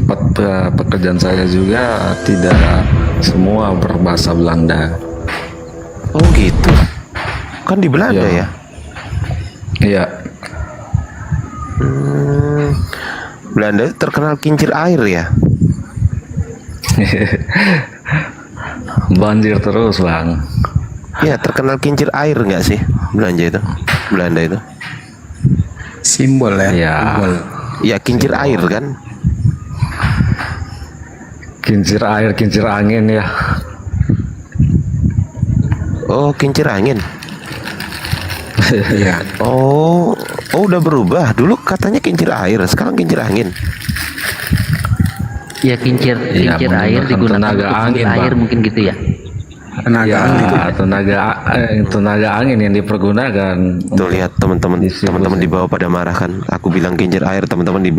tempat pekerjaan saya juga tidak semua berbahasa Belanda. Oh gitu. Kan di Belanda Iya. ya? Iya. Belanda terkenal kincir air ya? Banjir terus, Bang. Ya, terkenal kincir air nggak sih Belanda itu? Belanda itu? Simbol ya. Iya. Simbol. Ya kincir air kan? Kincir air, kincir angin ya. Oh, kincir angin. Iya. Oh, udah berubah. Dulu katanya kincir air, sekarang kincir angin. Ya kincir Iya, air menggunakan digunakan tenaga untuk angin, kincir air Bang. mungkin gitu ya. Tenaga Ya, angin. tenaga angin yang dipergunakan. Tuh lihat teman-teman, teman-teman di bawah pada marah kan? Aku bilang kincir air, teman-teman di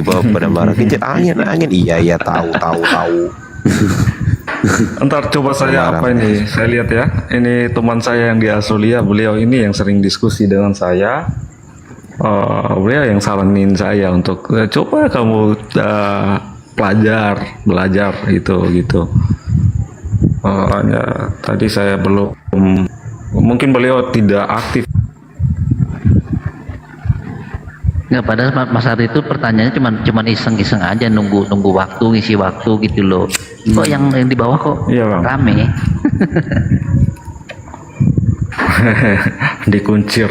bawah pada marah. Kincir angin, angin. Iya, tahu. Ntar coba saya Marah. apa ini? Saya lihat ya. Ini teman saya yang di Australia. Beliau ini yang sering diskusi dengan saya. Beliau yang saranin saya untuk coba kamu belajar gitu. Hanya tadi saya belum, mungkin beliau tidak aktif. Nggak, padahal Mas Ari itu pertanyaannya cuman iseng-iseng aja nunggu waktu, ngisi waktu gitu loh. Kok yang di bawah kok Iya, Bang. rame? Dikuncir,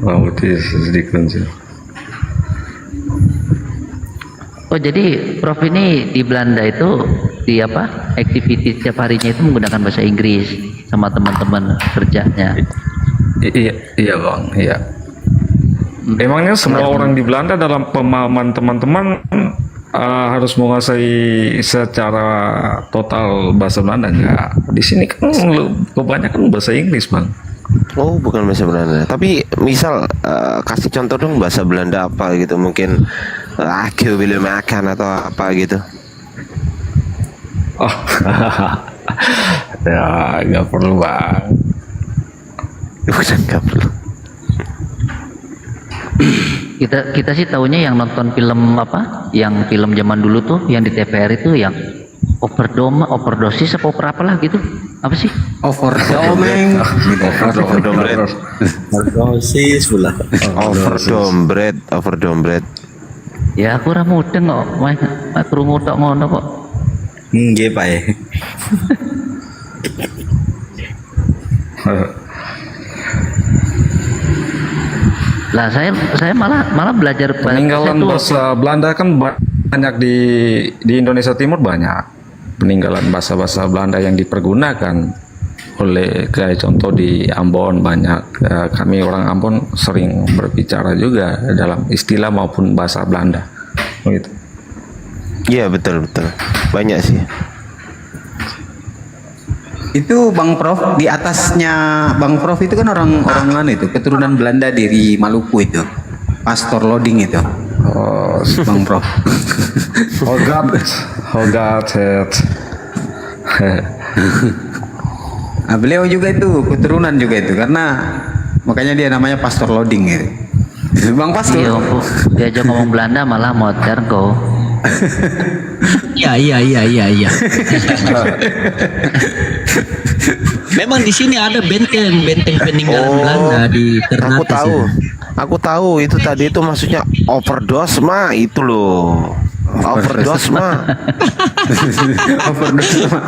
rambutnya dikuncir. Oh jadi Prof ini di Belanda itu di apa? Aktivitas setiap harinya itu menggunakan bahasa Inggris sama teman-teman kerjanya. Iya Bang, iya. Emangnya semua orang di Belanda dalam pemahaman teman-teman harus menguasai secara total bahasa Belanda? Enggak. Di sini kan kebanyakan bahasa Inggris, Bang. Oh, bukan bahasa Belanda. Tapi misal kasih contoh dong bahasa Belanda apa gitu, mungkin aku belum makan atau apa gitu. Oh. Ya, nggak perlu, Bang. Bukan, nggak perlu. Kita sih taunya yang nonton film apa? Yang film zaman dulu tuh yang di TVR itu yang overdosis apa apalah gitu. Apa sih? Overdoming. Overdosis pula. Overdombred. Ya aku ora mudeng kok. Mah krungu tok ngono kok. Nggih, Pak. Lah saya malah belajar Peninggalan bahasa Belanda kan banyak di Indonesia Timur, banyak peninggalan bahasa-bahasa Belanda yang dipergunakan oleh, kayak contoh di Ambon banyak. Kami orang Ambon sering berbicara juga dalam istilah maupun bahasa Belanda gitu. Iya, betul. Banyak sih. Itu Bang Prof, di atasnya Bang Prof itu kan orang itu keturunan Belanda dari Maluku itu. Pastor Loading itu. Oh, Bang Prof. Hogat. Nah, beliau juga itu keturunan juga itu karena makanya dia namanya Pastor Loading gitu. Bang Pastor. Iya, Bu. Diajak ngomong Belanda malah modern kok. Iya. Memang di sini ada benteng peninggalan Belanda di Ternate. Aku tahu itu tadi itu maksudnya overdose mah itu loh. Overdose mah. Overdose mah.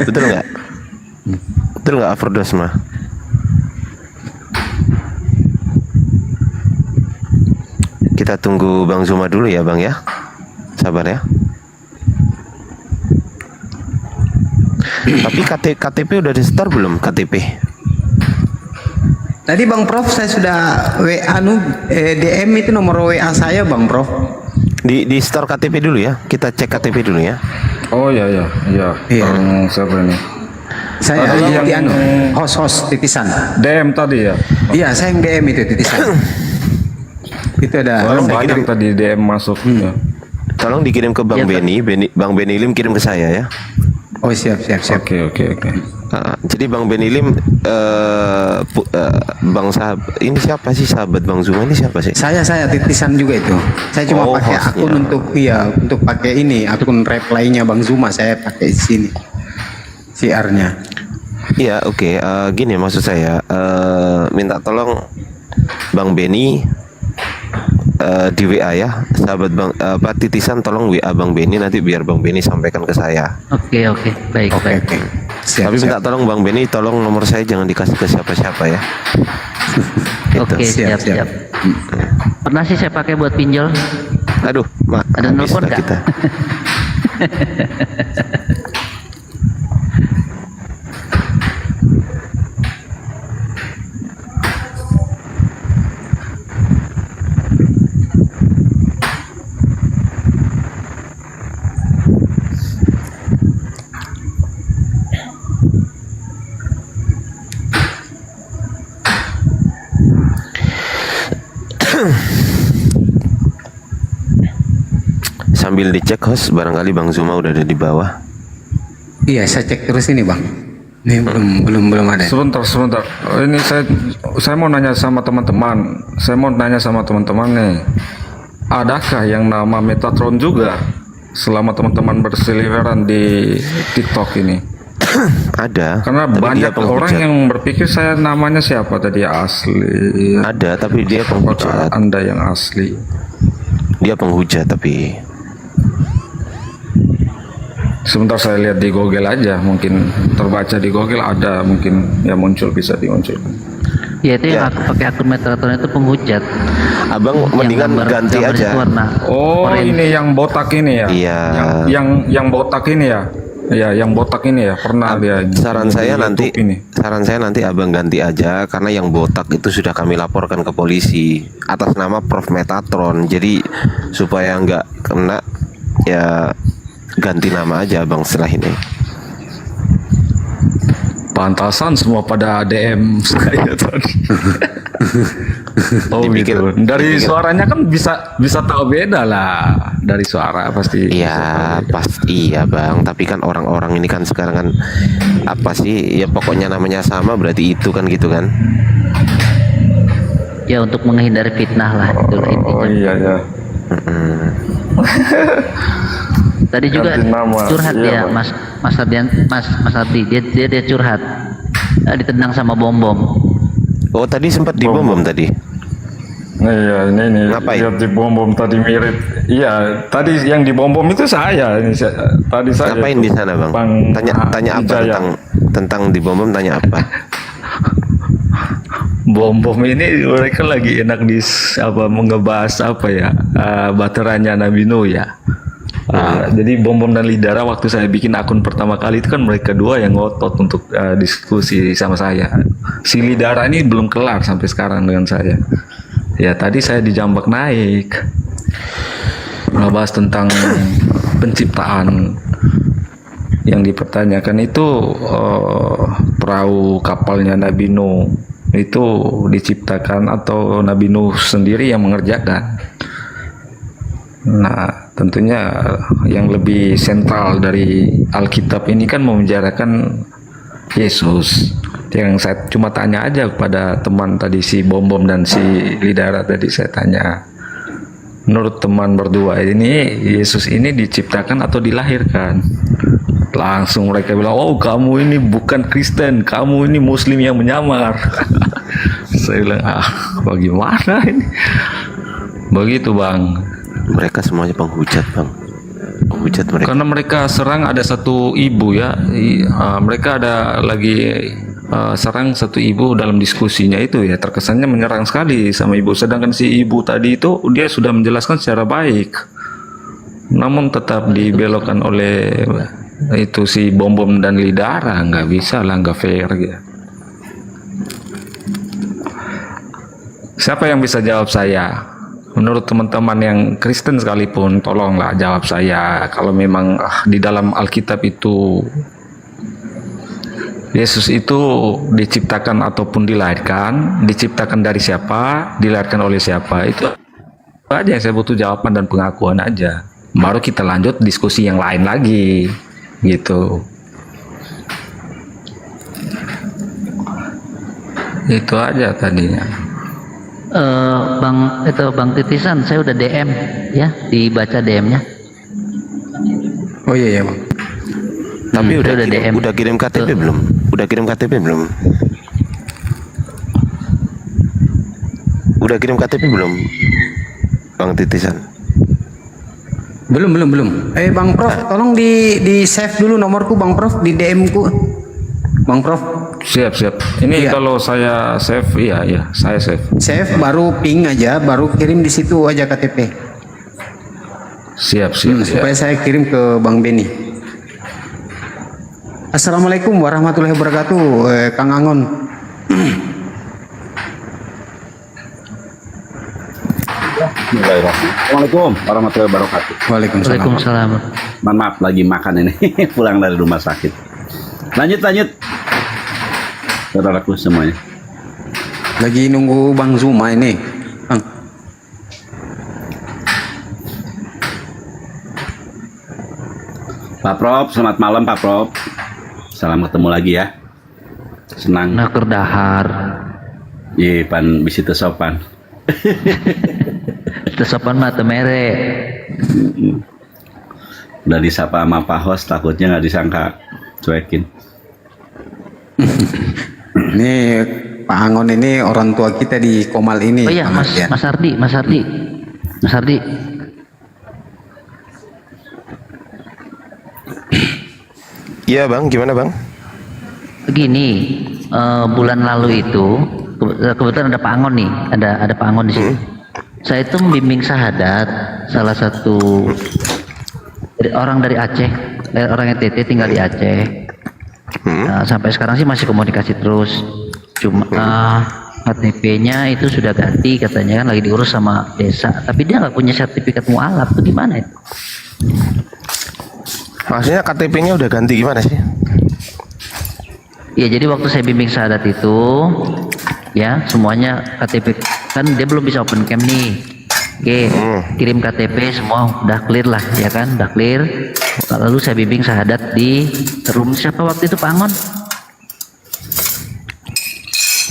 Betul nggak overdose mah? Kita tunggu Bang Zuma dulu ya, Bang ya. Sabar ya. Tapi KTP udah di store belum KTP? Tadi Bang Prof saya sudah DM itu nomor WA saya Bang Prof. Di store KTP dulu ya. Kita cek KTP dulu ya. Oh iya. Iya. Bang siapa ini? Saya Tadi titian yang- host titisan. DM tadi ya. Iya, saya yang DM itu titisan. Itu ada. Soalnya saya banyak kirim. tadi DM masuk. Ya. Tolong dikirim ke Bang Iya, Beni, Bang Beni Lim kirim ke saya ya. Oh siap. Oke. Jadi Bang Benny Lim, Bang ini siapa sih sahabat Bang Zuma ini siapa sih? Saya titisan juga itu. Saya cuma Oh, pakai hostnya. akun untuk pakai ini akun reply-nya Bang Zuma, saya pakai di sini. CR-nya. Iya, oke. Gini maksud saya, minta tolong Bang Benny di WA ya, sahabat Bang titisan tolong WA Bang Benny nanti biar Bang Benny sampaikan ke saya. Oke, baik. Siap. Tapi minta tolong Bang Benny tolong nomor saya jangan dikasih ke siapa-siapa ya. Gitu. Oke, siap. Pernah sih saya pakai buat pinjol. Aduh, Ada habis nelpon lah nggak? kita. Sambil dicek host, barangkali Bang Zuma udah ada di bawah. Iya, saya cek terus ini Bang. Ini belum ada. Sebentar. Ini saya mau nanya sama teman-teman. Nih. Adakah yang nama Metatron juga selama teman-teman berseliweran di TikTok ini? Ada. Karena tapi dia banyak orang penghujat. yang berpikir saya namanya siapa tadi asli. Ada, tapi dia Apakah penghujat. Anda yang asli? Dia penghujat tapi Sebentar saya lihat di Google aja, mungkin terbaca di Google ada, mungkin ya bisa dimunculkan. Ya itu Ya. yang aku pakai akun Metatron itu penghujat. Abang Yang mendingan ganti gambar aja. itu warna Oh, orange. ini yang botak ini ya? Iya. Yang botak ini ya? Ya, yang botak ini ya, pernah dia. Saran di saya YouTube nanti, saran saya nanti abang ganti aja karena yang botak itu sudah kami laporkan ke polisi atas nama Prof Metatron. Jadi supaya nggak kena ya ganti nama aja abang setelah ini. Pantasan semua pada DM saya tadi. Oh Dipikir- gitu. Dari dipikir- suaranya kan bisa tahu beda lah. Dari suara pasti. Iya pasti iya bang. Tapi kan orang-orang ini kan sekarang kan apa sih ya pokoknya namanya sama berarti itu kan gitu kan. Ya untuk menghindari fitnah lah itu intinya. Oh iya ya. Tadi juga ganti nama, curhat iya, ya Bang. Mas Ardi dia curhat. Ditendang sama bom. Oh tadi sempat dibom tadi. Iya ini Ngapain? lihat di bom tadi mirip. Iya tadi yang di bom itu saya. Tadi saya. Ngapain itu, di sana bang? Bang Tanya apa Wijaya. tentang di bom tanya apa? Bom ini mereka lagi enak ngebahas apa ya baterainya Nabi Nuh ya. Jadi bom dan Lidara waktu saya bikin akun pertama kali itu kan mereka dua yang ngotot untuk diskusi sama saya. Si Lidara ini belum kelar sampai sekarang dengan saya. Ya tadi saya dijambak naik ngebahas tentang penciptaan yang dipertanyakan itu perahu kapalnya Nabi Nuh itu diciptakan atau Nabi Nuh sendiri yang mengerjakan. Nah, tentunya yang lebih sentral dari Alkitab ini kan memenjarakan Yesus. Yang saya cuma tanya aja kepada teman tadi si Bom dan si Lidara tadi saya tanya. Menurut teman berdua ini Yesus ini diciptakan atau dilahirkan? Langsung mereka bilang, oh kamu ini bukan Kristen, kamu ini Muslim yang menyamar. Saya bilang, bagaimana ini? Begitu bang. Mereka semuanya penghujat bang. Penghujat mereka. Karena mereka serang ada satu ibu ya, mereka ada lagi serang satu ibu dalam diskusinya itu ya, terkesannya menyerang sekali sama ibu. Sedangkan si ibu tadi itu dia sudah menjelaskan secara baik, namun tetap dibelokkan oleh itu si Bom dan Lidara. Nggak bisa lah, nggak fair gitu. Siapa yang bisa jawab saya? Menurut teman-teman yang Kristen sekalipun, tolonglah jawab saya. Kalau memang di dalam Alkitab itu Yesus itu diciptakan ataupun dilahirkan, diciptakan dari siapa, dilahirkan oleh siapa, itu aja yang saya butuh jawaban dan pengakuan aja. Baru kita lanjut diskusi yang lain lagi, gitu. Itu aja tadinya. Bang Titisan, saya udah DM ya, dibaca DM-nya. Oh iya ya bang. Tapi udah udah kirim, DM. udah kirim KTP Tuh. belum? Udah kirim KTP belum? Udah kirim KTP belum? Bang Titisan. Belum. Bang Prof, tolong di save dulu nomorku Bang Prof di DM ku. Bang Prof, Siap. Ini Iya. kalau saya save, iya, saya save. save baru ping aja, baru kirim di situ aja KTP. Siap. Supaya saya kirim ke Bang Beni. Assalamualaikum warahmatullahi wabarakatuh, Kang Angon. Assalamualaikum warahmatullahi wabarakatuh. Waalaikumsalam. Waalaikumsalam. Mohon maaf lagi makan ini pulang dari rumah sakit. Lanjut. Saudaraku semuanya. Lagi nunggu Bang Zuma ini. Bang. Pak Prof, selamat malam Pak Prof. Salam ketemu lagi ya. Senang. Nah kerdahar. Iya, pan bisi teu sopan. Tesopan mata mere. Udah disapa sama Pak Host, takutnya nggak disangka cuekin. Ini Pak Angon ini orang tua kita di Komal ini. Oh iya, Pak Mardian. Mas Ardi. Iya bang, gimana bang? Begini, bulan lalu itu kebetulan ada Pak Angon nih, ada Pak Angon di sini. Saya itu membimbing syahadat salah satu orang dari Aceh, orang NTT tinggal di Aceh. Nah, sampai sekarang sih masih komunikasi terus. Cuma KTP-nya itu sudah ganti, katanya kan lagi diurus sama desa. Tapi dia nggak punya sertifikat mualaf, itu gimana ya? Maksudnya KTP-nya udah ganti gimana sih? Ya jadi waktu saya bimbing syahadat itu ya semuanya KTP kan dia belum bisa open cam nih. Oke, kirim KTP semua udah clear lah ya kan, udah clear. Lalu saya bimbing syahadat di room siapa waktu itu Pak Angon?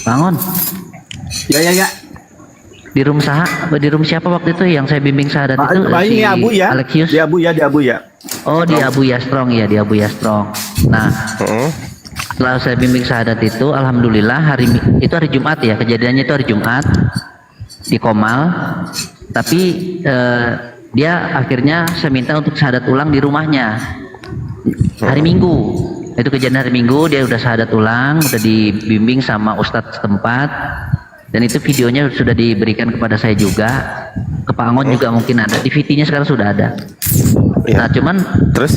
Pak Angon, Ya. di room di room siapa waktu itu yang saya bimbing syahadat itu? Ini Abu ya. Alexius. Di Abu ya. Oh di Abu Ya Strong ya, di Abu Ya Strong. Nah, setelah saya bimbing syahadat itu, alhamdulillah itu hari Jumat ya, kejadiannya itu hari Jumat di Komal. Tapi dia akhirnya saya minta untuk syahadat ulang di rumahnya hari Minggu. Itu kejadian hari Minggu, dia udah syahadat ulang, udah dibimbing sama ustadz setempat. Dan itu videonya sudah diberikan kepada saya juga, ke Pak Angon juga mungkin ada, DVD-nya sekarang sudah ada. Ya. Nah cuman Terus?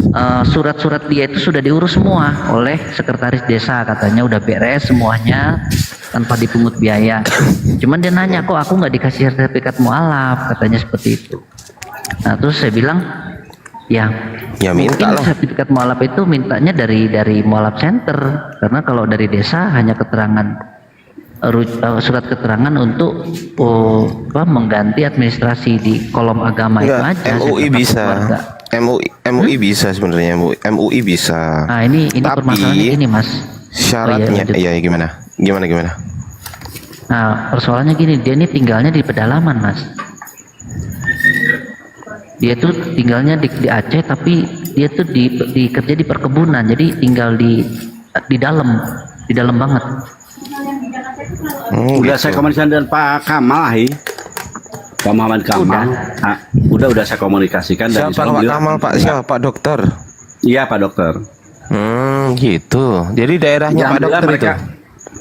surat-surat dia itu sudah diurus semua oleh sekretaris desa, katanya udah beres semuanya tanpa dipungut biaya. Cuman dia nanya, kok aku nggak dikasih sertifikat mualaf, katanya seperti itu. Nah terus saya bilang ya minta mungkin lah. sertifikat mualaf itu mintanya dari mualaf center, karena kalau dari desa hanya keterangan surat keterangan untuk mengganti administrasi di kolom agama itu Enggak, aja. MUI sertifikat bisa. keluarga. MUI bisa sebenarnya, MUI bisa. Nah ini Tapi permasalahannya ini mas. Syaratnya, lanjut. iya gimana? Nah persoalannya gini, dia ini tinggalnya di pedalaman mas. Dia tuh tinggalnya di Aceh, tapi dia tuh kerja di perkebunan, jadi tinggal di dalam banget. Udah saya komunikasi dengan Pak Kamal, Pak Muhammad Kamal. Udah saya komunikasikan dari Siapa Pak Kamal Pak? Siapa Pak Dokter? Iya Pak Dokter. Gitu. Jadi daerahnya Pak Alhamdulillah Dokter itu.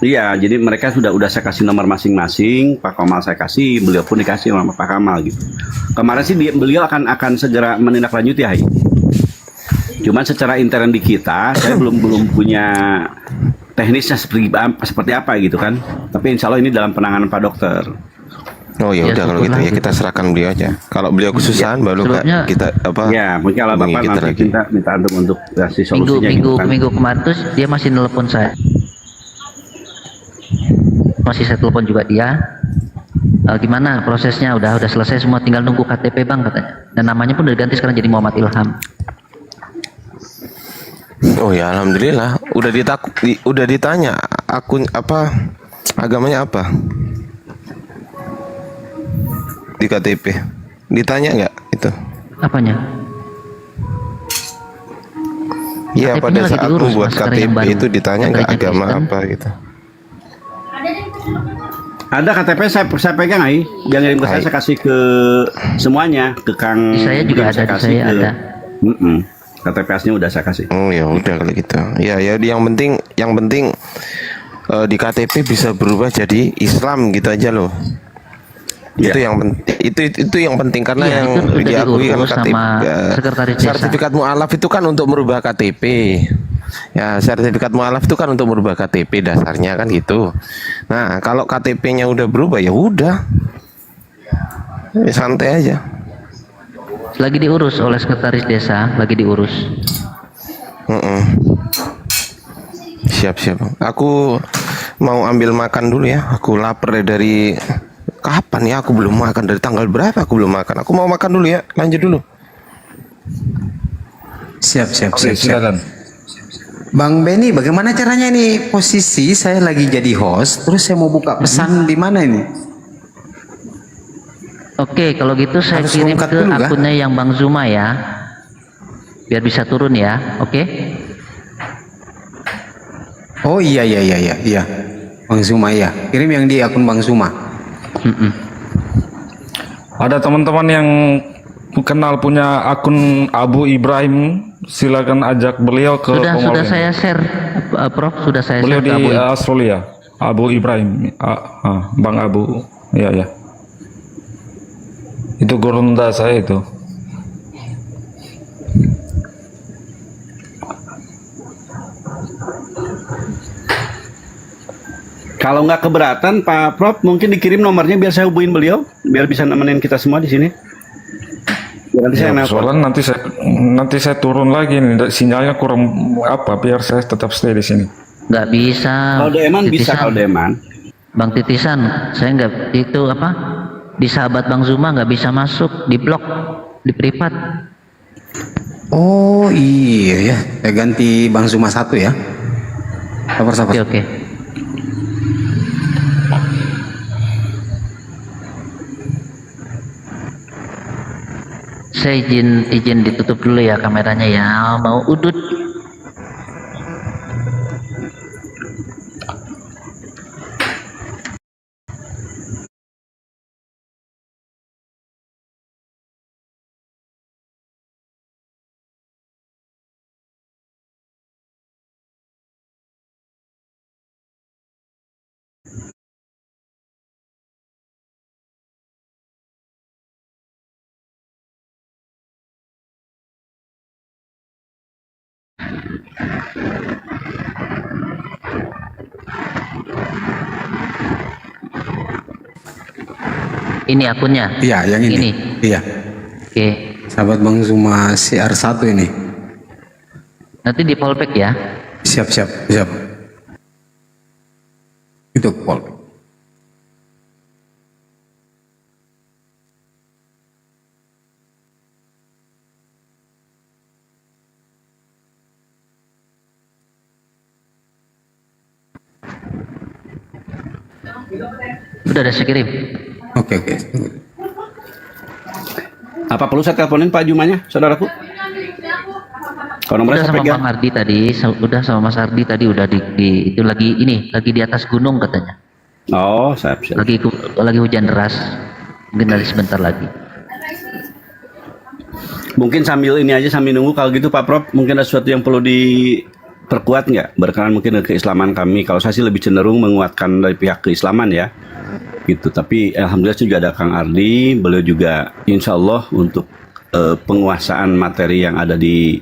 Iya, jadi mereka udah saya kasih nomor masing-masing. Pak Kamal saya kasih, beliau pun dikasih sama Pak Kamal gitu. Kemarin sih beliau akan segera menindaklanjuti, Cuman secara intern di kita, saya belum punya teknisnya seperti apa gitu kan. Tapi insya Allah ini dalam penanganan Pak Dokter. Oh ya Ya, udah kalau gitu syukurlah ya kita gitu. serahkan beliau aja. Kalau beliau kesusahan baru sebelumnya- kita Ya, mungkin kalau hubungi Bapak kita nanti lagi. minta untuk kasih solusinya gitu kan. Minggu kemarin tuh dia masih nelpon saya. Masih saya telepon juga dia. Gimana prosesnya? Udah selesai semua, tinggal nunggu KTP bang katanya. Dan namanya pun udah diganti sekarang jadi Muhammad Ilham. Oh ya alhamdulillah udah ditanya akun Agamanya apa? Di KTP. Ditanya nggak itu? Apanya? Iya, KTP-nya pada lagi saat diurus, membuat Mas, sekarang yang KTP baru. itu ditanya Yang nggak gereja agama Kristen. apa gitu. Ada KTP saya pegang ai. Yang ngirim ke saya kasih ke semuanya, ke Kang. Di saya juga ada, di saya ada. KTP aslinya udah saya kasih. Oh ya udah kalau gitu. Ya ya yang penting di KTP bisa berubah jadi Islam gitu aja loh. Iya. Itu yang penting. Itu yang penting karena Iya, yang itu udah diakui kan diurus KTP. sama sekretaris desa. Sertifikat mualaf itu kan untuk merubah KTP. Ya, sertifikat mualaf itu kan untuk merubah KTP dasarnya kan gitu. Nah, kalau KTP-nya udah berubah ya udah. Ya, santai aja. Lagi diurus oleh sekretaris desa, lagi diurus. Siap. Aku mau ambil makan dulu ya. Aku lapar dari kapan ya? Aku belum makan dari tanggal berapa? Aku belum makan. Aku mau makan dulu ya. Lanjut dulu. Siap. Oke, silakan. Bang Benny, bagaimana caranya ini? Posisi saya lagi jadi host, terus saya mau buka pesan di mana ini? Oke, kalau gitu saya Harus kirim lengkap ke dulu, kah? akunnya yang Bang Zuma ya. Biar bisa turun ya. Oke. Oh iya. Bang Zuma ya. Kirim yang di akun Bang Zuma. Ada teman-teman yang kenal punya akun Abu Ibrahim, silakan ajak beliau ke Sudah Komol. saya share, Prof. Sudah saya Beliau share di ke Abu. Australia, Abu Ibrahim, Bang Abu, ya. Itu gurunda saya itu. Kalau nggak keberatan Pak Prof, mungkin dikirim nomornya biar saya hubungin beliau, biar bisa nemenin kita semua di sini. Biar nanti saya Ya, nelpon. soalnya nanti saya turun lagi nih, sinyalnya kurang apa, biar saya tetap stay di sini. Nggak bisa. Kalau Deman bisa, Titisan. kalau Deman. Bang Titisan, saya nggak itu apa? Di sahabat Bang Zuma nggak bisa masuk, di blok, di privat. Oh iya ya. Saya ganti Bang Zuma 1 ya. Sabar. Oke. Saya izin ditutup dulu ya kameranya ya. Mau udut. Ini akunnya. Iya, yang ini. Iya. Oke. Sahabat Bang Zuma CR1 ini. Nanti di fallback ya. Siap. Itu Pol. Udah ada saya kirim. Oke. Apa perlu saya teleponin Pak Jumanya, saudaraku? Kalau nomornya Udah saya sama pegang. Bang Ardi tadi, udah sama Mas Ardi tadi udah itu lagi di atas gunung katanya. Oh, siap. Lagi hujan deras. Mungkin dari sebentar lagi. Mungkin sambil ini aja, sambil nunggu kalau gitu Pak Prof, mungkin ada sesuatu yang perlu diperkuat nggak berkenaan mungkin dengan keislaman kami. Kalau saya sih lebih cenderung menguatkan dari pihak keislaman ya, gitu. Tapi alhamdulillah juga ada Kang Ardi, beliau juga insya Allah untuk penguasaan materi yang ada di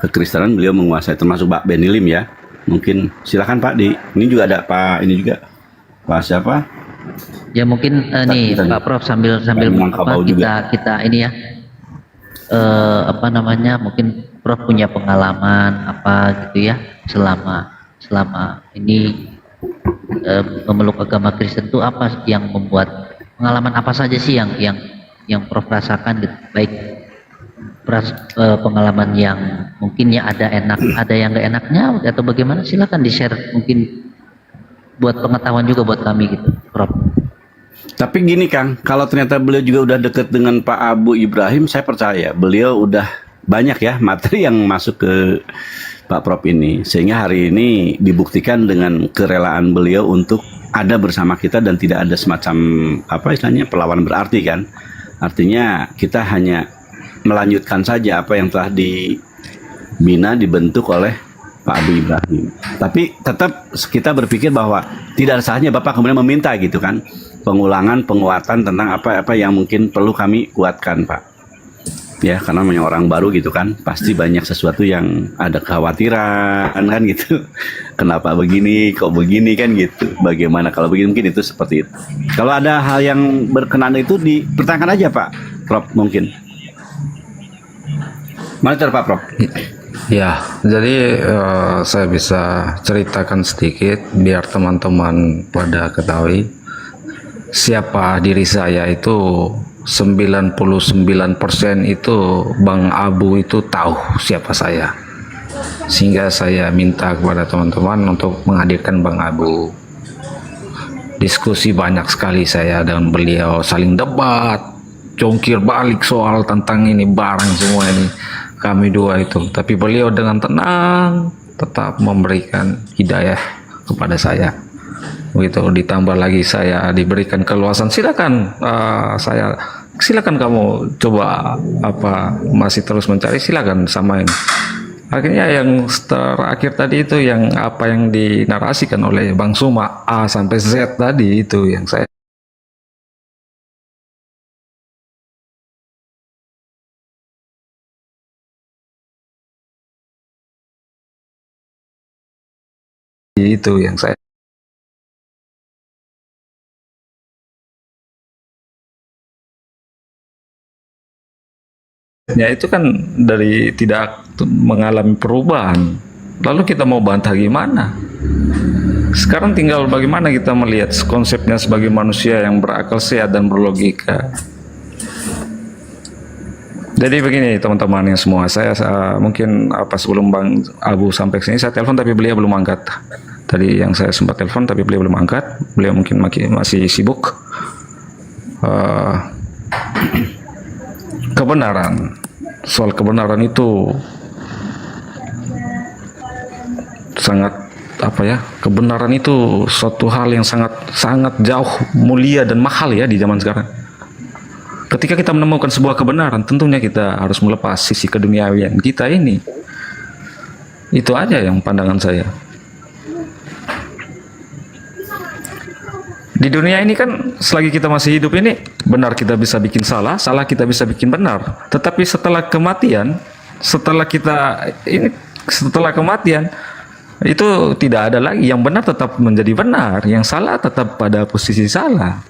kekristenan beliau menguasai, termasuk Pak Benilim ya. Mungkin silakan Pak di ini juga ada Pak ini juga Pak siapa? Ya mungkin nih Tadi. Pak Prof sambil Minangkabau juga. kita ini ya. Apa namanya, mungkin Prof punya pengalaman apa gitu ya selama ini memeluk agama Kristen itu apa yang membuat, pengalaman apa saja sih yang Prof rasakan gitu, baik pengalaman yang mungkin ya ada enak, ada yang nggak enaknya atau bagaimana, silakan di share mungkin buat pengetahuan juga buat kami gitu, Prof. Tapi gini Kang, kalau ternyata beliau juga udah deket dengan Pak Abu Ibrahim, saya percaya beliau udah banyak ya materi yang masuk ke Pak Prof ini. Sehingga hari ini dibuktikan dengan kerelaan beliau untuk ada bersama kita dan tidak ada semacam apa istilahnya perlawanan berarti kan. Artinya kita hanya melanjutkan saja apa yang telah dibina, dibentuk oleh Pak Abu Ibrahim. Tapi tetap kita berpikir bahwa tidak ada salahnya Bapak kemudian meminta gitu kan, pengulangan, penguatan tentang apa-apa yang mungkin perlu kami kuatkan Pak. Ya karena namanya orang baru gitu kan, pasti banyak sesuatu yang ada kekhawatiran kan gitu. Kenapa begini, kok begini kan gitu. Bagaimana kalau begini, mungkin itu seperti itu. Kalau ada hal yang berkenan itu dipertanyakan aja Pak Prof mungkin. Monitor Pak Prof. Ya, jadi saya bisa ceritakan sedikit biar teman-teman pada ketahui siapa diri saya. Itu 99% itu Bang Abu itu tahu siapa saya, sehingga saya minta kepada teman-teman untuk menghadirkan Bang Abu. Diskusi banyak sekali saya dan beliau, saling debat, jongkir balik soal tentang ini barang semua ini kami dua itu, tapi beliau dengan tenang tetap memberikan hidayah kepada saya. Begitu ditambah lagi saya diberikan keluasan, silakan silakan kamu coba apa masih terus mencari, silakan samain. Akhirnya yang terakhir tadi itu yang apa yang dinarasikan oleh Bang Suma A sampai Z tadi itu yang saya ya itu kan dari tidak mengalami perubahan, lalu kita mau bantah gimana? Sekarang tinggal bagaimana kita melihat konsepnya sebagai manusia yang berakal sehat dan berlogika. Jadi begini teman-teman yang semua, saya mungkin sebelum Bang Abu sampai sini saya telepon tapi beliau belum angkat. Tadi yang saya sempat telepon tapi beliau belum angkat, beliau mungkin masih sibuk. Kebenaran, soal kebenaran itu sangat kebenaran itu suatu hal yang sangat jauh mulia dan mahal ya di zaman sekarang. Ketika kita menemukan sebuah kebenaran, tentunya kita harus melepas sisi keduniawian kita ini. Itu aja yang pandangan saya. Di dunia ini kan selagi kita masih hidup ini, benar kita bisa bikin salah, salah kita bisa bikin benar. Tetapi setelah kematian, setelah kematian, itu tidak ada lagi. Yang benar tetap menjadi benar, yang salah tetap pada posisi salah.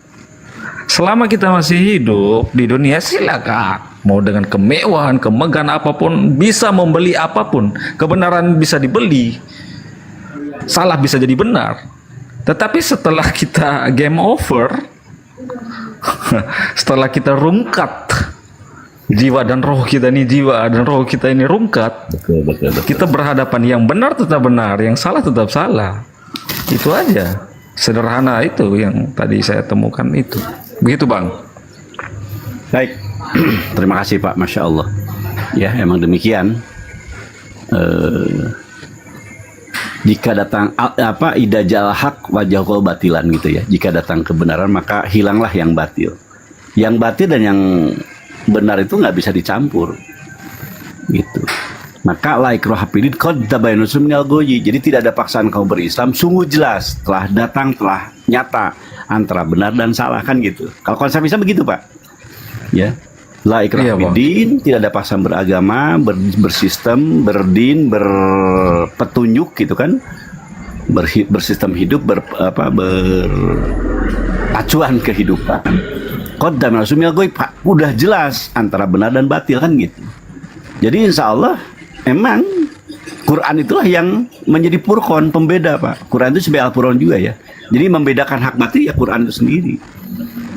Selama kita masih hidup di dunia, silakan mau dengan kemewahan, kemegahan apapun, bisa membeli apapun. Kebenaran bisa dibeli, salah bisa jadi benar. Tetapi setelah kita game over, setelah kita rungkat, jiwa dan roh kita ini rungkat, kita berhadapan, yang benar tetap benar, yang salah tetap salah. Itu aja, sederhana itu yang tadi saya temukan itu. Begitu Bang. Baik, terima kasih Pak, Masya Allah. Ya emang demikian. Jika datang idajal hak wajahul batilan gitu ya. Jika datang kebenaran maka hilanglah yang batil. Yang batil dan yang benar itu nggak bisa dicampur. Gitu. Maka la ikraha fid din qad tabayyana rusul minal ghayy. Jadi tidak ada paksaan kamu berislam, sungguh jelas telah datang, telah nyata antara benar dan salah kan gitu. Kalau konsep Islam begitu Pak. Ya. La ikraha fid din, tidak ada paksaan beragama, bersistem, berdin, berpetunjuk gitu kan. Bersistem hidup, beracuan kehidupan. Qad tabayyana rusul minal ghayy, Pak. Udah jelas antara benar dan batil kan gitu. Jadi insya Allah memang Quran itulah yang menjadi furqan, pembeda Pak. Quran itu sebagai Al-Quran juga ya. Jadi membedakan hak batil ya Quran itu sendiri.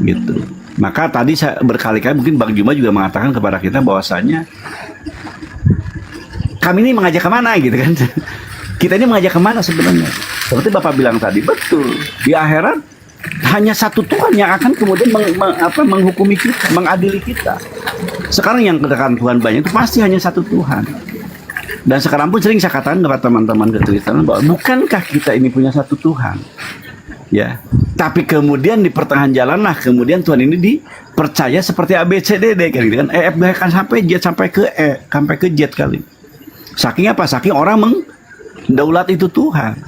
Gitu. Maka tadi saya berkali-kali mungkin Bang Juma juga mengatakan kepada kita bahwasanya kami ini mengajak kemana gitu kan. Kita ini mengajak kemana sebenarnya. Seperti Bapak bilang tadi, betul. Di akhirat hanya satu Tuhan yang akan kemudian menghukumi kita, mengadili kita. Sekarang yang kedekat Tuhan banyak itu pasti hanya satu Tuhan. Dan sekarang pun sering saya katakan kepada teman-teman Kristen bahwa bukankah kita ini punya satu Tuhan? Ya, tapi kemudian di pertengahan jalan lah kemudian Tuhan ini dipercaya seperti ABCDD kan gitu kan, EF bahkan sampai Z sampai ke Z kali. Saking apa? Saking orang mendaulat itu Tuhan.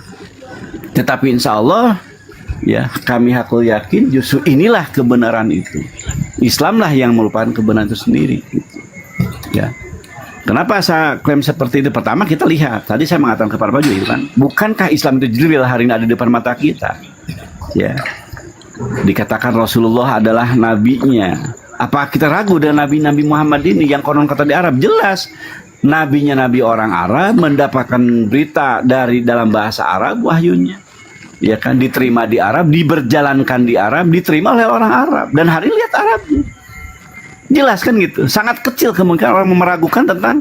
Tetapi insya Allah ya kami hakul yakin justru inilah kebenaran itu. Islamlah yang merupakan kebenaran itu sendiri. Gitu. Ya. Kenapa saya klaim seperti itu? Pertama kita lihat, tadi saya mengatakan kepada Pak Jokowi itu kan, bukankah Islam itu jilil hari ini ada di depan mata kita? Ya, dikatakan Rasulullah adalah nabinya. Apa kita ragu dengan Nabi Muhammad ini yang konon kata di Arab? Jelas, nabinya nabi orang Arab, mendapatkan berita dari dalam bahasa Arab wahyunya. Ya kan, diterima di Arab, diberjalankan di Arab, diterima oleh orang Arab. Dan hari lihat Arabnya. Jelas kan gitu. Sangat kecil kemungkinan orang meragukan tentang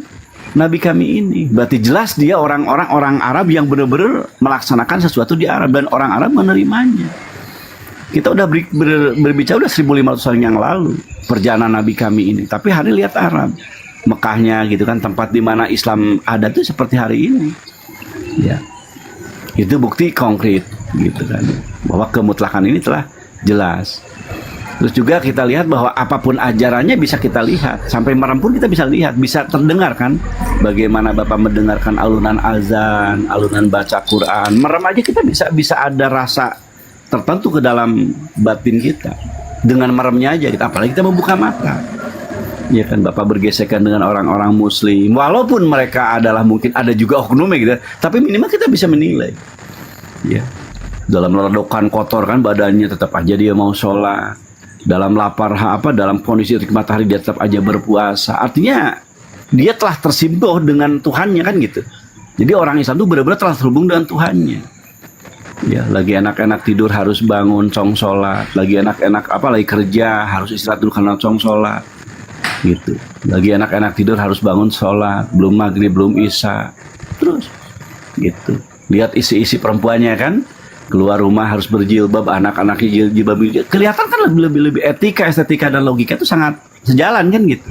Nabi kami ini. Berarti jelas dia orang Arab yang benar-benar melaksanakan sesuatu di Arab dan orang Arab menerimanya. Kita udah berbicara udah 1500 tahun yang lalu perjalanan Nabi kami ini. Tapi hari lihat Arab, Mekahnya gitu kan, tempat di mana Islam ada tuh seperti hari ini. Ya, itu bukti konkret gitu kan bahwa kemutlakan ini telah jelas. Terus juga kita lihat bahwa apapun ajarannya bisa kita lihat. Sampai merem pun kita bisa lihat, bisa terdengar kan. Bagaimana Bapak mendengarkan alunan azan, alunan baca Quran. Merem aja kita bisa ada rasa tertentu ke dalam batin kita. Dengan meremnya aja, apalagi kita membuka mata. Ya kan, Bapak bergesekan dengan orang-orang muslim. Walaupun mereka adalah mungkin ada juga oknumnya gitu. Tapi minimal kita bisa menilai. Ya. Dalam ledokan kotor kan badannya tetap aja dia mau sholat. Dalam lapar dalam kondisi terik matahari dia tetap aja berpuasa. Artinya dia telah tersimbuh dengan Tuhannya kan gitu. Jadi orang Islam itu benar-benar telah terhubung dengan Tuhannya. Ya, lagi enak-enak tidur harus bangun cong sholat. Lagi enak-enak lagi kerja harus istirahat dulu karena cong sholat. Gitu. Lagi enak-enak tidur harus bangun sholat. Belum maghrib, belum isya. Terus gitu. Lihat isi-isi perempuannya kan. Keluar rumah harus berjilbab, anak-anaknya jilbab. Kelihatan kan lebih etika, estetika dan logika itu sangat sejalan kan gitu.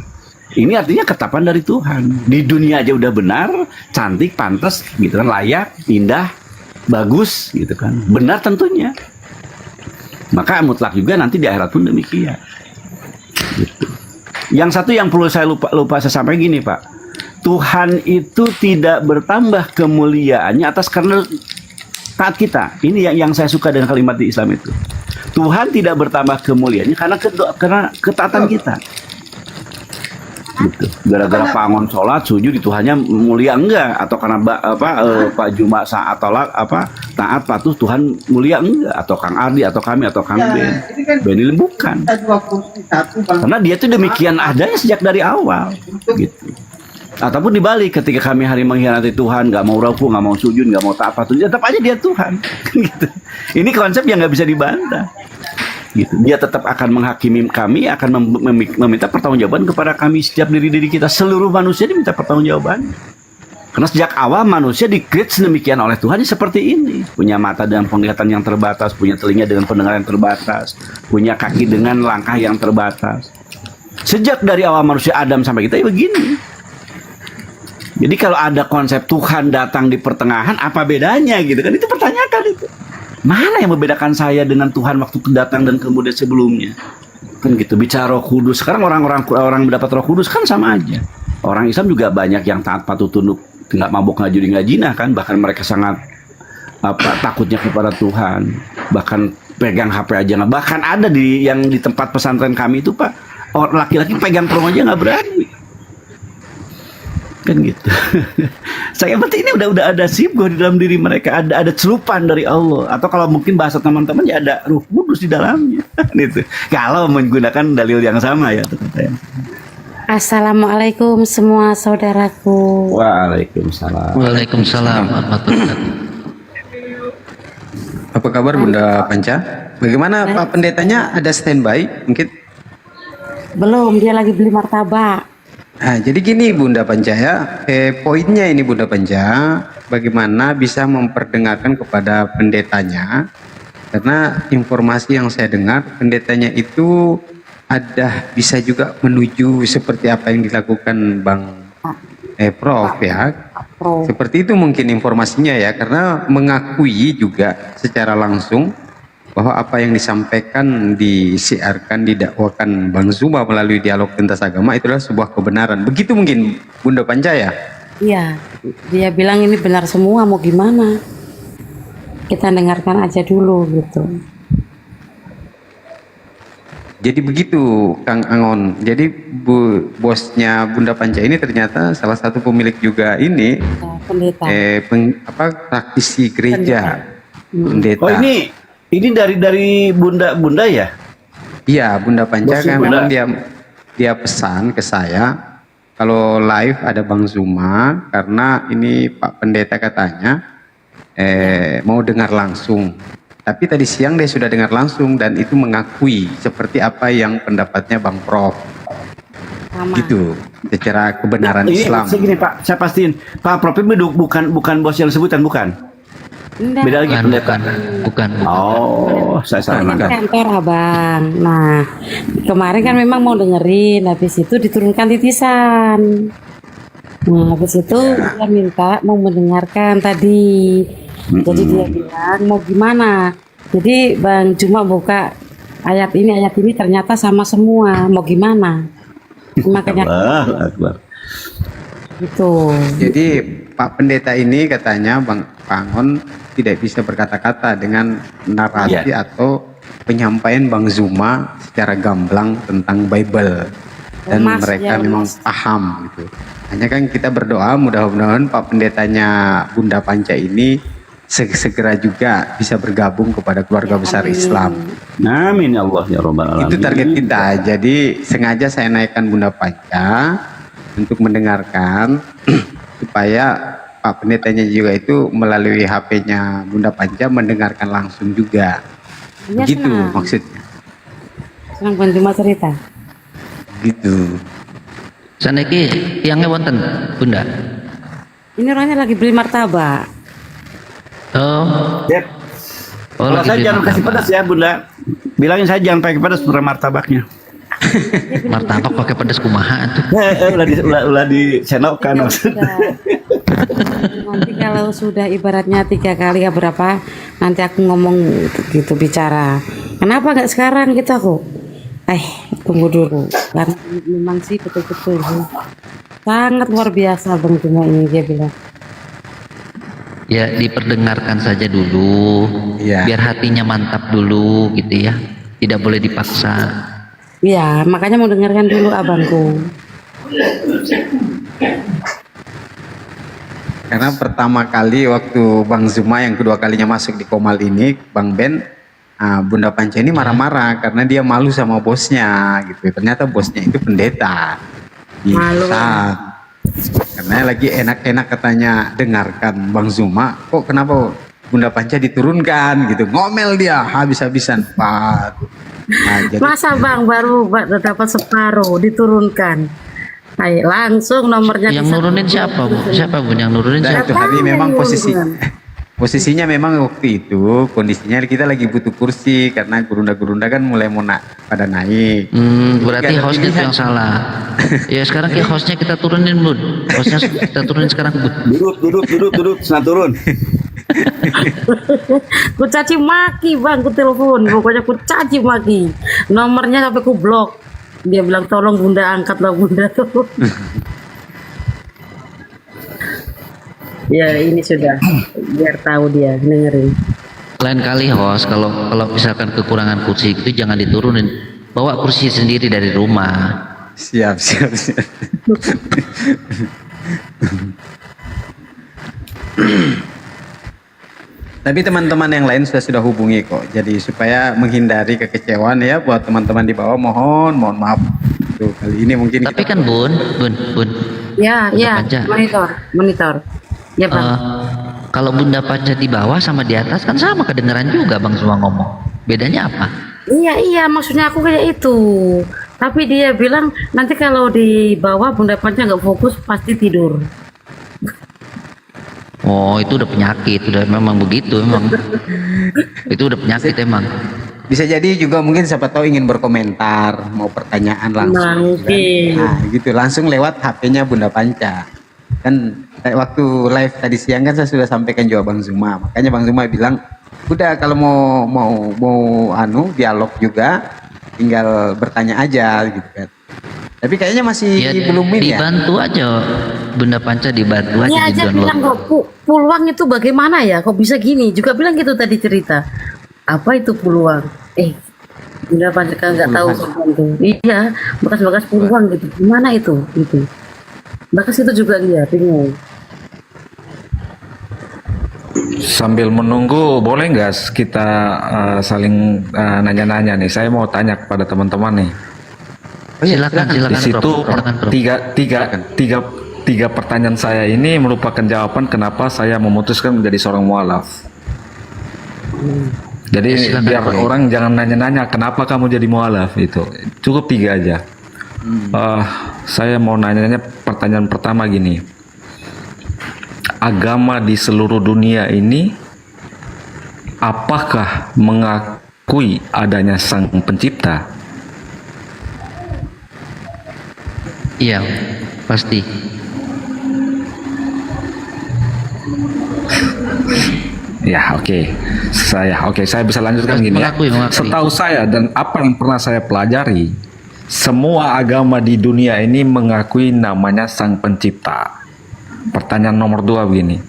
Ini artinya ketetapan dari Tuhan. Di dunia aja udah benar, cantik, pantas gitu kan, layak, indah, bagus gitu kan. Benar tentunya. Maka mutlak juga nanti di akhirat pun demikian. Gitu. Yang satu yang perlu saya lupa saya sampaikan gini, Pak. Tuhan itu tidak bertambah kemuliaannya atas karena taat kita. Ini yang saya suka dengan kalimat di Islam itu. Tuhan tidak bertambah kemuliaannya karena ketaatan kita. Gitu. Gara-gara pangon sholat sujud di Tuhannya mulia enggak, atau karena Pak Juma saat tolak taat patuh Tuhan mulia enggak, atau Kang Ardi atau kami atau Kang Ben bukan. Karena dia itu demikian adanya sejak dari awal. Gitu. Ataupun dibalik, ketika kami hari mengkhianati Tuhan, nggak mau ruku, nggak mau sujud, nggak mau taat patuh, tetap aja dia Tuhan. Gitu. Ini konsep yang nggak bisa dibantah. Gitu. Dia tetap akan menghakimi kami, akan meminta pertanggungjawaban kepada kami, setiap diri kita. Seluruh manusia diminta pertanggungjawaban. Karena sejak awal manusia di-create sedemikian oleh Tuhan seperti ini. Punya mata dengan penglihatan yang terbatas, punya telinga dengan pendengaran yang terbatas, punya kaki dengan langkah yang terbatas. Sejak dari awal manusia Adam sampai kita ya begini. Jadi kalau ada konsep Tuhan datang di pertengahan, apa bedanya gitu kan? Itu pertanyakan itu. Mana yang membedakan saya dengan Tuhan waktu datang dan kemudian sebelumnya? Kan gitu. Bicara Roh Kudus. Sekarang orang mendapat Roh Kudus kan sama aja. Orang Islam juga banyak yang taat patuh tunduk, nggak mabok, nggak judi, nggak zina kan? Bahkan mereka sangat takutnya kepada Tuhan. Bahkan pegang HP aja nggak. Bahkan ada yang di tempat pesantren kami itu Pak, laki-laki pegang perong aja nggak berani. Kan gitu. Saya berarti ini udah ada sibgo di dalam diri mereka, ada celupan dari Allah, atau kalau mungkin bahasa teman-teman ya ada Ruh Kudus di dalamnya. Gitu. Kalau menggunakan dalil yang sama ya. Assalamualaikum semua saudaraku. Waalaikumsalam. Waalaikumsalam warahmatullahi wabarakatuh. Apa kabar Bunda Panca? Bagaimana Pak Pendetanya, ada standby mungkin? Belum, dia lagi beli martabak. Nah, jadi gini Bunda Panca ya, poinnya ini Bunda Panca, bagaimana bisa memperdengarkan kepada pendetanya, karena informasi yang saya dengar pendetanya itu ada bisa juga menuju seperti apa yang dilakukan Bang Prof ya. Prof. Seperti itu mungkin informasinya ya, karena mengakui juga secara langsung bahwa apa yang disampaikan, disiarkan, didakwakan Bang Zuma melalui dialog lintas agama itulah sebuah kebenaran. Begitu mungkin Bunda Panca ya? Iya, dia bilang ini benar semua, mau gimana? Kita dengarkan aja dulu gitu. Jadi begitu Kang Angon. Jadi bosnya Bunda Panca ini ternyata salah satu pemilik juga ini Pendeta. praktisi gereja. Pendeta. Oh ini dari bunda ya? Iya, Bunda Panca Bosnya kan Bunda. memang dia pesan ke saya kalau live ada Bang Zuma karena ini Pak Pendeta katanya mau dengar langsung. Tapi tadi siang dia sudah dengar langsung dan itu mengakui seperti apa yang pendapatnya Bang Prof. Sama. Gitu, secara kebenaran Ini Islam. segini Pak, saya pastiin Pak Prof ini bukan bos yang sebutan bukan? Enggak. Beda lagi Bukan, pendeta. bukan. Oh, saya salah Ini nangkap. kantor abang. Nah, kemarin kan memang mau dengerin, habis itu diturunkan titisan. Nah, habis itu dia minta mau mendengarkan tadi. Jadi dia bilang mau gimana? Jadi Bang Juma buka ayat ini ternyata sama semua. Mau gimana? Makanya Allah Akbar. gitu. Jadi Pak Pendeta ini katanya Bang Pangon tidak bisa berkata-kata dengan narasi atau penyampaian Bang Zuma secara gamblang tentang Bible dan Mas, mereka ya, memang Mas. paham gitu. Hanya kan kita berdoa mudah-mudahan Pak Pendetanya Bunda Panca ini segera juga bisa bergabung kepada keluarga besar Islam. Amin ya Allah ya Rabbal Alamin. Itu target kita. Jadi sengaja saya naikkan Bunda Panca untuk mendengarkan supaya Pak Pendetanya juga itu melalui HP-nya Bunda Panca mendengarkan langsung juga. Iya, Begitu senang. maksudnya. Senang Bang Juma cerita. Gitu. Saniki tiangnya wonten, Bunda. Ini orangnya lagi beli martabak. Oh, Yep. oh Kalau lagi saya di jangan kasih martabak. pedas ya Bunda. Bilangin saya jangan pakai pedas untuk martabaknya. Martabak pakai pedas kumaha tuh. Iya, Ulah disenokkan maksudnya. Nanti kalau sudah ibaratnya 3 kali ya berapa, nanti aku ngomong gitu bicara. Kenapa nggak sekarang gitu aku? Tunggu dulu. Karena memang sih betul-betul sangat luar biasa Bang Juma ini dia bilang. Ya diperdengarkan saja dulu, Iya. biar hatinya mantap dulu gitu ya. Tidak boleh dipaksa. Iya, makanya mau dengarkan dulu abangku. Karena pertama kali waktu Bang Zuma yang kedua kalinya masuk di Komal ini, Bang Ben, Bunda Panca ini marah-marah karena dia malu sama bosnya gitu. Ternyata bosnya itu pendeta. Malu. Bisa. Karena lagi enak-enak katanya dengarkan Bang Zuma, kok kenapa Bunda Panca diturunkan gitu. Ngomel dia habis-habisan Pak. Nah, jadi Masa Bang baru dapat separuh diturunkan. Langsung nomornya Yang bisa- nurunin siapa, Bu? Siapa, Bu? Yang nurunin dan siapa? itu hari memang Tahu, posisinya memang waktu itu kondisinya kita lagi butuh kursi karena gurunda-gurunda kan mulai mau pada naik. Berarti Nggak ada hostnya itu pilihan. yang salah. Ya sekarang kayak hostnya kita turunin, Bun. Hostnya kita turunin sekarang, Bun. Duduk, senang turun. Ku caci maki Bang, ku telepon. Pokoknya ku caci maki. Nomornya sampai ku blok. Dia bilang tolong Bunda angkatlah Bunda tuh. Ya ini sudah biar tahu dia dengerin. Lain kali host, kalau misalkan kekurangan kursi itu jangan diturunin. Bawa kursi sendiri dari rumah. Siap. Tapi teman-teman yang lain sudah hubungi kok. Jadi supaya menghindari kekecewaan ya buat teman-teman di bawah mohon maaf. Tuh, kali ini mungkin Tapi kita- kan Bun. Ya, ya, Panca. monitor. Ya Bang. Kalau Bunda Panca di bawah sama di atas kan sama kedengeran juga Bang semua ngomong. Bedanya apa? Iya, maksudnya aku kayak itu. Tapi dia bilang nanti kalau di bawah Bunda Panca nggak fokus pasti tidur. Oh, itu udah penyakit, udah memang begitu emang. Itu udah penyakit emang. Bisa jadi juga mungkin siapa tahu ingin berkomentar, mau pertanyaan langsung. Mungkin. Kan? Nah, gitu langsung lewat HP-nya Bunda Panca. Kan waktu live tadi siang kan saya sudah sampaikan juga Bang Zuma. Makanya Bang Zuma bilang, udah kalau mau dialog juga tinggal bertanya aja gitu kan. Tapi kayaknya masih Ya, belum ini ya. dibantu aja Bunda Panca, dibantu aja Dia di aja download. bilang kok peluang itu bagaimana ya? Kok bisa gini? Juga bilang gitu tadi cerita. Apa itu peluang? Bunda Panca kan nggak tahu soal itu. Iya, bekas-bekas peluang gitu. Gimana itu? Gitu. Bekas itu juga dia bingung. Sambil menunggu, boleh nggak kita saling nanya-nanya nih? Saya mau tanya kepada teman-teman nih. Silakan, Di silakan, situ Prof. Silakan, Prof. tiga pertanyaan saya ini merupakan jawaban kenapa saya memutuskan menjadi seorang mualaf. Jadi Ya, silakan, biar Prof. orang jangan nanya-nanya kenapa kamu jadi mualaf itu. Cukup 3 aja. Saya mau nanya pertanyaan pertama gini. Agama di seluruh dunia ini apakah mengakui adanya Sang Pencipta? Iya, pasti. Ya, oke. Saya bisa lanjutkan gini ya. Mengakui. Setahu saya dan apa yang pernah saya pelajari, semua agama di dunia ini mengakui namanya Sang Pencipta. Pertanyaan nomor 2 begini.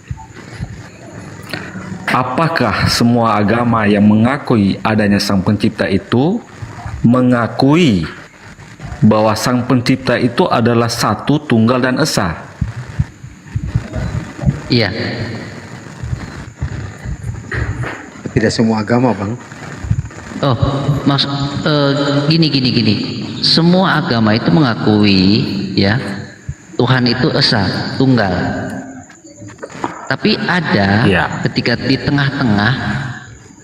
Apakah semua agama yang mengakui adanya Sang Pencipta itu mengakui bahwa Sang Pencipta itu adalah satu, tunggal, dan esa? Iya. Tidak semua agama, Bang. Oh, gini. Semua agama itu mengakui ya Tuhan itu esa, tunggal. Tapi ada Ya. ketika di tengah-tengah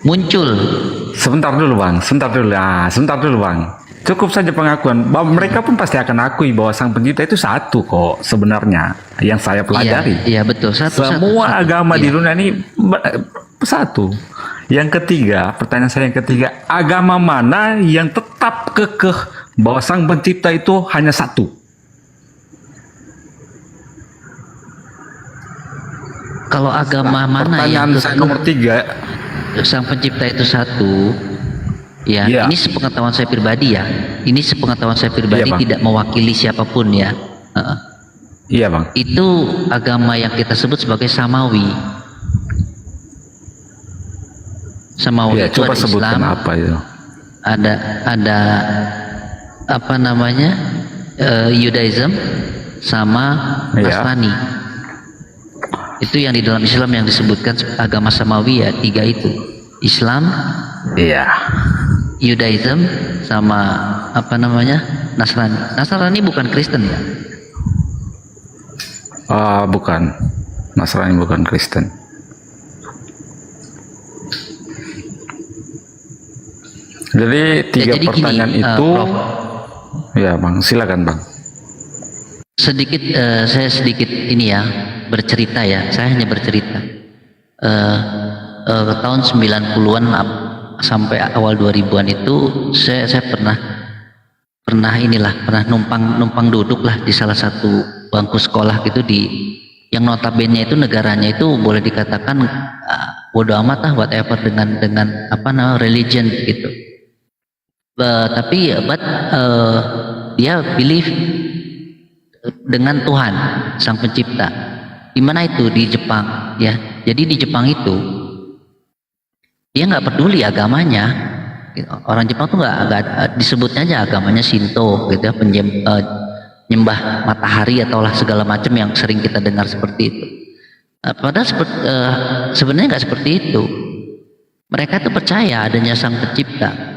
muncul. Sebentar dulu bang. Cukup saja pengakuan. Mereka pun pasti akan akui bahwa Sang Pencipta itu satu kok sebenarnya. Yang saya pelajari. Iya, betul. Semua agama di Iya. dunia ini satu. Yang ketiga, pertanyaan saya yang ketiga, agama mana yang tetap kekeh bahwa Sang Pencipta itu hanya satu? Kalau agama mana yang Pertanyaan saya nomor 3. Sang Pencipta itu satu, ya, Iya. ini sepengetahuan saya pribadi ya. Ini sepengetahuan saya pribadi, Iya, Bang. tidak mewakili siapapun ya. Iya bang. Itu agama yang kita sebut sebagai Samawi. Samawi Ya, itu coba ada sebutkan Islam, apa itu. ada apa namanya, Judaism sama Iya. Nasrani. Itu yang di dalam Islam yang disebutkan agama Samawi ya, 3 itu. Islam, Iya. Judaism sama apa namanya, Nasrani. Nasrani bukan Kristen ya. Bukan. Nasrani bukan Kristen. Jadi 3 jadi pertanyaan gini, itu. Prof. Ya bang, silakan bang. Sedikit saya sedikit ini ya bercerita ya. Saya hanya bercerita. Tahun 90-an sampai awal 2000-an itu saya pernah numpang duduk lah di salah satu bangku sekolah gitu, di yang notabene itu negaranya itu boleh dikatakan bodo amat lah whatever dengan apa namanya religion gitu. Tapi dia believe dengan Tuhan Sang Pencipta. Di mana itu? Di Jepang ya. Jadi di Jepang itu dia nggak peduli agamanya. Orang Jepang tuh nggak disebutnya aja agamanya Shinto gitu ya, nyembah matahari atau lah segala macam yang sering kita dengar seperti itu. Padahal sebenarnya nggak seperti itu. Mereka tuh percaya adanya Sang Pencipta.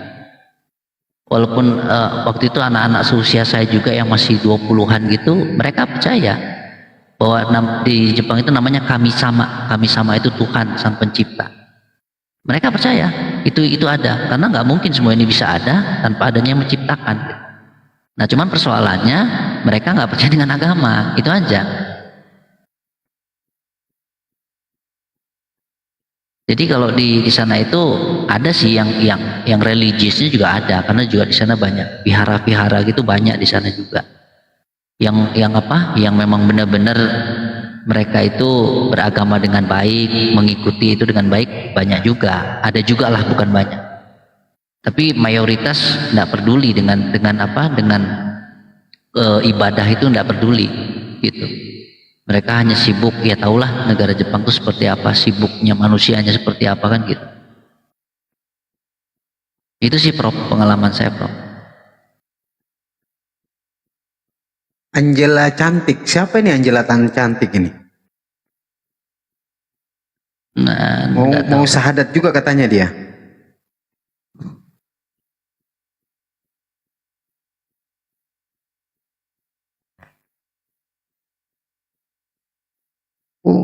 Walaupun waktu itu anak-anak seusia saya juga yang masih 20-an gitu, mereka percaya bahwa di Jepang itu namanya Kami-sama. Kami-sama itu Tuhan Sang Pencipta. Mereka percaya itu ada, karena nggak mungkin semua ini bisa ada tanpa adanya yang menciptakan. Nah, cuman persoalannya mereka nggak percaya dengan agama, itu aja. Jadi kalau di sana itu ada sih yang religiusnya juga ada, karena juga di sana banyak vihara-vihara gitu, banyak di sana juga. Yang memang benar-benar mereka itu beragama dengan baik, mengikuti itu dengan baik, banyak juga. Ada juga lah, bukan banyak. Tapi mayoritas tidak peduli dengan ibadah itu, tidak peduli gitu. Mereka hanya sibuk, ya tahulah negara Jepang itu seperti apa, sibuknya manusianya seperti apa kan gitu. Itu sih Prof, pengalaman saya Prof. Angela Cantik, siapa ini Angela Cantik ini? Nah, Mau syahadat juga katanya dia.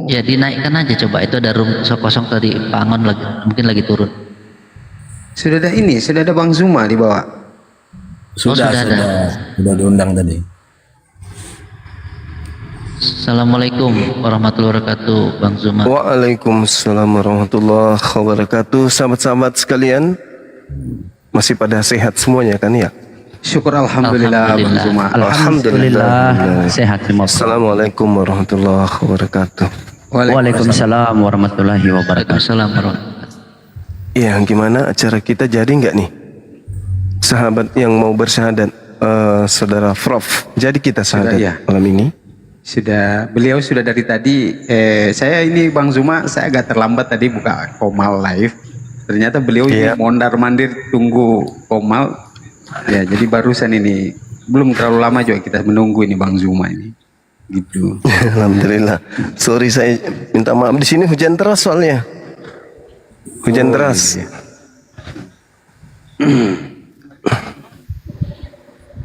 Ya dinaikkan aja coba, itu ada room kosong tadi, Pak Angon mungkin lagi turun. Sudah ada Bang Zuma di bawah. Sudah diundang tadi. Assalamualaikum warahmatullahi wabarakatuh, Bang Zuma. Waalaikumsalam warahmatullahi wabarakatuh. Sahabat-sahabat sekalian, masih pada sehat semuanya kan ya? Syukur alhamdulillah Bang Zuma. Alhamdulillah. Sehat semua. Assalamualaikum warahmatullahi wabarakatuh. Waalaikumsalam warahmatullahi wabarakatuh. Waalaikumsalam warahmatullahi. Ya, gimana acara kita jadi nggak nih? Sahabat yang mau bersyahadat, saudara Prof. Jadi kita syahadat ya. malam ini. Beliau sudah dari tadi. Saya ini Bang Zuma, saya agak terlambat tadi buka Komal live. Ternyata beliau ini mondar-mandir tunggu Komal. Ya, jadi barusan ini belum terlalu lama juga kita menunggu ini Bang Zuma ini. Gitu. Alhamdulillah. Sorry, saya minta maaf, di sini hujan deras soalnya. Hujan deras. Iya.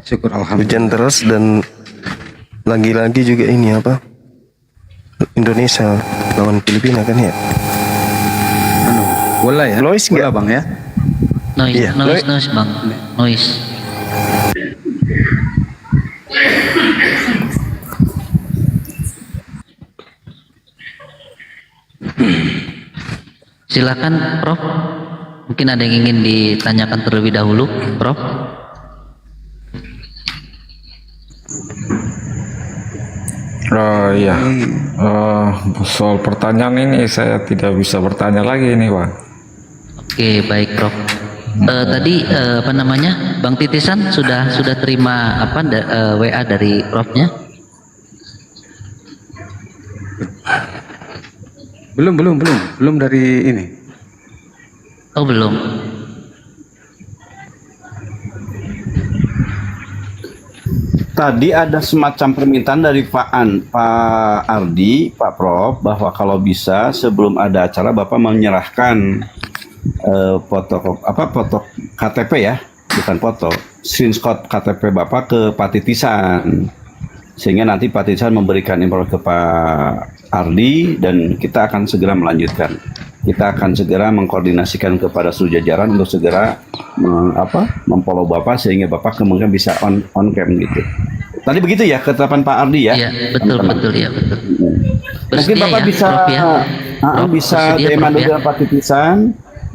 Syukur alhamdulillah. Hujan deras dan lagi-lagi juga ini apa? Indonesia lawan Filipina kan ya? Bola ya? Noise bola nggak? Bang ya? Noise, Iya. noise Bang, noise. Silakan Prof. Mungkin ada yang ingin ditanyakan terlebih dahulu, Prof. Iya. Soal pertanyaan ini saya tidak bisa bertanya lagi ini, Pak. Oke, baik Prof. Tadi apa namanya, Bang Titisan sudah terima WA dari Profnya? Belum dari ini. Oh belum. Tadi ada semacam permintaan dari Pak Ardi, Pak Prof, bahwa kalau bisa sebelum ada acara Bapak menyerahkan foto KTP ya, bukan foto, screenshot KTP Bapak ke Pak Titisan, sehingga nanti Pak Titisan memberikan informasi ke Pak Ardi dan kita akan segera melanjutkan. Kita akan segera mengkoordinasikan kepada seluruh jajaran untuk segera memfollow Bapak sehingga Bapak kemudian bisa on cam gitu. Tadi begitu ya ketetapan Pak Ardi ya? Iya, betul ya, betul. Mungkin Bapak ya, bisa Prof, ya. Prof, bisa bersedia, DM Prof, ya. dengan Pak Titisan,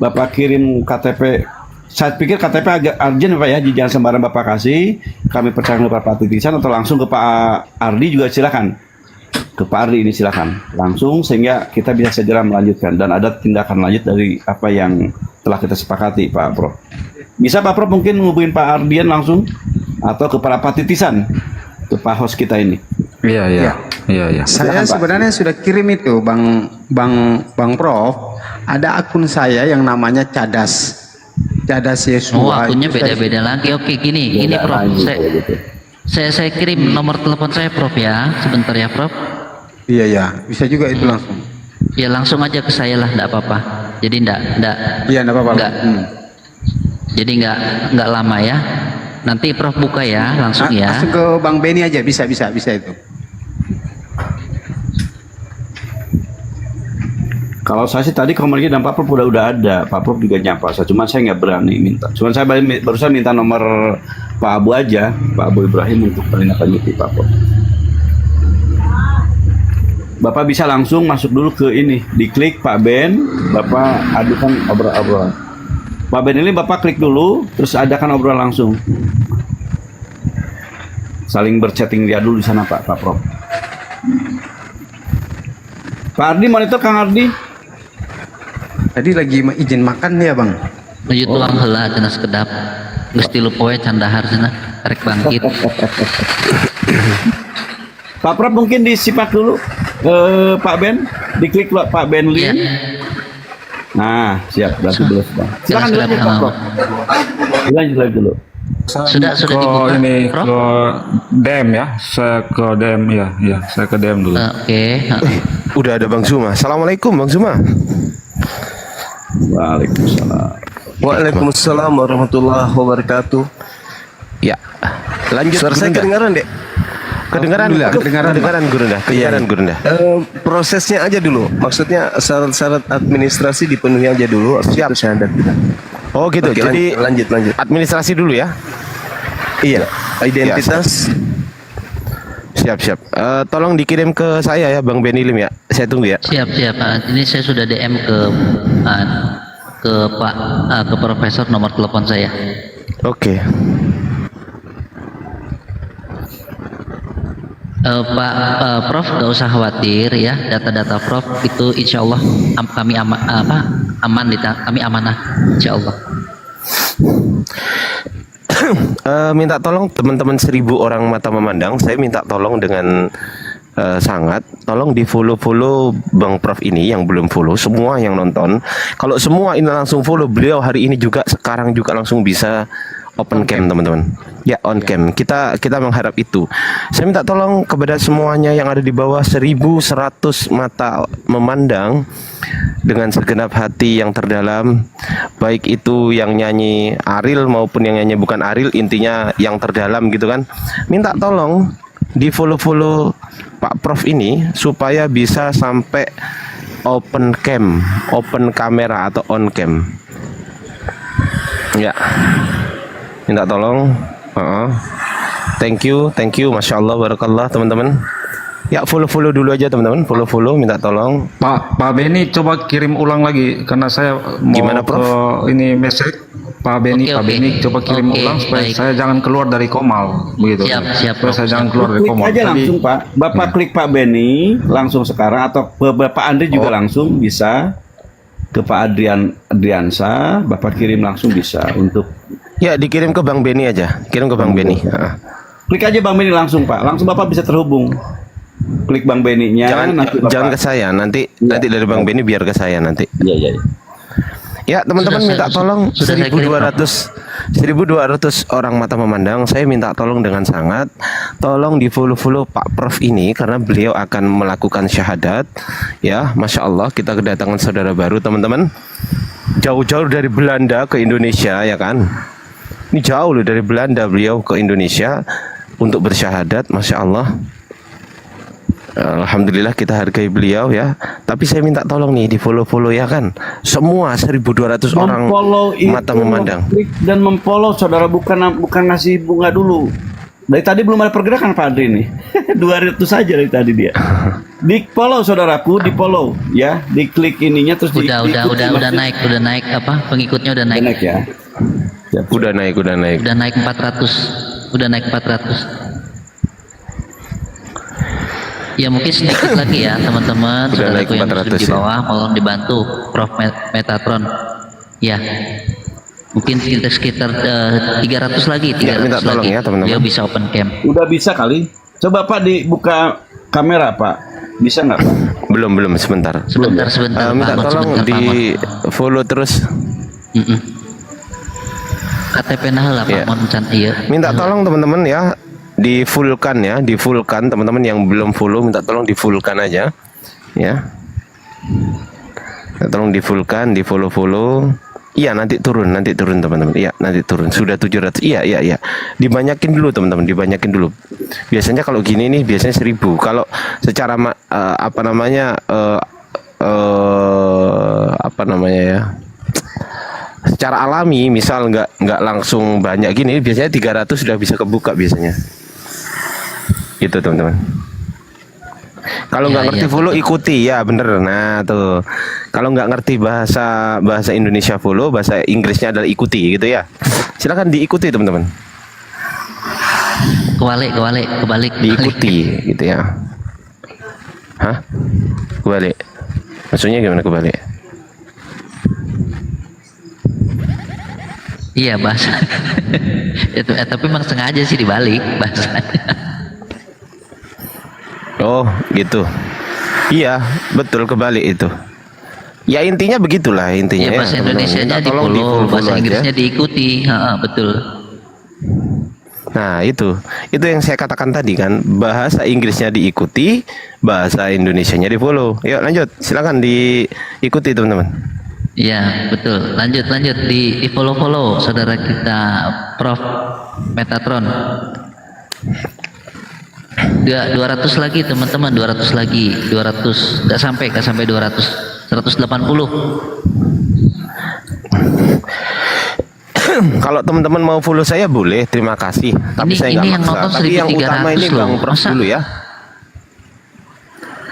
Bapak kirim KTP. Saya pikir KTP agak urgent Pak ya, jangan sembarang Bapak kasih. Kami percayakan kepada Pak Titisan atau langsung ke Pak Ardi juga silakan. Ke Pak Ardi ini silakan langsung sehingga kita bisa segera melanjutkan dan ada tindakan lanjut dari apa yang telah kita sepakati Pak Prof. Bisa Pak Prof mungkin ngubungin Pak Ardian langsung atau kepada Pak Titisan, ke Pak host kita ini. Iya. Saya sebenarnya sudah kirim itu Bang Prof. Ada akun saya yang namanya Cadas Yesua. Oh, akunnya beda-beda lagi. Oke, gini Prof. Saya kirim nomor telepon saya Prof ya. Sebentar ya Prof. Iya, bisa juga itu langsung. Ya langsung aja ke saya lah, enggak apa-apa. Jadi enggak. Iya, enggak apa-apa. Enggak. Jadi enggak lama ya. Nanti Prof buka ya, langsung ya. Langsung ke Bang Beni aja, bisa itu. Kalau saya sih tadi komunikasi dan Pak Prof udah ada. Pak Prof juga nyapa saya, cuman saya nggak berani minta. Cuman saya barusan minta nomor Pak Abu aja, Pak Abu Ibrahim untuk menindaklanjuti Pak Prof. Bapak bisa langsung masuk dulu ke ini, diklik Pak Ben, Bapak adukan obrolan. Pak Ben ini Bapak klik dulu, terus adakan obrolan langsung. Saling berchatting dia dulu di sana Pak Prof. Pak Ardi monitor Kang Ardi. Tadi lagi izin makan ya bang. Menuju tuang heula cenah sekedap. Geus tilu poe can dahar cenah rek bangkit. Pak Prof mungkin disipak dulu Pak Ben, diklik Pak Ben link. Nah, siap berarti belum bang. Silakan dilanjut Pak Prof. Dilanjut lagi dulu. Sudah ke dibuka, ini Prof? ke DM ya, saya ke DM ya, saya ke DM dulu. Oke. Udah ada Bang Zuma. Assalamualaikum Bang Zuma. Waalaikumsalam. Waalaikumsalam warahmatullahi wabarakatuh. Ya, lanjut. Suara saya kedengaran, Dek? Kedengaran, Gurunda. Gurunda. Prosesnya aja dulu. Maksudnya syarat-syarat administrasi dipenuhi aja dulu. Siap syahadat kita. Oh gitu. Oke, Jadi lanjut. administrasi dulu ya. Iya. Identitas. Siap. Tolong dikirim ke saya ya, Bang Benny Lim ya. Saya tunggu ya. Siap. Ini saya sudah DM ke Pak ke Profesor nomor telepon saya. Oke. Pak Prof gak usah khawatir ya, data-data Prof itu insya Allah kami aman kami amanah insya Allah. Minta tolong teman-teman 1000 orang mata memandang, saya minta tolong dengan sangat, tolong di follow Bang Prof ini yang belum follow, semua yang nonton. Kalau semua ini langsung follow beliau hari ini juga, sekarang juga langsung bisa open cam teman-teman. Ya, on cam. Kita mengharap itu. Saya minta tolong kepada semuanya yang ada di bawah 1100 mata memandang dengan segenap hati yang terdalam, baik itu yang nyanyi Ariel maupun yang nyanyi bukan Ariel, intinya yang terdalam gitu kan. Minta tolong di follow Pak Prof ini supaya bisa sampai open cam, open kamera atau on cam. Ya. Minta tolong. Thank you, masya Allah, barakallah teman-teman. Ya, follow dulu aja teman-teman, follow, minta tolong. Pak Benny coba kirim ulang lagi karena saya mau Gimana, Prof? ke ini message Pak Benny. Oke, Pak Benny coba kirim ulang supaya baik. saya jangan keluar dari komal begitu. Siap, Supaya saya jangan keluar dari Klik komal. aja Tadi- langsung Pak. Bapak klik Pak Benny langsung sekarang atau Bapak Andri juga langsung bisa ke Pak Adriansa, Bapak kirim langsung bisa untuk Ya, dikirim ke Bang Benny aja. Kirim ke Bang Benny. klik aja Bang Benny langsung Pak. Langsung Bapak bisa terhubung. Klik Bang Benny-nya nanti Bapak. Jangan ke saya, nanti dari Bang Benny biar ke saya nanti. Iya. Ya, teman-teman Sudah minta saya- tolong sudah saya kirim, 1200 orang mata memandang, saya minta tolong dengan sangat, tolong di follow Pak Prof ini karena beliau akan melakukan syahadat. Ya, masya Allah, kita kedatangan saudara baru teman-teman, jauh-jauh dari Belanda ke Indonesia ya kan. Ini jauh loh dari Belanda beliau ke Indonesia untuk bersyahadat, masya Allah. Alhamdulillah kita hargai beliau ya. Tapi saya minta tolong nih di follow ya kan. Semua 1200 orang Memfollow itu, mata memandang. klik dan memfollow saudara, bukan ngasih bunga dulu. Dari tadi belum ada pergerakan Pak Adri nih. 200 saja dari tadi dia. Di follow saudaraku, di follow ya, diklik ininya terus Udah naik apa? Pengikutnya udah Udah naik. naik ya. Siap. Udah naik. Udah naik 400. Ya mungkin sedikit lagi ya teman-teman, Udah naik saudaraku yang 400 di ya. bawah, mohon dibantu Prof Metatron. Ya, mungkin sekitar 300 lagi, 300 Ya, minta tolong lagi. ya, teman-teman. Dia bisa open cam. Udah bisa kali. Coba Pak dibuka kamera Pak. Bisa nggak Pak? Belum sebentar. Sebentar, Minta Pak, tolong sebentar, di Pak. follow terus. KTP nah lah Pak, Ya. mohon can iya. Minta tolong teman-teman ya, di fullkan teman-teman yang belum follow, minta tolong di fullkan aja ya. Minta tolong di fullkan, di follow. Iya, nanti turun teman-teman. Iya, nanti turun. Sudah 700. Iya. Dibanyakin dulu teman-teman, dibanyakin dulu. Biasanya kalau gini nih biasanya 1000. Kalau secara namanya ya, secara alami, misal nggak langsung banyak gini, biasanya 300 sudah bisa kebuka biasanya. Itu teman-teman. Kalau nggak ngerti follow ikuti ya, bener. Nah tuh, kalau nggak ngerti bahasa Indonesia follow, bahasa Inggrisnya adalah ikuti gitu ya. Silakan diikuti teman-teman. Kebalik. Diikuti gitu ya. Hah? Kebalik. Maksudnya gimana kebalik? Iya bahasa. Itu tapi memang sengaja sih dibalik bahasanya. Oh gitu. Iya betul, kebalik itu. Ya intinya begitulah intinya. Ya, bahasa teman-teman. Indonesianya di Tolong follow, bahasa aja. Inggrisnya diikuti. Betul. Nah itu yang saya katakan tadi kan, bahasa Inggrisnya diikuti, bahasa Indonesianya di follow. Yuk lanjut, silakan diikuti teman-teman. Iya betul. Lanjut di follow saudara kita Prof Metatron. 200 lagi teman-teman, 200 lagi, 200 nggak sampai 200, 180. Kalau teman-teman mau follow saya boleh, terima kasih. Tapi saya nggak yang maksa. nonton Tapi yang utama 1.300 ini loh. Bang Prof Masa? dulu ya.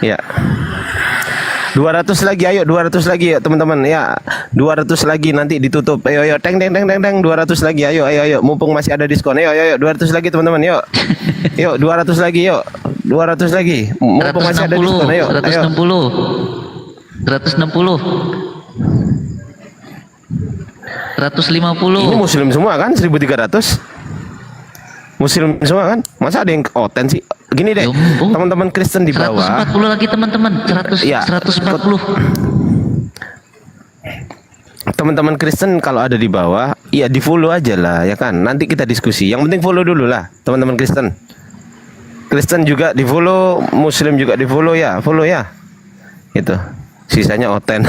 Ya. 200 lagi, ayo 200 lagi ya teman-teman ya. 200 lagi nanti ditutup. Ayo teng 200 lagi. Ayo. Mumpung masih ada diskon. Ayo 200 lagi teman-teman. Yuk. Yuk 200 lagi yuk. 200 lagi. Mumpung masih ada diskon. Ayo. 150. Ini muslim semua kan 1.300? Muslim semua kan? Masa ada yang oten sih? Gini deh, teman-teman Kristen di bawah. 140 lagi teman-teman. 140. Teman-teman Kristen kalau ada di bawah, ya di follow aja lah ya kan. Nanti kita diskusi. Yang penting follow dulu lah, teman-teman Kristen. Kristen juga di follow, Muslim juga di follow ya, Itu. Sisanya oten.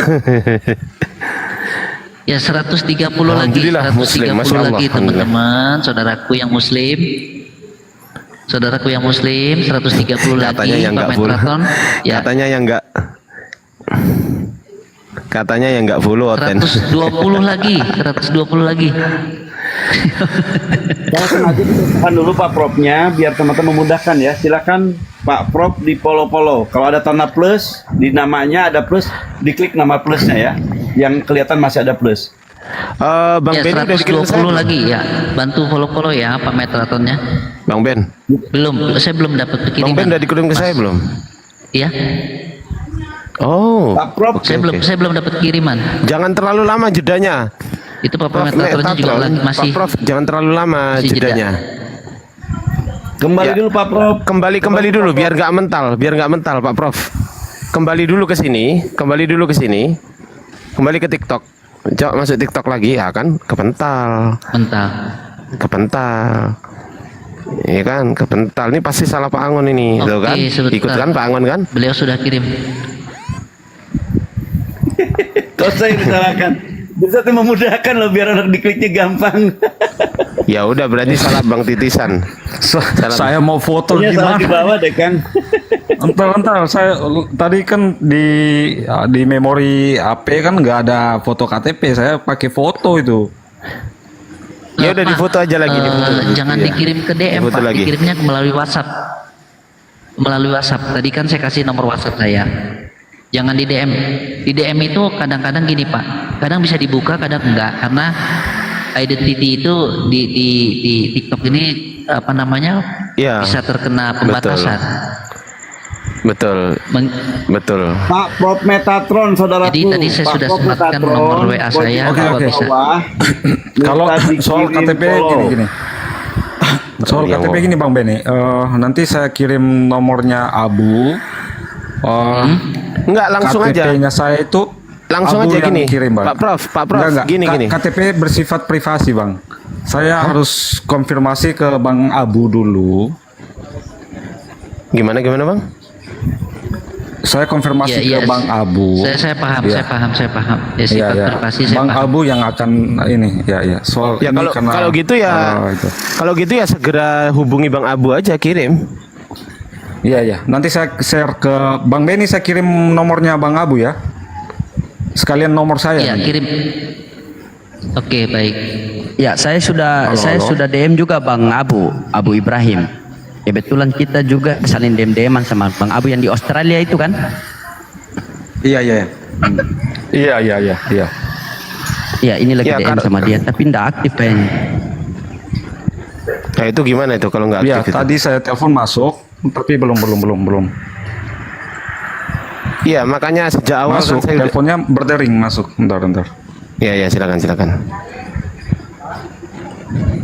Ya 130 lagi, Alhamdulillah, 130 Muslim, Masya Allah, lagi teman-teman, saudaraku yang Muslim, 130 lagi. Katanya yang nggak Pak follow. Metraton, ya. Katanya yang nggak follow oten. 120 lagi. Saya sengaja dituliskan dulu Pak Profnya biar teman-teman memudahkan ya. Silakan Pak Prof di follow. Kalau ada tanda plus di namanya ada plus, diklik nama plusnya ya. Yang kelihatan masih ada plus. Bang Ya Ben udah dikirim ke saya 120 lagi ya. Bantu follow ya Pak Metratonnya. Bang Ben. Saya belum dapat Bang kiriman. Ben udah dikirim ke saya belum? Iya. Oh. Pak Prof, Oke. Saya belum dapat kiriman. Jangan terlalu lama jedanya. Itu Pak Prof Metratonnya juga Metatron, masih. Pak Prof jangan terlalu lama masih jeda. jedanya. kembali Ya. dulu Pak Prof. Kembali dulu biar nggak mental Pak Prof. Kembali dulu ke sini. Kembali ke TikTok. Coba masuk TikTok lagi ya kan, kepental. Iya kan, kepental. Ini pasti salah Pak Angon ini, Oke, tuh kan? sebentar. Ikut kan Pak Angon kan? Beliau sudah kirim. Terus saya disalahkan. Bisa tuh memudahkan loh biar anak dikliknya gampang. Ya udah berarti salah Bang Titisan. Saya mau foto Salah gimana? di bawah deh Kang. Entar, saya tadi kan di memori HP kan nggak ada foto KTP, saya pakai foto itu. Ya udah difoto aja lagi, Jangan Iya. dikirim ke DM Difoto Pak, lagi. dikirimnya melalui WhatsApp. Tadi kan saya kasih nomor WhatsApp saya. Jangan di DM. Di DM itu kadang-kadang gini Pak, kadang bisa dibuka, kadang enggak, karena identity itu di TikTok ini apa namanya Iya. bisa terkena pembatasan. Betul. Betul. Pak Prof Metatron saudaraku. Jadi tadi saya Pak sudah Prof sematkan Metatron, nomor WA saya. Oke, Bapak oke. bisa. Kalau soal KTP gini. Soal Yang KTP gini Bang Benny, nanti saya kirim nomornya Abu. Enggak, langsung aja. KTP-nya saya itu Langsung Abu aja yang gini. kirim, Bang. Pak Prof, Enggak. gini. KTP bersifat privasi Bang. Saya harus konfirmasi ke Bang Abu dulu. Gimana Bang? Saya konfirmasi ke Bang Abu. Saya paham, Iya. saya paham. Ya, sifat privasi saya Bang paham. Abu yang akan ini, ya. Soal Ya ini kalau gitu ya, itu. kalau gitu ya segera hubungi Bang Abu aja, kirim. Iya. Nanti saya share ke Bang Benny, saya kirim nomornya Bang Abu ya. sekalian nomor saya. Iya, nih. kirim. Oke, baik. Ya, saya sudah sudah DM juga Bang Abu Ibrahim. Kebetulan kita juga saling DM-DMan sama Bang Abu yang di Australia itu kan? Iya, iya. Iya. Ya, ini lagi Ya, DM sama dia tapi ndak aktif kayaknya. Nah itu gimana itu kalau nggak Iya, aktif itu? tadi saya telepon masuk, tapi belum. Iya, makanya sejak awal Masuk, kan saya teleponnya berdering masuk. Bentar. Iya, silakan.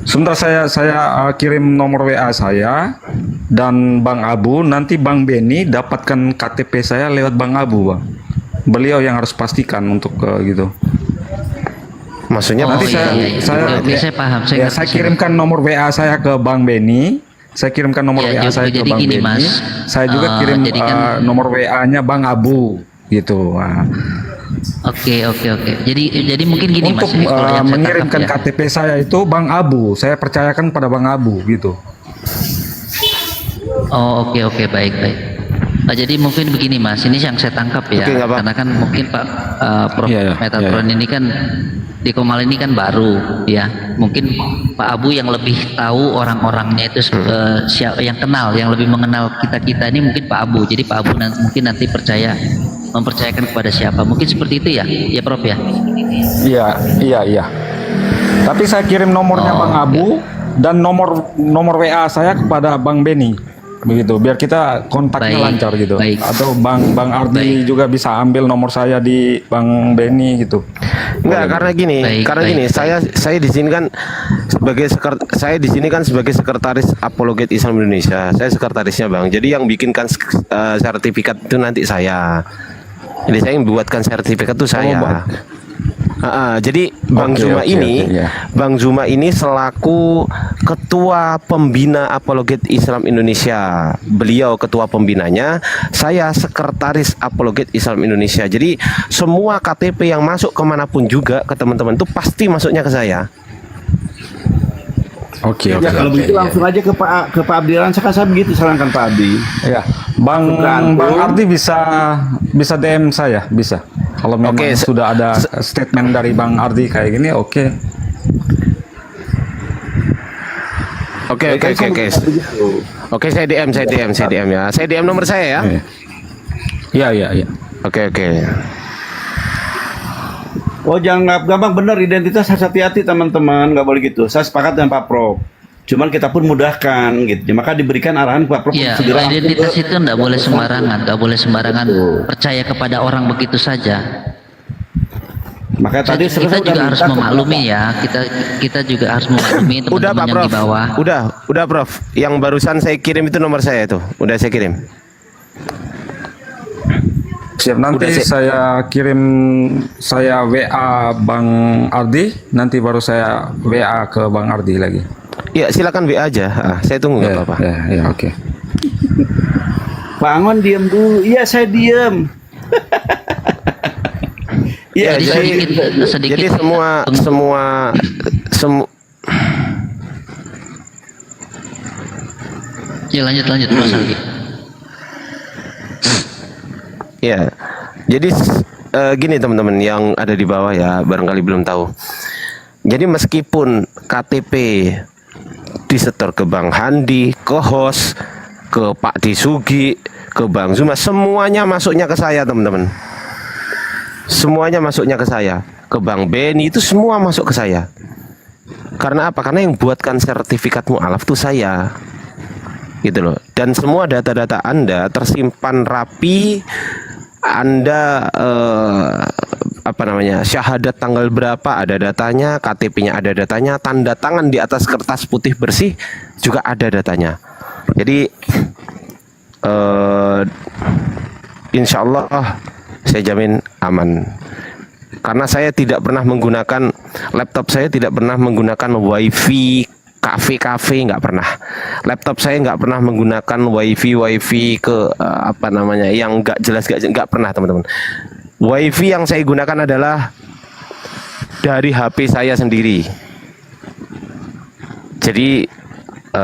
Sebentar saya kirim nomor WA saya dan Bang Abu, nanti Bang Beni dapatkan KTP saya lewat Bang Abu, Bang. Beliau yang harus pastikan untuk gitu. Maksudnya Oh, Nanti iya. Oke, saya paham. saya ngerti. kirimkan nomor WA saya ke Bang Beni. Saya kirimkan nomor Ya, WA saya ke jadi Bang gini, Beni. Mas. Saya juga kirim jadi kan- nomor WA-nya Bang Abu gitu. Nah, Oke. Jadi mungkin gini untuk Mas, kalau yang saya mengirimkan tangkap ya. KTP saya itu Bang Abu. Saya percayakan pada Bang Abu gitu. Oh, oke, baik. Jadi mungkin begini Mas, ini yang saya tangkap ya, Oke, nggak apa-apa. karena kan mungkin Pak Prof. Iya. Metatron ini kan di Komal ini kan baru ya, mungkin Pak Abu yang lebih tahu orang-orangnya itu siapa yang kenal, yang lebih mengenal kita ini mungkin Pak Abu. Jadi Pak Abu mungkin nanti mempercayakan kepada siapa, mungkin seperti itu ya Prof ya. Iya. Tapi saya kirim nomornya Oh, Bang Abu dan nomor WA saya kepada Bang Beni. Begitu, biar kita kontaknya Baik, lancar gitu. baik. Atau Bang Ardi juga bisa ambil nomor saya di Bang Beni gitu. Enggak, karena gini, Baik. saya di sini kan sebagai sekretaris Apologet Islam Indonesia. Saya sekretarisnya, Bang. Jadi yang bikinkan sertifikat itu nanti saya. Jadi saya yang buatkan sertifikat itu saya. Jadi Bang Zuma Bang Zuma ini selaku ketua pembina Apologet Islam Indonesia. Beliau ketua pembinanya, saya sekretaris Apologet Islam Indonesia. Jadi semua KTP yang masuk kemanapun juga ke teman-teman itu pasti masuknya ke saya. Oke. Ya kalau begitu langsung aja ke Pak Abdi Ransaka, saya begitu sarankan Pak Abdi. Ya, Bang Ardi bisa DM saya, bisa. Kalau memang Oke, sudah ada statement dari Bang Ardi kayak gini, oke. Oke, saya DM ya. Saya DM nomor saya ya. Iya. Oke. Oh, jangan gampang, benar identitas harus hati-hati teman-teman, nggak boleh gitu. Saya sepakat dengan Pak Prof. Cuman kita pun mudahkan gitu. Maka diberikan arahan Pak Prof. Iya, segera identitas itu nggak boleh sembarangan, percaya kepada orang begitu saja. Maka tadi Kita juga harus memaklumi ya, kita juga harus memaklumi Udah teman-teman Pak yang Prof. di bawah. Udah Prof. Yang barusan saya kirim itu nomor saya tuh. Udah saya kirim. Siap, nanti saya kirim WA Bang Ardi, nanti baru saya WA ke Bang Ardi lagi. Ya, silakan WA aja. Saya tunggu nggak apa-apa. Ya, oke. Pak Angon diam dulu. Iya, saya diam. Iya, Jadi sedikit. Jadi semua Ya lanjut Mas Aldi. ya. Jadi gini teman-teman yang ada di bawah ya, barangkali belum tahu. Jadi meskipun KTP disetor ke Bang Handi, ke host, ke Pak Disugi, ke Bang Zuma, semuanya masuknya ke saya teman-teman. Semuanya masuknya ke saya. Ke Bang Beni itu semua masuk ke saya. Karena apa? Karena yang buatkan sertifikat mu'alaf itu saya. Gitu loh. Dan semua data-data Anda tersimpan rapi. Anda syahadat tanggal berapa ada datanya, KTP-nya ada datanya, tanda tangan di atas kertas putih bersih juga ada datanya. Jadi insya Allah saya jamin aman. Karena saya tidak pernah menggunakan laptop, saya tidak pernah menggunakan wifi kafe nggak pernah. Laptop saya nggak pernah menggunakan wifi ke yang nggak jelas, nggak pernah teman-teman. Wifi yang saya gunakan adalah dari HP saya sendiri. Jadi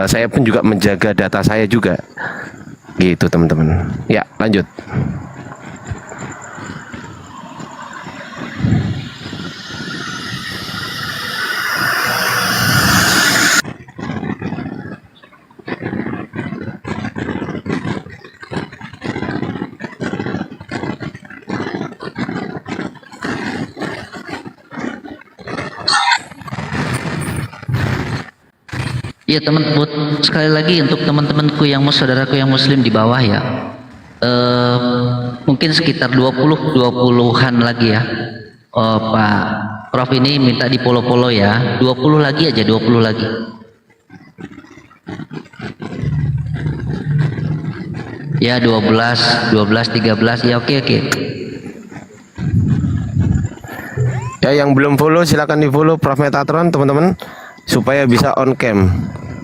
saya pun juga menjaga data saya juga, gitu teman-teman. Ya lanjut. Ya buat sekali lagi untuk teman-temanku yang saudaraku yang muslim di bawah ya, mungkin sekitar 20-an lagi ya. Pak Prof ini minta di polo-polo ya, 20 lagi aja, 20 lagi. Ya 12, 13 ya, oke. Ya, yang belum follow silakan di follow Prof Metatron teman-teman supaya bisa on cam.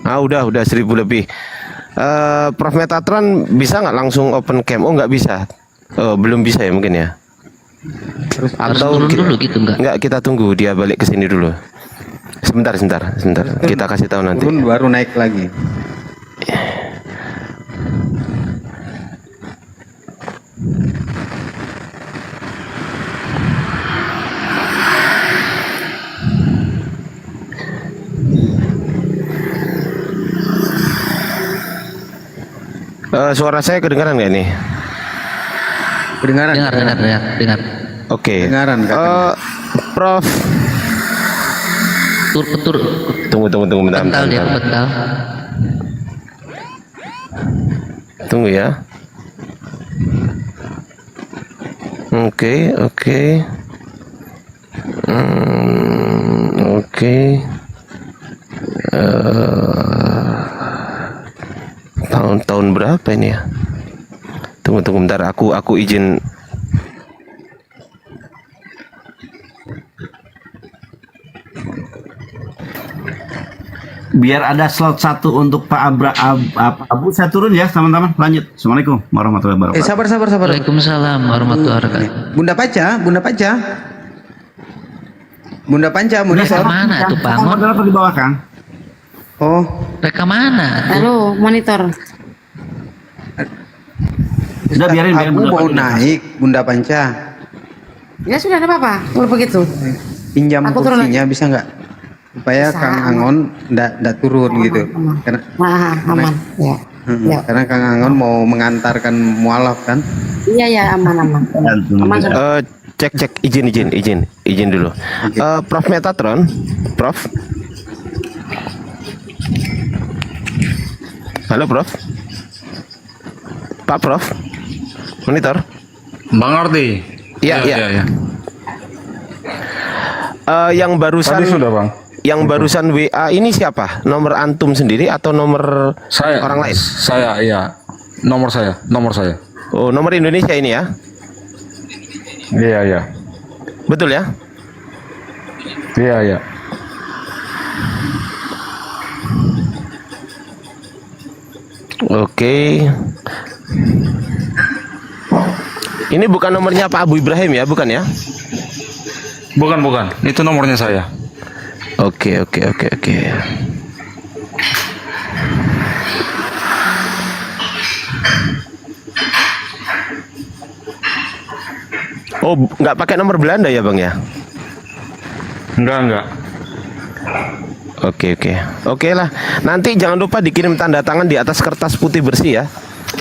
Udah 1000 lebih. Prof Metatron bisa nggak langsung open cam? Oh, nggak bisa. Belum bisa ya mungkin ya. Harus turun dulu gitu nggak, kita tunggu dia balik ke sini dulu. Sebentar. Kita kasih tahu nanti. Turun baru naik lagi. Suara saya kedengaran nggak nih? Kedengaran. Dengar. Oke. Kedengaran, katanya. Prof. Tur. Tunggu bentar. Bentar. Tunggu ya. Oke. Tahun berapa ini ya? Tunggu bentar, aku izin. Biar ada slot 1 untuk Pak Abu, saya turun ya teman-teman. Lanjut. Assalamualaikum warahmatullahi wabarakatuh. Sabar. Waalaikumsalam warahmatullahi wabarakatuh. Bunda Panca, monitor. Mana tuh Pak Ngon? Apa di bawah Kang? Oh, Mereka mana? Halo, monitor. Sudah biarin Aku Bunda mau Panca. naik, Bunda Panca. Ya sudah, ada apa-apa. Kalau begitu. Pinjam Aku turun kursinya bisa nggak? Supaya Bisa, Kang aman. Angon ndak turun gitu. Aman. Karena Aman. Ya. Ya. karena Kang Angon mau mengantarkan mualaf kan. Iya, aman. Aman. Cek izin dulu. Prof Metatron, Prof. Halo Prof. Pak Prof. Monitor. Bang Ardi. Iya. Yang barusan Tadi sudah Bang. Yang barusan WA ini siapa? Nomor antum sendiri atau nomor Saya. orang lain? Saya, iya. Nomor saya. Oh, nomor Indonesia ini ya? Iya. Betul ya? Iya. Oke. Ini bukan nomornya Pak Abu Ibrahim ya, bukan ya? Bukan. Itu nomornya saya. Oke. Oh, nggak pakai nomor Belanda ya, Bang ya? Enggak. Oke lah. Nanti jangan lupa dikirim tanda tangan di atas kertas putih bersih ya.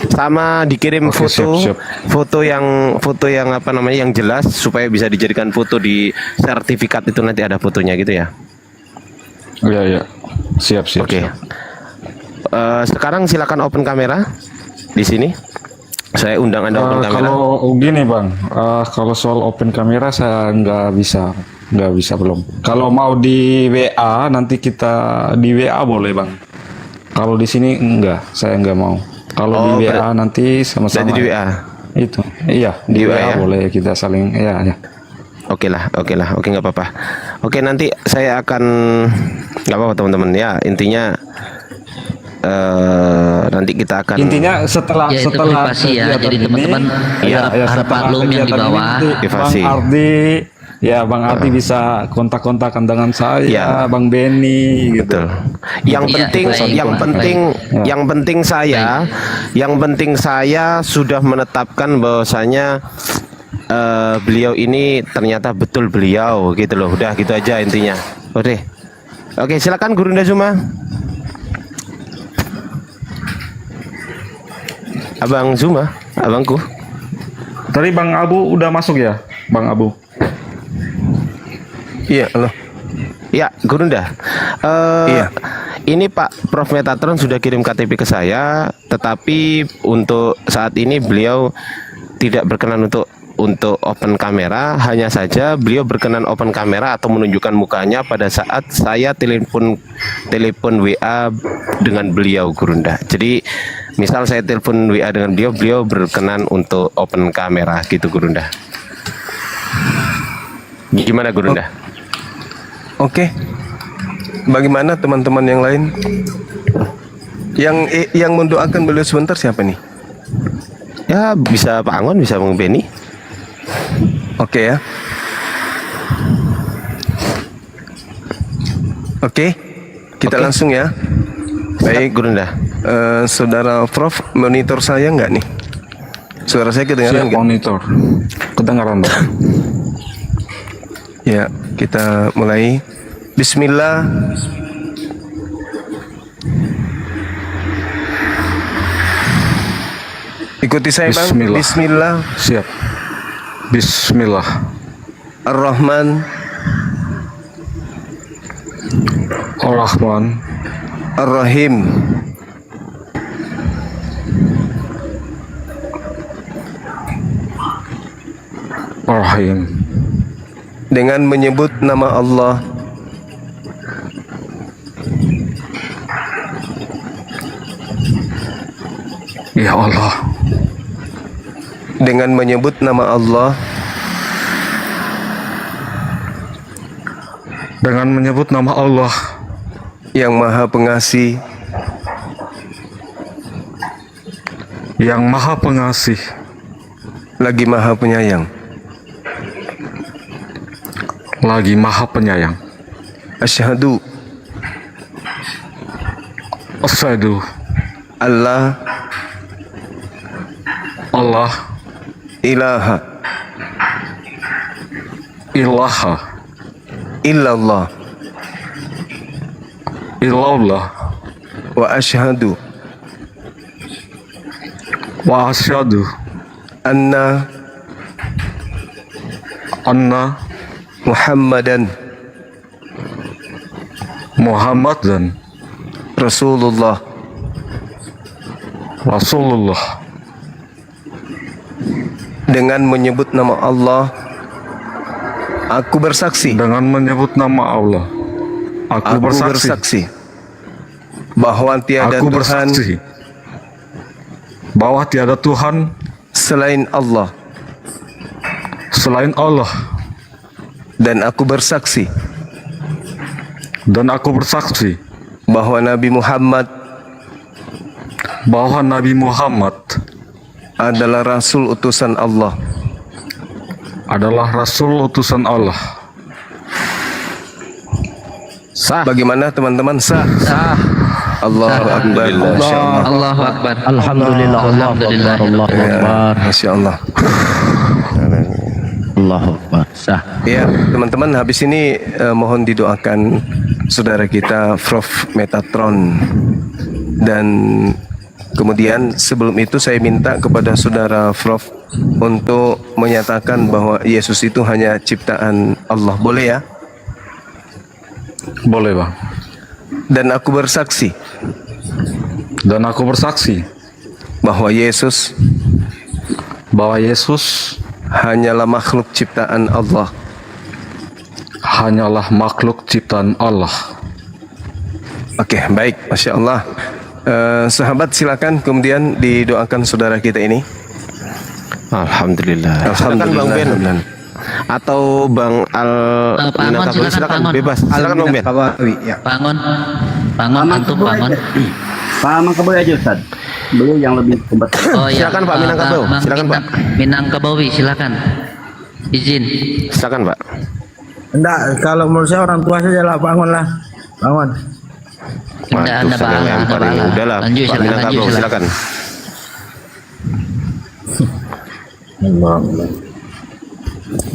Sama dikirim Oke, siap. foto yang apa namanya yang jelas supaya bisa dijadikan foto di sertifikat itu, nanti ada fotonya gitu ya. Iya. Siap. Oke. Sekarang silakan open kamera di sini. Saya undang Anda open kamera. Kalau gini Bang, kalau soal open kamera saya nggak bisa belum. Kalau mau di WA nanti kita di WA boleh Bang. Kalau di sini saya nggak mau. Kalau di WA nanti sama-sama. Jadi di WA. Itu, iya di WA ya? boleh kita saling, ya. Oke nggak apa-apa. Oke, nanti saya akan nggak apa-apa teman-teman ya, intinya nanti kita akan setelah Ya, itu privasi ya. kegiatan Jadi ini, teman-teman harap setelah maklum yang di kegiatan ini bawah. nanti Privasi. Bang Ardi bisa kontak-kontakan dengan saya, Ya. Bang Benny gitu. betul. Yang Iya, penting baik, yang baik. penting Ya. yang penting saya sudah menetapkan bahwasanya beliau ini ternyata betul beliau gitu loh. Udah gitu aja intinya. Oke, silakan Gurunda Zuma. Abang Zuma, abangku. Tadi Bang Abu udah masuk ya, Bang Abu? Iya, halo. Ya, Gurunda. Iya. ini Pak Prof Metatron sudah kirim KTP ke saya, tetapi untuk saat ini beliau tidak berkenan untuk open kamera, hanya saja beliau berkenan open kamera atau menunjukkan mukanya pada saat saya telepon WA dengan beliau, Gurunda. Jadi misal saya telepon WA dengan beliau, beliau berkenan untuk open kamera gitu, Gurunda. Gimana, Gurunda? Oke. Bagaimana teman-teman yang lain? Yang mendoakan beliau sebentar siapa nih? Ya bisa Pak Angon, bisa Bang Beni. Oke ya. Oke, kita Oke. langsung ya. Baik, Gurunda. Saudara Prof, monitor saya nggak nih? Suara saya kedengaran Siap nggak? monitor. Kedengaran, Bang. Ya, kita mulai. Bismillah. Ikuti saya Bang. Bismillah. Bismillah. Siap. Bismillah. Ar-Rahman. Ar-Rahman. Ar-Rahim. Ar-Rahim. Dengan menyebut nama Allah. Ya Allah. Dengan menyebut nama Allah. Dengan menyebut nama Allah Yang Maha Pengasih. yang Maha Pengasih Lagi Maha Penyayang. lagi Maha Penyayang. Asyhadu Asyhadu Allah Allah ilaha ilaha illallah illallah wa asyhadu wa asyhadu anna anna Muhammadan Muhammadan Rasulullah. Rasulullah. Dengan menyebut nama Allah, aku bersaksi Dengan menyebut nama Allah aku bersaksi bahwa tiada aku Tuhan bersaksi bahwa tiada Tuhan selain Allah, selain Allah, dan aku bersaksi bahwa Nabi Muhammad adalah Rasul utusan Allah. Sah. Bagaimana teman-teman? Sah. Sah. Allahu Akbar. Masya Allah. Allahu Akbar. Alhamdulillah, Alhamdulillah. Allahu Akbar. Masya Allah. Allahu Akbar. Sah. Ya, teman-teman, habis ini mohon didoakan saudara kita Prof Metatron. Dan kemudian sebelum itu saya minta kepada saudara Prof untuk menyatakan bahwa Yesus itu hanya ciptaan Allah. Boleh ya? Boleh, Bang. Dan aku bersaksi bahwa Yesus hanyalah makhluk ciptaan Allah. Oke, baik, Masya Allah. Sahabat silakan kemudian didoakan saudara kita ini. Alhamdulillah. Silakan Bang Ben atau Bang Al Pak Angon, Minangkabau, silakan Pak Angon. bebas. Silakan Bang Ben. Ya. Bangun. Bangun antum bangun. Pak Mangkabau aja Ustaz. Beliau yang lebih kompeten. Oh ya. Silakan, Pak Minangkabau. Silakan, Pak. Minangkabawi silakan. Izin. Silakan Pak. Enggak, kalau menurut saya orang tua saja lah, bangun lah. Bangun. Tidak Anda saya bang. lempar ini. Udahlah, Lanjut Pak Minangkabau, silakan.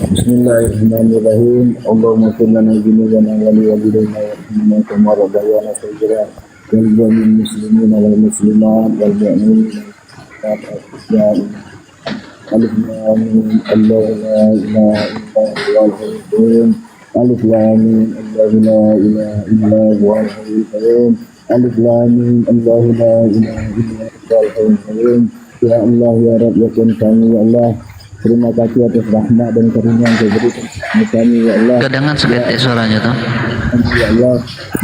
Bismillahirrahmanirrahim. Allahumma qul lana dzunubana wa li walidayna wa kama rabbayana saghira wal jami'il muslimina wal muslimat wal mu'minina Alif Lam Mim Allahu la ilaha illa huwal hayyul qayyum. Alif Lam Mim Allahu la ilaha illa huwal hayyul qayyum. Alif Lam Mim Allahu la ilaha illa huwal hayyul qayyum. Ya Allah ya Rabb ya Tuhan kami ya Allah, terima kasih atas rahmat dan karunia yang Kau berikan kepada kami ya Allah. Kedengan segetek suaranya tuh.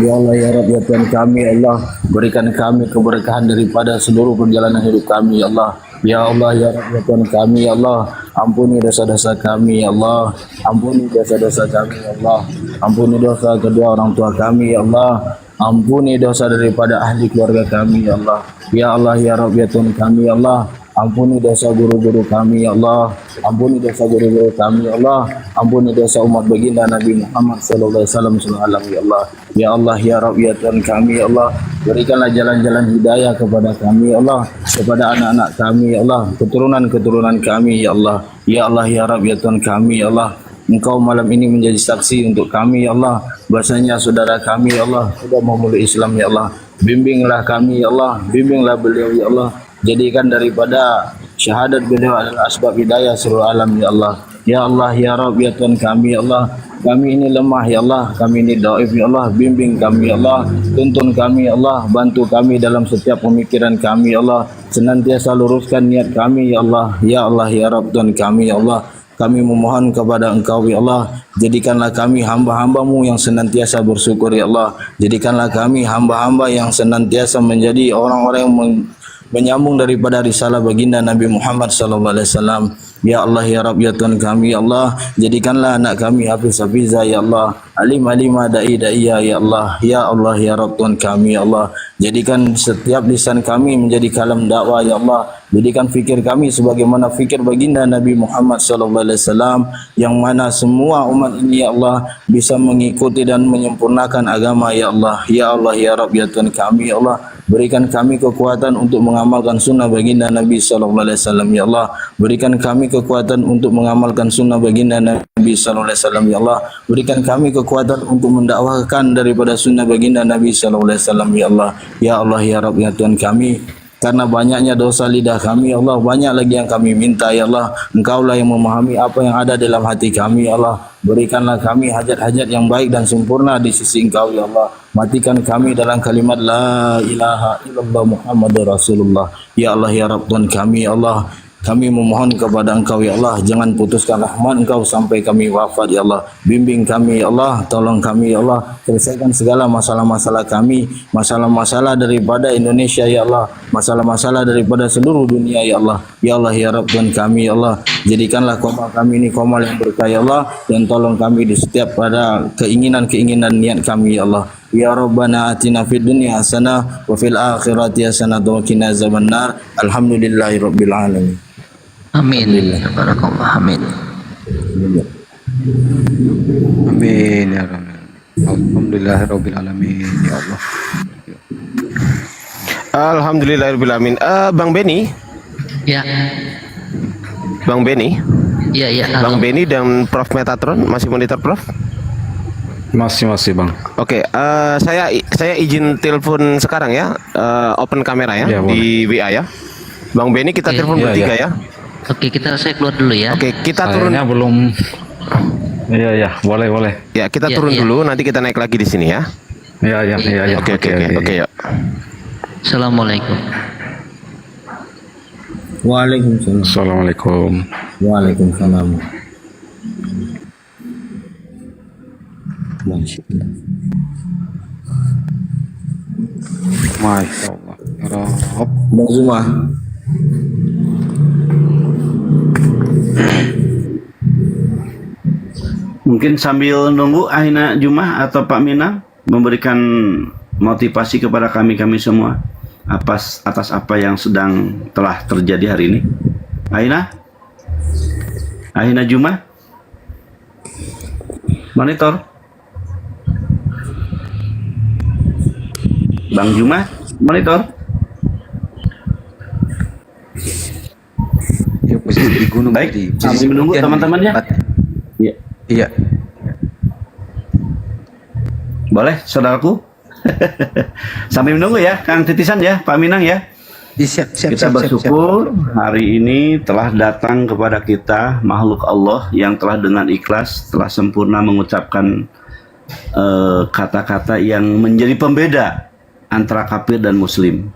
Ya Allah ya Rabb ya Tuhan kami ya Allah, berikan kami keberkahan daripada seluruh perjalanan hidup kami ya Allah. Ya Allah ya Rabb ya Tuhan kami ya Allah, ampuni dosa-dosa kami ya Allah, ampuni dosa-dosa kami ya Allah, ampuni dosa kedua orang tua kami ya Allah, ampuni dosa daripada ahli keluarga kami ya Allah. Ya Allah ya Rabb ya Tuhan kami ya Allah, ampuni dosa guru-guru kami ya Allah, ampuni dosa guru-guru kami ya Allah, ampuni dosa umat baginda Nabi Muhammad sallallahu alaihi wasallam ya Allah. Ya Allah ya Rabb ya Tuhan kami ya Allah, berikanlah jalan-jalan hidayah kepada kami ya Allah, kepada anak-anak kami ya Allah, keturunan-keturunan kami ya Allah. Ya Allah ya Rabb ya Tuhan kami ya Allah, Engkau malam ini menjadi saksi untuk kami ya Allah, bahasanya saudara kami ya Allah sudah memeluk Islam ya Allah. Bimbinglah kami ya Allah, bimbinglah beliau ya Allah, jadikan daripada syahadat beliau adalah asbab hidayah seluruh alam ya Allah. Ya Allah ya Rabb ya Tuhan kami ya Allah, kami ini lemah ya Allah, kami ini dhaif ya Allah, bimbing kami ya Allah, tuntun kami ya Allah, bantu kami dalam setiap pemikiran kami ya Allah, senantiasa luruskan niat kami ya Allah. Ya Allah ya Rabb Tuhan kami ya Allah, kami memohon kepada Engkau ya Allah, jadikanlah kami hamba-Hambamu yang senantiasa bersyukur ya Allah, jadikanlah kami hamba-hamba yang senantiasa menjadi orang-orang yang menyambung daripada risalah baginda Nabi Muhammad sallallahu alaihi wasallam. Ya Allah ya Rabb ya Tuhan kami ya Allah, jadikanlah anak kami hafiz-hafizah ya Allah, alim-alimah da'i-da'iyah ya Allah. Ya Allah ya Rabb Tuhan kami ya Allah, jadikan setiap lisan kami menjadi kalam dakwah ya Allah, jadikan fikir kami sebagaimana fikir baginda Nabi Muhammad sallallahu alaihi wasallam, yang mana semua umat ini ya Allah bisa mengikuti dan menyempurnakan agama ya Allah. Ya Allah ya Rabb ya Tuhan kami ya Allah, berikan kami kekuatan untuk mengamalkan sunnah baginda Nabi sallallahu alaihi wasallam ya Allah, berikan kami kekuatan untuk mengamalkan sunnah baginda Nabi sallallahu alaihi wasallam ya Allah, berikan kami kekuatan untuk mendakwahkan daripada sunnah baginda Nabi sallallahu alaihi wasallam ya Allah. Ya Allah ya Rabb ya Tuhan kami, karena banyaknya dosa lidah kami ya Allah, banyak lagi yang kami minta ya Allah, Engkaulah yang memahami apa yang ada dalam hati kami ya Allah. Berikanlah kami hajat-hajat yang baik dan sempurna di sisi Engkau ya Allah. Matikan kami dalam kalimat la ilaha illallah Muhammadur Rasulullah. Ya Allah ya Rabb Tuhan kami ya Allah, kami memohon kepada Engkau ya Allah, jangan putuskan rahmat Engkau sampai kami wafat ya Allah. Bimbing kami ya Allah, tolong kami ya Allah, selesaikan segala masalah-masalah kami, masalah-masalah daripada Indonesia ya Allah, masalah-masalah daripada seluruh dunia ya Allah. Ya Allah ya Rabb Tuhan kami ya Allah, jadikanlah komal kami ini komal yang berkah ya Allah, dan tolong kami di setiap pada keinginan-keinginan niat kami ya Allah. Ya Rabbana atina fid dunya hasanah wa fil akhirati hasanah wa qina azabannar. Alhamdulillahi rabbil alamin. Amin. Barakallah. Amin. Amin ya Rabbi. Alhamdulillahirabbil alamin ya Allah. Alhamdulillahirabbil alamin. Bang Beni, Ya. Bang Beni, Ya ya. Bang Halo. Beni dan Prof Metatron masih monitor Prof? Masih Bang. Oke, saya izin telepon sekarang ya, open kamera ya, Ya, di WA ya. Bang Beni kita Oke. telepon Iya, bertiga iya. ya. Oke, saya keluar dulu ya. Oke, kita turun. Sayangnya belum. Iya, boleh. Ya, kita Ya, turun iya. dulu, nanti kita naik lagi di sini ya. Iya. Oke, ya. Assalamualaikum. Waalaikumsalam. Assalamualaikum. Waalaikumsalam. Masya Allah. Masya Allah ya Rabb. Bang Zuma. Mungkin sambil nunggu Ahina Jumah atau Pak Minang memberikan motivasi kepada kami semua atas apa yang sedang telah terjadi hari ini. Ahina Jumah, monitor. Bang Jumah, monitor. Ya, posisi di gunung Baik, tadi. sambil menunggu teman-teman ya. Iya. Iya. Boleh, saudaraku. Sambil menunggu ya, Kang Titisan ya, Pak Minang ya. Siap. Kita bersyukur hari ini telah datang kepada kita makhluk Allah yang telah dengan ikhlas, telah sempurna mengucapkan kata-kata yang menjadi pembeda antara kafir dan muslim.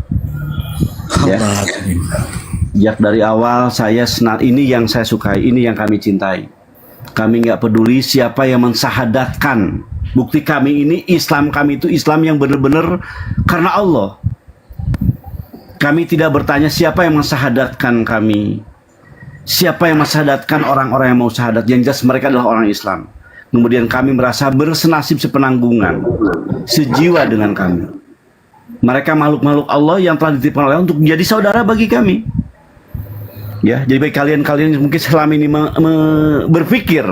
Ya. Sejak dari awal ini yang saya sukai, ini yang kami cintai. Kami nggak peduli siapa yang mensahadatkan. Bukti kami ini, Islam kami itu Islam yang benar-benar karena Allah. Kami tidak bertanya siapa yang mensahadatkan kami, siapa yang mensahadatkan orang-orang yang mau syahadat. Yang jelas mereka adalah orang Islam. Kemudian kami merasa bersenasib sepenanggungan, sejiwa dengan kami. Mereka makhluk-makhluk Allah yang telah dititipkan oleh Allah untuk menjadi saudara bagi kami. Ya, jadi bagi kalian yang mungkin selama ini berpikir,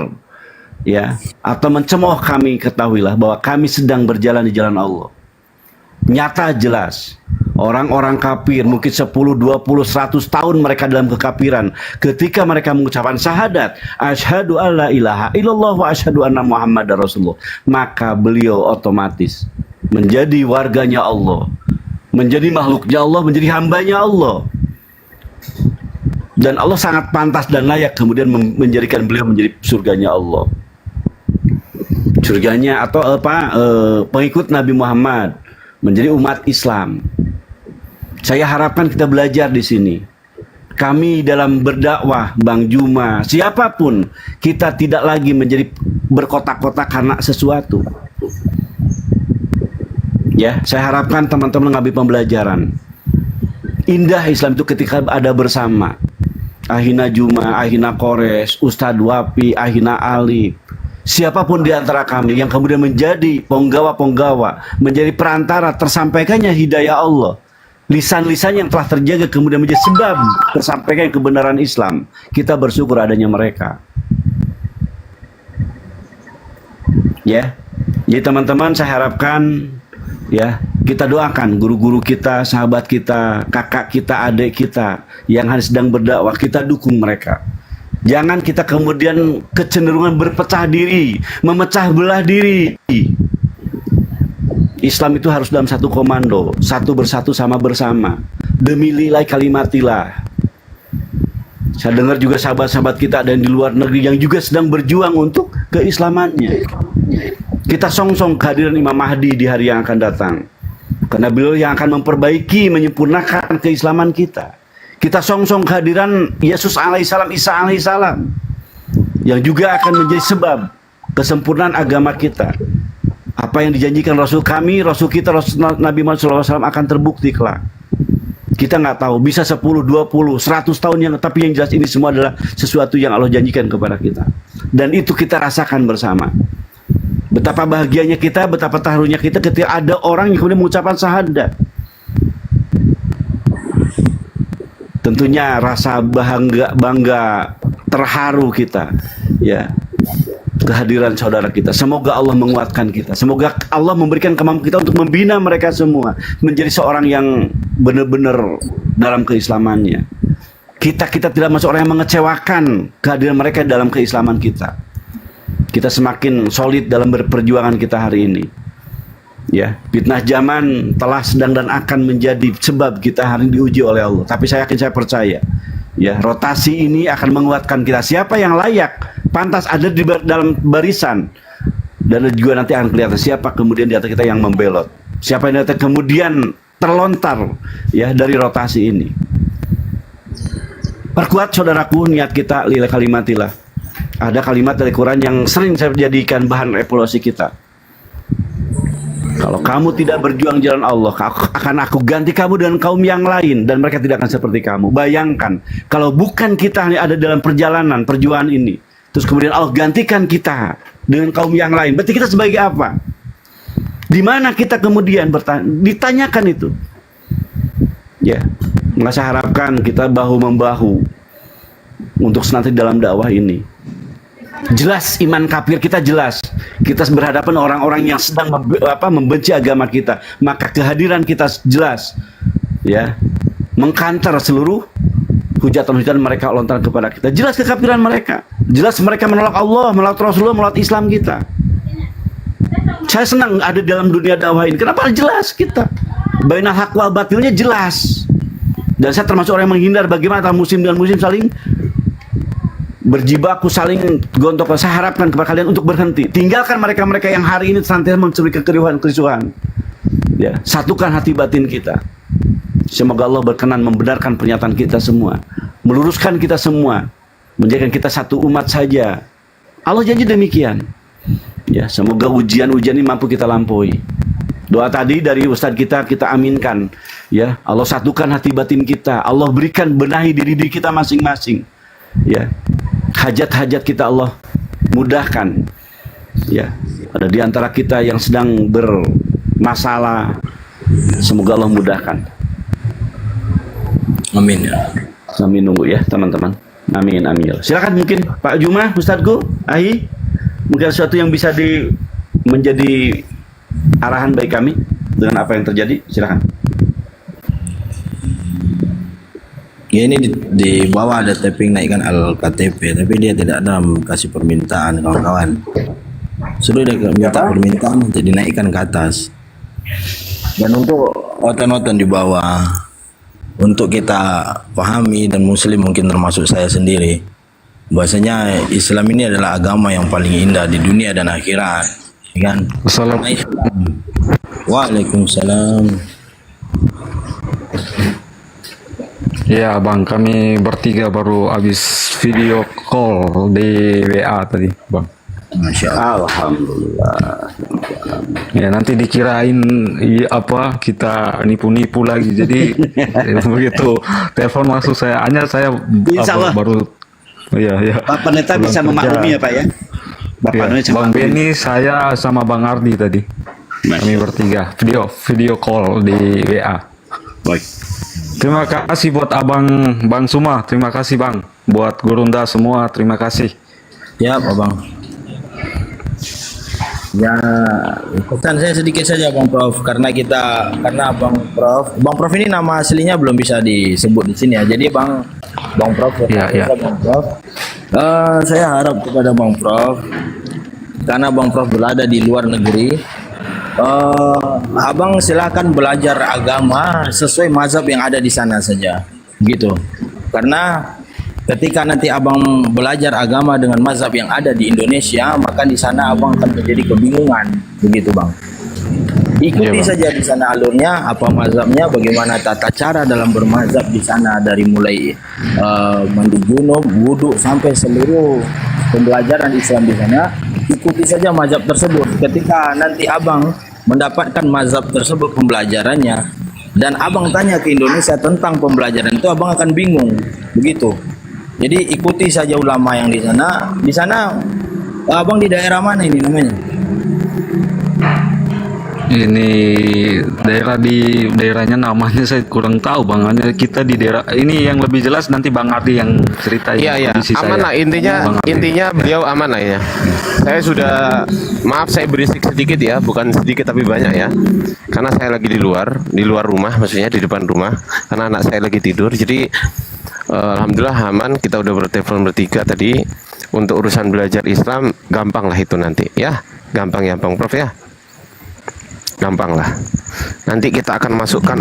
ya, atau mencemooh kami, ketahuilah bahwa kami sedang berjalan di jalan Allah. Nyata jelas. Orang-orang kafir mungkin 10, 20, 100 tahun mereka dalam kekafiran. Ketika mereka mengucapkan syahadat, asyhadu alla ilaha illallah wa asyhadu anna muhammadar rasulullah, maka beliau otomatis menjadi warganya Allah, menjadi makhluknya Allah, menjadi hambanya Allah. Dan Allah sangat pantas dan layak kemudian menjadikan beliau menjadi surganya Allah. Surganya atau pengikut Nabi Muhammad, menjadi umat Islam. Saya harapkan kita belajar di sini. Kami dalam berdakwah, Bang Juma, siapapun, kita tidak lagi menjadi berkotak-kotak karena sesuatu. Ya, saya harapkan teman-teman mengambil pembelajaran. Indah Islam itu ketika ada bersama. Ahina Juma, Ahina Kores, Ustadz Wapi, Ahina Ali, siapapun di antara kami yang kemudian menjadi penggawa-penggawa, menjadi perantara tersampaikannya hidayah Allah, lisan-lisan yang telah terjaga kemudian menjadi sebab tersampaikan kebenaran Islam. Kita bersyukur adanya mereka. Ya, jadi teman-teman saya harapkan, ya, kita doakan guru-guru kita, sahabat kita, kakak kita, adik kita yang sedang berdakwah, kita dukung mereka. Jangan kita kemudian kecenderungan berpecah diri, memecah belah diri. Islam itu harus dalam satu komando, satu bersatu sama bersama, demi lillahi kalimatillah. Saya dengar juga sahabat-sahabat kita ada yang di luar negeri yang juga sedang berjuang untuk keislamannya. Kita songsong kehadiran Imam Mahdi di hari yang akan datang, karena beliau yang akan memperbaiki, menyempurnakan keislaman kita. Kita songsong kehadiran Yesus alaihissalam, Isa alaihissalam, yang juga akan menjadi sebab kesempurnaan agama kita. Apa yang dijanjikan Rasul kami, Rasul kita, Rasul Nabi Muhammad SAW akan terbukti kelak. Kita nggak tahu, bisa 10, 20, 100 tahun yang, tapi yang jelas ini semua adalah sesuatu yang Allah janjikan kepada kita. Dan itu kita rasakan bersama. Betapa bahagianya kita, betapa terharunya kita ketika ada orang yang kemudian mengucapkan syahadat. Tentunya rasa bangga, terharu kita, ya, kehadiran saudara kita. Semoga Allah menguatkan kita. Semoga Allah memberikan kemampuan kita untuk membina mereka semua menjadi seorang yang benar-benar dalam keislamannya. Kita tidak masuk orang yang mengecewakan kehadiran mereka dalam keislaman kita. Kita semakin solid dalam berperjuangan kita hari ini. Ya, fitnah zaman telah, sedang dan akan menjadi sebab kita hari ini diuji oleh Allah. Tapi saya percaya, ya, rotasi ini akan menguatkan kita. Siapa yang layak, pantas ada di dalam barisan, dan juga nanti akan kelihatan siapa kemudian di atas kita yang membelot, siapa yang kemudian terlontar, ya, dari rotasi ini. Perkuat saudaraku niat kita lillahi kalimatillah. Ada kalimat dari Quran yang sering saya jadikan bahan evaluasi kita. Kalau kamu tidak berjuang jalan Allah, akan aku ganti kamu dengan kaum yang lain, dan mereka tidak akan seperti kamu. Bayangkan kalau bukan kita hanya ada dalam perjalanan perjuangan ini, terus kemudian Allah gantikan kita dengan kaum yang lain, berarti kita sebagai apa? Di mana kita kemudian ditanyakan itu? Ya, maka saya harapkan kita bahu membahu untuk senantiasa dalam dakwah ini. Jelas iman kafir kita jelas. Kita berhadapan orang-orang yang sedang membenci agama kita. Maka kehadiran kita jelas, ya, mengkantar seluruh hujatan-hujatan mereka lontar kepada kita. Jelas kekafiran mereka. Jelas mereka menolak Allah, menolak Rasulullah, menolak Islam kita. Saya senang ada dalam dunia dakwah ini. Kenapa jelas kita? Bainal haq wal batilnya jelas. Dan saya termasuk orang yang menghindar bagaimana antara muslim dan muslim saling berjibaku, saling gontok. Saya harapkan kepada kalian untuk berhenti. Tinggalkan mereka-mereka yang hari ini senantiasa mencuri kekeriuhan-kerisuhan. Ya, satukan hati batin kita. Semoga Allah berkenan membenarkan pernyataan kita semua, meluruskan kita semua, menjadikan kita satu umat saja. Allah janji demikian. Ya, semoga ujian-ujian ini mampu kita lampaui. Doa tadi dari Ustadz kita aminkan. Ya, Allah satukan hati batin kita. Allah berikan benahi diri kita masing-masing. Ya, hajat-hajat kita Allah mudahkan. Ya, ada di antara kita yang sedang bermasalah, semoga Allah mudahkan. Amin ya. Sambil nunggu ya teman-teman. Amin amin. Silakan mungkin Pak Juma, Ustadzku, Ahi, mungkin sesuatu yang bisa menjadi arahan bagi kami dengan apa yang terjadi. Silakan. Ya ini di bawah ada tapping naikkan Al-KTP, tapi dia tidak ada kasih permintaan kawan-kawan. Sudah ada minta permintaan untuk dinaikkan ke atas. Dan untuk oten-oten di bawah, untuk kita pahami dan muslim mungkin termasuk saya sendiri, bahwasanya Islam ini adalah agama yang paling indah di dunia dan akhirat, kan? Assalamualaikum. Waalaikumsalam. Ya bang, kami bertiga baru habis video call di WA tadi bang. Masya Allah. Alhamdulillah. Ya nanti dikirain apa kita nipu-nipu lagi. Jadi begitu telepon langsung hanya saya Insya Allah. baru ya. Bapak Neta bisa pulang memaklumi kerja. ya Pak ya. Bapak Ya, Neta Bang memaklumi. Benny, saya sama Bang Ardi tadi. Kami bertiga video call di WA. Baik. Terima kasih buat Abang Bang Suma, terima kasih Bang. Buat Gurunda semua, terima kasih. Ya, Bang. Ya, pesan saya sedikit saja Bang Prof, karena Bang Prof ini nama aslinya belum bisa disebut di sini ya. Jadi Bang Prof, Ya. Bang Prof. Saya harap kepada Bang Prof, karena Bang Prof berada di luar negeri, Abang silakan belajar agama sesuai mazhab yang ada di sana saja, gitu. Karena ketika nanti Abang belajar agama dengan mazhab yang ada di Indonesia, maka di sana Abang akan menjadi kebingungan, begitu Bang. Ikuti saja di sana alurnya, apa mazhabnya, bagaimana tata cara dalam bermazhab di sana, dari mulai mandi junub, wudhu, sampai seluruh pembelajaran Islam di sana. Ikuti saja mazhab tersebut. Ketika nanti Abang mendapatkan mazhab tersebut pembelajarannya, dan Abang tanya ke Indonesia tentang pembelajaran itu, Abang akan bingung, begitu. Jadi ikuti saja ulama yang di sana. Di sana Abang di daerah mana ini namanya? Ini daerahnya namanya saya kurang tahu Bang. Hanya kita di daerah ini yang lebih jelas nanti Bang Ardi yang ceritain. Iya, kondisi aman saya. lah Bang Ardi. intinya beliau aman lah ya. Saya sudah, maaf saya berisik sedikit ya, bukan sedikit tapi banyak ya. Karena saya lagi di luar rumah, maksudnya di depan rumah, karena anak saya lagi tidur. Jadi alhamdulillah aman, kita udah bertelepon bertiga tadi. Untuk urusan belajar Islam gampang lah itu nanti ya, gampang ya Bang Prof ya. Gampang lah. Nanti kita akan masukkan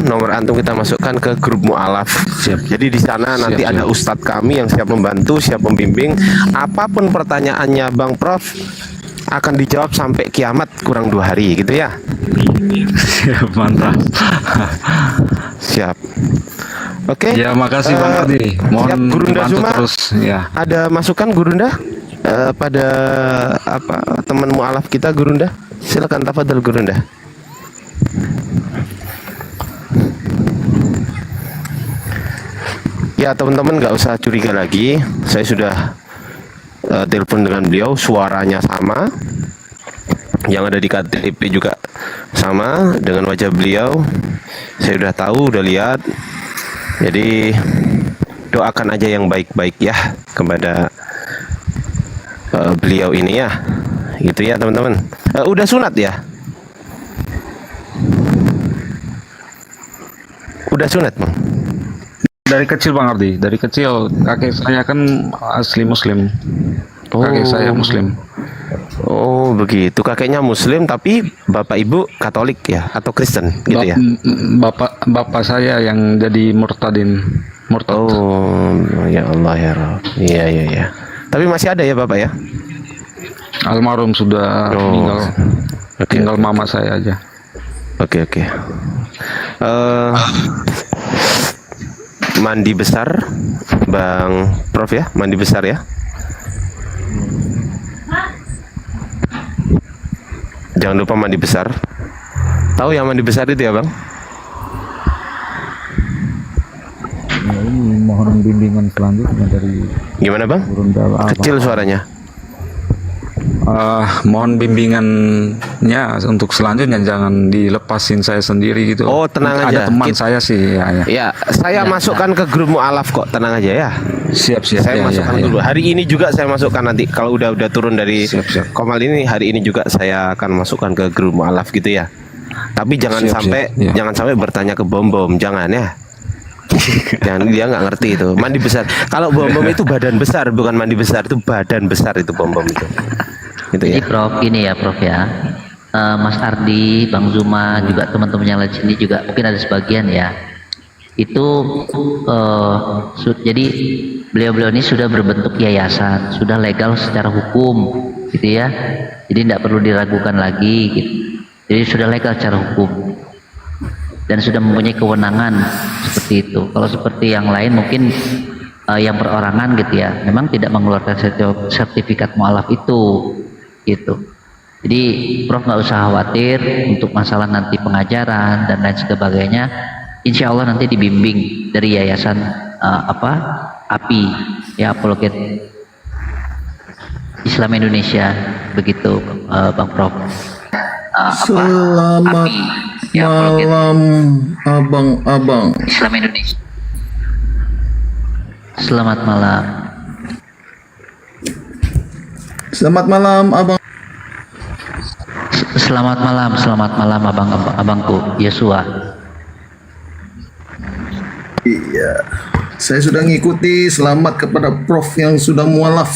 nomor antum kita masukkan ke grup mu'alaf. Siap. Jadi di sana nanti ada ustadz kami yang siap membantu, siap membimbing. Apapun pertanyaannya Bang Prof akan dijawab sampai kiamat, kurang 2 hari gitu ya. Siap, mantap. Siap. Oke. Ya makasih Bang Ardi. Siap, Mohon Gurunda dibantu Zuma. terus ya. Ada masukan Gurunda pada teman mu'alaf kita Gurunda? Silakan tafadhal Gurunda. Ya teman-teman nggak usah curiga lagi. Saya sudah telepon dengan beliau, suaranya sama. Yang ada di KTP juga sama dengan wajah beliau. Saya sudah tahu, udah lihat. Jadi doakan aja yang baik-baik ya kepada beliau ini ya. Gitu ya teman-teman. Udah sunat ya? Udah sunat Bang? Dari kecil Bang Ardi, dari kecil kakek saya kan asli Muslim. Kakek saya Muslim. Oh begitu, kakeknya Muslim tapi bapak ibu Katolik ya atau Kristen gitu ya? Bapak saya yang jadi murtad. Oh ya Allah ya Rabb. Iya. Tapi masih ada ya bapak ya? Almarhum sudah meninggal. Oke. Tinggal mama saya aja. Oke. Mandi besar, Bang Prof ya, mandi besar ya. Jangan lupa mandi besar. Tahu yang mandi besar itu ya, Bang? Ya, ini mohon bimbingan selanjutnya dari Gimana, Bang? Gurun Jawa. Kecil suaranya. Mohon bimbingannya untuk selanjutnya, jangan dilepasin saya sendiri gitu. Oh, tenang aja. Ada teman saya sih. Ya, saya masukkan ke grup mualaf kok, tenang aja ya. Siap. Saya masukkan dulu. Hari ini juga saya masukkan nanti kalau udah turun dari Siap. Komal ini, hari ini juga saya akan masukkan ke grup mualaf gitu ya. Tapi jangan Siap. jangan sampai bertanya ke Bom, jangan ya. Jangan, dia nggak ngerti itu. Mandi besar. Kalau Bom itu badan besar, bukan mandi besar, itu badan besar itu Bom itu. Gitu Jadi ya. Prof, ini ya Prof ya, Mas Ardi, Bang Zuma, juga teman-teman yang lain sini juga mungkin ada sebagian ya. Itu jadi beliau-beliau ini sudah berbentuk yayasan, sudah legal secara hukum, gitu ya. Jadi tidak perlu diragukan lagi, gitu. Jadi sudah legal secara hukum dan sudah mempunyai kewenangan seperti itu. Kalau seperti yang lain mungkin yang perorangan gitu ya, memang tidak mengeluarkan sertifikat mualaf itu. Gitu. Jadi Prof nggak usah khawatir untuk masalah nanti pengajaran dan lain sebagainya. Insya Allah nanti dibimbing dari yayasan API ya, Apologet Islam Indonesia, begitu Bang Prof. Selamat API, ya, Apologet malam abang-abang. Islam Indonesia. Selamat malam. Selamat malam abang. Selamat malam abangku Yosua. Iya, saya sudah ngikuti. Selamat kepada Prof yang sudah mualaf.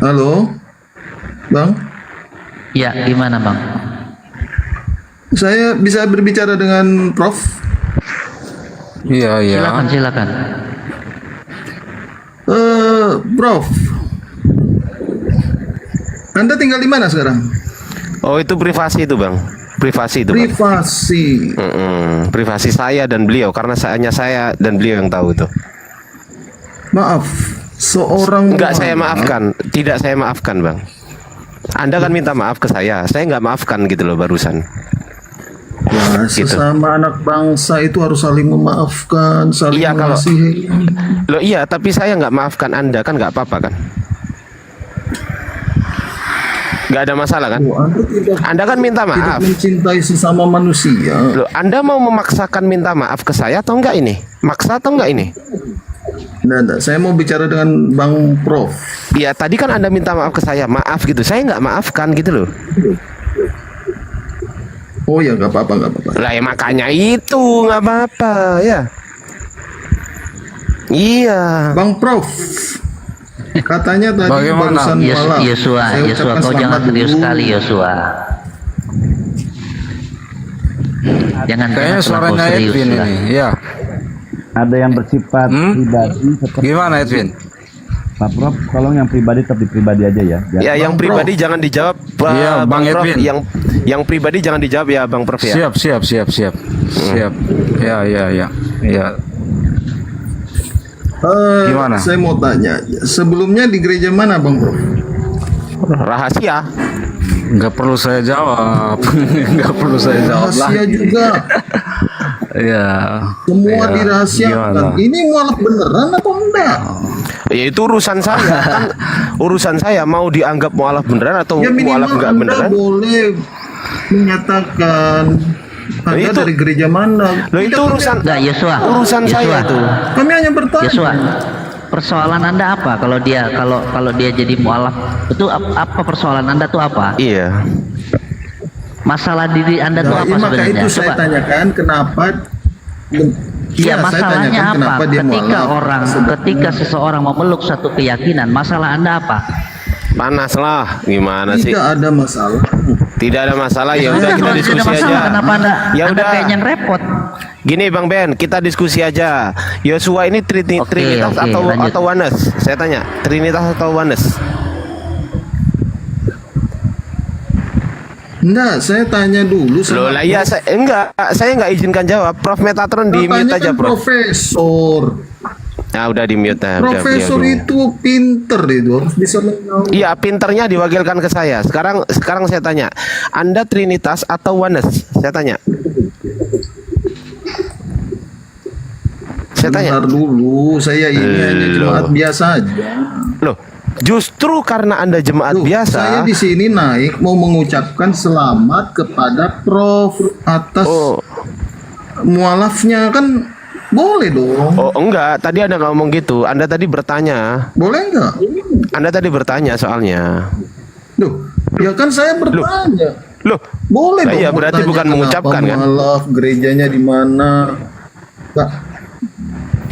Halo, Bang. Ya, gimana Bang? Saya bisa berbicara dengan Prof? Iya. Silakan. Prof, Anda tinggal di mana sekarang? Oh, itu privasi itu, Bang. Privasi itu, Bang. Privasi. Privasi saya dan beliau, karena hanya saya dan beliau yang tahu itu. Maaf, seorang Enggak saya mualaf- maafkan, tidak saya maafkan, Bang. Anda kan minta maaf ke saya nggak maafkan gitu loh barusan. Ya, Gitu. sesama anak bangsa itu harus saling memaafkan, saling Iya, kalau- mengasihi. Loh iya, tapi saya nggak maafkan Anda kan nggak apa-apa kan? Nggak ada masalah kan? Oh, Anda kan minta tidak maaf. mencintai sesama manusia. Loh, Anda mau memaksakan minta maaf ke saya atau enggak ini? Maksa atau enggak ini? Nah, saya mau bicara dengan Bang Prof. Ya tadi kan Anda minta maaf ke saya, maaf gitu. Saya nggak maafkan gitu loh. Oh ya, nggak apa-apa. Lah ya makanya itu nggak apa-apa ya. Iya. Bang Prof, katanya tadi Bagaimana? barusan mualaf. Yosua, Saya ucapkan kau jangan selamat serius dulu. sekali Yosua. Jangan Kayaknya terlalu suaranya serius Edwin lah. ini. Ya. Ada yang bersifat pribadi seperti Gimana Edwin? Pak Prof, tolong yang pribadi tapi pribadi aja ya. Ya yang pribadi jangan dijawab, Iya, Bang Prof. Edwin. Yang pribadi jangan dijawab ya, Bang Prof ya. Siap. Ya. Gimana? Saya mau tanya, sebelumnya di gereja mana Bang Prof? Rahasia. Nggak perlu saya jawab. Nggak perlu saya jawab lah. Rahasia juga. Ya. Semua Ya, dirahasiakan. gimana? Ini mualaf beneran atau enggak? Ya itu urusan saya kan. Urusan saya mau dianggap mualaf beneran atau Ya mualaf minimal enggak Anda beneran. boleh menyatakan Anda itu- dari gereja mana. Loh itu urusan Enggak, Yosua. urusan saya itu. Kami hanya bertanya. Yosua, persoalan Anda apa kalau dia jadi mualaf? Itu apa persoalan Anda tuh apa? Iya. Masalah diri Anda tuh Nah, apa maka sebenarnya? itu saya Coba. tanyakan kenapa. Iya, saya masalahnya tanyakan apa? kenapa dia Ketika seseorang memeluk satu keyakinan, masalah Anda apa? Panas lah, gimana sih? Tidak ada masalah. Tidak ada masalah, ya udah kita Kalau tidak diskusi masalah, aja. Kenapa Ya Anda udah. kayaknya repot? Gini Bang Ben, kita diskusi aja. Yosua ini Trinitas oke, atau lanjut. Oneness? Saya tanya, Trinitas atau Oneness? Enggak, saya tanya dulu Loh lah iya saya enggak izinkan jawab. Prof Metatron di mute Katanya aja, kan Prof. profesor. Nah, udah di mute. Profesor itu pinter itu, harus bisa menjawab. Iya, pinternya diwakilkan ke saya. Sekarang saya tanya, Anda Trinitas atau Oneness? Saya tanya. Bentar dulu, saya ini hanya jemaat biasa aja. Loh, justru karena Anda jemaat biasa. Saya di sini naik mau mengucapkan selamat kepada Prof atas mualafnya, kan boleh dong. Oh enggak, tadi Anda nggak ngomong gitu. Anda tadi bertanya. Boleh enggak? Anda tadi bertanya soalnya. Loh, ya kan saya bertanya. Loh, boleh dong. iya berarti bertanya bukan kenapa mengucapkan kan? mualaf, gerejanya di mana? Pak.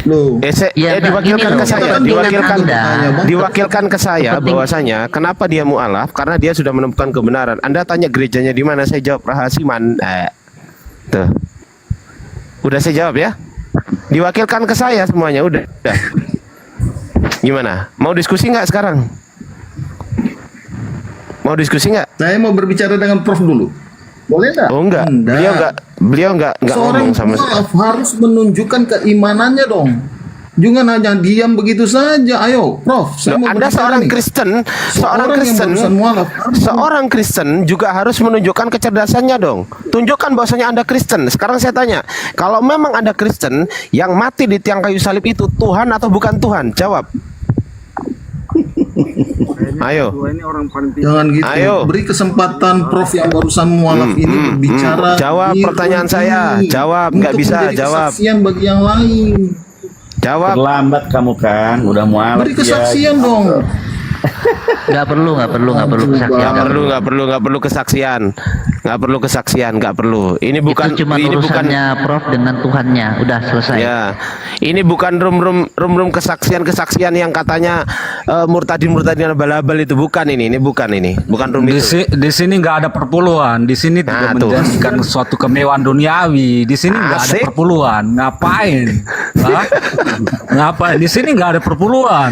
Loh. Diwakilkan ke saya, diwakilkan ke saya Penting. bahwasanya kenapa dia mualaf? Karena dia sudah menemukan kebenaran. Anda tanya gerejanya di mana? Saya jawab Rahasiman. Tuh. Udah saya jawab ya. Diwakilkan ke saya semuanya, udah. Gimana? Mau diskusi nggak sekarang? Mau diskusi nggak? Saya mau berbicara dengan Prof dulu. Boleh nggak? Oh enggak. Beliau enggak Seorang ngomong sama saya. mualaf harus menunjukkan keimanannya dong. Jangan hanya diam begitu saja. Ayo, Prof. Saya mau Anda berbicara seorang nih. Kristen, yang seorang Kristen juga harus menunjukkan kecerdasannya dong. Tunjukkan bahwasanya Anda Kristen. Sekarang saya tanya, kalau memang Anda Kristen, yang mati di tiang kayu salib itu Tuhan atau bukan Tuhan? Jawab. Ayo. Jangan gitu. Ayo. Beri kesempatan Prof yang barusan mualaf ini berbicara. Jawab di pertanyaan ruang saya. ini. Jawab, nggak Untuk bisa menjadi jawab. kesaksian bagi yang lain. Jawab. Terlambat kamu kan, udah mualaf. Beri kesaksian dong. Nggak perlu kesaksian. Nggak perlu kesaksian. Ini bukan Itu cuma urusannya Prof dengan Tuhannya. Udah selesai. Ya, ini bukan room kesaksian yang katanya murtadin abal-abal itu, bukan ini bukan room itu. Di sini nggak ada perpuluhan. Di sini tidak menjanjikan suatu kemewahan duniawi. Di sini nggak ada perpuluhan. Ngapain? Hah? Ngapain? Di sini nggak ada perpuluhan.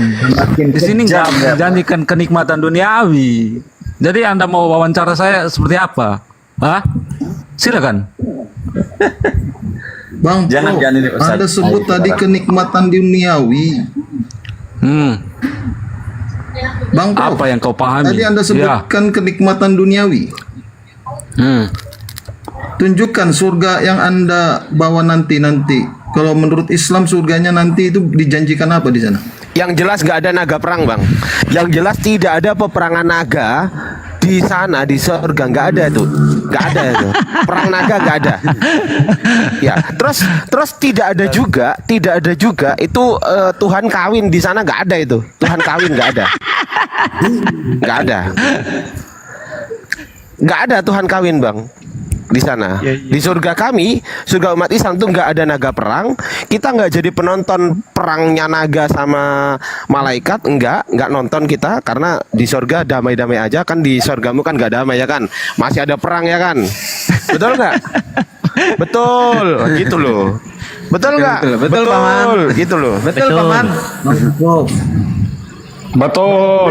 Di sini nggak menjanjikan kenikmatan duniawi. Jadi Anda mau wawancara saya seperti apa? Hah? Silakan. Bang, Jangan ini, Ustaz. Anda sebut Ayo, tadi kita kenikmatan duniawi. Bang Prof, Apa yang kau pahami? tadi Anda sebutkan kenikmatan duniawi. Tunjukkan surga yang Anda bawa nanti. Kalau menurut Islam surganya nanti itu dijanjikan apa di sana? Yang jelas nggak ada naga perang, Bang. Yang jelas tidak ada peperangan naga di sana, di surga nggak ada itu, perang naga nggak ada. Ya, terus tidak ada juga itu Tuhan kawin di sana, nggak ada itu. Tuhan kawin nggak ada Tuhan kawin, Bang. Di sana, di surga kami, surga umat Islam tuh nggak ada naga perang. Kita nggak jadi penonton perangnya naga sama malaikat, nggak nonton kita, karena di surga damai-damai aja kan. Di surgamu kan nggak damai ya kan, masih ada perang ya kan, betul nggak? Betul, gitu loh. Betul nggak? Betul, Paman. Gitu loh. Betul, Paman. Betul,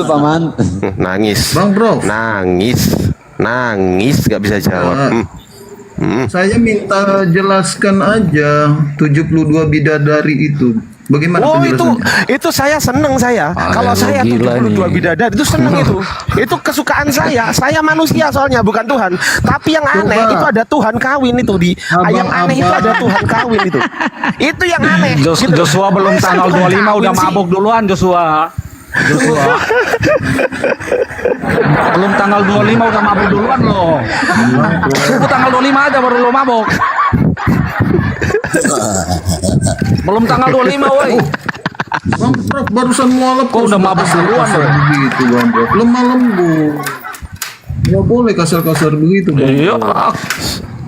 Paman. Nangis. Bang Prof. Nangis nggak bisa jawab. Saya minta jelaskan aja 72 bidadari itu. Bagaimana penjelasannya? itu saya seneng saya. Kalau saya 72 bidadari itu seneng itu. Itu kesukaan saya. Saya manusia soalnya, bukan Tuhan. Tapi yang aneh itu ada Tuhan kawin itu di. Yang aneh itu ada Tuhan kawin itu. Itu yang aneh. Joshua belum tanggal 25 udah mabuk duluan Joshua. Belum tanggal 25 udah mabuk duluan loh. Tunggu tanggal 25 aja baru lo mabuk. Belum tanggal 25 woi. Bang Prof barusan mualaf kok udah mabuk duluan loh. Begitu Bang Prof. Lemah lembut. Nggak boleh kasar-kasar begitu Bang. Iya.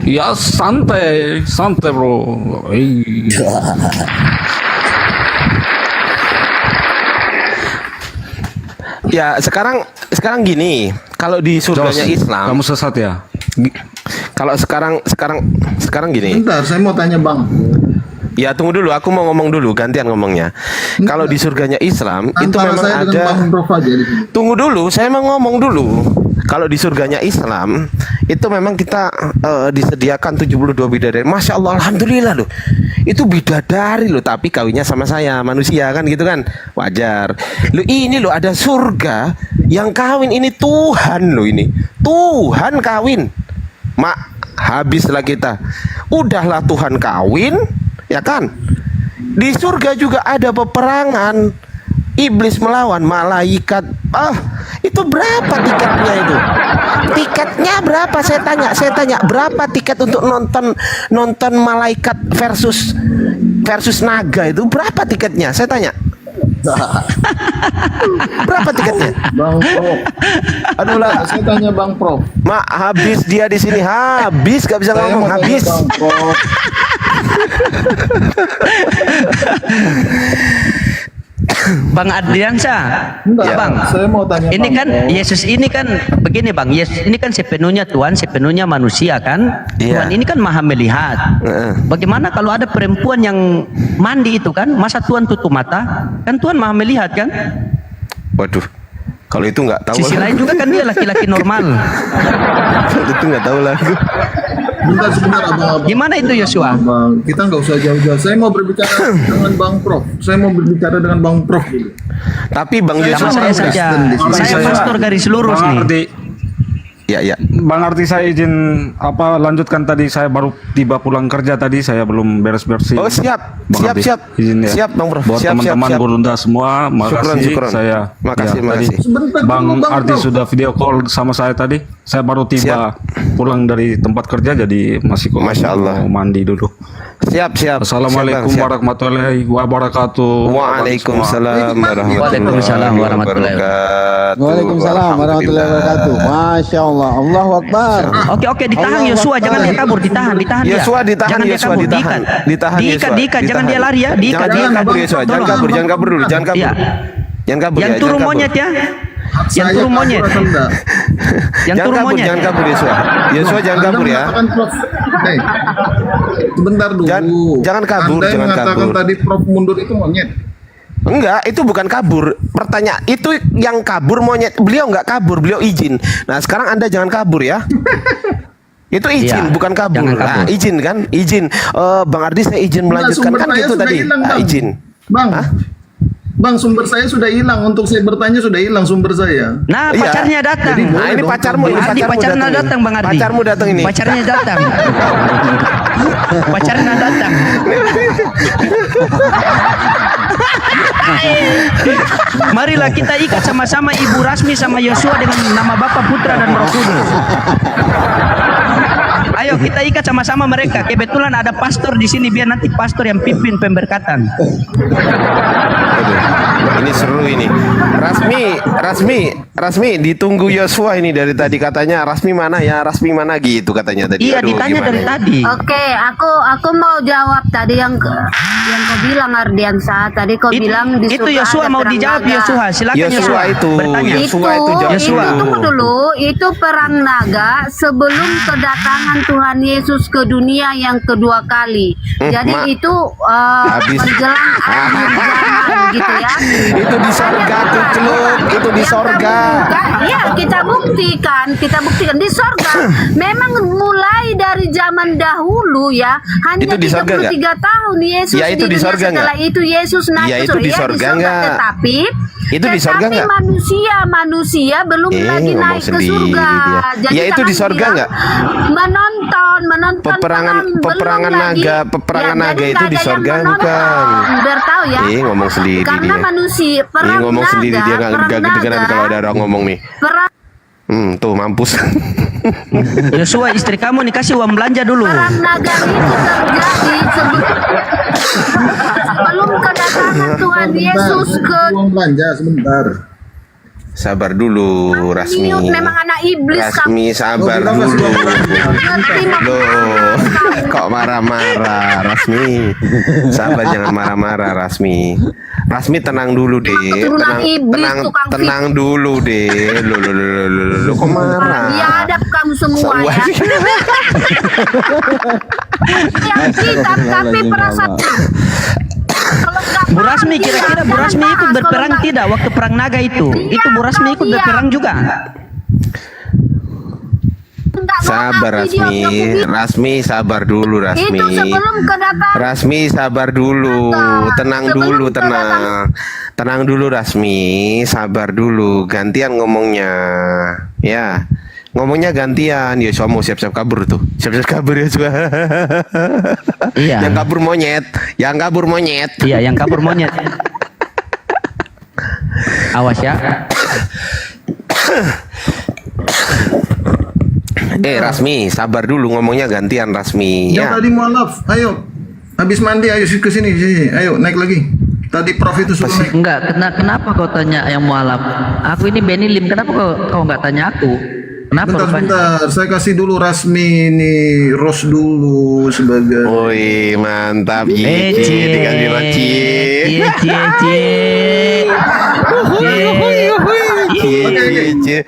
Ya santai bro. Ya sekarang gini, kalau di surganya Islam, kamu sesat ya. Kalau sekarang gini. Bentar, saya mau tanya Bang. Ya tunggu dulu, aku mau ngomong dulu, gantian ngomongnya. Kalau di surganya Islam itu Antara memang saya dengan ada. Bang Prof aja di sini. Tunggu dulu, saya mau ngomong dulu. Kalau di surganya Islam itu memang kita disediakan 72 bidadari. Masya Allah, alhamdulillah loh. Itu bidadari loh, tapi kawinnya sama saya manusia kan gitu kan, wajar. Loh ini loh ada surga yang kawin ini Tuhan loh ini. Tuhan kawin. Mak, habislah kita. Udahlah Tuhan kawin, ya kan? Di surga juga ada peperangan. Iblis melawan malaikat. Itu berapa tiketnya itu? Tiketnya berapa? Saya tanya berapa tiket untuk nonton malaikat versus naga itu berapa tiketnya? Saya tanya. Berapa tiketnya? Bang Prof. Aduh lah, Saya tanya Bang Prof. Mak, habis dia di sini, habis gak bisa Saya ngomong, mau tanya habis. Bang Prof. Bang Adriansyah, Enggak, ya Bang. saya mau tanya Ini Bang kan Prof. Yesus ini kan begini Bang, Yesus ini kan sepenuhnya Tuhan, sepenuhnya manusia kan. Iya. Tuhan ini kan maha melihat. Bagaimana kalau ada perempuan yang mandi itu kan, masa Tuhan tutup mata? Kan Tuhan maha melihat kan? Waduh, kalau itu nggak tahu. Sisi lain juga kan dia laki-laki normal. Kalau itu nggak tahu lah. Sebentar abang-abang. Gimana itu Yosua? Bang, kita nggak usah jauh-jauh. Saya mau berbicara dengan Bang Prof. Saya mau berbicara dengan Bang Prof dulu. Tapi Bang Saya Yusuf Sama saya saja. Saya pastor garis lurus Bang nih. Ardi, ya. Bang Ardi, saya izin lanjutkan tadi. Saya baru tiba pulang kerja tadi, saya belum beres-beres. Oh siap, Bang siap, Ardi, siap, izin ya. siap Bang Prof. Buat Siap, teman-teman siap. Gurunda semua, makasih. Syukran. Saya Makasih, tadi makasih. Sebentar Bang dulu, Bang Ardi Prof. sudah video call sama saya tadi. Saya baru tiba pulang dari tempat kerja, jadi masih kok Masya Allah. mau mandi dulu. Siap. Assalamualaikum Siap, Bang, siap. warahmatullahi wabarakatuh. Waalaikumsalam Waalaikumsalam warahmatullahi wabarakatuh. Waalaikumsalam warahmatullahi wabarakatuh. Masya Allah, Allahu Akbar. Oke, ditahan Yosua, jangan dia kabur, ditahan dia. Yosua ditahan, Jangan dia Yosua kabur, ditahan. Ditahan, Yosua. diikat, jangan dia lari ya, diikat, Jangan kabur Yosua, jangan kabur dulu, jangan kabur. Iya. Jangan kabur Yang ya, turun jangan kabur. monyet ya. Yang Saya turun kabur monyet. atau enggak? Yang Jangan turun kabur, monyet. jangan kabur Yosua. Yosua jangan Anda kabur ya. mengatakan Prof. Sebentar dulu. Jangan kabur, Anda yang jangan mengatakan kabur. tadi Prof mundur itu monyet. Enggak, itu bukan kabur. Pertanyaan itu yang kabur monyet. Beliau enggak kabur, beliau izin. Nah, sekarang Anda jangan kabur ya. Itu izin, Iya, bukan kabur. jangan kabur. Nah, izin kan? Izin. Bang Ardi saya izin Enggak, melanjutkan sumber kan saya gitu sudah tadi. hilang, Nah, Bang. izin. Bang. Bang, sumber saya sudah hilang. Untuk saya bertanya sudah hilang sumber saya. Nah, Iya. pacarnya datang. Jadi Nah, ini dong, pacarmu, ini Bang Ardi, pacarnya ini. datang, Bang Ardi. Pacarmu datang ini. Pacarnya datang. Pacarnya datang. Marilah kita ikat sama-sama Ibu Rasmi sama Yosua dengan nama Bapa, Putra dan Roh Kudus. Ayo kita ikat sama-sama mereka. Kebetulan ada pastor di sini, biar nanti pastor yang pimpin pemberkatan. Aduh, ini seru ini. Rasmi, ditunggu Yosua ini dari tadi katanya. Rasmi mana ya? Rasmi mana gitu katanya tadi. Iya, Aduh, ditanya gimana dari ini? tadi. Oke, aku mau jawab tadi yang kau bilang Ardiansa. Tadi kau bilang di Itu surga Yosua ada mau perang dijawab naga. Yosua. Silakan Yosua Yosua. itu, Bertanya. Yosua itu jawab Yosua. dulu. Tunggu dulu, itu perang naga sebelum kedatangan Tuhan Yesus ke dunia yang kedua kali. Jadi Mak. itu Habis. menjelang akhir zaman gitu ya. Itu di sorga tuh celuk, itu di sorga. Iya, kita buktikan di sorga. Memang mulai dari zaman dahulu ya, hanya Itu di sorga 33 tahun Yesus Ya, itu di dunia, sorga setelah nggak? itu Yesus naik Ya, ke itu di sorga nggak? tetapi Itu di sorga nggak? manusia belum lagi ngomong naik ke sendiri surga. dia. Jadi Ya, itu di jangan sorga bilang nggak? menonton Peperangan naga jadi itu nggak di ada yang sorga menonton. bukan? Biar tahu ya. Ngomong sendiri Karena dia. manusia perang Ngomong naga, sendiri dia nggak perang kedengeran naga, kalau ada orang ngomong nih. perang Tuh mampus. Yosua, istri kamu nih kasih uang belanja dulu. Perang naga itu terjadi sebelum kedatangan Tuhan Yesus ke Uang belanja sebentar. Sabar dulu, Rasmi. Mute, memang anak iblis Rasmi, sabar dulu. Loh, kok marah-marah, Rasmi? Sabar, jangan marah-marah, Rasmi. Rasmi tenang dulu deh, tenang dulu deh. Lo kok marah? Biadab kamu semua ya. Tapi perasaan Bu Rasmi, kira-kira Bu Rasmi ikut berperang tidak waktu perang naga itu? Itu Bu Rasmi ikut berperang juga? Sabar Rasmi, sabar dulu Rasmi. Itu sebelum kedatangan. Rasmi sabar dulu, tenang dulu Rasmi, sabar dulu, gantian ngomongnya, ya. Ngomongnya gantian, Yosua mau siap-siap kabur tuh, siap-siap kabur ya Yosua. Iya. Yang kabur monyet. Iya, yang kabur monyet. Awas ya. Rasmi, sabar dulu, ngomongnya gantian Rasmi. Yang Ya. tadi mualaf, ayo. Habis mandi, ayo ke sini. Ayo naik lagi. Tadi Prof itu suruh naik. Enggak, kenapa kau tanya yang mualaf? Aku ini Benny Lim, kenapa kau enggak tanya aku? Kenapa Bentar, saya kasih dulu Rasmi nih, Ros dulu sebagai. Woi, mantap. Dikasih maci. Cie.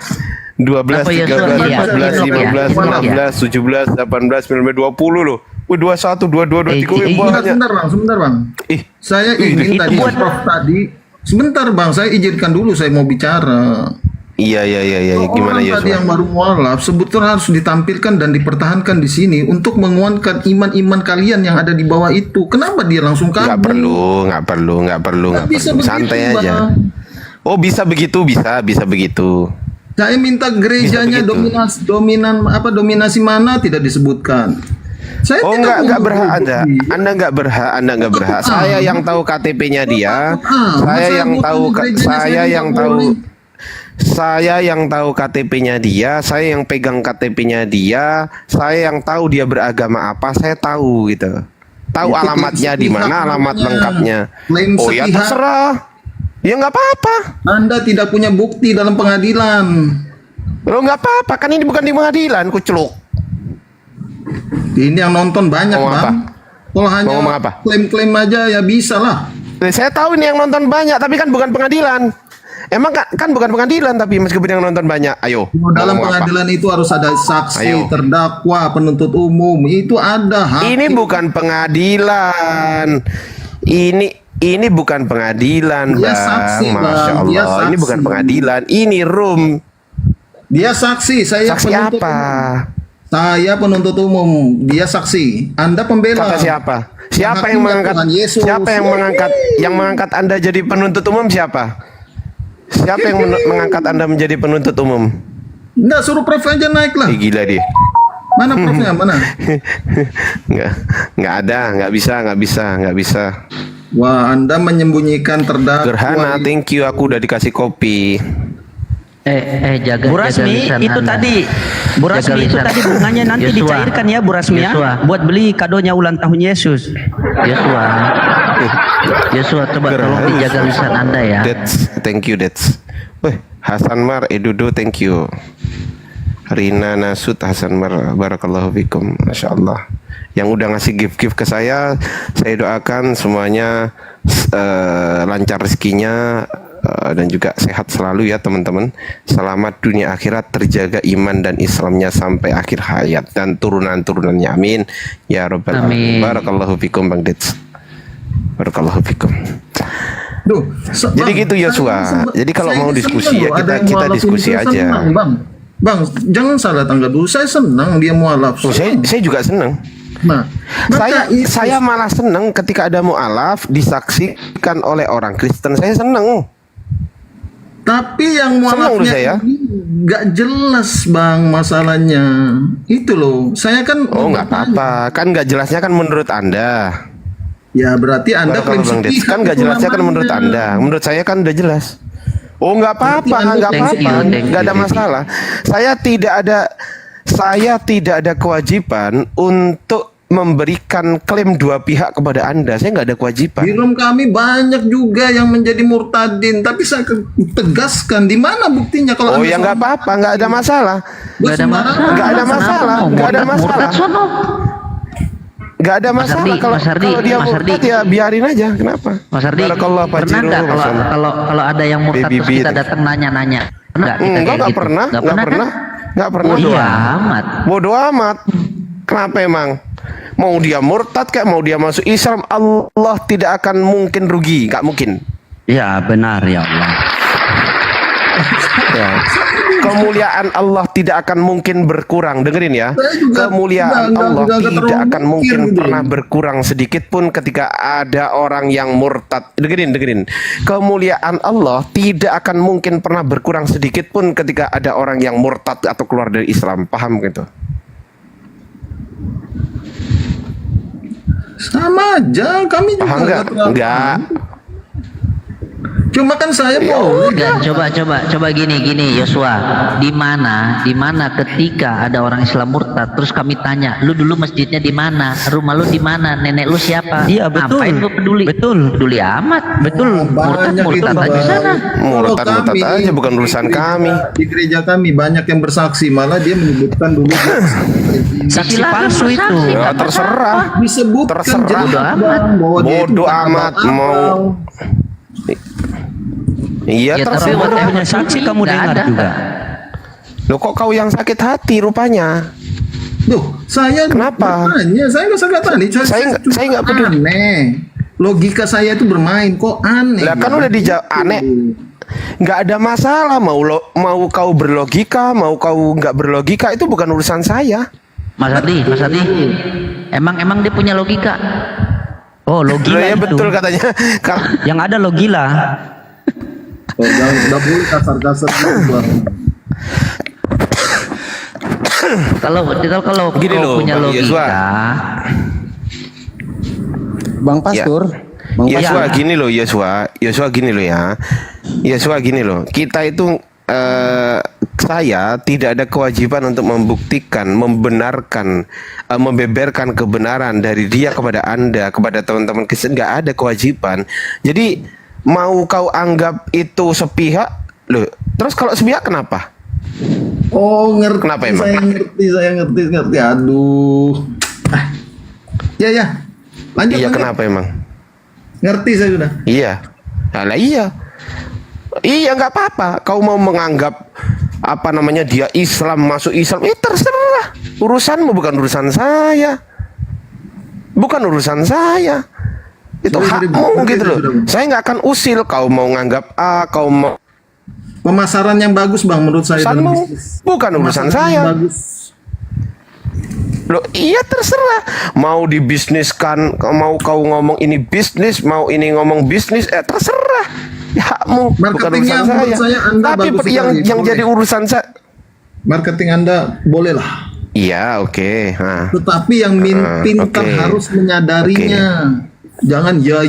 12, 13, 14, 15, 16, 17, 18, 19, 20 loh. 21, 22, 23 banyak. Sebentar bang. Saya ingin tadi Prof tadi. Sebentar bang, saya izinkan dulu, saya mau bicara. Iya. Gimana ya? Tadi yang baru mualaf sebetulnya harus ditampilkan dan dipertahankan di sini untuk menguatkan iman-iman kalian yang ada di bawah itu. Kenapa dia langsung kabur? Nggak perlu. Santai begitu, aja. Bang. Oh bisa begitu. Saya minta gerejanya dominasi mana tidak disebutkan. Saya nggak berhak Anda nggak berhak. Saya yang tahu KTP-nya dia. Saya yang tahu KTP-nya dia, saya yang pegang KTP-nya dia, saya yang tahu dia beragama apa, saya tahu gitu. Tahu Itu alamatnya di mana, alamat lengkapnya. Oh ya sepihak. terserah. Ya nggak apa-apa. Anda tidak punya bukti dalam pengadilan. Lo nggak apa-apa, kan ini bukan di pengadilan, kuceluk. Ini yang nonton banyak bang. Kalau hanya klaim-klaim aja ya bisa lah. Saya tahu ini yang nonton banyak, tapi kan bukan pengadilan. Emang kan bukan pengadilan, tapi meskipun yang nonton banyak, ayo. Dalam pengadilan itu harus ada saksi, terdakwa, penuntut umum, itu ada. Ini bukan pengadilan. Ini bukan pengadilan, Dia Bang. saksi, Bang. Masya Allah. Dia saksi. Ini bukan pengadilan, ini room. Dia saksi, saya saksi penuntut apa? Umum. Saya penuntut umum, dia saksi. Anda pembela. Kata siapa? Siapa yang mengangkat? Siapa yang mengangkat Anda jadi penuntut umum siapa? Siapa yang mengangkat Anda menjadi penuntut umum? Enggak, suruh Prof aja naik lah. Gila dia. Mana Profnya? Mana? Nggak ada, nggak bisa. Wah, Anda menyembunyikan terdakwa. Gerhana, thank you, aku udah dikasih kopi. Jaga Bu Rasmi lisan itu Anda. tadi Bu Rasmi itu tadi bunganya nanti dicairkan ya Bu Rasmi ya buat beli kadonya ulang tahun Yesus. Yosua coba tolong dijaga lisan Anda ya. Thank you. Wih, Hasan Mar, Edudo, thank you. Rina Nasud, Hasan Mar, barakallahu fikum, masya Allah. Yang udah ngasih gift ke saya doakan semuanya lancar rezekinya. Dan juga sehat selalu ya teman-teman. Selamat dunia akhirat, terjaga iman dan Islamnya sampai akhir hayat dan turunan-turunannya, amin ya rabbal alamin. Barakallahu fikum Bang Dets. Barakallahu fikum. Jadi gitu Yosua. Jadi kalau mau diskusi ya kita diskusi aja. Bang, jangan salah tangga dulu. Saya senang dia mualaf. Saya juga senang. Nah, saya malah senang ketika ada mualaf disaksikan oleh orang Kristen. Saya senang. Tapi yang mualafnya nggak jelas bang masalahnya. Itu loh. Saya kan. Oh nggak apa-apa. Kan nggak jelasnya kan menurut Anda. Ya berarti Anda klaim sepihak. Kan nggak jelasnya kan menurut Anda. Menurut saya kan udah jelas. Oh nggak apa-apa, nggak ada masalah. Saya tidak ada kewajiban untuk memberikan klaim dua pihak kepada Anda. Saya nggak ada kewajiban. Di room kami banyak juga yang menjadi murtadin, tapi saya tegaskan di mana buktinya kalau Oh Anda ya nggak apa-apa, nggak ada masalah. Nggak ada masalah. Nggak ada masalah. Nggak ada masalah. Nggak ada masalah kalau dia murtad ya biarin aja. Kenapa? Mas Ardi, Barakallah, Pak pernah Jiro, nggak Mas Ardi. kalau ada yang murtad terus Baby kita beat. datang nanya-nanya? Enggak, kita Enggak, kayak gitu. pernah, Nggak nggak pernah, kan? nggak pernah. Bodoh amat. Bodoh amat. Kenapa emang? Mau dia murtad kayak mau dia masuk Islam, Allah tidak akan mungkin rugi, nggak mungkin. Ya benar ya Allah. Ya. Kemuliaan Allah tidak akan mungkin berkurang. Dengerin ya. Kemuliaan Allah tidak akan mungkin pernah berkurang sedikit pun ketika ada orang yang murtad. Dengerin. Kemuliaan Allah tidak akan mungkin pernah berkurang sedikit pun ketika ada orang yang murtad atau keluar dari Islam. Paham gitu? sama aja, kami juga Paham nggak? Enggak. Cuma kan saya mau. Dan coba gini Yosua, di mana ketika ada orang Islam murtad terus kami tanya, lu dulu masjidnya di mana, rumah lu di mana, nenek lu siapa? Iya betul. Ngapain lu peduli? Peduli amat. Betul. Murtad aja sana. Murtad aja, bukan urusan kami. Di gereja kami banyak yang bersaksi, malah dia menyebutkan dulu saksi palsu itu. Ya, terserah. Disebutkan Terserah. Bodoh amat mau. Iya, Ya, terserah. tapi Ada punya saksi kamu Nggak dengar ada. juga. Loh kok kau yang sakit hati rupanya? Duh, saya Kenapa? bertanya, saya nggak sakit hati. Saya nggak peduli. Aneh. Logika saya itu bermain, kok aneh. Lah kan udah dijawab aneh. Nggak ada masalah mau kau berlogika, mau kau nggak berlogika itu bukan urusan saya. Mas Ardi, emang dia punya logika? Oh logila Ya itu. betul katanya. Yang ada logila. Oh, jangan nggak boleh kasar-kasar gitu. Kalau Gini kau loh, punya Bang logika, Yosua. Bang Pastur, Bang Yosua gini loh Yosua gini loh ya. Yosua gini loh. Kita itu saya tidak ada kewajiban untuk membuktikan, membenarkan, membeberkan kebenaran dari dia kepada Anda, kepada teman-teman Kristen, nggak ada kewajiban. Jadi mau kau anggap itu sepihak, loh. Terus kalau sepihak kenapa? Oh, ngerti. Kenapa emang? Saya ngerti. Aduh. Ya. Lanjut. Iya, kenapa emang? Ngerti saya sudah. Iya. Lah iya. Iya nggak apa-apa. Kau mau menganggap apa namanya dia Islam, masuk Islam, terserah. Urusanmu bukan urusan saya. Bukan urusan saya. Itu hakmu gitu loh. Saya nggak akan usil. Kau mau nganggap A, kau mau Pemasaran yang bagus, Bang, menurut saya dalam urusanmu, bisnis. bukan urusan Pemasaran saya. yang bagus. Loh, iya terserah. Mau dibisniskan, mau kau ngomong ini bisnis, mau ini ngomong bisnis, terserah. Ya, hakmu, bukan Marketingnya urusan menurut saya Anda Tapi bagus yang sekali, jadi boleh. urusan saya. Marketing Anda bolehlah. Iya, oke. Nah. Tetapi yang pintar oke. harus menyadarinya. Jangan ya.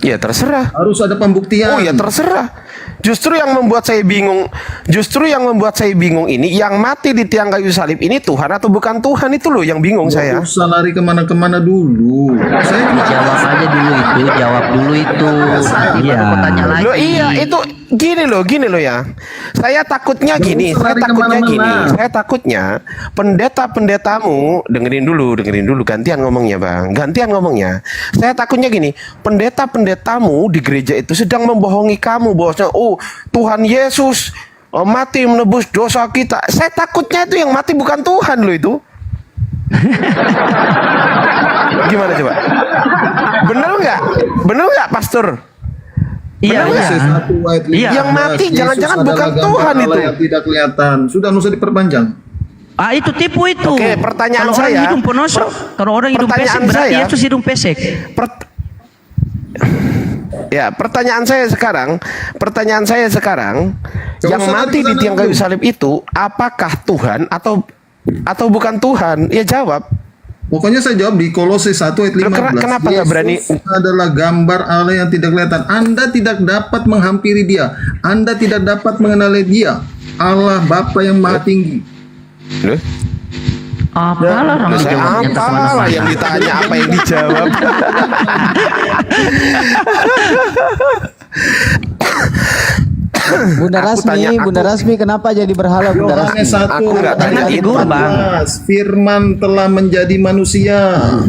Ya terserah. Harus ada pembuktian. Oh ya terserah. Justru yang membuat saya bingung ini, yang mati di tiang kayu salib ini Tuhan atau bukan Tuhan, itu loh yang bingung saya. Nggak usah lari kemana-kemana dulu. Saya jawab aja dulu itu, jawab dulu itu. Iya. Baru kau tanya lagi. Loh iya, itu gini loh ya. Saya takutnya gini, saya takutnya pendeta-pendetamu, dengerin dulu gantian ngomongnya, Bang. Saya takutnya gini, pendeta-pendetamu di gereja itu sedang membohongi kamu bahwasanya Tuhan Yesus mati menebus dosa kita. Saya takutnya itu yang mati bukan Tuhan loh itu. Gimana coba? Bener nggak, Pastor? Iya. Yang mati jangan-jangan bukan Tuhan itu. Yang tidak kelihatan. Sudah nggak usah diperpanjang. Itu tipu itu. Oke, pertanyaan kalau saya. Orang hidung penosok, kalau orang hidung pesek pertanyaan berarti saya. Yesus hidung pesek. Ya, pertanyaan saya sekarang, yang mati di tiang kayu salib itu apakah Tuhan atau bukan Tuhan? Ya jawab. Pokoknya saya jawab di Kolose 1 ayat 15. Kenapa nggak berani? Yesus adalah gambar Allah yang tidak kelihatan. Anda tidak dapat menghampiri Dia. Anda tidak dapat mengenali Dia. Allah Bapa yang Maha Tinggi. Loh? Apalah orang Loh, saya dijawabnya tak apalah kemana-mana. yang ditanya apa yang dijawab. Bunda Aku Rasmi, tanya, Bunda aku- Rasmi kenapa jadi berhala Bunda Rasmi? Yohanes 1 Aku nggak tanya ayat itu, 14. Firman telah menjadi manusia.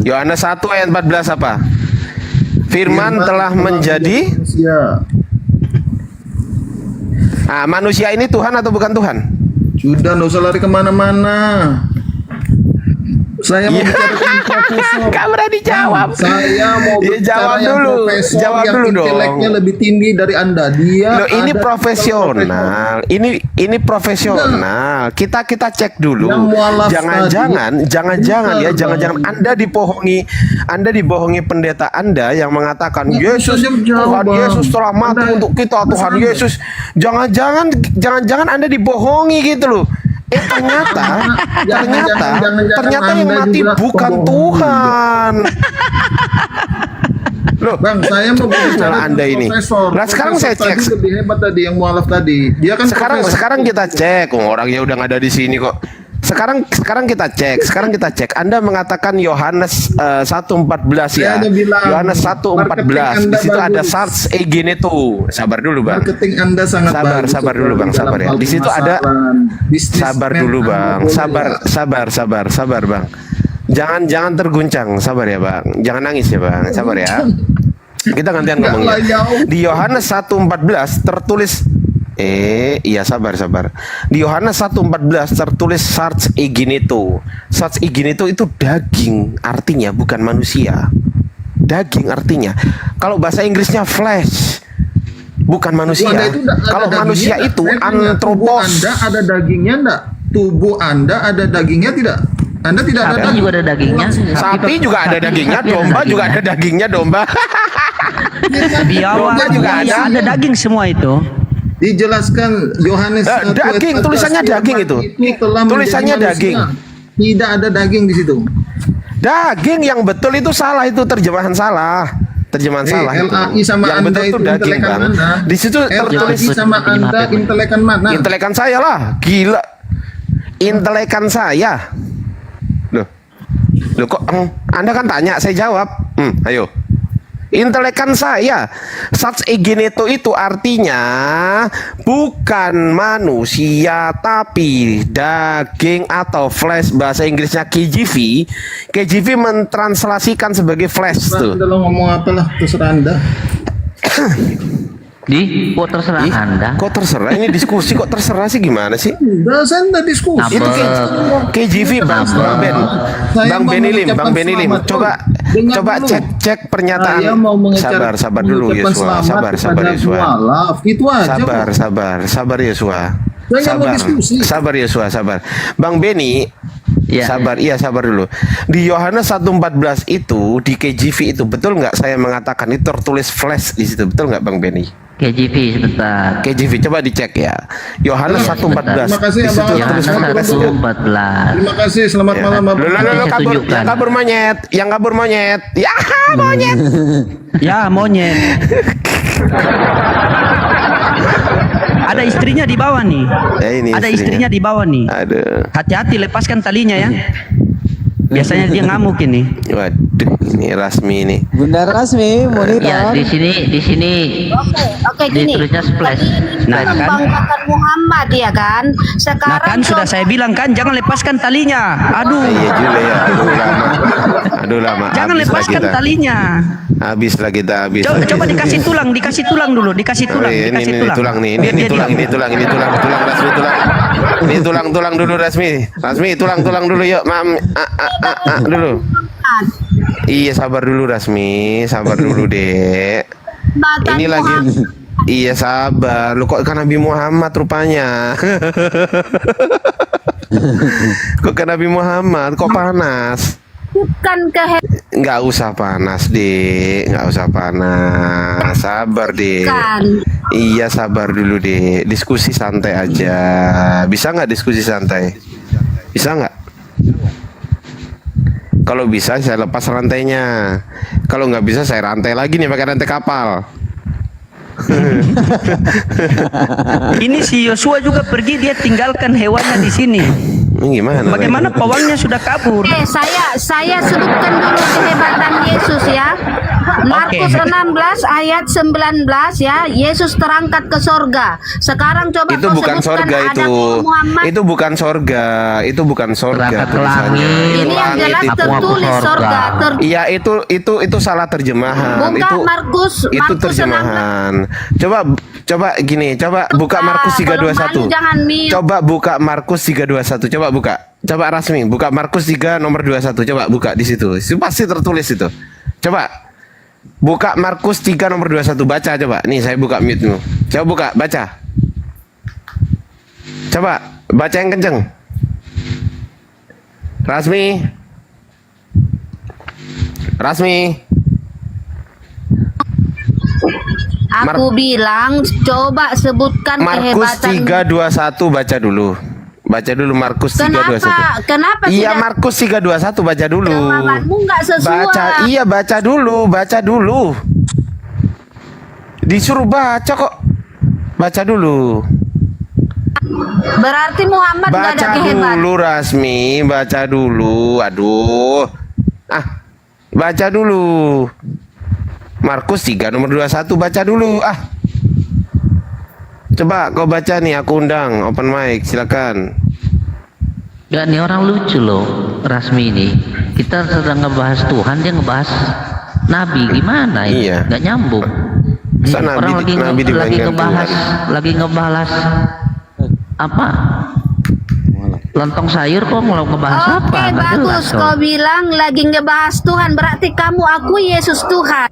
Yohanes 1 ayat 14 apa? Firman telah menjadi manusia. manusia ini Tuhan atau bukan Tuhan? Sudah, nggak usah lari kemana-mana. Saya mau bicara dengan profesor. Gak berani jawab. Saya mau Ya, bicara jawab yang dulu. profesor Jawab yang dulu dong. inteleknya lebih tinggi dari Anda. Dia Loh, ini ada profesional. Ini profesional. Kita cek dulu. Yang mualaf Jangan-jangan ya, Bukan, jangan-jangan Anda dibohongi pendeta Anda yang mengatakan Nggak Yesus bisa jawab, Tuhan Bang. Yesus telah mati Anda- untuk kita, Tuhan Yesus. Jangan-jangan Anda dibohongi gitu loh. Ternyata Jangan-jangan yang Anda mati juga bukan pembohong Tuhan. Loh, Bang, saya mau bicara Salah Anda dengan ini. profesor. Nah, sekarang Profesor saya cek. tadi lebih hebat tadi yang mualaf tadi. Dia kan profesor. Sekarang kita cek, orangnya udah nggak ada di sini kok. Sekarang kita cek. Anda mengatakan Yohanes 1:14 ya. Saya hanya bilang, Yohanes 1:14. marketing Di situ Anda ada bagus. SARS Egineto. Sabar dulu, Bang. Marketing Anda sangat bagus. Sabar dulu, Bang. Dalam Sabar ya. hal Di situ ada pemasaran. Bisnismen sabar dulu, Anda Bang. boleh. Sabar, Bang. Jangan terguncang, sabar ya, Bang. Jangan nangis ya, Bang. Sabar ya. Kita gantian Enggak ngomongnya. lah, jauh. Di Yohanes 1:14 tertulis iya sabar. Di Yohanes 1:14 tertulis Sarx Egineto. Sarx Egineto itu daging artinya, bukan manusia. Daging artinya. Kalau bahasa Inggrisnya flesh, bukan manusia. Anda itu ada Kalau dagingnya manusia enggak? itu Saya tanya, tubuh antropos. Anda ada dagingnya enggak? Tubuh Anda ada dagingnya tidak? Anda tidak ada Sapi daging. juga ada dagingnya. Sapi juga ada dagingnya, sapi ada domba juga ada dagingnya, domba. Biawak Domba juga ada. daging semua itu. Dijelaskan Yohanes 1 ayat daging, 14, tulisannya firman daging itu. telah Tulisannya menjadi daging. manusia. Tidak ada daging di situ. Daging yang betul itu salah, itu terjemahan salah. Terjemahan salah itu. LAI sama Yang Anda betul itu itu daging, intelekan Bang. mana? Di situ tertulis LAI sama Anda intelekan mana? intelekan saya lah, gila. Intelekan saya. Loh kok Anda kan tanya, saya jawab. Ayo. Intelekan saya. Sarx Egineto itu artinya bukan manusia tapi daging atau flesh. Bahasa Inggrisnya KJV. KJV mentranslasikan sebagai flesh tuh. Anda lo ngomong apalah, terserah Anda. Kok terserah Anda? Kok terserah? Ini diskusi kok terserah sih, gimana sih? Udah, saya Anda diskusi. Itu KJV Bang Ben. Saya Bang mau Benilim, mengucapkan Bang Benilim. selamat, Coba dulu. cek pernyataan. Saya mau mengucapkan Sabar dulu mengucapkan Yesua. selamat Sabar kepada Yesua. mualaf. Itu aja. Sabar Yesua. Saya nggak mau diskusi. Sabar Yesua, sabar. Bang Beni, sabar dulu. Di Yohanes 1:14 itu di KJV itu betul nggak saya mengatakan itu tertulis flesh di situ, betul nggak Bang Beni? KJV sebentar. KJV coba dicek ya. Yohanes 1:14. Terima kasih Di situ Abang. tertulis Yohanes flesh. 1:14. Terima kasih, selamat malam Bapak. Yang kabur monyet. Ya, monyet. Ya, monyet. Ada istrinya di bawah nih. Ya, ini Ada istrinya di bawah nih. Aduh. Hati-hati lepaskan talinya ya. Biasanya dia ngamuk ini. Waduh, ini Rasmi ini. Bunda Rasmi, monitor. Ya, di sini Oke, gini. ditulisnya splash. Nah, kan? Membanggakan Muhammad ya kan. Nah Sekarang kan sudah saya bilang kan jangan lepaskan talinya. Aduh. Iya juga ya. Aduh lama. Jangan Habis lah lepaskan kita. talinya. Habis lah kita. Coba dikasih tulang dulu, dikasih tulang, Oh, iya, dikasih ini tulang. tulang nih. Biar Ini dia tulang Rasmi tulang. Ini tulang dulu Rasmi. Rasmi tulang dulu yuk, Mam. Dulu. Iya, sabar dulu Rasmi, sabar dulu, Dek. Ini lagi. Iya, sabar. Lu kok kan Nabi Muhammad rupanya. Kok kan Nabi Muhammad, kok panas? bukan Nggak usah panas, Dek. Nggak usah panas. Sabar, Dek. Iya, sabar dulu, Dek. Diskusi santai aja. Bisa nggak diskusi santai? Bisa nggak? Kalau bisa, saya lepas rantainya. Kalau nggak bisa, saya rantai lagi nih pakai rantai kapal. Ini si Yosua juga pergi, dia tinggalkan hewannya di sini. Gimana? Bagaimana pawangnya sudah kabur? Saya sebutkan dulu kehebatan Yesus ya. Markus 16 ayat 19 ya, Yesus terangkat ke sorga. Sekarang coba Itu kau bukan sebutkan sorga ada itu. Muhammad. Itu bukan sorga. Itu bukan sorga Terangkat ke tulisannya. langit. Ini yang jelas Aku tertulis sorga. sorga. Iya, itu salah terjemahan. Buka itu Markus terjemahan. Coba gini, coba buka Markus Kalau malu 321. jangan mute. Coba buka Markus 321. Coba buka. Coba Rasmi, buka Markus 3 nomor 21. Coba buka di situ. Itu pasti tertulis itu. Coba buka Markus 3 nomor 21. Baca coba. Nih saya buka mute-mu. Coba buka, baca. Coba baca yang kenceng. Rasmi. Aku bilang coba sebutkan Markus kehebatan. 3:21 baca dulu. Baca dulu Markus 3:21. Kenapa Iya, tidak Markus 3:21 baca dulu. jawabanmu nggak sesuai? Baca dulu. Disuruh baca kok. Baca dulu. Berarti Muhammad nggak ada Baca kehebatan. dulu Rasmi, baca dulu. Aduh. Baca dulu. Markus 3 nomor 21 baca dulu. Coba kau baca nih, aku undang open mic, silakan. Gak, nih orang lucu loh, Rasmi ini. Kita sedang ngebahas Tuhan, dia ngebahas Nabi, gimana ini? Iya. Gak nyambung. Masa Orang Nabi lagi dibandingkan lagi ngebahas apa? Lontong sayur kok mau ngebahas apa? Oke, Nggak bagus. jelas dong. Kau bilang lagi ngebahas Tuhan, berarti kamu akui Yesus Tuhan.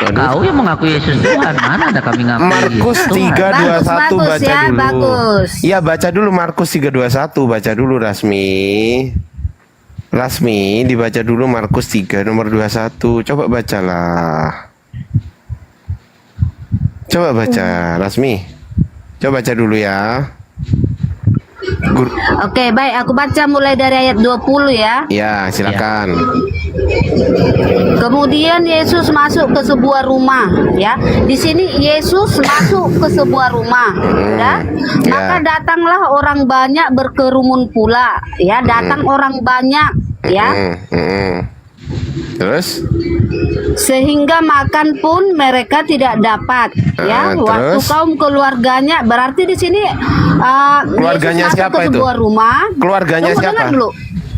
Kau yang mengaku Yesus Tuhan, mana ada kami ngaku Markus Yesus Tuhan? 3:21 Bagus baca ya, dulu. bagus. Iya, baca dulu Markus 3:21, baca dulu Rasmi, dibaca dulu Markus 3 nomor 21. Coba bacalah. Coba baca, Rasmi. Coba baca dulu ya. Oke, baik. Aku baca mulai dari ayat 20 ya. Ya, silakan. Kemudian Yesus masuk ke sebuah rumah, ya. Di sini Yesus masuk ke sebuah rumah, ya. Maka datanglah orang banyak berkerumun pula, ya. Datang orang banyak, ya. Terus? Sehingga makan pun mereka tidak dapat, ya. Waktu terus? kaum keluarganya, berarti di sini Keluarganya Yesus masuk siapa ke itu? sebuah rumah. Keluarganya Tunggu, siapa? dengar dulu.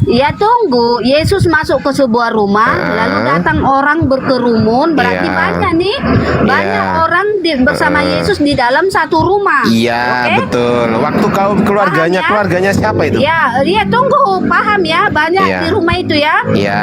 Ya tunggu, Yesus masuk ke sebuah rumah, lalu datang orang berkerumun, berarti banyak nih, banyak orang bersama Yesus di dalam satu rumah. Iya, Oke? betul. Waktu kaum keluarganya, Paham ya? keluarganya siapa itu? Ya, tunggu, paham ya, banyak Iya. di rumah itu ya. Iya,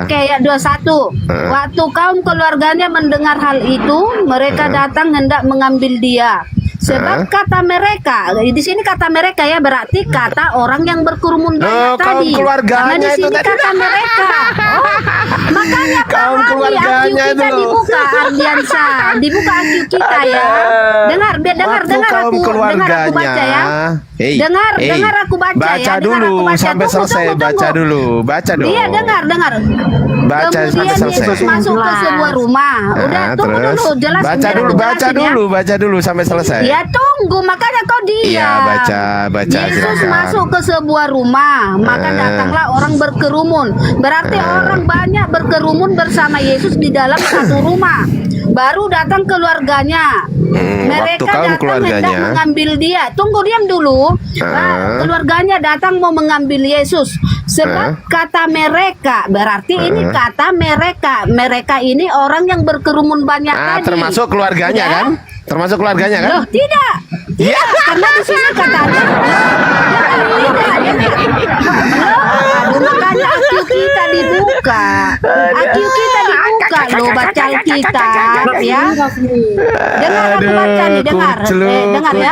Oke, ayat 21. Waktu kaum keluarganya mendengar hal itu, mereka datang hendak mengambil dia. Sebab kata mereka, di sini kata mereka ya, berarti kata orang yang berkerumun banyak kaum tadi. keluarganya Karena di itu sini tadi. kata mereka. Makanya Kaum pahami keluarganya IQ kita itu. dibuka, Ardiansa, dibuka IQ kita ya. Dengar Waktu kaum aku keluarganya. baca ya. Hei, Dengar aku baca baca ya. Dengar dulu aku baca. sampai Tunggu, selesai. tunggu, Baca tunggu. dulu, baca dong. Iya, dengar. Baca sampai Kemudian selesai. Yesus masuk ke sebuah rumah. Udah, tunggu Terus? dulu, jelasin. Baca biar dulu, aku baca jelasin ya. dulu, baca dulu sampai selesai. Ya tunggu, makanya kau diam. Iya, baca Yesus silakan. masuk ke sebuah rumah, maka datanglah orang berkerumun. Berarti orang banyak berkerumun bersama Yesus di dalam satu rumah. Baru datang keluarganya. waktu Mereka kaum datang keluarganya. hendak mengambil dia. Tunggu, diam dulu. Keluarganya datang mau mengambil Yesus. Sebab kata mereka, berarti ini kata mereka. Mereka ini orang yang berkerumun banyak tadi. Termasuk keluarganya Ya? kan? Termasuk keluarganya kan? Loh, tidak. Tidak, karena di sini katanya. Aduh, makanya IQ kita dibuka. IQ kita dibuka loh, baca Alkitab ya. Dengar aku baca nih, dengar. Dengar ya.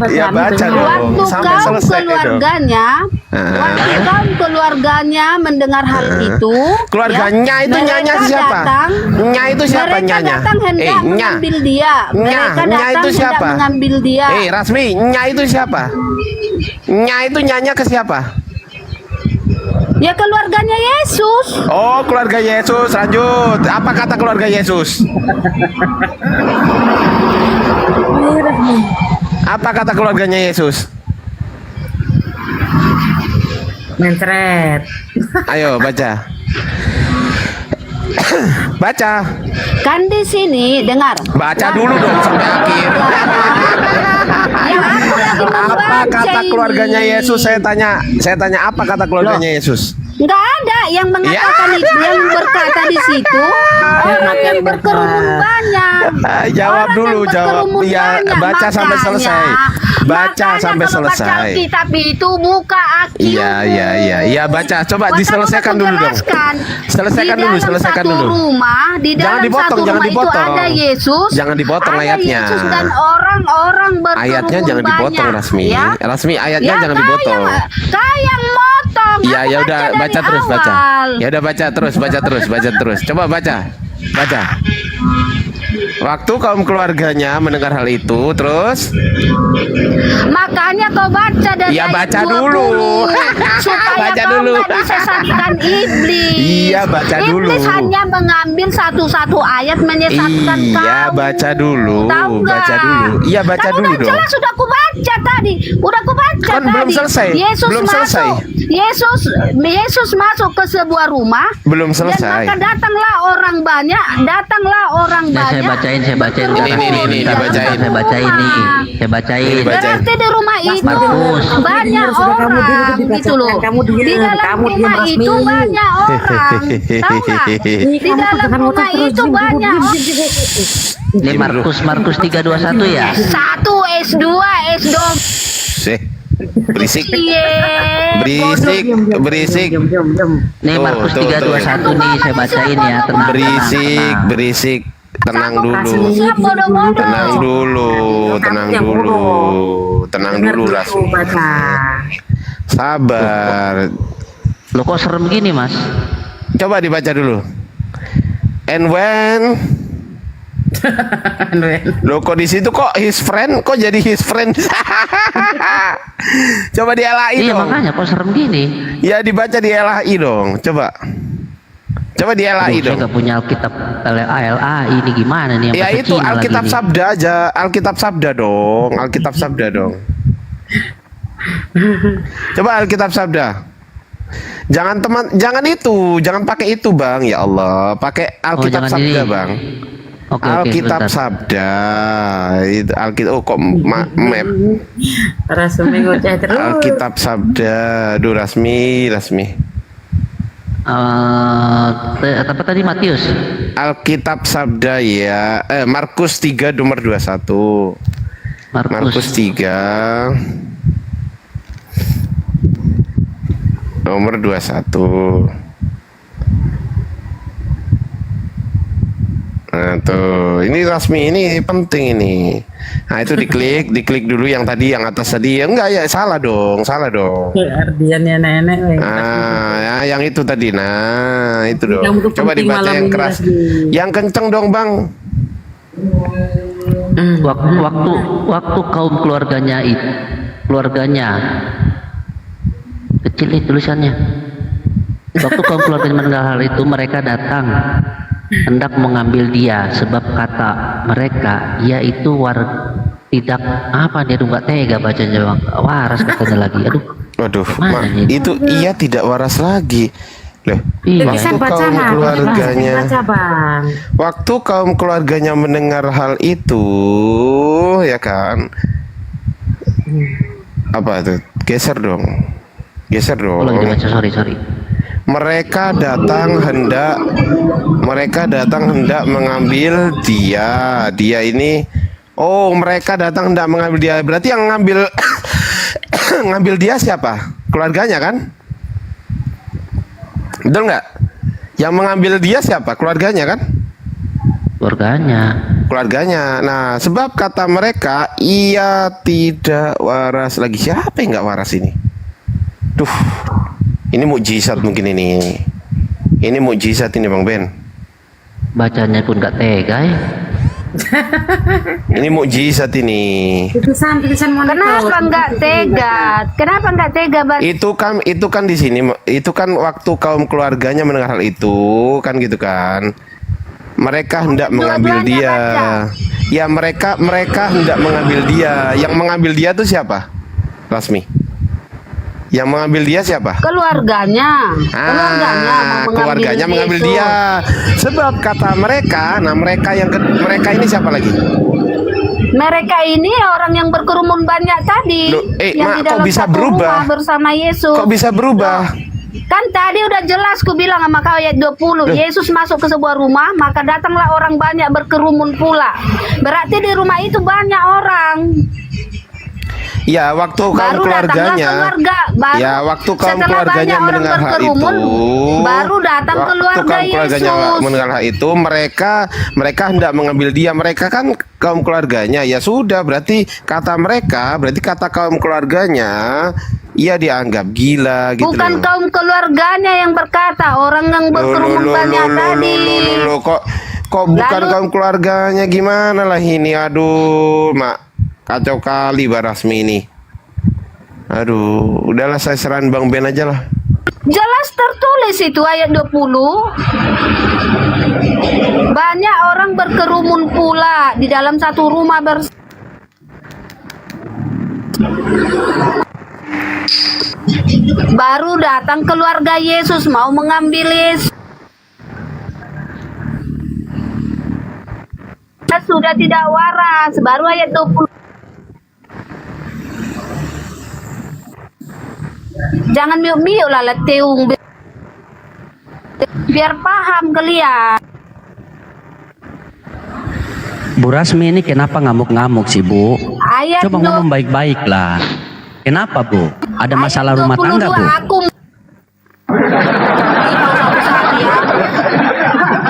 Ya baca dong. Waktu Sampai kaum selesai dong. keluarganya, waktu kaum keluarganya mendengar hal itu, Keluarganya ya, itu nyanya mereka siapa? datang, Nya itu siapa mereka nyanya? datang hendak Nya. mengambil dia. Nya, Mereka Nya datang itu hendak siapa? mengambil dia. Rasmi, Nya itu siapa? Nya itu nyanya ke siapa? Ya keluarganya Yesus. Oh, keluarga Yesus. Lanjut. Apa kata keluarga Yesus? Apa kata keluarganya Yesus? Mencret. Ayo baca. Baca. Kan di sini dengar. Baca dulu dong sampai akhir. Yang aku lagi Apa membaca kata ini. keluarganya Yesus? Saya tanya apa kata keluarganya Yesus? Nggak ada yang mengatakan itu, yang berkata di situ orang yang berkerumun banyak. Jawab Orang dulu, yang jawab. berkerumun Ya, banyak. baca sampai Makanya- selesai. Baca makanya sampai kalau baca selesai. Alkitab itu buka Aqyum. Iya, baca. Coba diselesaikan dulu dong. Selesaikan dulu, selesaikan Di dalam dulu. satu rumah, di Jangan dalam dipotong, satu jangan rumah itu dipotong. ada Yesus. Jangan dipotong ada ayatnya. Yesus dan orang-orang berkerumun Ayatnya jangan dipotong, banyak, Rasmi. ya. Rasmi, ayatnya Ya, jangan dipotong. Kayak motong. Iya, Aku ya udah dari baca terus, baca. awal. Ya udah baca terus. Coba baca. Waktu kaum keluarganya mendengar hal itu, terus Makanya kau baca dari Ya, ayat baca 20, dulu. supaya Baca kau dulu. nggak disesatkan iblis. Iya, baca dulu. Iblis hanya mengambil satu-satu ayat menyesatkan kau. Iya, baca dulu. Tahu nggak? Baca dulu. Iya, baca Kamu dulu udah dong. jelas sudah aku baca tadi. Udah aku baca Kan tadi. belum selesai. Yesus Belum masuk. selesai. Yesus masuk ke sebuah rumah. Belum Dan selesai. maka datanglah orang banyak. Saya bacain Ini dibacain. Saya bacain nih. Saya bacain. Berarti di rumah itu Markus. banyak orang gitu loh. Di dalam rumah itu banyak orang. Tahu nggak? Di dalam rumah itu banyak orang. Ini Markus 3:21 ya. 1 S2 S2. Berisik. Iya. Berisik. Nih Markus 3:21 nih saya bacain ya. Tenang. Berisik. Tenang dulu. Siap bodoh-bodoh. Tenang dulu, Rasmi. Sabar. Lo kok serem gini, Mas? Coba dibaca dulu. And when Loh kok di situ kok his friend? Kok jadi his friend? Coba dielahi Iya dong. makanya kok serem gini. Ya dibaca dielahi dong. Coba dielahi Aduh, dong. saya gak punya Alkitab LA ini gimana nih? Yang Ya bahasa itu Cina Alkitab lagi nih. Sabda aja. Alkitab Sabda dong. Coba Alkitab Sabda. Jangan itu, jangan pakai itu, Bang. Ya Allah, pakai Alkitab jangan Sabda, ini. Bang. Oke, Alkitab sebentar. Sabda. Itu Alkitab kok map. Rasmi ngoceh terus. Alkitab Sabda. Aduh, Rasmi. Apa tadi Matius? Alkitab Sabda ya. Markus 3 nomor 21. Markus 3 nomor 21. Nah tuh, ini Rasmi, ini penting ini. Nah itu diklik dulu yang tadi, yang atas tadi. Ya, enggak ya, salah dong. Ardiannya nenek. Nah, ya, yang itu tadi. Nah, itu dong. Yang untuk Coba penting dibaca malam yang ini keras. lagi. Yang kenceng dong, Bang. Waktu kaum keluarganya kecil nih tulisannya. Waktu kaum keluarganya mendengar hal itu, mereka datang hendak mengambil dia, sebab kata mereka yaitu tidak apa dia tuh nggak tega bacanya, Bang. Waras katanya lagi. Waduh, Mana ini? itu ia tidak waras lagi. Loh, Iya. waktu kaum keluarganya Baca, Bang. waktu kaum keluarganya mendengar hal itu, ya kan? Apa tuh? Geser dong. Ulang dibaca, sorry. Mereka datang hendak mengambil dia. Dia ini, mereka datang hendak mengambil dia. Berarti yang ngambil ngambil dia siapa? Keluarganya kan? Betul nggak? Yang mengambil dia siapa? Keluarganya kan? Keluarganya. Nah, sebab kata mereka ia tidak waras lagi. Siapa yang nggak waras ini? Duh, ini mukjizat mungkin ini. Ini mukjizat ini, Bang Ben. Bacanya pun nggak tega ya. Ini mukjizat ini. Tulisan Kenapa nggak tega, Bang? Itu kan di sini. Itu kan waktu kaum keluarganya mendengar hal itu, kan gitu kan. Mereka hendak mengambil dia. Ya mereka hendak mengambil dia. Yang mengambil dia itu siapa? Rasmi. Yang mengambil dia siapa? Keluarganya. Keluarganya mau Keluarganya mengambil Yesus. dia. Sebab kata mereka, nah mereka mereka ini siapa lagi? Mereka ini orang yang berkerumun banyak tadi. Loh, yang Mak, di kok dalam bisa satu berubah? rumah bersama Yesus. Kok bisa berubah? Kan tadi udah jelas ku bilang sama kau ayat 20. Yesus masuk ke sebuah rumah, maka datanglah orang banyak berkerumun pula. Berarti di rumah itu banyak orang. Ya, waktu kaum Baru datanglah keluarganya. keluarga. Baru Ya, waktu kaum setelah keluarganya banyak orang mendengar hal berkerumun, itu. baru datang Waktu keluarga kaum keluarganya Yesus. mendengar hal itu, mereka hendak mengambil dia. Mereka kan kaum keluarganya. Ya sudah, berarti kata kaum keluarganya, ia dianggap gila gitu Bukan loh. kaum keluarganya yang berkata, orang yang berkerumun banyak tadi. Kok bukan kaum keluarganya, gimana lah ini? Aduh, Mak, kacau kali Barasmi ini. Aduh, udahlah saya serahin Bang Ben aja lah. Jelas tertulis itu ayat 20. Banyak orang berkerumun pula di dalam satu rumah Baru datang keluarga Yesus mau mengambil Yesus. Sudah tidak waras, baru ayat 20. Jangan miuk-miuk lah leteung, biar paham kalian. Bu Rasmi ini kenapa ngamuk-ngamuk sih, Bu? Ayat Coba ngomong baik-baik lah. Kenapa, Bu? Ada masalah rumah tangga, Bu? Aku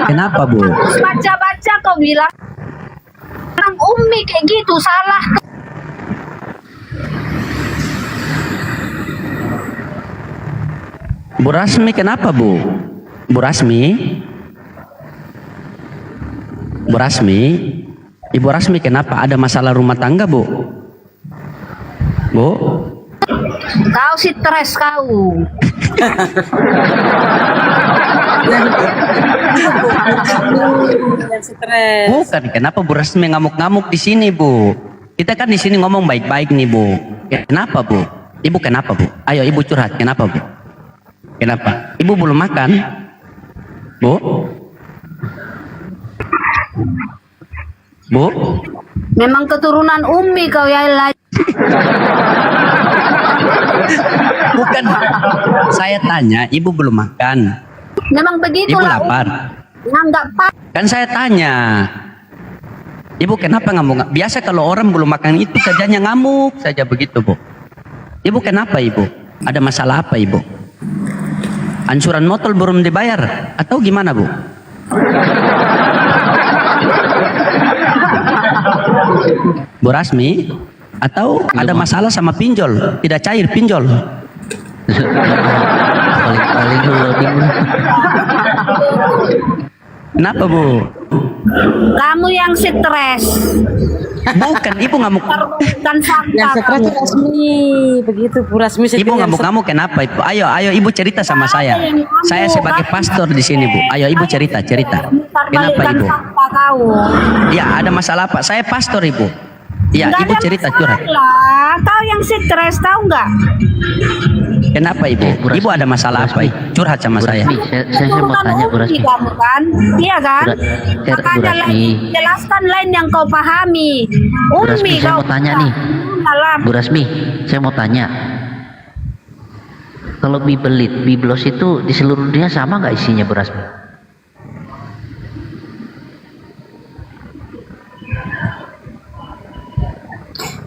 Kenapa, Bu? baca-baca kau bilang orang Umi kayak gitu salah. Bu Rasmi kenapa, Bu? Bu Rasmi? Bu Rasmi? Ibu Rasmi kenapa? Ada masalah rumah tangga, Bu? Bu? Kau stres kau. Bukan, kenapa Bu Rasmi ngamuk-ngamuk di sini, Bu? Kita kan di sini ngomong baik-baik nih, Bu. Kenapa, Bu? Ibu kenapa, Bu? Ayo Ibu curhat, kenapa, Bu? Kenapa? Ibu belum makan? Bu? Bu? Memang keturunan Umi kau ya lagi. Bukan. Saya tanya, Ibu belum makan. Memang begitu Ibu lah. lapar. Nggak pak. Kan saya tanya. Ibu kenapa ngamuk? Biasa kalau orang belum makan itu saja ngamuk saja begitu, Bu. Ibu kenapa, Ibu? Ada masalah apa, Ibu? Ansuran motor belum dibayar atau gimana, Bu? Bu Rasmi, atau ada masalah sama pinjol, tidak cair pinjol? Paling loading. Kenapa, Bu? Kamu yang stres. Bukan, Ibu ngamuk. Bukan fakta. Yang stres itu Rasmi, begitu Bu Rasmi. Ibu ngamuk-ngamuk kenapa, Ibu? Ayo Ibu cerita sama saya. Saya sebagai pastor di sini, Bu. Ayo Ibu cerita. Kenapa, Ibu? Fakta kau. Ya, ada masalah apa? Saya pastor, Ibu. Ya, Nggak Ibu ada cerita curhat. masalah. Kau yang stres tahu nggak? Kenapa, Ibu? Ibu ada masalah apa? Curhat sama saya. Saya mau tanya Bu Rasmi. Kamu kan? Iya kan? Bu Makanya Rasmi. jelaskan lain yang kau pahami. Bu Rasmi, Umi saya kau. mau tanya nih. Alam. Bu Rasmi, saya mau tanya. Kalau Biblos itu di seluruh dunia sama nggak isinya, Bu Rasmi?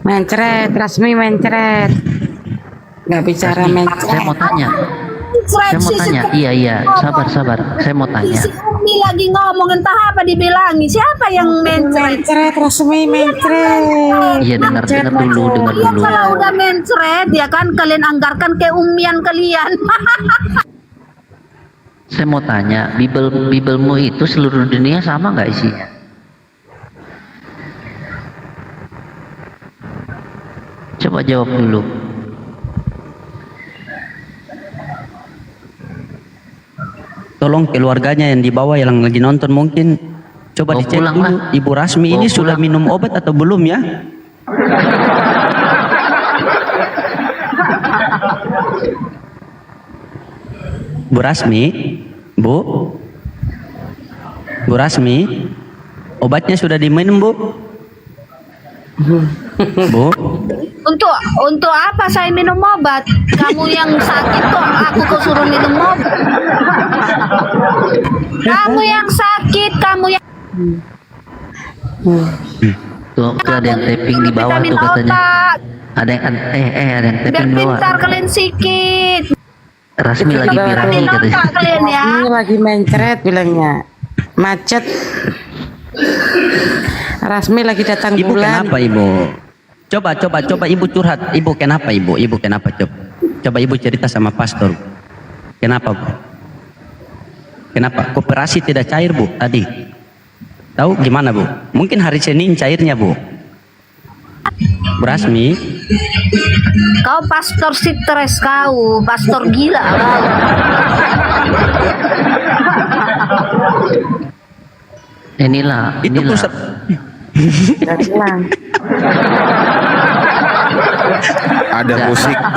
mencret, Rasmi mencret. Nggak bicara Rasmi, mencret. saya mau tanya. Iya, sabar. Saya mau tanya. Si Umi lagi ngomong entah apa dibilangi. Siapa yang mencret? Mencret, Rasmi mencret. Iya, dengar dulu. Ya kalau udah mencret ya kan kalian anggarkan keumian kalian. Saya mau tanya, Bibelmu itu seluruh dunia sama nggak isinya? Coba jawab dulu. Tolong keluarganya yang di bawah yang lagi nonton mungkin coba dicek pulang dulu. lah. Ibu Rasmi ini sudah minum obat atau belum ya? Bu Rasmi, Bu Rasmi, obatnya sudah diminum, Bu? Bu, Untuk apa saya minum obat? Kamu yang sakit kok aku suruh minum obat. Kamu yang sakit, kamu yang Tuh ada yang tapping di bawah vitamin tuh katanya. otak. Ada yang ada yang Biar tapping di bawah. pintar kalian sikit. Rasmi lagi birahi Vitamin katanya. otak kalian ya. Ini lagi mencret bilangnya. Macet. Rasmi lagi datang Ibu bulan. kenapa, Ibu? Coba Ibu curhat. Ibu kenapa, Ibu? Ibu kenapa, coba Ibu cerita sama pastor. Kenapa, Bu? Kenapa? Koperasi tidak cair, Bu, tadi. Tahu gimana, Bu? Mungkin hari Senin cairnya, Bu. Bu Rasmi, Kau pastor stres kau, pastor gila kau. Inilah, itu inilah. pusat.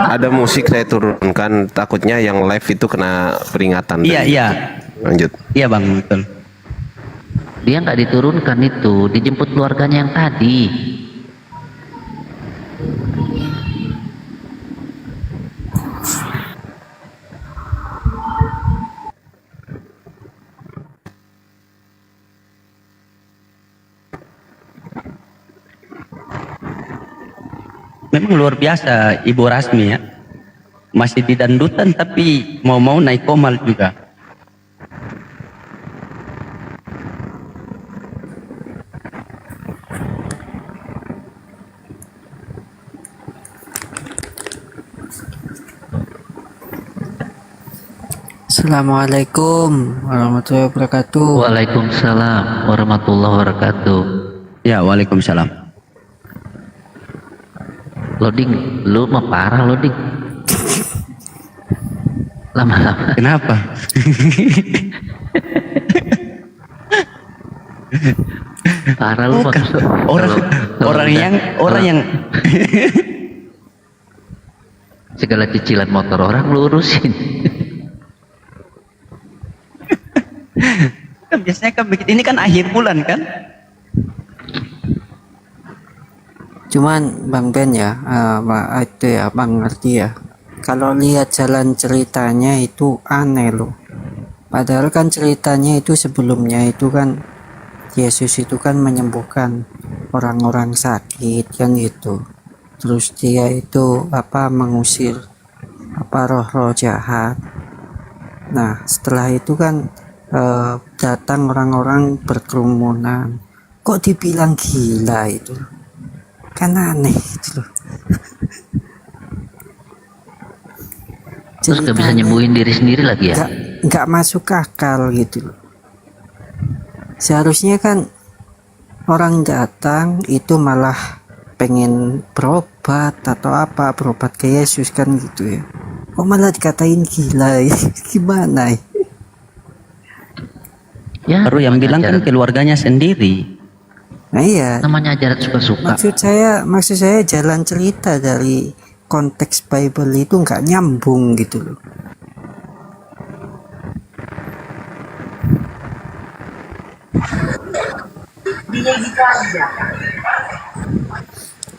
Ada musik saya turunkan, takutnya yang live itu kena peringatan. Iya. Lanjut. Iya, Bang, betul. Dia nggak diturunkan itu, dijemput keluarganya yang tadi. Memang luar biasa Ibu Rasmi ya. Masih di dandutan tapi mau naik komal juga. Assalamualaikum warahmatullahi wabarakatuh. Waalaikumsalam warahmatullahi wabarakatuh. Ya, waalaikumsalam. Loading, lu mah parah loading. Lama-lama. Kenapa? Parah lu mah. Orang yang segala cicilan motor orang lu urusin. Kan biasanya kan begitu. Ini kan akhir bulan kan? Cuman Bang Ben ya, itu ya Bang ngerti ya. Kalau lihat jalan ceritanya itu aneh loh. Padahal kan ceritanya itu sebelumnya itu kan Yesus itu kan menyembuhkan orang-orang sakit kan gitu. Terus dia itu mengusir roh-roh jahat. Nah setelah itu kan datang orang-orang berkerumunan. Kok dibilang gila itu? Kan aneh gitu loh. Terus gak bisa nyembuhin diri sendiri lagi ya? Nggak masuk akal gitu loh. Seharusnya kan orang datang itu malah pengen berobat atau berobat ke Yesus kan gitu ya. Kok malah dikatain gila ya? Gimana ya? Ya, baru yang bilang kan keluarganya sendiri. Nah iya. Namanya ajaran suka-suka. Maksud saya jalan cerita dari konteks Bible itu nggak nyambung gitu loh.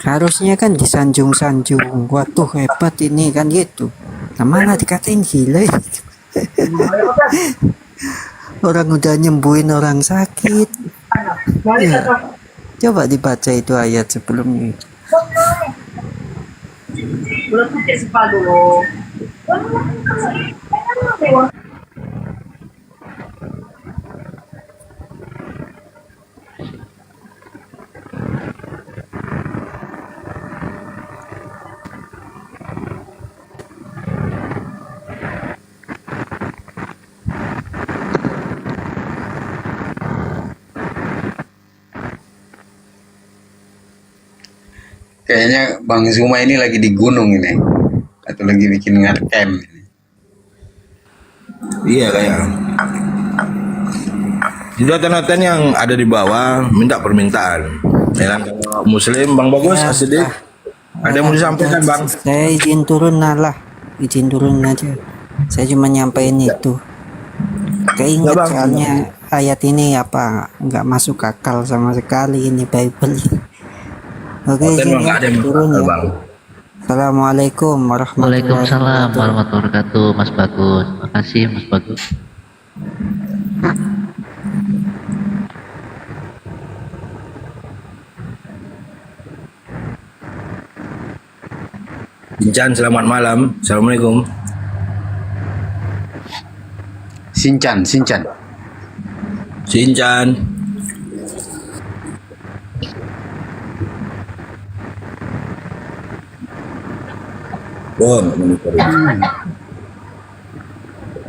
Harusnya kan disanjung-sanjung. Waduh hebat ini kan gitu. Nah malah dikatain gila. Orang udah nyembuhin orang sakit. Ya. Coba dibaca itu ayat sebelumnya. Kayaknya Bang Zuma ini lagi di gunung ini, atau lagi bikin nge-camp. Iya kayak. Di noten-noten yang ada di bawah minta permintaan. Ya kan, kalau Muslim Bang Bagus, Asidik, ada yang mau disampaikan Bang? Saya izin turun lah, izin turun aja. Saya cuma nyampein itu. Keinget Bang. soalnya ayat ini apa nggak masuk akal sama sekali ini Bible. Oke, Konten mah nggak ada yang turun masuk akal, ya. Bang. Assalamualaikum warahmatullahi Waalaikumsalam wabarakatuh. warahmatullahi wabarakatuh, Mas Bagus. Makasih Mas Bagus. Incan, selamat malam. Assalamualaikum. Sincan. Si Incan. Oh, nggak monitor.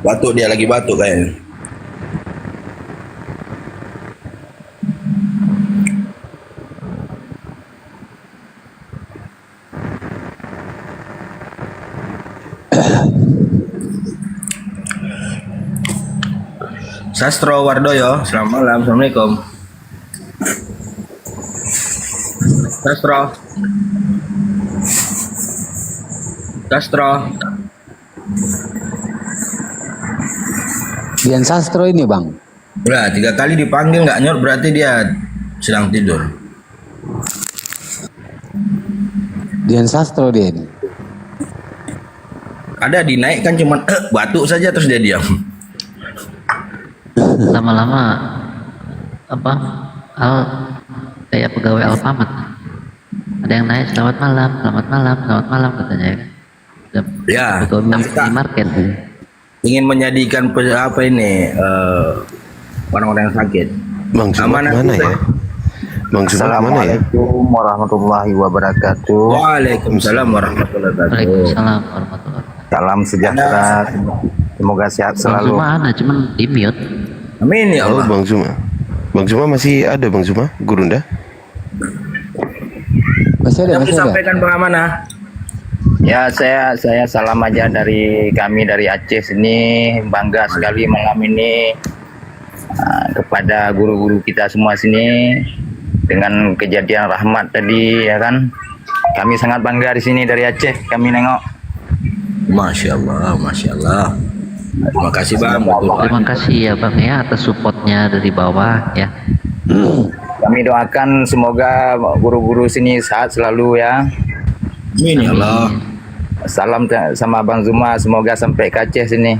Batuk, dia lagi batuk kayaknya. Sastro Wardoyo, selamat malam, assalamualaikum. Sastro. Dian Sastro ini bang. Udah 3 kali dipanggil nggak nyot, berarti dia sedang tidur. Dian Sastro dia ini. Ada dinaikkan cuman batuk saja terus dia diam. Lama-lama apa kayak pegawai Alfamart. Ada yang naik selamat malam katanya ya kan. Ya, Pegawai minimarket. ingin menjadikan apa ini orang-orang yang sakit. Bang Zuma mana ya? Bang Zuma mana ya? Assalamualaikum warahmatullahi wabarakatuh. Waalaikumsalam warahmatullahi wabarakatuh. Waalaikumsalam warahmatullahi wabarakatuh. Salam sejahtera. Semoga sehat Bang selalu. Zuma ada cuman di mute. Amin ya Allah. Bang Zuma. Bang Zuma masih ada Bang Zuma? Gurunda? Masih ada, Yang masih ada. disampaikan Bang Amanah. Ya saya salam aja dari kami dari Aceh sini, bangga sekali malam ini kepada guru-guru kita semua sini dengan kejadian rahmat tadi ya kan. Kami sangat bangga di sini dari Aceh, kami nengok. Masya Allah, Masya Allah. Terima kasih Bang. Terima kasih ya Bang ya atas supportnya dari bawah ya. Kami doakan semoga guru-guru sini sehat selalu ya. Amin ya Allah. Salam sama Bang Zuma, semoga sampai ke Aceh sini.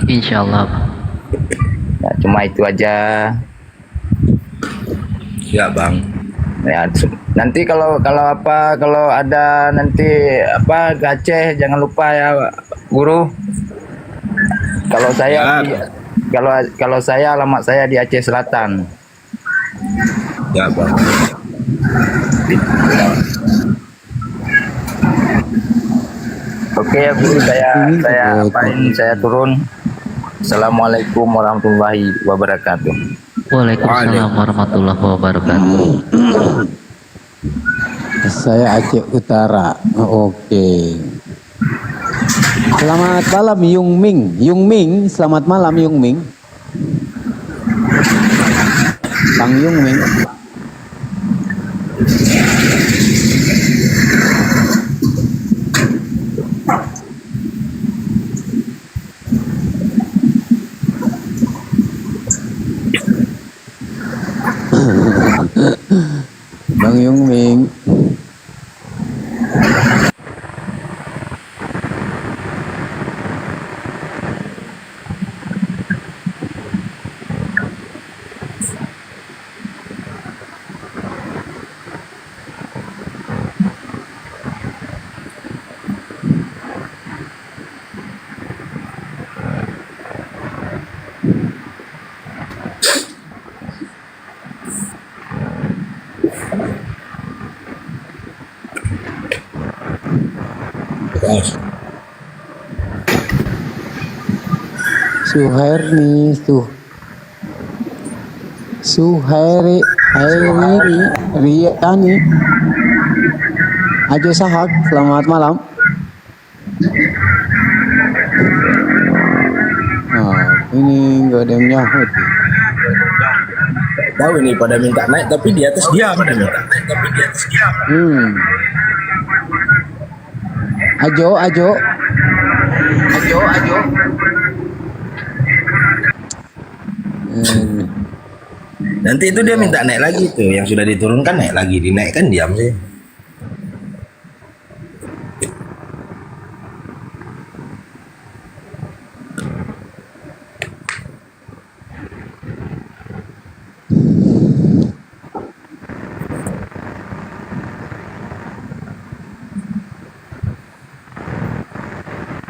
Insya Allah. Ya, cuma itu aja. Ya Bang. Ya, nanti kalau ada nanti apa ke Aceh jangan lupa ya guru. Kalau saya kalau saya alamat saya di Aceh Selatan. Ya Bang. Oke ya guru, saya turun. Assalamualaikum warahmatullahi wabarakatuh. Waalaikumsalam warahmatullahi wabarakatuh. Saya Aceh Utara. Oke. Selamat malam Yung Ming, selamat malam Yung Ming. Bang Yung Ming. Bang Yung Ming. Suhairi Riyani Ajo Sahak, selamat malam. Ini nggak ada yang nyahut. Tahu ini pada minta naik tapi di atas diam. Ajo Nanti itu dia minta naik lagi tuh, yang sudah diturunkan naik lagi, dinaikkan diam sih.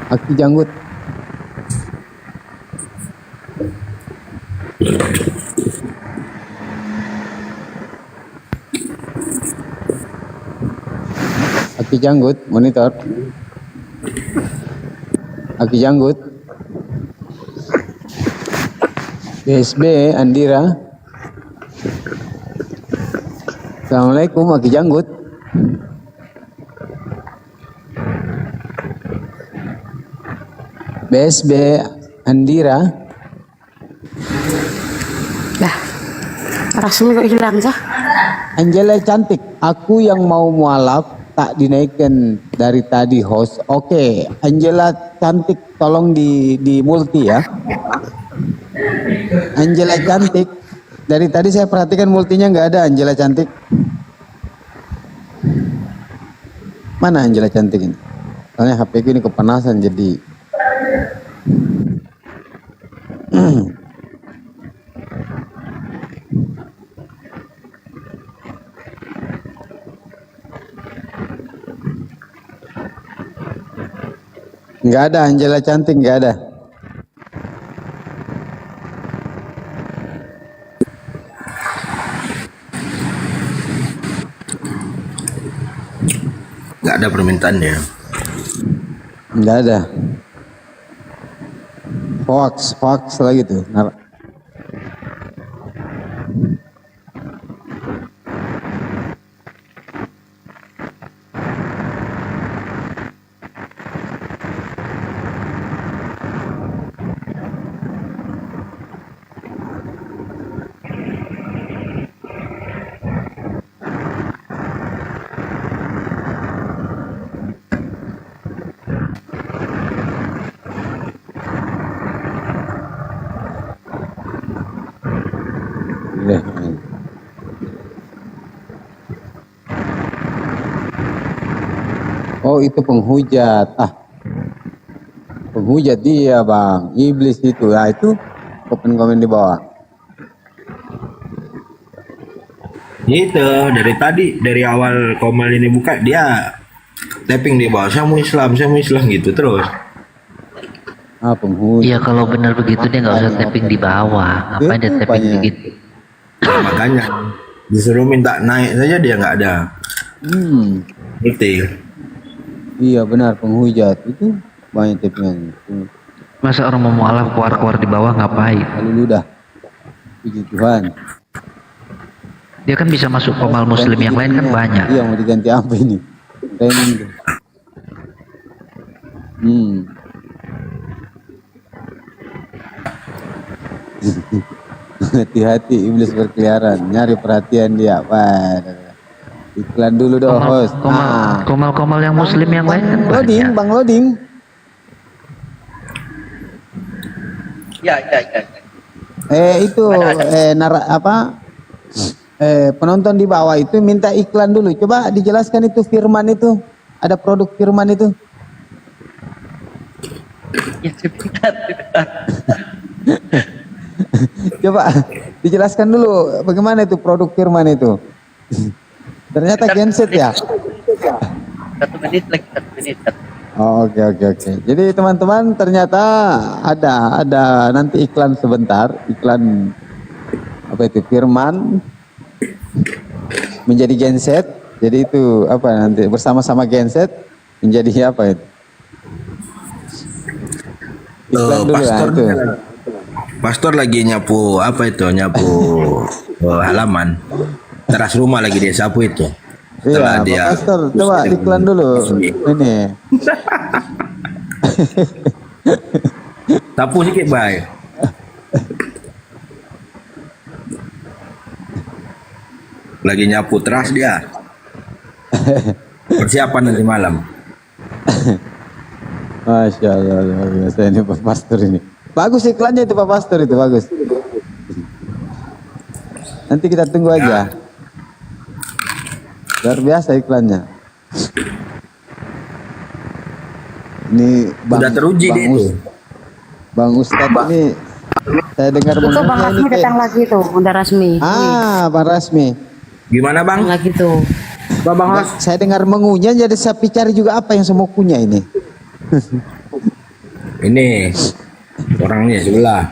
Aki janggut. Aki janggut, monitor. Aki janggut. BSB Andira. Assalamualaikum Aki janggut. BSB Andira. Dah, rasanya kok hilang sah? Angela cantik, aku yang mau mualaf tak dinaikkan dari tadi host. Oke, Angela cantik tolong di multi ya. Angela cantik, dari tadi saya perhatikan multinya nggak ada Angela cantik. Mana Angela cantik ini? Soalnya HP ku ini kepanasan jadi. Nggak ada Angela cantik, nggak ada. Nggak ada permintaannya. Nggak ada. Hoax lagi tuh. Oh itu penghujat, penghujat dia bang, iblis itu, ya itu komen di bawah. Itu dari awal Komal ini buka dia tapping di bawah, saya mau Islam gitu terus. Penghujat. Iya kalau benar begitu dia nggak usah tapping di bawah, ngapain dia tapping begitu? Makanya disuruh minta naik saja dia nggak ada. Ngerti? Iya benar penghujat itu banyak tappingan. Masa orang mau mualaf keluar di bawah ngapain? Lalu udah, puji Tuhan. Dia kan bisa masuk Komal Muslim yang lain kan banyak. Iya mau diganti apa ini? Training. Hati-hati iblis berkeliaran, nyari perhatian dia. Iklan dulu dong host. Komal yang Muslim yang lain kan loading, banyak. Bang loading. Ya. Penonton di bawah itu minta iklan dulu. Coba dijelaskan itu firman itu. Ada produk firman itu. Ya sebentar. Coba dijelaskan dulu bagaimana itu produk firman itu. Ternyata genset ya. 1 menit lagi 1 menit. Oh, oke. Jadi teman-teman ternyata ada nanti iklan sebentar, iklan apa itu firman menjadi genset. Jadi itu apa nanti bersama-sama genset menjadi apa itu? Iklan dulu pastor, itu. Pastor lagi nyapu halaman. Teras rumah lagi dia sapu itu. Iya, Pak Pastor, coba iklan dulu. Ini. Sapu sedikit, Bay. Lagi nyapu teras dia. Persiapan nanti malam. Masya Allah, luar biasa ini Pak Pastor ini. Bagus iklannya itu Pak Pastor itu, bagus. Nanti kita tunggu aja. Luar biasa iklannya. Ini Sudah teruji dia itu. Bang Ustadz ini saya dengar Itu Bang mengunya ini Rasmi datang lagi tuh, Bunda Rasmi. Bang Rasmi. Gimana Bang? Lagi tuh. Bang Hos. Saya dengar mengunya, jadi saya cari juga apa yang semua kunyah ini. Ini orangnya sebelah.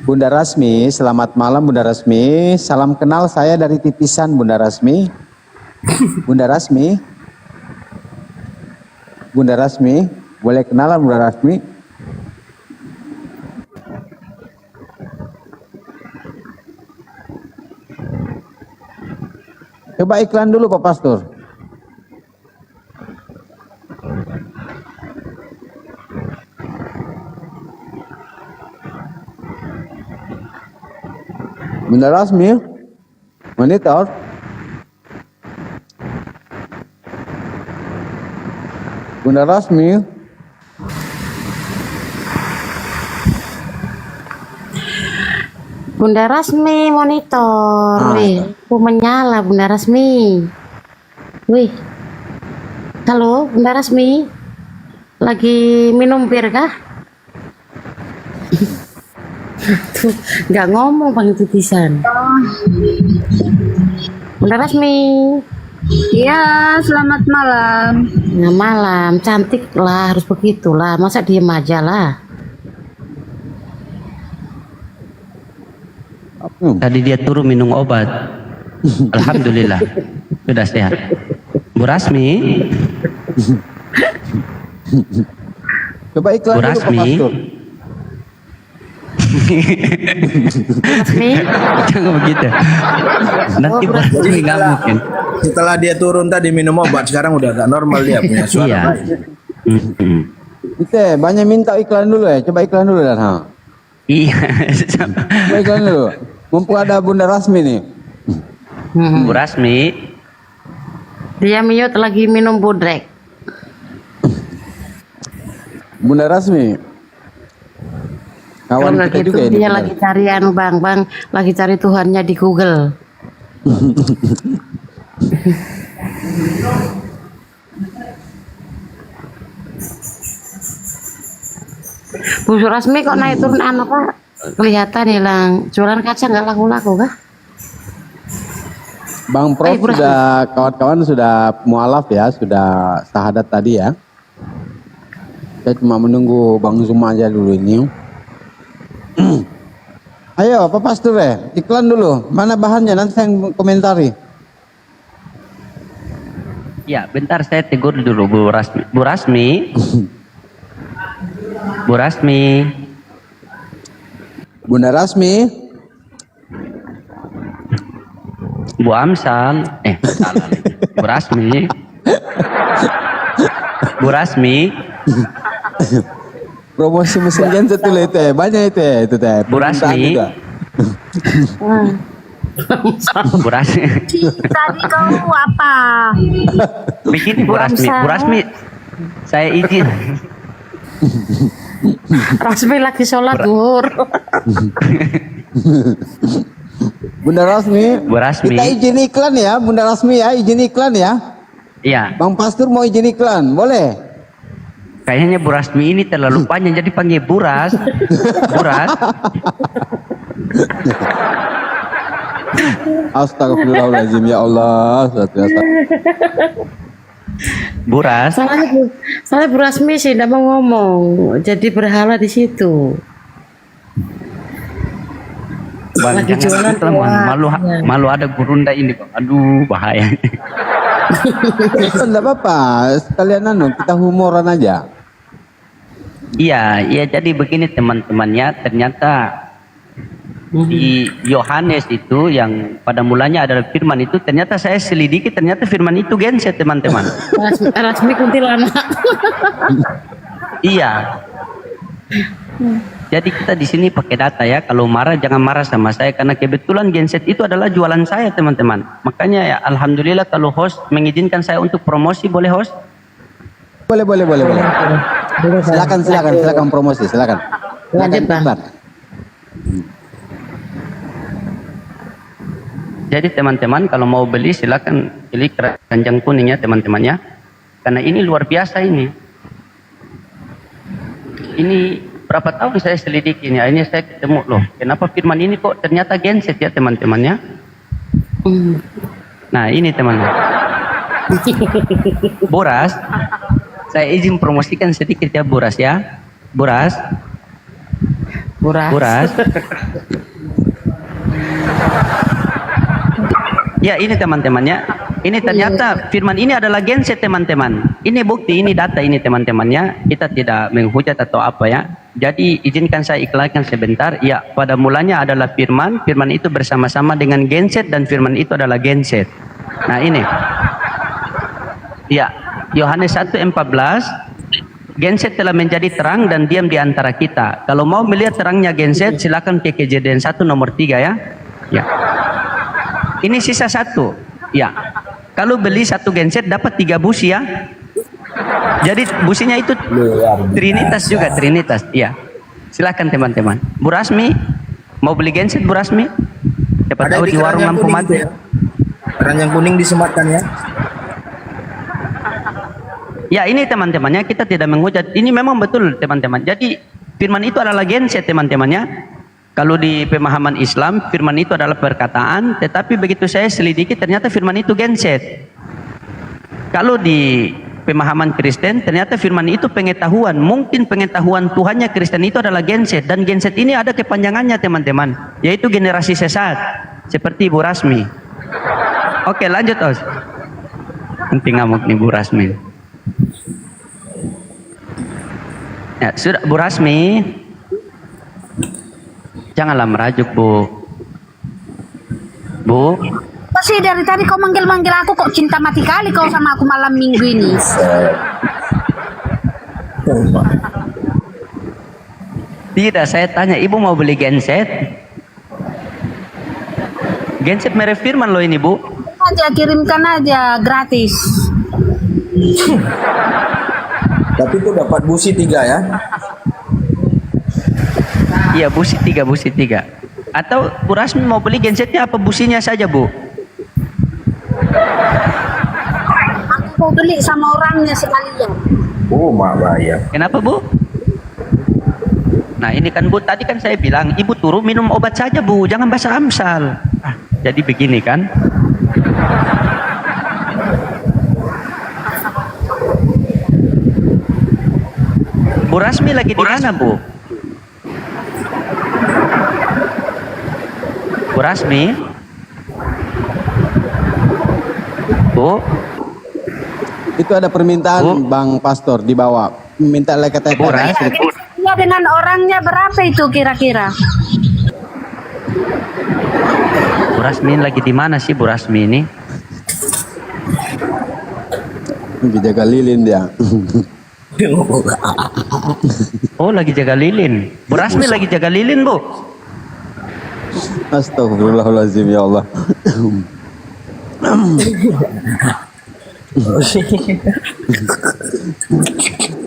Bunda Rasmi, selamat malam Bunda Rasmi. Salam kenal, saya dari Titisan Bunda Rasmi. Bunda Rasmi. Bunda Rasmi, boleh kenalan Bunda Rasmi? Coba iklan dulu Pak Pastor. Bunda Rasmi, monitor. Bunda Rasmi. Bunda Rasmi monitor. Wih, aku menyala Bunda Rasmi. Wih. Halo Bunda Rasmi. Lagi minum bir kah? Tuh, nggak ngomong Bang Titisan. Bunda Rasmi. Iya, selamat malam. Nah, malam, cantik lah, harus begitulah. Masa diem aja lah. Tadi dia turun minum obat. Alhamdulillah sudah sehat. Bu Rasmi. Coba iklan Bu dulu Pak Rasmi. Pastor. Rasmi. Jangan begitu. Nanti Bu Rasmi nggak mungkin. Setelah dia turun tadi minum obat, sekarang udah agak normal dia punya suara. Iya. Ite, banyak minta iklan dulu ya. Coba iklan dulu dan ha. Iya. Coba iklan dulu. Mumpung ada Bunda Rasmi nih. Bu Rasmi. Dia mute lagi minum bodrek. Bunda Rasmi. Kalau Kawan nggak kita gitu juga ini. dia Bunda. lagi cari bang, lagi cari Tuhannya di Google. Bu Rasmi kok naik turun apa? Kelihatan hilang. Jualan kaca nggak laku-laku kah? Bang Prof Bu Rasmi. sudah, kawan-kawan sudah mualaf ya, sudah syahadat tadi ya. Saya cuma menunggu Bang Zuma aja dulu ini. Ayo Pak Pastor iklan dulu. Mana bahannya, nanti saya komentari. Ya, bentar saya tegur dulu Bu Rasmi. Bu Rasmi. Bu Rasmi. Bunda Rasmi. Bu Amsal. Salah lagi. Bu Rasmi. Bu Rasmi. Promosi mesin genset dulu itu ya. Banyak itu ya. Itu teh. Bu Rasmi. Bu Rasmi. Tadi kau apa? Begini Bu Rasmi. Bu Rasmi. Saya izin. Rasmi lagi sholat zuhur. Bunda Rasmi. Bu Rasmi. Kita izin iklan ya, Bunda Rasmi ya, izin iklan ya. Iya. Bang Pastor mau izin iklan, boleh? Kayaknya Bu Rasmi ini terlalu panjang jadi panggil Buras. Buras. Astagfirullahaladzim ya Allah. Buras. Soalnya Bu Rasmi sih tidak mau ngomong, jadi berhala di situ. Bang, Lagi jangan jualan gitu lah, Bang. kuat. Malu ada gurunda ini, Bang. Aduh, bahaya. Enggak apa-apa, sekalian kita humoran aja. Iya, jadi begini teman-temannya, ternyata di Yohanes itu yang pada mulanya adalah firman itu, ternyata saya selidiki, ternyata firman itu genset teman-teman. Rasmi kuntilanak. Iya. Jadi kita di sini pakai data ya. Kalau marah jangan marah sama saya karena kebetulan genset itu adalah jualan saya teman-teman. Makanya ya alhamdulillah kalau host mengizinkan saya untuk promosi, boleh host? Boleh. Silakan promosi, silakan. Lanjut, Bang. Cepat. Jadi teman-teman kalau mau beli silakan pilih keranjang kuning ya teman-teman ya. Karena ini luar biasa ini. Ini berapa tahun saya selidiki ini, akhirnya saya ketemu loh. Kenapa firman ini kok ternyata genset ya teman-teman ya. Nah ini teman-teman. Boras, saya izin promosikan sedikit ya Boras ya. Boras. Ya ini teman-teman ya. Ini ternyata firman ini adalah genset teman-teman. Ini bukti, ini data ini teman-teman ya. Kita tidak menghujat atau apa ya. Jadi izinkan saya iklankan sebentar. Ya pada mulanya adalah firman. Firman itu bersama-sama dengan genset dan firman itu adalah genset. Nah ini. Ya Yohanes 1:14. Genset telah menjadi terang dan diam di antara kita. Kalau mau melihat terangnya genset silakan ke Kejadian 1 nomor 3 ya. Ya. Ini sisa 1. Ya. Kalau beli 1 genset dapat 3 busi ya. Jadi businya itu Trinitas juga, Trinitas. Ya. Silakan teman-teman. Bu Rasmi mau beli genset Bu Rasmi? Dapat tahu di warung lampu mati. Keranjang kuning disematkan ya. Ya ini teman-temannya kita tidak menghujat. Ini memang betul teman-teman. Jadi firman itu adalah genset teman-temannya. Kalau di pemahaman Islam firman itu adalah perkataan, tetapi begitu saya selidiki ternyata firman itu genset. Kalau di pemahaman Kristen ternyata firman itu pengetahuan. Mungkin pengetahuan Tuhannya Kristen itu adalah genset, dan genset ini ada kepanjangannya teman-teman, yaitu generasi sesat seperti Bu Rasmi. Oke lanjut Os. Nanti ngamuk nih Bu Rasmi. Ya sudah Bu Rasmi. Janganlah merajuk Bu. Pasti dari tadi kau manggil-manggil aku, kok cinta mati kali kau sama aku malam minggu ini. Tidak, saya tanya Ibu mau beli genset? Genset merek firman loh ini Bu. Aja kirimkan aja gratis. Tapi itu dapat busi 3 ya. Iya busi 3. Atau Bu Rasmi mau beli gensetnya apa businya saja Bu? Aku mau beli sama orangnya sekalian. Oh mak bahaya. Kenapa Bu? Nah ini kan Bu, tadi kan saya bilang Ibu turun minum obat saja Bu, jangan bahasa Amsal. Jadi begini kan. Bu Rasmi lagi di mana Bu? Bu Rasmi? Bu? Itu ada permintaan Bang Pastor di bawah. Minta KTP. Ya dengan orangnya berapa itu kira-kira? Bu Rasmi lagi di mana sih Bu Rasmi ini? Jaga lilin dia. Oh lagi jaga lilin. Bu Rasmi lagi jaga lilin Bu. Astagfirullahaladzim ya Allah.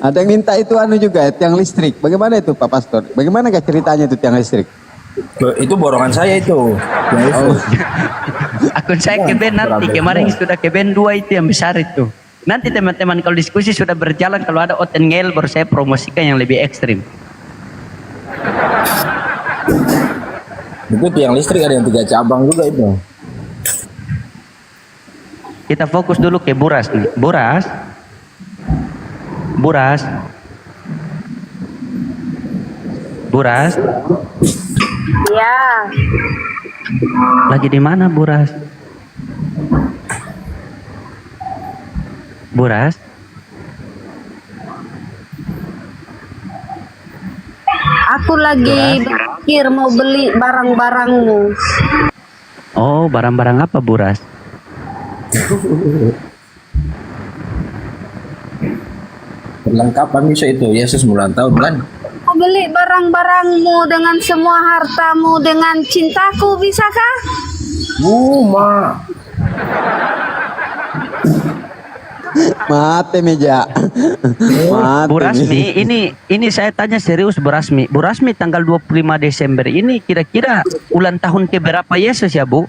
Ada yang minta itu anu juga tiang listrik. Bagaimana itu Pak Pastor? Bagaimana gak ceritanya itu tiang listrik? Itu borongan saya itu. Akun saya ke band nanti, kemarin sudah ke band 2 itu yang besar itu. Nanti teman-teman kalau diskusi sudah berjalan, kalau ada oten ngel baru saya promosikan yang lebih ekstrim. Itu tiang listrik ada yang 3 cabang juga itu. Kita fokus dulu ke Buras nih. Buras. Ya. Lagi di mana Buras? Aku lagi berpikir mau beli barang-barangmu. Oh, barang-barang apa Buras? Perlengkapan bisa itu, Yesus ulang tahun kan? Mau beli barang-barangmu dengan semua hartamu, dengan cintaku, bisakah? Mak. Mate meja. Mate. Bu Rasmi, ini saya tanya serius Bu Rasmi. Bu Rasmi tanggal 25 Desember ini kira-kira ulang tahun keberapa Yesus ya Bu?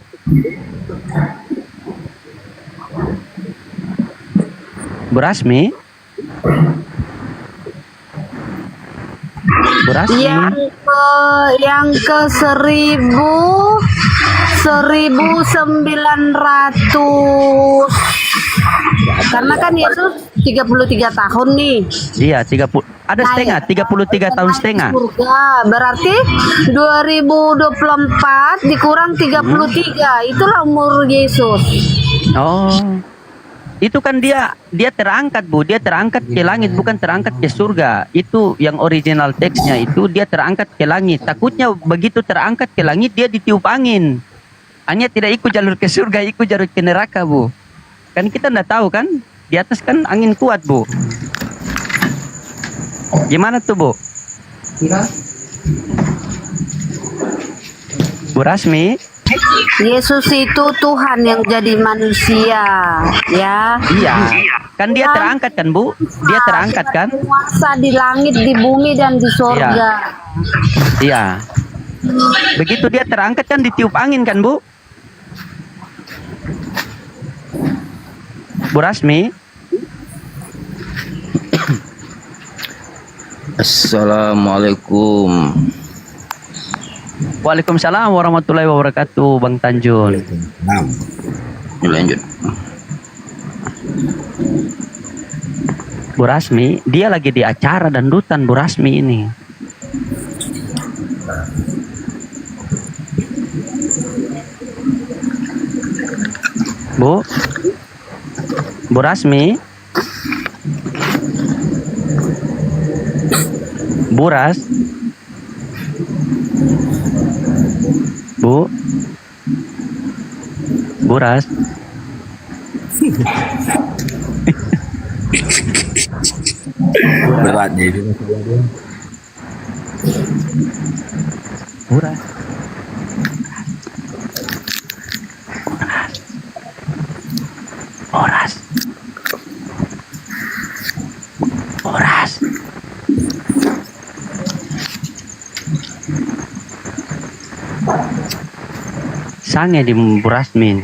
Bu Rasmi? Bu Rasmi? Yang ke 1900. Karena kan Yesus 33 tahun nih. Iya, 30. Ada setengah, 33 tahun setengah. Surga, berarti 2024 dikurang 33. Itulah umur Yesus. Oh. Itu kan dia terangkat Bu, dia terangkat ke langit, bukan terangkat ke surga. Itu yang original teksnya, itu dia terangkat ke langit. Takutnya begitu terangkat ke langit dia ditiup angin. Hanya tidak ikut jalur ke surga, ikut jalur ke neraka Bu. Kan kita nggak tahu kan, di atas kan angin kuat Bu. Gimana tuh Bu? Bu Rasmi? Yesus itu Tuhan yang jadi manusia, ya. Iya, kan dia terangkat kan Bu? Dia terangkat kan? Kuasa di langit, di bumi dan di sorga. Iya. Begitu dia terangkat kan ditiup angin kan Bu? Bu Rasmi? Assalamualaikum. Waalaikumsalam warahmatullahi wabarakatuh, Bang Tanjun. Lanjut. Bu Rasmi, dia lagi di acara dangdutan Bu Rasmi ini. Bu Rasmi? Buras? Buras? Berat jadi. Buras? Boras. Sange di Bu Rasmi ini.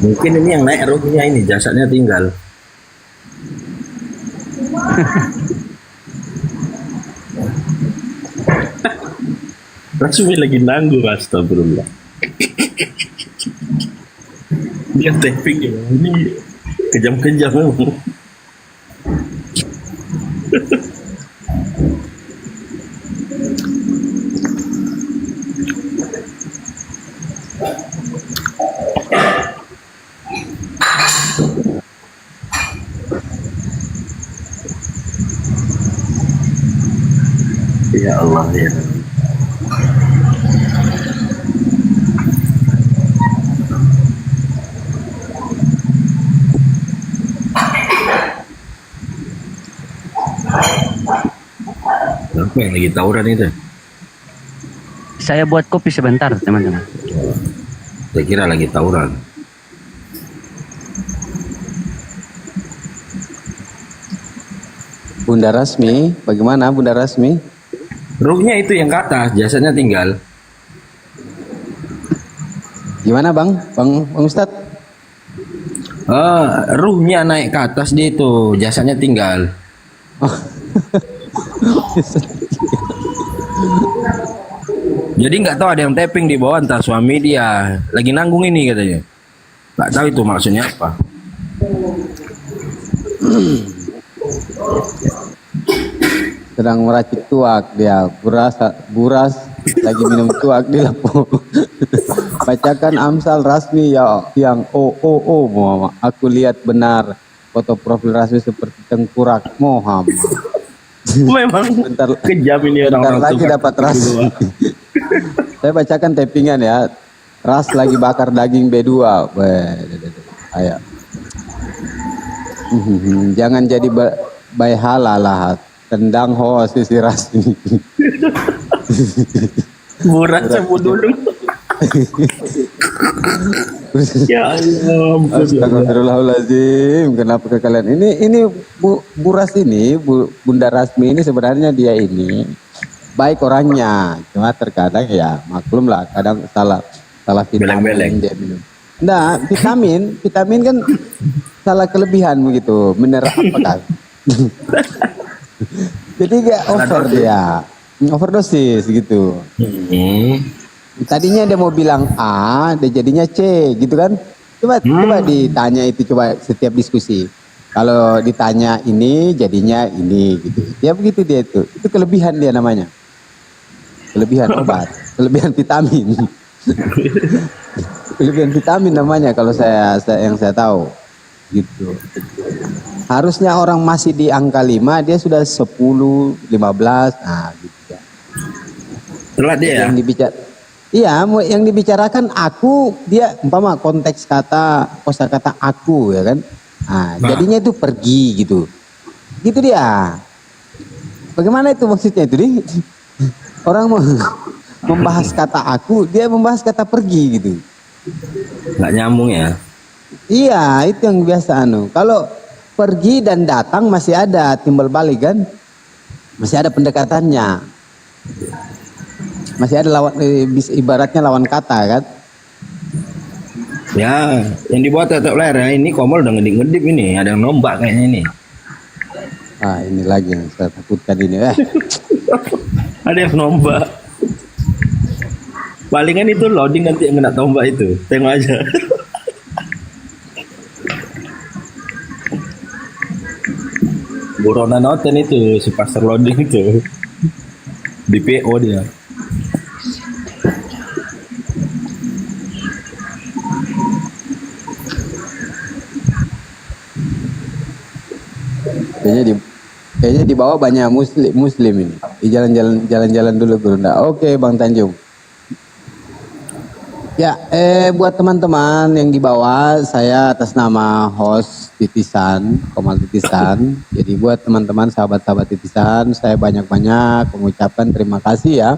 Mungkin ini yang naik rohnya, ini jasadnya tinggal. Rasmi lagi nanggur, astagfirullah. Dia tapping ya, ini kejam-kejam memang. Ya Allah ya. Apa yang lagi tawuran itu? Saya buat kopi sebentar, teman-teman. Saya kira lagi tawuran. Bunda Rasmi, bagaimana Bunda Rasmi? Ruhnya itu yang ke atas, jasadnya tinggal. Gimana Bang Ustadz? Ruhnya naik ke atas, dia itu jasadnya tinggal. Jadi nggak tahu, ada yang tapping di bawah, entah suami dia lagi nanggung ini katanya. Nggak tahu itu maksudnya apa. Sedang meracik tuak dia, buras lagi minum tuak di lampu. Bacakan Amsal Rasmi ya yang Muhammad. Aku lihat benar foto profil Rasmi seperti tengkurak Muhammad. Memang kejam ini orang-orang lagi dapat ras. Saya bacakan tappingan ya. Ras lagi bakar daging B2. Ayo. Jangan jadi bayi halal lah. Tendang ho sisi Rasmi. Buras sebut dulu. Ya Allah. Astagfirullahaladzim. Kenapa ke kalian? Ini Buras ini, Bunda Rasmi ini sebenarnya dia ini baik orangnya. Cuma terkadang ya maklum lah, kadang salah vitamin dia minum. Nah, vitamin kan salah kelebihan begitu. Mineral apa kan? Jadi gak over dia, overdosis gitu. Tadinya dia mau bilang A, dia jadinya C, gitu kan? Coba ditanya itu, coba setiap diskusi. Kalau ditanya ini, jadinya ini, gitu. Ya begitu dia itu. Itu kelebihan dia namanya. Kelebihan obat, kelebihan vitamin. Kelebihan vitamin namanya kalau yang saya tahu. Gitu. Harusnya orang masih di angka 5, dia sudah 10, 15, nah gitu ya. Telat dia ya? Iya, yang dibicarakan aku, dia umpama konteks kosakata aku ya kan. Nah, jadinya itu pergi gitu. Gitu dia. Bagaimana itu maksudnya itu, Di? Orang membahas kata aku, dia membahas kata pergi gitu. Nggak nyambung ya? Iya, itu yang biasa Kalau pergi dan datang masih ada timbal balik kan? Masih ada pendekatannya. Masih ada ibaratnya lawan kata kan? Ya, yang dibuat tetap layar ya. Ini Komol udah ngedip-ngedip ini. Ada yang nombak kayaknya ini. Ah, ini lagi yang saya takutkan ini. Ada yang nombak. Palingan itu loading nanti yang kena tombak itu. Tengok aja. Buronan Noten itu, si pastor loading itu. Di PO dia. Kayaknya di bawah banyak muslim ini. Di jalan-jalan dulu Gurunda. Oke, Bang Tanjung. Ya, buat teman-teman yang di bawah, saya atas nama host Titisan, Komal Titisan. Jadi buat teman-teman sahabat-sahabat Titisan, saya banyak-banyak mengucapkan terima kasih ya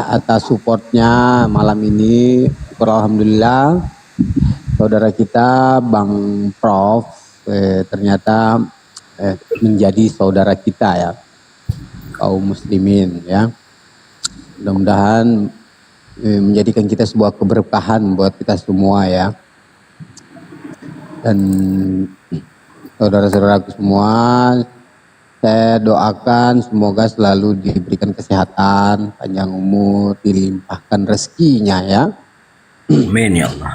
atas supportnya malam ini. Alhamdulillah, saudara kita Bang Prof ternyata menjadi saudara kita ya, kaum muslimin ya. Mudah-mudahan menjadikan kita sebuah keberkahan buat kita semua ya. Dan saudara-saudaraku semua, saya doakan semoga selalu diberikan kesehatan, panjang umur, dilimpahkan rezekinya ya. Amin ya Allah.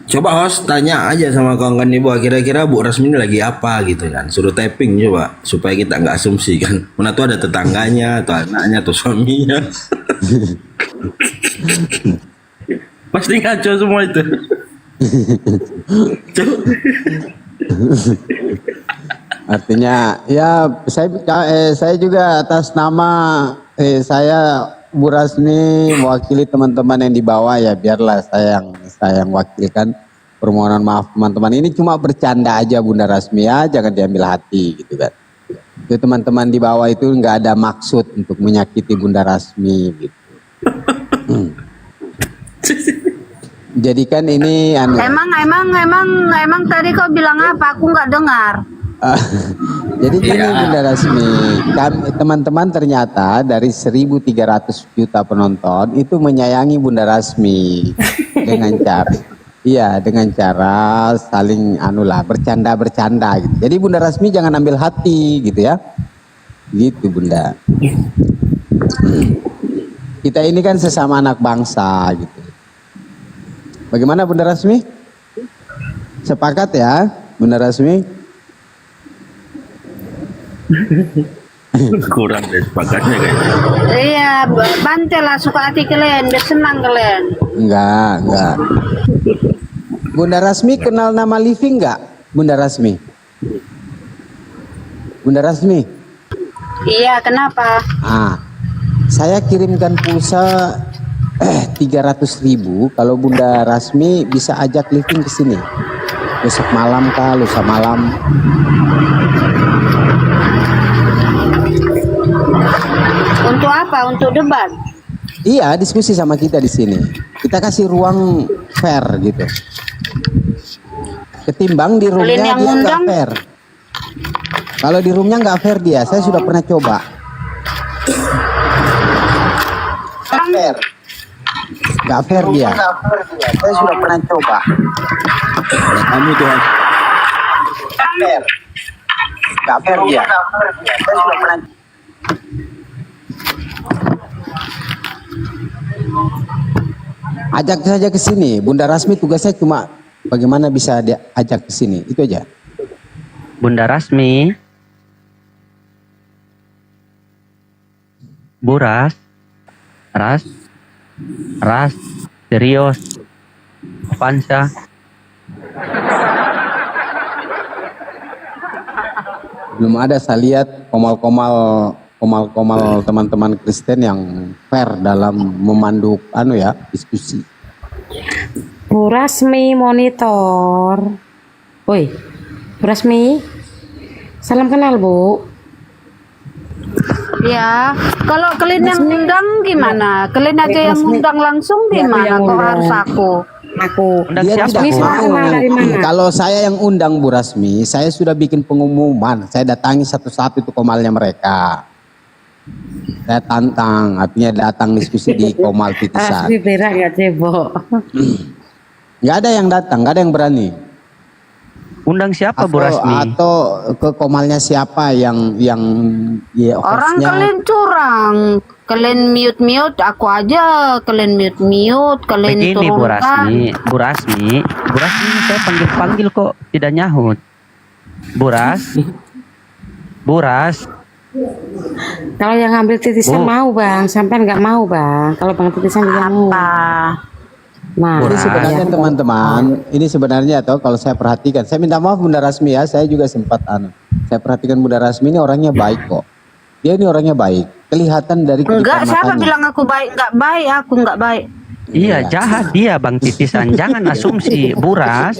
Coba host tanya aja sama kawan-kawan di bawah, kira-kira Bu Rasmi ini lagi apa gitu kan. Suruh typing coba supaya kita nggak asumsi kan. Mana tuh ada tetangganya atau anaknya atau suaminya. Pasti ngaco semua itu. Artinya ya saya juga atas nama saya Bu Rasmi mewakili teman-teman yang di bawah ya, biarlah saya yang wakilkan. Permohonan maaf teman-teman, ini cuma bercanda aja Bunda Rasmi ya, jangan diambil hati gitu kan. Itu teman-teman di bawah itu nggak ada maksud untuk menyakiti Bunda Rasmi gitu. Jadi kan ini Emang tadi kau bilang apa? Aku nggak dengar. Jadi gini Bunda Rasmi, teman-teman ternyata dari 1.300 juta penonton itu menyayangi Bunda Rasmi dengan cara saling bercanda gitu. Jadi Bunda Rasmi jangan ambil hati gitu ya. Gitu Bunda. Kita ini kan sesama anak bangsa gitu. Bagaimana Bunda Rasmi? Sepakat ya Bunda Rasmi? Kurang deh sepakatnya kayaknya. Iya, bantai lah suka hati kalian, biar senang kalian. Enggak. Bunda Rasmi kenal nama Living enggak? Bunda Rasmi? Bunda Rasmi? Iya, kenapa? Saya kirimkan pulsa 300.000 kalau Bunda Rasmi bisa ajak Living ke sini. Besok malam kah, lusa malam. Untuk apa? Untuk debat? Iya, diskusi sama kita di sini. Kita kasih ruang fair gitu. Ketimbang di roomnya Kalian yang dia nggak undang? fair. Kalau di roomnya nggak fair dia, saya sudah pernah coba. Fair. Nggak fair dia. Saya sudah pernah coba. Kamu tuh Fair. Nggak fair dia. Saya sudah pernah. Ajak saja ke sini. Bunda Rasmi tugasnya cuma bagaimana bisa dia ajak ke sini. Itu aja. Bunda Rasmi, Buras, Ras, serius, Avanza. Belum ada saya lihat komal-komal teman-teman Kristen yang fair dalam memandu diskusi. Bu Rasmi monitor. Woi, Bu Rasmi. Salam kenal, Bu. Ya, kalau kalian yang undang gimana? Kalian aja yang undang langsung gimana? Kok harus aku? Dia siapa, tidak Bu? mau. Kalau saya yang undang Bu Rasmi, saya sudah bikin pengumuman. Saya datangi satu-satu itu komalnya mereka. Saya tantang, artinya datang diskusi di komal titisan. Rasmi berak nggak cebok. Nggak ada yang datang, nggak ada yang berani. Undang siapa Bu Rasmi? Atau ke komalnya siapa yang ya, Orang hostnya. kalian curang. Kalian mute, aku aja. Kalian mute, kalian Begini Bu turunkan. Rasmi, Bu Rasmi saya panggil kok tidak nyahut. Buras. Kalau yang ngambil titisan Bu. mau bang, sampai nggak mau bang. Kalau bang titisan dia mau. Nah, Ini sebenarnya teman-teman, ini sebenarnya atau kalau saya perhatikan, saya minta maaf Bunda Rasmi ya, saya juga sempat saya perhatikan Bunda Rasmi ini orangnya baik kok. Dia ini orangnya baik, kelihatan dari Enggak, kedipan siapa matanya. bilang aku baik? Enggak baik, aku enggak baik. Iya, jahat dia Bang Titisan. Jangan asumsi. Buras.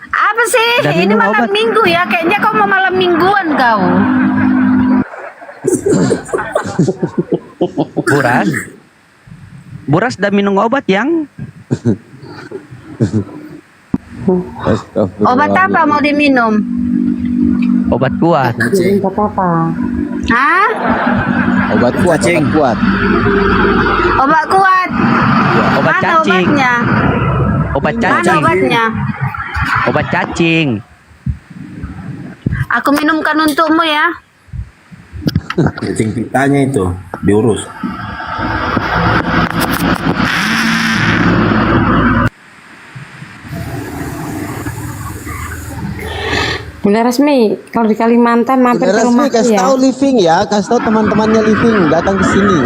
Apa sih? Dan Ini minum malam obat. minggu ya. Kayaknya kau mau malam mingguan kau. Buras udah minum obat yang Obat apa mau diminum? obat kuat. Obat apa? Hah? Obat kuat. Obat kuat. Obat Mana cacing. obatnya? Obat Mana cacing. obatnya? Obat cacing. Aku minumkan untukmu ya. cacing pitanya itu diurus. Bunda Rasmi, kalau di Kalimantan mampir Bunda ke Rasmi rumah kasih ya. tahu living ya, kasih tahu teman-temannya living datang ke sini.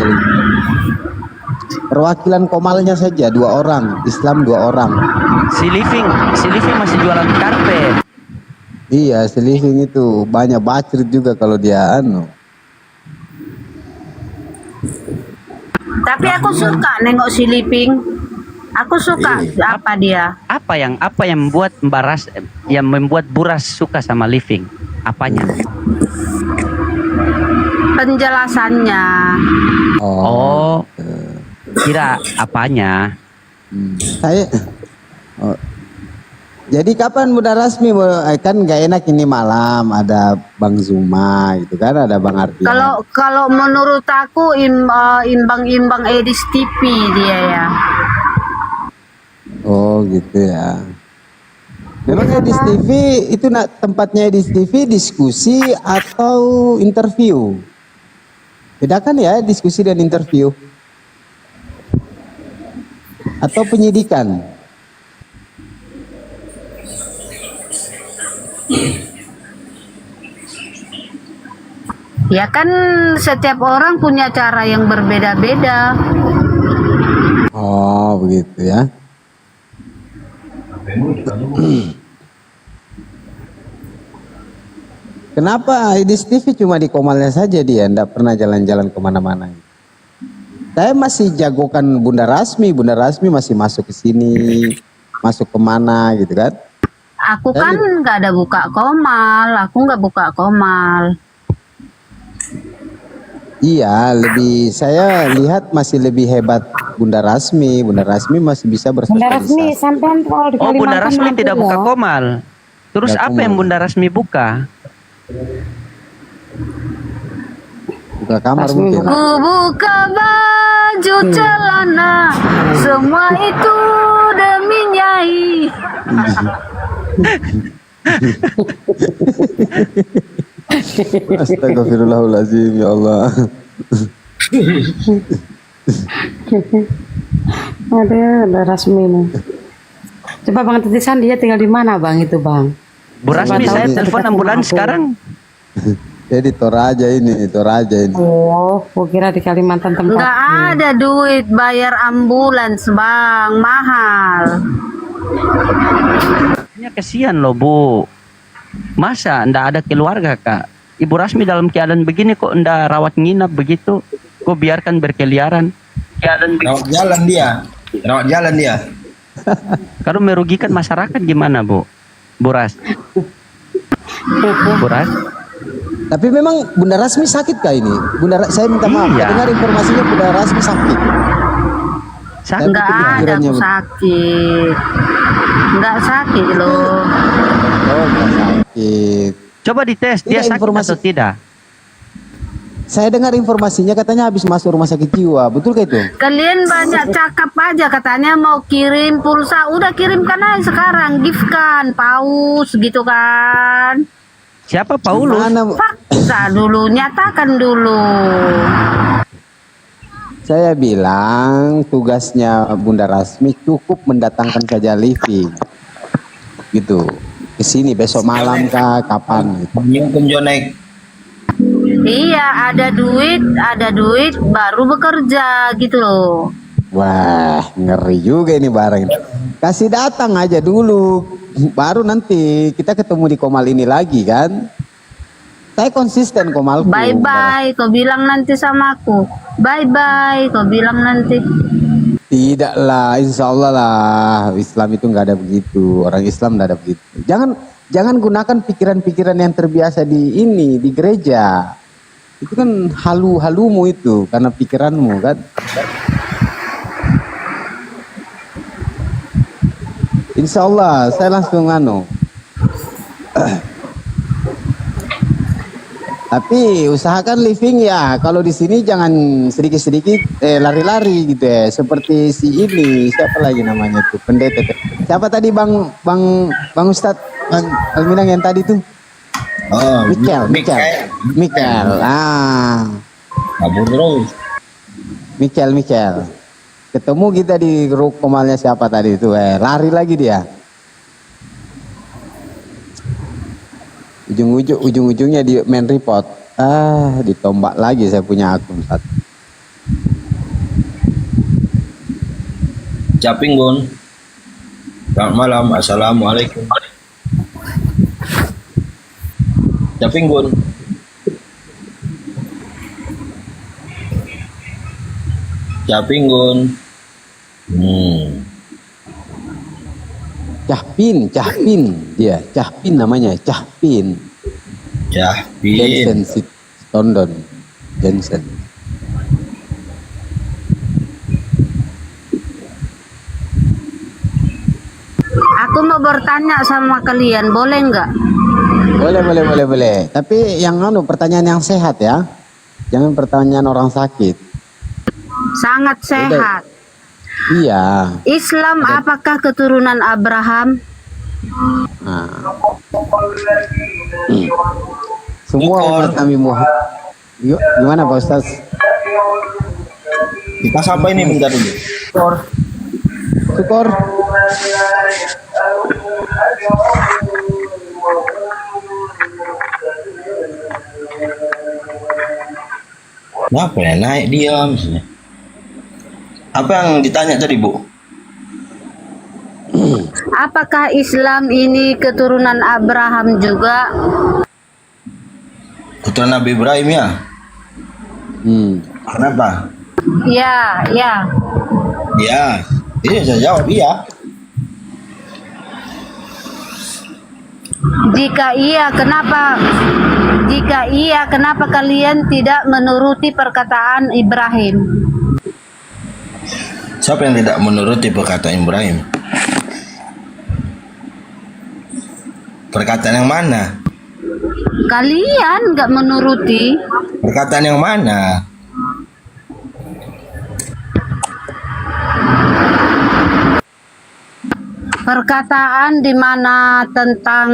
Perwakilan komalnya saja 2 orang, Islam 2 orang. Si Living masih jualan karpet. Iya, si living itu banyak bacrit juga kalau dia Tapi aku suka nengok si Liping. Aku suka apa dia? Apa yang membuat Buras suka sama Living? Apanya? Penjelasannya. Oh. Kira apanya? Saya jadi kapan Bunda Rasmi kan nggak enak ini malam ada Bang Zuma gitu kan, ada Bang Ardian. Kalau menurut aku imbang-imbang Edis TV dia ya. Oh gitu ya. Memang Edis TV itu tempatnya Edis TV diskusi atau interview? Bedakan ya diskusi dan interview. Atau penyidikan? Ya kan setiap orang punya cara yang berbeda-beda. Oh begitu ya. Kenapa Edis TV cuma di komalnya saja dia, enggak pernah jalan-jalan kemana-mana? Saya masih jagokan Bunda Rasmi masih masuk ke sini, masuk kemana gitu kan? Aku kan nggak ada buka komal, aku nggak buka komal. Iya, saya lihat masih lebih hebat Bunda Rasmi. Bunda Rasmi masih bisa Bunda bersosialisasi. Rasmi sampean kalau di Oh, Bunda Kalimantan Rasmi mampu tidak buka loh. komal. Terus Tidak apa yang komal. Bunda Rasmi buka? Buka kamar Rasmi mungkin. buka. Ku buka baju celana, semua itu demi Nyai. Astagfirullahaladzim, ya Allah. Ada Rasmi nih. Coba Bang Titisan dia tinggal di mana Bang itu Bang? Bu Rasmi, saya telepon ambulans sekarang. Jadi Toraja ini. Oh, gua kira di Kalimantan Nggak tempatnya. ada duit bayar ambulans bang, mahal. Ini kesian loh Bu. Masa ndak ada keluarga Kak? Ibu Rasmi dalam keadaan begini kok ndak rawat nginap begitu? Kok biarkan berkeliaran? Rawat jalan dia. Kalau merugikan masyarakat gimana Bu? Bu Ras? Bu Ras? Tapi memang Bunda Rasmi sakit kah ini? Saya minta maaf. Iya. Saya dengar informasinya Bunda Rasmi sakit. Saya Nggak pikir ada pikirannya aku sakit. Nggak sakit loh. Oh, nggak sakit. Coba dites dia Tidak, sakit atau tidak? Saya dengar informasinya katanya habis masuk rumah sakit jiwa. Betul kah itu? Kalian banyak cakap aja katanya mau kirim pulsa. Udah kirimkan aja sekarang, giftkan, paus gitu kan. Siapa Paulus? Fakta dulu, nyatakan dulu. Saya bilang tugasnya Bunda Rasmi cukup mendatangkan saja living. Gitu. Ke sini besok malam kah kapan gitu. Iya, ada duit baru bekerja gitu loh. Wah, ngeri juga ini barang. Kasih datang aja dulu. Baru nanti kita ketemu di Komal ini lagi kan. Saya konsisten Komalku. Bye bye, kau bilang nanti sama aku. Bye bye, kau bilang nanti. Tidak lah, insya Allah lah. Islam itu nggak ada begitu. Orang Islam nggak ada begitu. Jangan gunakan pikiran-pikiran yang terbiasa di gereja. Itu kan halumu itu karena pikiranmu kan. Insya Allah saya langsung tapi usahakan living ya. Kalau di sini jangan sedikit-sedikit lari-lari gitu ya. Seperti si ini siapa lagi namanya tuh pendeta. Siapa tadi Bang Ustadz Bang Alminang yang tadi tuh? Oh, Mikel. Kabur terus. Mikel. Ketemu kita di grup Komalnya siapa tadi itu? Lari lagi dia. Ujung-ujungnya di main report. Ditombak lagi saya punya akun satu. Caping Gun. Selamat malam. Assalamualaikum. Caping Gun. Caping Gun. Cahpin dia. Cahpin namanya. Cahpin. Jensen London. Jensen. Aku mau bertanya sama kalian, boleh nggak? Boleh. Tapi yang pertanyaan yang sehat ya. Jangan pertanyaan orang sakit. Sangat sehat. Iya. Islam apakah keturunan Abraham? Semua umat Nabi Muhammad. Yuk, gimana Pak Ustaz? Kita sampai ini bentar dulu. Syukur. Kenapa ya naik diam misalnya? Apa yang ditanya tadi Bu? Apakah Islam ini keturunan Abraham juga? Keturunan Nabi Ibrahim ya? Kenapa? Ya. Iya, saya jawab iya. Jika iya, kenapa kalian tidak menuruti perkataan Ibrahim? Siapa yang tidak menuruti perkataan Ibrahim? Perkataan yang mana? Kalian nggak menuruti. Perkataan yang mana? Perkataan di mana tentang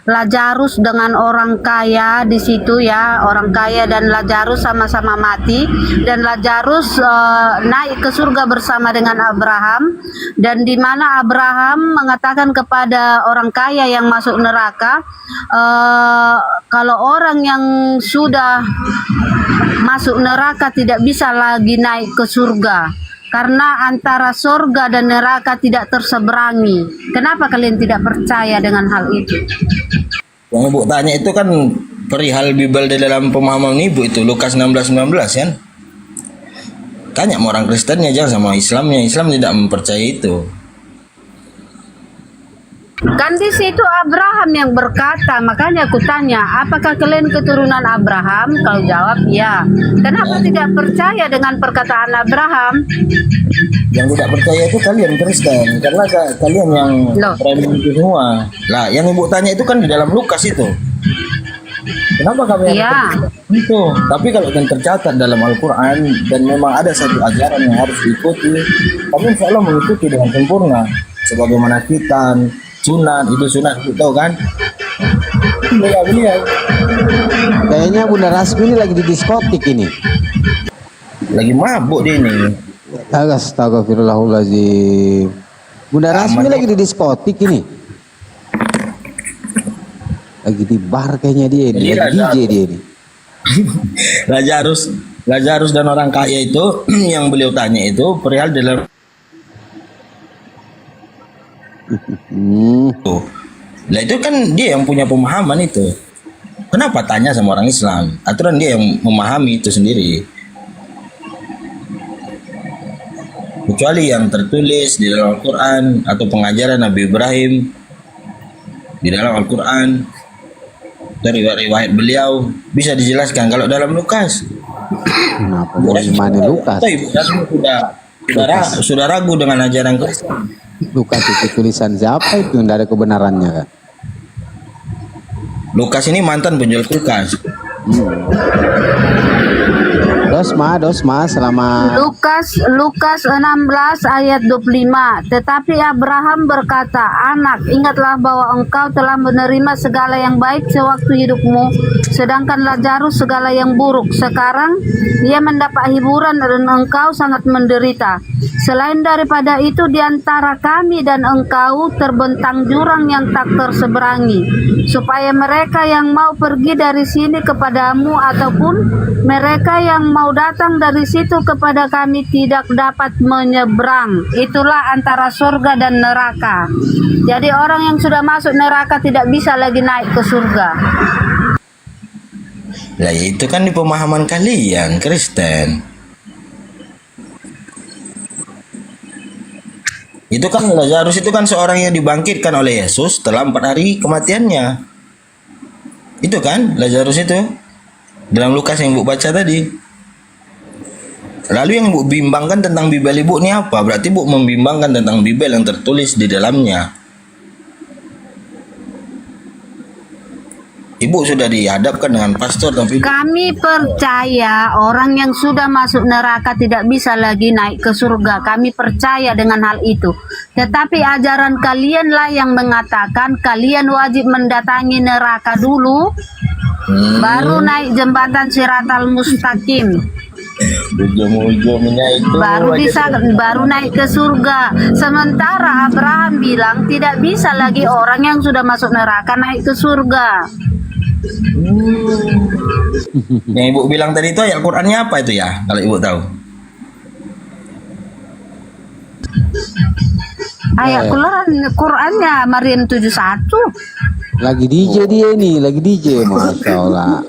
Lazarus dengan orang kaya di situ ya, orang kaya dan Lazarus sama-sama mati, dan Lazarus naik ke surga bersama dengan Abraham, dan di mana Abraham mengatakan kepada orang kaya yang masuk neraka, kalau orang yang sudah masuk neraka tidak bisa lagi naik ke surga, karena antara surga dan neraka tidak terseberangi. Kenapa kalian tidak percaya dengan hal itu? Yang Ibu tanya itu kan perihal Bible di dalam pemahaman Ibu itu, Lukas 16:19 kan? Tanya sama orang Kristennya, jangan sama Islamnya. Islam tidak mempercayai itu. Kan di situ Abraham yang berkata, makanya aku tanya, apakah kalian keturunan Abraham? Kalau jawab ya. Kenapa tidak percaya dengan perkataan Abraham? Yang tidak percaya itu kalian Kristen, karena kalian yang berani itu semua. Lah, yang Ibu tanya itu kan di dalam Lukas itu. Kenapa kami itu? Tapi kalau yang tercatat dalam Al-Quran dan memang ada satu ajaran yang harus diikuti, kami insya Allah mengikuti dengan sempurna. Sebagaimana khitan, sunat, itu sunat, itu tahu kan? Beliau. Kayaknya Bunda Rasmi ini lagi di diskotik ini. Lagi mabuk dia ini. Astagfirullahaladzim. Bunda Rasmi lagi di diskotik ini. Lagi di bar kayaknya dia ini. Lagi DJ dia ini. Lazarus dan orang kaya itu yang beliau tanya itu perihal dalam Lah itu kan dia yang punya pemahaman itu. Kenapa tanya sama orang Islam? Aturan dia yang memahami itu sendiri. Kecuali yang tertulis di dalam Al-Quran atau pengajaran Nabi Ibrahim di dalam Al-Quran dari riwayat beliau bisa dijelaskan. Kalau dalam Lukas, kenapa dari mana Lukas? Sudah ragu dengan ajaran Kristen. Lukas itu tulisan siapa itu? Tidak ada kebenarannya kan? Lukas ini mantan penjual kulkas. Dosma selamat. Lukas 16 ayat 25. Tetapi Abraham berkata, anak, ingatlah bahwa engkau telah menerima segala yang baik sewaktu hidupmu, sedangkan Lazarus segala yang buruk. Sekarang ia mendapat hiburan dan engkau sangat menderita. Selain daripada itu, di antara kami dan engkau terbentang jurang yang tak terseberangi, supaya mereka yang mau pergi dari sini kepadamu ataupun mereka yang mau datang dari situ kepada kami tidak dapat menyeberang. Itulah antara surga dan neraka. Jadi orang yang sudah masuk neraka tidak bisa lagi naik ke surga. Lah itu kan di pemahaman kalian Kristen. Itu kan Lazarus itu kan seorang yang dibangkitkan oleh Yesus setelah 4 hari kematiannya. Itu kan Lazarus itu dalam Lukas yang Ibu baca tadi. Lalu yang Ibu bimbangkan tentang Bible Ibu ini apa? Berarti Ibu membimbangkan tentang Bible yang tertulis di dalamnya. Ibu sudah dihadapkan dengan pastor tapi kami percaya orang yang sudah masuk neraka tidak bisa lagi naik ke surga. Kami percaya dengan hal itu. Tetapi ajaran kalianlah yang mengatakan kalian wajib mendatangi neraka dulu, baru naik jembatan Siratal Mustaqim. Ujung-ujungnya itu baru naik ke surga. Sementara Abraham bilang tidak bisa lagi orang yang sudah masuk neraka naik ke surga. Yang Ibu bilang tadi itu ayat Qurannya apa itu ya? Kalau Ibu tahu. Ayat Qurannya Maryam 71. Lagi DJ dia nih, lagi DJ, Masya Allah.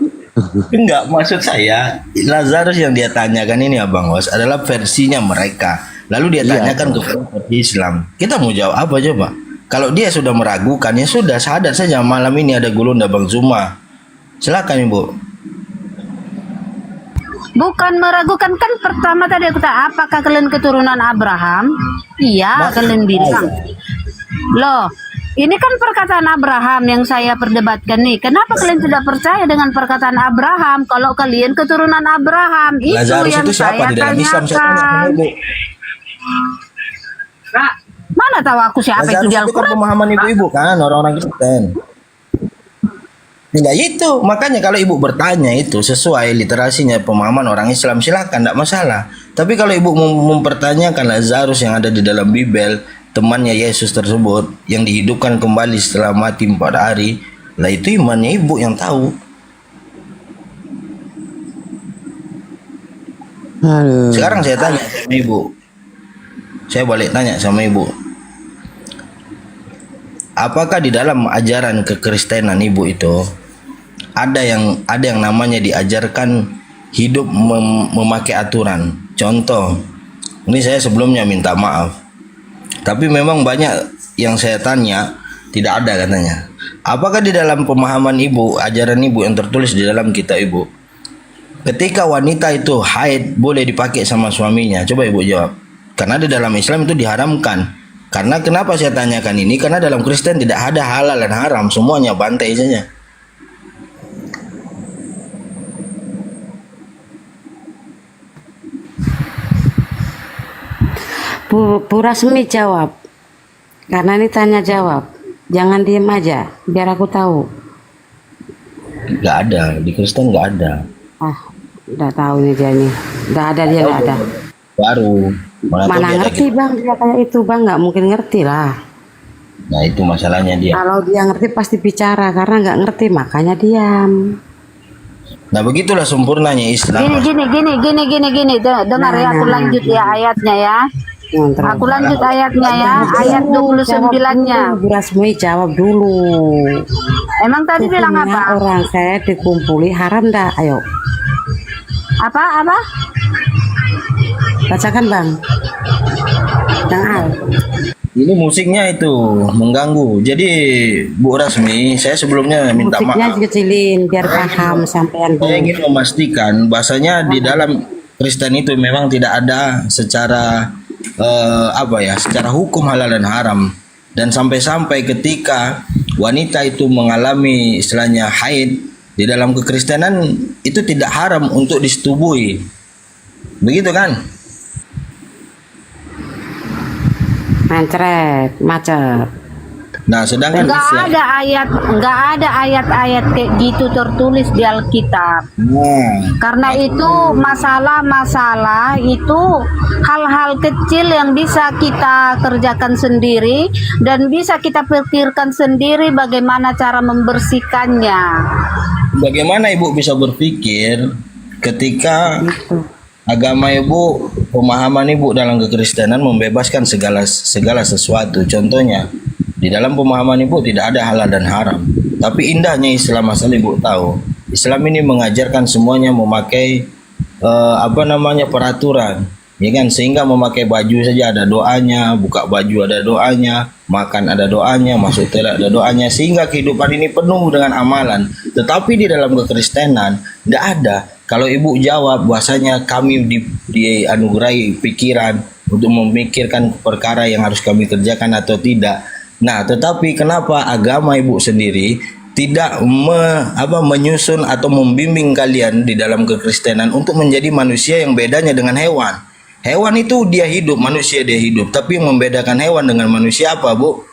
Enggak, maksud saya Lazarus yang dia tanyakan ini Abang Hos adalah versinya mereka. Lalu dia tanyakan ke versi Islam. Kita mau jawab apa coba? Kalau dia sudah meragukan, ya sudah, sadar saja malam ini ada Gulunda Bang Zuma. Silakan Ibu. Bukan meragukan, kan pertama tadi aku tanya, apakah kalian keturunan Abraham? Iya, kalian bilang. Loh, ini kan perkataan Abraham yang saya perdebatkan nih. Kenapa kalian tidak percaya dengan perkataan Abraham? Kalau kalian keturunan Abraham, itu Lazarus yang itu siapa saya di dalam Islam? Saya tanya sama tanyakan. Ibu. Mana tahu aku siapa itu di Lazarus itu kan Al-Quran? pemahaman ibu-ibu kan, orang-orang Kristen. Tidak itu, makanya kalau ibu bertanya itu sesuai literasinya pemahaman orang Islam, silakan, tidak masalah. Tapi kalau ibu mempertanyakan Lazarus yang ada di dalam Bible, temannya Yesus tersebut yang dihidupkan kembali setelah mati 4 hari, lah itu imannya ibu yang tahu. Aduh. Sekarang saya tanya sama ibu, saya balik tanya sama ibu, apakah di dalam ajaran kekristenan ibu itu ada yang namanya diajarkan hidup memakai aturan? Contoh, ini saya sebelumnya minta maaf, tapi memang banyak yang saya tanya tidak ada katanya. Apakah di dalam pemahaman ibu, ajaran ibu yang tertulis di dalam kitab ibu, ketika wanita itu haid boleh dipakai sama suaminya? Coba ibu jawab. Karena di dalam Islam itu diharamkan. Karena kenapa saya tanyakan ini? Karena dalam Kristen tidak ada halal dan haram, semuanya bantai saja. Bu Rasmi jawab. Karena ini tanya jawab. Jangan diem aja, biar aku tahu. Nggak ada, di Kristen nggak ada. Ah, udah tahu nih dia nih. Nggak ada, dia nggak ada. Baru. Mana ngerti bang, dia kayak itu bang, nggak mungkin ngerti lah. Nah itu masalahnya dia. Kalau dia ngerti pasti bicara, karena nggak ngerti makanya diam. Nah begitulah sempurnanya Islam. Gini. Dengar ya, aku lanjut ya ayatnya ya. Aku lanjut ayatnya ya, ayat 29-nya. Bu Rasmi jawab dulu. Emang tadi bilang Hukumnya apa? orang saya dikumpuli haram dah, ayo. Apa? Bacakan bang. Jangan. Ini musiknya itu mengganggu. Jadi Bu Rasmi, saya sebelumnya minta Musiknya maaf. kecilin biar paham sampean. Saya ingin memastikan bahasanya di dalam Kristen itu memang tidak ada secara secara hukum halal dan haram. Dan sampai-sampai ketika wanita itu mengalami istilahnya haid di dalam kekristenan itu tidak haram untuk disetubui. Begitu kan? Mencret, macet. Nah, sedangkan Nggak ada ayat-ayat kayak gitu tertulis di Alkitab. Karena itu masalah-masalah itu hal-hal kecil yang bisa kita kerjakan sendiri dan bisa kita pikirkan sendiri bagaimana cara membersihkannya. Bagaimana Ibu bisa berpikir ketika agama Ibu, pemahaman Ibu dalam kekristenan membebaskan segala sesuatu? Contohnya, di dalam pemahaman Ibu tidak ada halal dan haram. Tapi indahnya Islam, asal Ibu tahu, Islam ini mengajarkan semuanya memakai peraturan, ya kan? Sehingga memakai baju saja ada doanya, buka baju ada doanya, makan ada doanya, masuk toilet ada doanya, sehingga kehidupan ini penuh dengan amalan. Tetapi di dalam kekristenan tidak ada. Kalau Ibu jawab bahwasanya kami dianugerahi pikiran untuk memikirkan perkara yang harus kami kerjakan atau tidak. Nah, tetapi kenapa agama Ibu sendiri tidak menyusun atau membimbing kalian di dalam kekristenan untuk menjadi manusia yang bedanya dengan hewan? Hewan itu dia hidup, manusia dia hidup. Tapi yang membedakan hewan dengan manusia apa, Bu?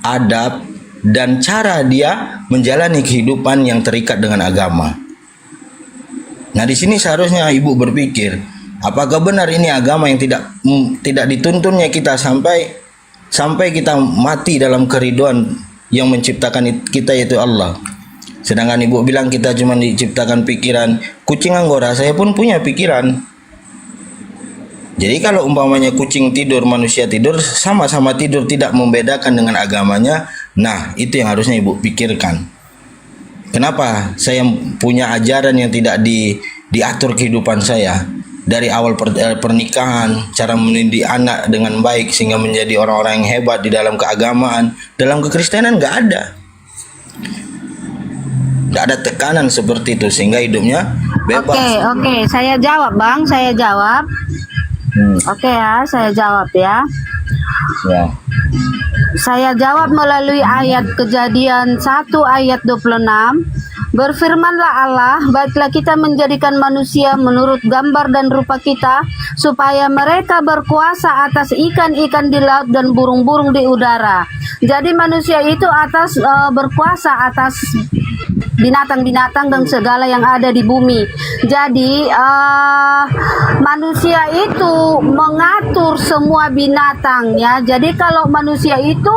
Adab dan cara dia menjalani kehidupan yang terikat dengan agama. Nah, di sini seharusnya Ibu berpikir, apakah benar ini agama yang tidak dituntunnya kita sampai kita mati dalam keriduan yang menciptakan kita, yaitu Allah. Sedangkan Ibu bilang kita cuma diciptakan pikiran. Kucing anggora saya pun punya pikiran. Jadi kalau umpamanya kucing tidur, manusia tidur, sama-sama tidur, tidak membedakan dengan agamanya. Nah, itu yang harusnya Ibu pikirkan. Kenapa saya punya ajaran yang tidak diatur kehidupan saya? dari awal pernikahan, cara mendidik anak dengan baik sehingga menjadi orang-orang yang hebat di dalam keagamaan. Dalam kekristenan nggak ada. Nggak ada tekanan seperti itu sehingga hidupnya bebas. Oke, saya jawab Bang, saya jawab. Oke ya, saya jawab ya. Ya. Saya jawab melalui ayat Kejadian 1 ayat 26. Berfirmanlah Allah, baiklah kita menjadikan manusia menurut gambar dan rupa kita, supaya mereka berkuasa atas ikan-ikan di laut dan burung-burung di udara. Jadi manusia itu berkuasa atas binatang-binatang dan segala yang ada di bumi. Jadi manusia itu mengatur semua binatang ya. Jadi kalau manusia itu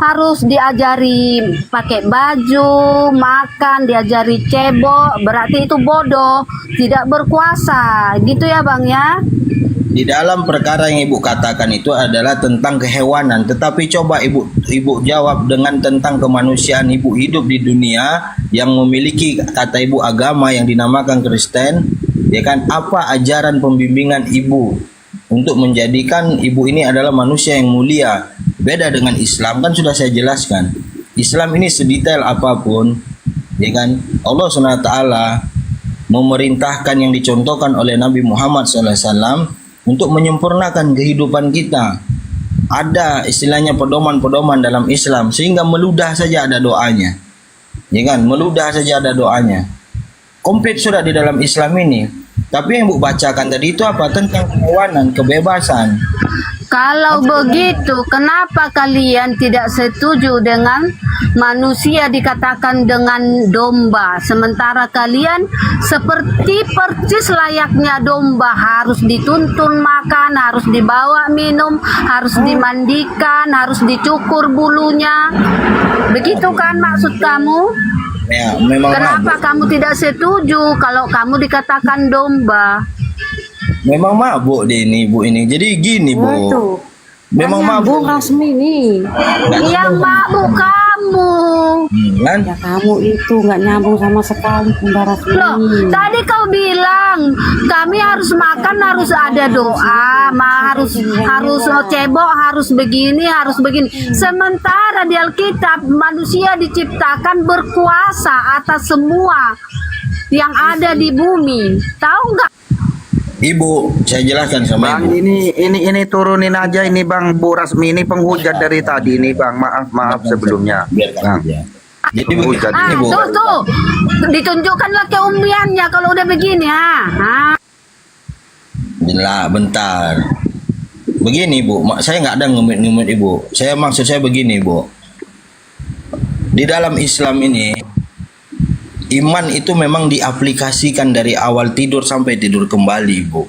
harus diajari pakai baju, makan, diajari cebok, berarti itu bodoh, tidak berkuasa. Gitu ya Bang ya. Di dalam perkara yang Ibu katakan itu adalah tentang kehewanan, tetapi coba Ibu jawab dengan tentang kemanusiaan. Ibu hidup di dunia yang memiliki kata Ibu agama yang dinamakan Kristen, ya kan? Apa ajaran pembimbingan Ibu untuk menjadikan Ibu ini adalah manusia yang mulia? Beda dengan Islam, kan sudah saya jelaskan. Islam ini sedetail apapun, ya kan? Allah SWT memerintahkan yang dicontohkan oleh Nabi Muhammad SAW untuk menyempurnakan kehidupan kita. Ada istilahnya pedoman-pedoman dalam Islam sehingga meludah saja ada doanya. Ya kan? Meludah saja ada doanya. Komplit sudah di dalam Islam ini. Tapi yang Bu bacakan tadi itu apa? Tentang kehewanan, kebebasan. Kalau begitu, kenapa kalian tidak setuju dengan manusia dikatakan dengan domba, sementara kalian seperti percis layaknya domba, harus dituntun makan, harus dibawa minum, harus dimandikan, harus dicukur bulunya. Begitu kan maksud kamu? Ya, memang kenapa kamu tidak setuju kalau kamu dikatakan domba? Memang mabuk deh ini Bu ini. Jadi gini Bu. Memang mabuk Rasmi nih. Yang mabuk kamu. Kan? Ya kamu itu nggak nyambung sama sekali Bunda Rasmi. Loh, tadi kau bilang kami harus makan, harus ada doa, harus cebok, harus begini, harus begini. Sementara di Alkitab manusia diciptakan berkuasa atas semua yang ada di bumi. Tahu nggak? Ibu, saya jelaskan sama Bang, Ibu. ini turunin aja ini Bang, Bu Rasmi ini penghujat dari tadi ini Bang. Maaf sebelumnya. Biarkan aja. Jadi penghujat ini Bu. Tuh, ditunjukkanlah keumbiannya kalau udah begini Bentar. Begini Bu, saya nggak ada ngemit-ngemit Ibu. Maksud saya begini Bu. Di dalam Islam ini iman itu memang diaplikasikan dari awal tidur sampai tidur kembali, Bu.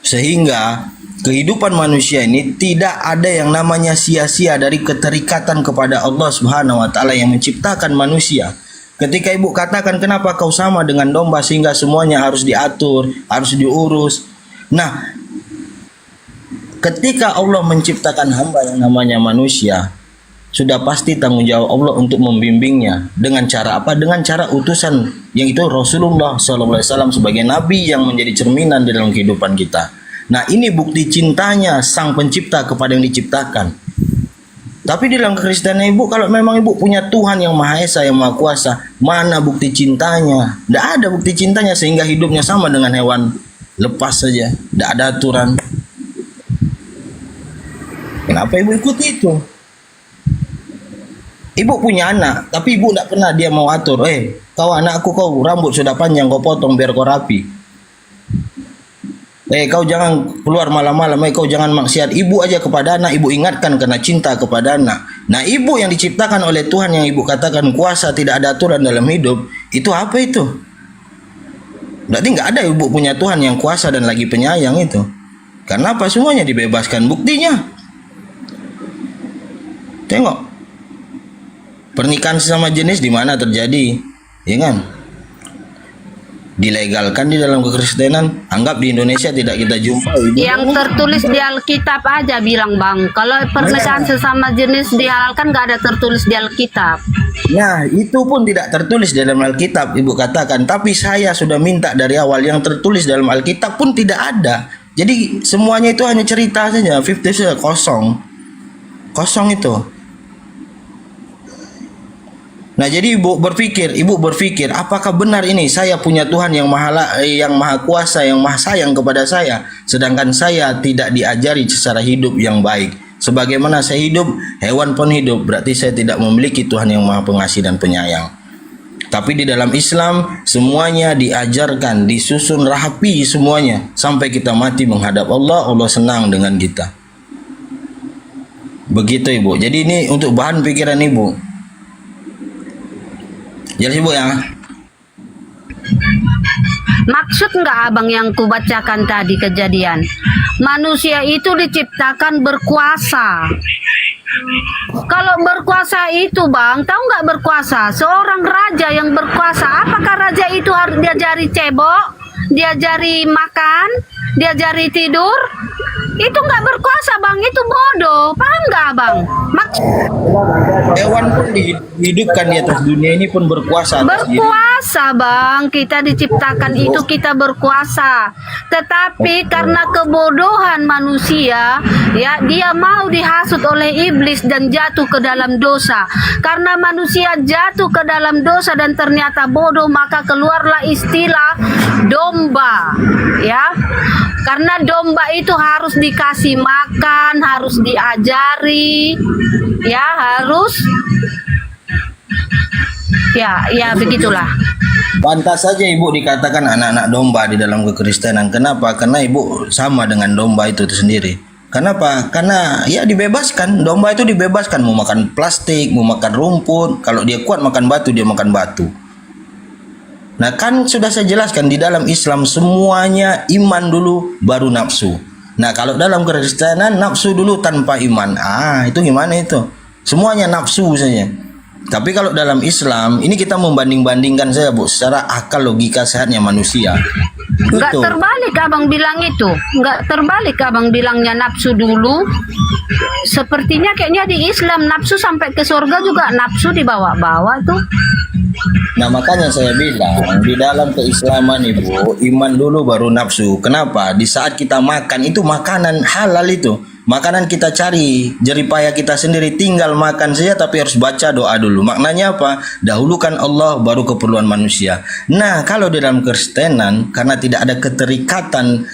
Sehingga kehidupan manusia ini tidak ada yang namanya sia-sia dari keterikatan kepada Allah Subhanahu wa taala yang menciptakan manusia. Ketika Ibu katakan kenapa kau sama dengan domba sehingga semuanya harus diatur, harus diurus. Nah, ketika Allah menciptakan hamba yang namanya manusia, sudah pasti tanggung jawab Allah untuk membimbingnya. Dengan cara apa? Dengan cara utusan yang itu Rasulullah SAW sebagai nabi yang menjadi cerminan di dalam kehidupan kita. Nah, ini bukti cintanya sang pencipta kepada yang diciptakan. Tapi di dalam kekristenan Ibu, kalau memang Ibu punya Tuhan yang Maha Esa, yang Maha Kuasa, mana bukti cintanya? Tidak ada bukti cintanya sehingga hidupnya sama dengan hewan, lepas saja, tidak ada aturan. Kenapa Ibu ikuti itu? Ibu punya anak, tapi Ibu tidak pernah dia mau atur. Kau anakku, kau rambut sudah panjang, kau potong biar kau rapi. Kau jangan keluar malam-malam, kau jangan maksiat. Ibu aja kepada anak, Ibu ingatkan karena cinta kepada anak. Nah, Ibu yang diciptakan oleh Tuhan yang Ibu katakan kuasa, tidak ada aturan dalam hidup, itu apa itu? Berarti nggak ada Ibu punya Tuhan yang kuasa dan lagi penyayang itu. Karena apa? Semuanya dibebaskan. Buktinya, tengok. Pernikahan sesama jenis di mana terjadi, ya kan? Dilegalkan di dalam kekristenan. Anggap di Indonesia tidak kita jumpa. Yang tertulis di Alkitab aja bilang Bang. Kalau pernikahan sesama jenis dihalalkan, nggak ada tertulis di Alkitab. Nah, itu pun tidak tertulis dalam Alkitab, Ibu katakan. Tapi saya sudah minta dari awal, yang tertulis dalam Alkitab pun tidak ada. Jadi semuanya itu hanya cerita saja, 50 saja, kosong. Kosong itu. Nah, jadi ibu berpikir, apakah benar ini saya punya Tuhan yang maha kuasa, yang maha sayang kepada saya, sedangkan saya tidak diajari secara hidup yang baik. Sebagaimana saya hidup, hewan pun hidup, berarti saya tidak memiliki Tuhan yang maha pengasih dan penyayang. Tapi di dalam Islam semuanya diajarkan, disusun rapi semuanya sampai kita mati menghadap Allah, Allah senang dengan kita. Begitu Ibu. Jadi ini untuk bahan pikiran Ibu. Jelas Ibu ya? Maksud nggak abang yang kubacakan tadi kejadian? Manusia itu diciptakan berkuasa. Kalau berkuasa itu bang, tahu nggak berkuasa? Seorang raja yang berkuasa, apakah raja itu harus diajari cebok, diajari makan, diajari tidur? Itu nggak berkuasa bang, itu bodoh. Paham nggak abang? Hewan pun dihidupkan di atas dunia ini pun berkuasa. Berkuasa bang, kita diciptakan itu kita berkuasa. Tetapi karena kebodohan manusia, ya dia mau dihasut oleh iblis dan jatuh ke dalam dosa. Karena manusia jatuh ke dalam dosa dan ternyata bodoh, maka keluarlah istilah domba, ya. Karena domba itu harus dikasih makan, harus diajari, ya harus, ya begitulah. Pantas saja Ibu dikatakan anak-anak domba di dalam kekristenan. Kenapa? Karena Ibu sama dengan domba itu sendiri. Kenapa? Karena ya dibebaskan. Domba itu dibebaskan, mau makan plastik, mau makan rumput. Kalau dia kuat makan batu, dia makan batu. Nah kan sudah saya jelaskan di dalam Islam semuanya iman dulu baru nafsu. Nah kalau dalam kekristenan nafsu dulu tanpa iman. Itu gimana itu? Semuanya nafsu saja. Tapi kalau dalam Islam ini kita membanding-bandingkan saja Bu, secara akal logika sehatnya manusia. Enggak terbalik abang bilang itu, enggak terbalik abang bilangnya nafsu dulu. Sepertinya kayaknya di Islam nafsu sampai ke surga juga nafsu dibawa-bawa tuh. Nah makanya saya bilang di dalam keislaman Ibu, iman dulu baru nafsu. Kenapa? Di saat kita makan itu makanan halal itu. Makanan kita cari, jeripaya kita sendiri, tinggal makan saja tapi harus baca doa dulu. Maknanya apa? Dahulukan Allah baru keperluan manusia. Nah kalau di dalam Kristenan, karena tidak ada keterikatan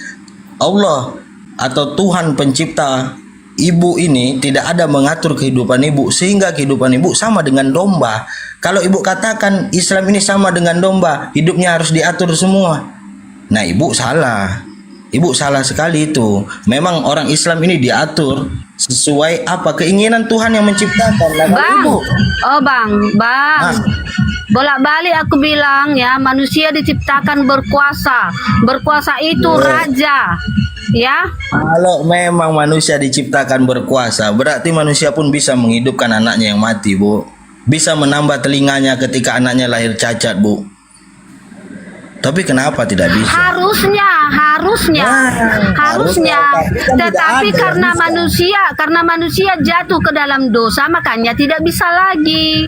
Allah atau Tuhan pencipta ibu ini, tidak ada mengatur kehidupan ibu, sehingga kehidupan ibu sama dengan domba. Kalau ibu katakan Islam ini sama dengan domba, hidupnya harus diatur semua. Nah ibu salah. Ibu salah sekali itu. Memang orang Islam ini diatur sesuai apa keinginan Tuhan yang menciptakan. Nah, bang, Ibu. bang, bolak-balik aku bilang ya, manusia diciptakan berkuasa. Berkuasa itu raja, ya. Kalau memang manusia diciptakan berkuasa, berarti manusia pun bisa menghidupkan anaknya yang mati, Bu. Bisa menambah telinganya ketika anaknya lahir cacat, Bu. Tapi kenapa tidak bisa? Harusnya. Tetapi karena manusia jatuh ke dalam dosa, makanya tidak bisa lagi.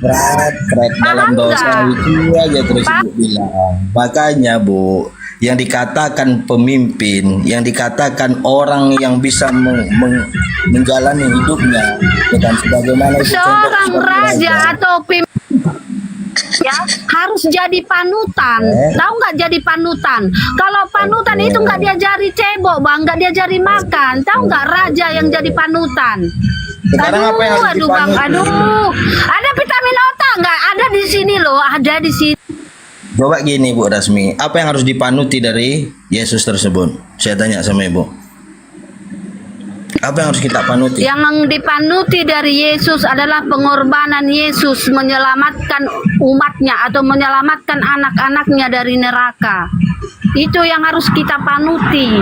Dalam dosa itu aja terus Ibu bilang. Makanya Bu, yang dikatakan pemimpin, yang dikatakan orang yang bisa menjalani hidupnya dengan sebagaimana seorang raja atau pemimpin ya harus jadi panutan. Tahu nggak jadi panutan? Kalau panutan itu nggak diajari cebok bang, nggak diajari makan. Tahu nggak raja yang jadi panutan? Aduh bang, ada vitamin otak nggak? Ada di sini loh, ada di sini. Coba gini Bu Rasmi, apa yang harus dipanuti dari Yesus tersebut? Saya tanya sama Ibu. Apa yang harus kita panuti? Yang dipanuti dari Yesus adalah pengorbanan Yesus menyelamatkan umatnya atau menyelamatkan anak-anaknya dari neraka. Itu yang harus kita panuti.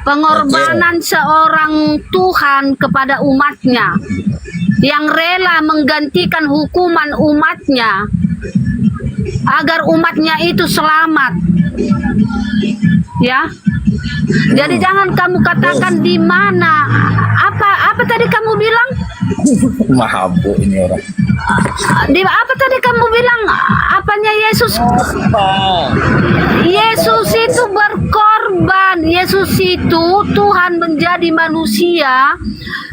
Pengorbanan seorang Tuhan kepada umatnya, yang rela menggantikan hukuman umatnya agar umatnya itu selamat. Ya. Jadi jangan kamu katakan di mana. Apa tadi kamu bilang? Mahabu ini orang. Di apa tadi kamu bilang apanya Yesus? Yesus itu berkorban. Yesus itu Tuhan menjadi manusia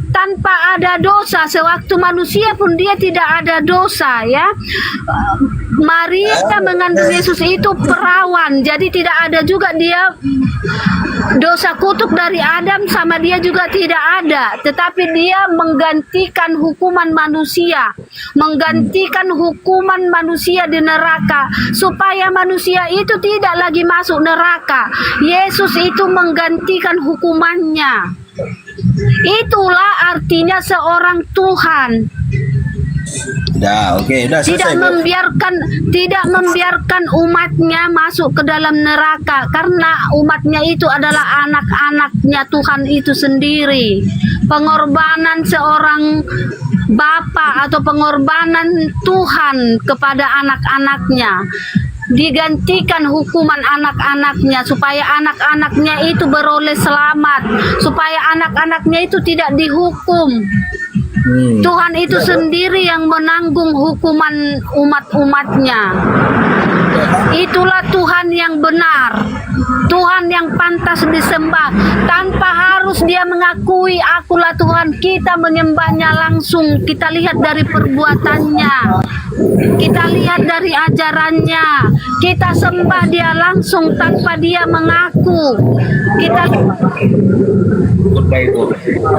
tanpa ada dosa. Sewaktu manusia pun dia tidak ada dosa, ya. Maria mengandung Yesus itu perawan, jadi tidak ada juga dia dosa kutuk dari Adam, sama dia juga tidak ada. Tetapi dia menggantikan hukuman manusia, menggantikan hukuman manusia di neraka, supaya manusia itu tidak lagi masuk neraka. Yesus itu menggantikan hukumannya. Itulah artinya seorang Tuhan. Udah selesai. Tidak membiarkan umatnya masuk ke dalam neraka, karena umatnya itu adalah anak-anaknya Tuhan itu sendiri. Pengorbanan seorang bapa atau pengorbanan Tuhan kepada anak-anaknya, digantikan hukuman anak-anaknya supaya anak-anaknya itu beroleh selamat, supaya anak-anaknya itu tidak dihukum. Tuhan itu sendiri yang menanggung hukuman umat-umatnya. Itulah Tuhan yang benar, Tuhan yang pantas disembah, tanpa harus dia mengakui akulah Tuhan. Kita menyembahnya langsung, kita lihat dari perbuatannya, kita lihat dari ajarannya, kita sembah dia langsung tanpa dia mengaku. Kita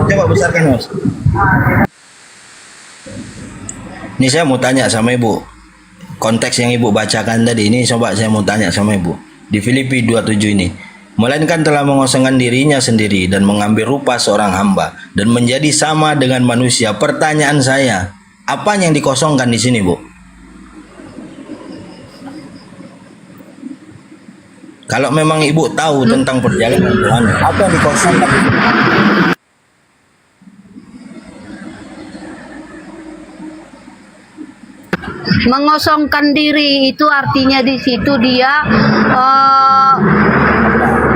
Coba besarkan, Mas. Ini saya mau tanya sama Ibu. Konteks yang Ibu bacakan tadi ini, coba saya mau tanya sama Ibu. Di Filipi 27 ini, melainkan telah mengosongkan dirinya sendiri dan mengambil rupa seorang hamba dan menjadi sama dengan manusia. Pertanyaan saya, apa yang dikosongkan di sini, Bu? Kalau memang Ibu tahu tentang perjalanan Tuhan, apa yang dikosongkan? Mengosongkan diri itu artinya di situ dia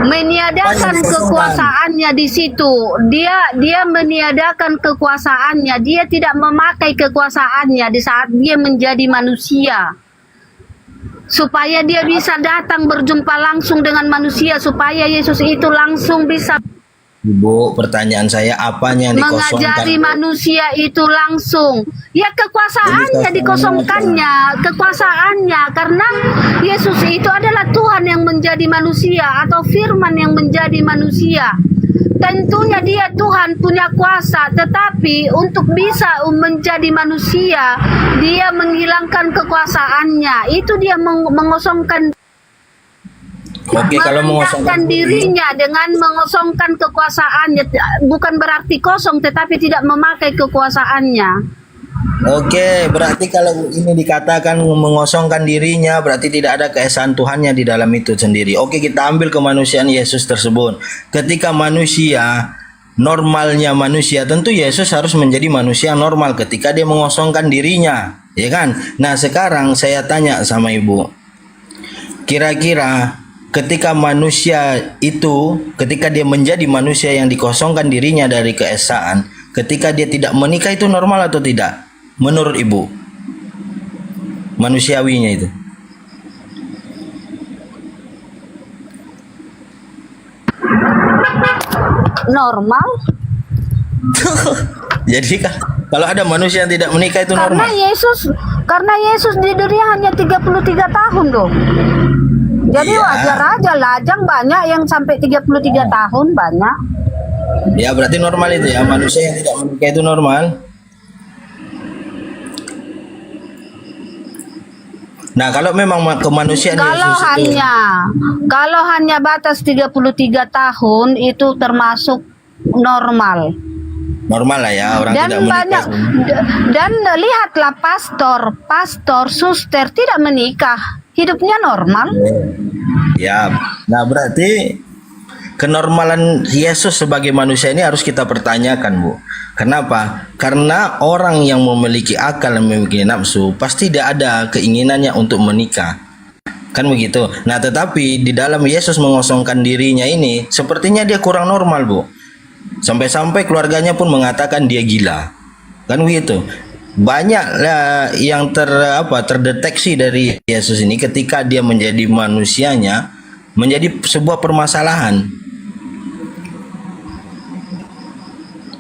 meniadakan kekuasaannya di situ. Dia meniadakan kekuasaannya. Dia tidak memakai kekuasaannya di saat dia menjadi manusia, supaya dia bisa datang berjumpa langsung dengan manusia, supaya Yesus itu langsung bisa Ibu, pertanyaan saya, apanya yang dikosongkan? mengajari manusia itu langsung. Ya, kekuasaannya dikosongkannya, kekuasaannya, karena Yesus itu adalah Tuhan yang menjadi manusia atau firman yang menjadi manusia. Tentunya dia Tuhan punya kuasa, tetapi untuk bisa menjadi manusia, dia menghilangkan kekuasaannya. Itu dia mengosongkan. Oke, kalau mengosongkan dirinya dengan mengosongkan kekuasaannya, bukan berarti kosong, tetapi tidak memakai kekuasaannya. Oke, berarti kalau ini dikatakan mengosongkan dirinya, berarti tidak ada keesaan Tuhannya di dalam itu sendiri. Oke, kita ambil kemanusiaan Yesus tersebut. Ketika manusia, normalnya manusia, tentu Yesus harus menjadi manusia normal ketika dia mengosongkan dirinya, ya kan? Nah, sekarang saya tanya sama Ibu, kira-kira ketika manusia itu, ketika dia menjadi manusia yang dikosongkan dirinya dari keesaan, ketika dia tidak menikah, itu normal atau tidak? Menurut Ibu, manusiawinya itu. Normal. Jadi kalau ada manusia yang tidak menikah itu normal. Karena Yesus di dunia hanya 33 tahun dong. Jadi wajar aja, lajang banyak yang sampai 33 tahun, banyak. Ya, berarti normal itu ya, manusia yang tidak menikah itu normal. Nah, kalau memang kemanusiaan kalau hanya batas 33 tahun itu termasuk normal. Normal lah ya, orang Dan tidak menikah. banyak dan lihatlah pastor, suster tidak menikah, hidupnya normal. Ya, nah berarti kenormalan Yesus sebagai manusia ini harus kita pertanyakan, Bu. Kenapa? Karena orang yang memiliki akal dan memiliki nafsu pasti tidak ada keinginannya untuk menikah. Kan begitu. Nah, tetapi di dalam Yesus mengosongkan dirinya ini sepertinya dia kurang normal, Bu. Sampai-sampai keluarganya pun mengatakan dia gila. Kan begitu. banyaklah yang terdeteksi dari Yesus ini ketika dia menjadi manusianya menjadi sebuah permasalahan.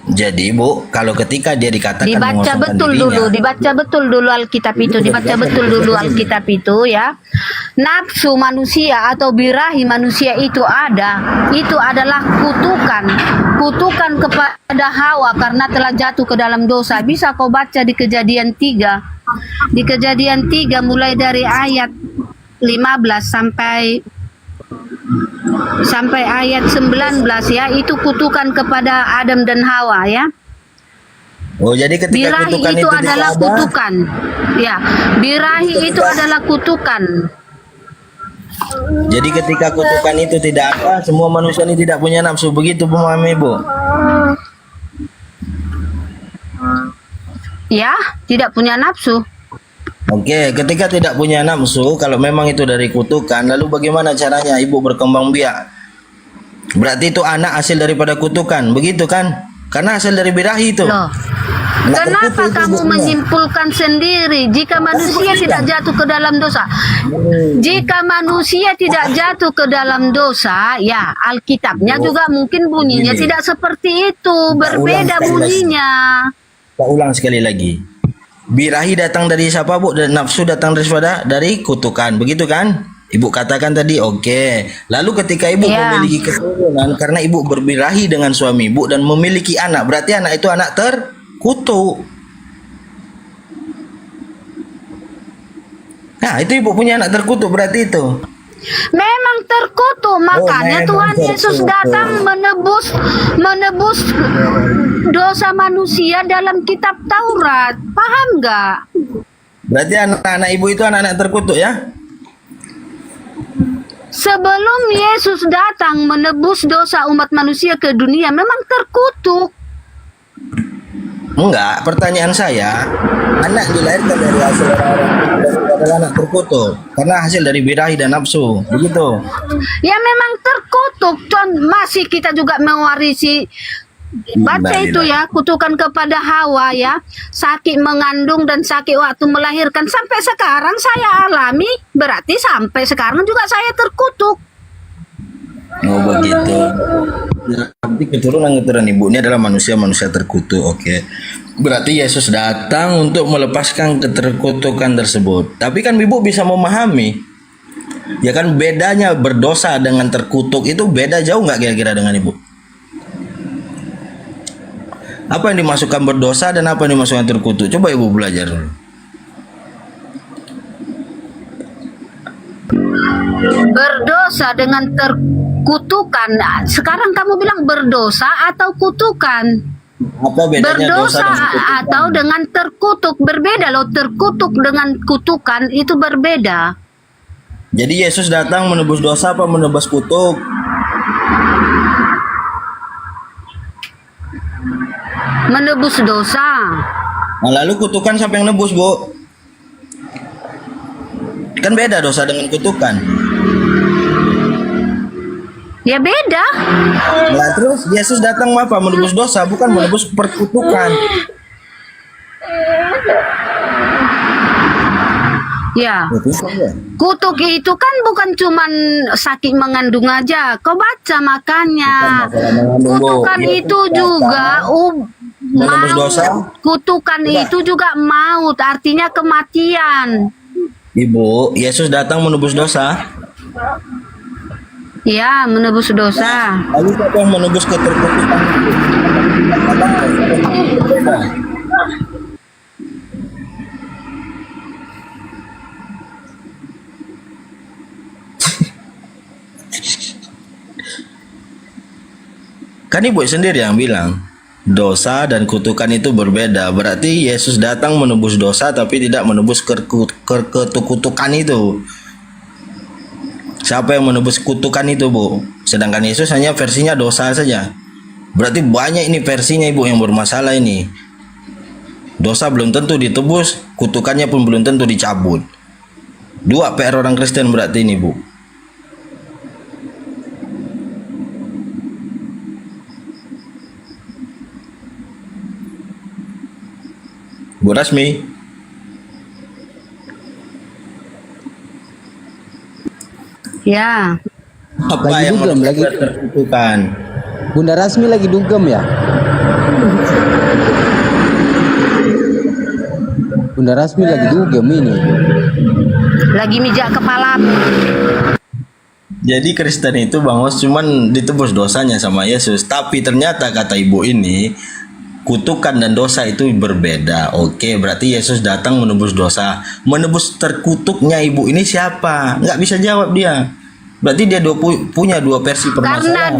Jadi Bu, kalau ketika dia dikatakan Dibaca mengosongkan betul dirinya, dulu, dibaca betul dulu Alkitab itu, dibaca betul dulu Alkitab itu ya. Nafsu manusia atau birahi manusia itu adalah kutukan kepada Hawa karena telah jatuh ke dalam dosa. Bisa kau baca di Kejadian 3. Di Kejadian 3 mulai dari ayat 15 sampai ayat 19 ya, itu kutukan kepada Adam dan Hawa ya. oh jadi ketika Birahi kutukan itu itu adalah tidak ada, kutukan. Ya, birahi itu adalah kutukan. jadi ketika kutukan itu tidak ada, semua manusia ini tidak punya nafsu, begitu pemahami Bu? Ya, tidak punya nafsu. Oke, ketika tidak punya nafsu, kalau memang itu dari kutukan, lalu bagaimana caranya ibu berkembang biak? Berarti itu anak hasil daripada kutukan, begitu kan? Karena hasil dari birahi itu. Loh, kenapa kamu menyimpulkan sendiri jika manusia tidak jatuh ke dalam dosa? Jika manusia tidak jatuh ke dalam dosa, ya Alkitabnya juga mungkin bunyinya tidak seperti itu, berbeda bunyinya. Kita ulang sekali lagi. Birahi datang dari siapa Bu? Dan nafsu datang dari kutukan, begitu kan? Ibu katakan tadi, oke. Lalu ketika ibu memiliki keturunan karena ibu berbirahi dengan suami ibu dan memiliki anak, berarti anak itu anak terkutuk. Nah, itu ibu punya anak terkutuk berarti itu. Memang terkutuk, makanya Tuhan Yesus datang menebus dosa manusia dalam kitab Taurat. Paham nggak? Berarti anak-anak ibu itu anak-anak terkutuk ya? Sebelum Yesus datang menebus dosa umat manusia ke dunia, memang terkutuk. Enggak, pertanyaan saya, anak dilahirkan dari hasil orang adalah anak terkutuk karena hasil dari birahi dan nafsu, begitu? Ya memang terkutuk, masih kita juga mewarisi. Baca itu ya, kutukan kepada Hawa ya, sakit mengandung dan sakit waktu melahirkan. Sampai sekarang saya alami, berarti sampai sekarang juga saya terkutuk. Oh begitu. Nanti keturunan ibu ini adalah manusia-manusia terkutuk. Oke. Berarti Yesus datang untuk melepaskan keterkutukan tersebut. Tapi kan ibu bisa memahami, ya kan bedanya berdosa dengan terkutuk itu beda jauh nggak kira-kira dengan ibu? Apa yang dimasukkan berdosa dan apa yang dimasukkan terkutuk? Coba ibu belajar dulu. Berdosa dengan terkutukan. Sekarang kamu bilang berdosa atau kutukan? Apa bedanya dosa Berdosa dan kutukan? atau dengan terkutuk berbeda loh. Terkutuk dengan kutukan itu berbeda. Jadi Yesus datang menebus dosa apa menebus kutuk? Menebus dosa. Nah, lalu kutukan siapa yang nebus, Bu? Kan beda dosa dengan kutukan. Ya beda. Nah, terus Yesus datang apa? Menebus dosa, bukan menebus perkutukan. Ya. Kutuk itu kan bukan cuman sakit mengandung aja. Kau baca makanya. Kutukan itu juga maut. Kutukan itu juga maut, artinya kematian. Ibu, Yesus datang menebus dosa. Ya, menebus dosa. Lalu siapa yang menebus keterkutukan? Kan ibu sendiri yang bilang dosa dan kutukan itu berbeda. Berarti Yesus datang menebus dosa tapi tidak menebus kutukan itu. Siapa yang menebus kutukan itu, Bu? Sedangkan Yesus hanya versinya dosa saja. Berarti banyak ini versinya, Ibu, yang bermasalah ini. Dosa belum tentu ditebus, kutukannya pun belum tentu dicabut. Dua PR orang Kristen berarti ini, Bu. Ibu Rasmi. Ya. Apa Lagi yang dugem, lagi terkutukan? Bunda Rasmi lagi dugem ya? Bunda Rasmi lagi dugem ini. Lagi mijak kepala. Jadi Kristen itu Bang Os cuman ditebus dosanya sama Yesus. Tapi ternyata kata ibu ini, kutukan dan dosa itu berbeda. Oke, berarti Yesus datang menebus dosa. Menebus terkutuknya ibu ini siapa? Nggak bisa jawab dia. Berarti dia punya dua versi permasalahan.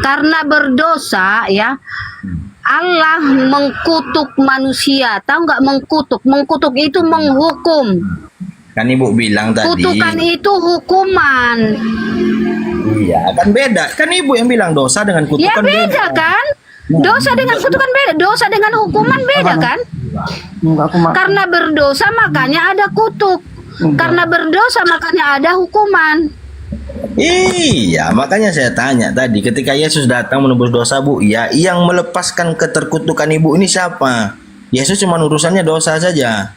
Karena berdosa ya, Allah mengkutuk manusia. Tahu nggak mengkutuk? Mengkutuk itu menghukum. Kan ibu bilang tadi. Kutukan itu hukuman. Iya, kan beda. Kan ibu yang bilang dosa dengan kutukan Ya beda kan? Dosa dengan kutukan beda. Dosa dengan hukuman beda kan? Karena berdosa makanya ada kutuk. Karena berdosa makanya ada hukuman. Iya, makanya saya tanya tadi ketika Yesus datang menebus dosa Bu, ya yang melepaskan keterkutukan ibu ini siapa? Yesus cuma urusannya dosa saja.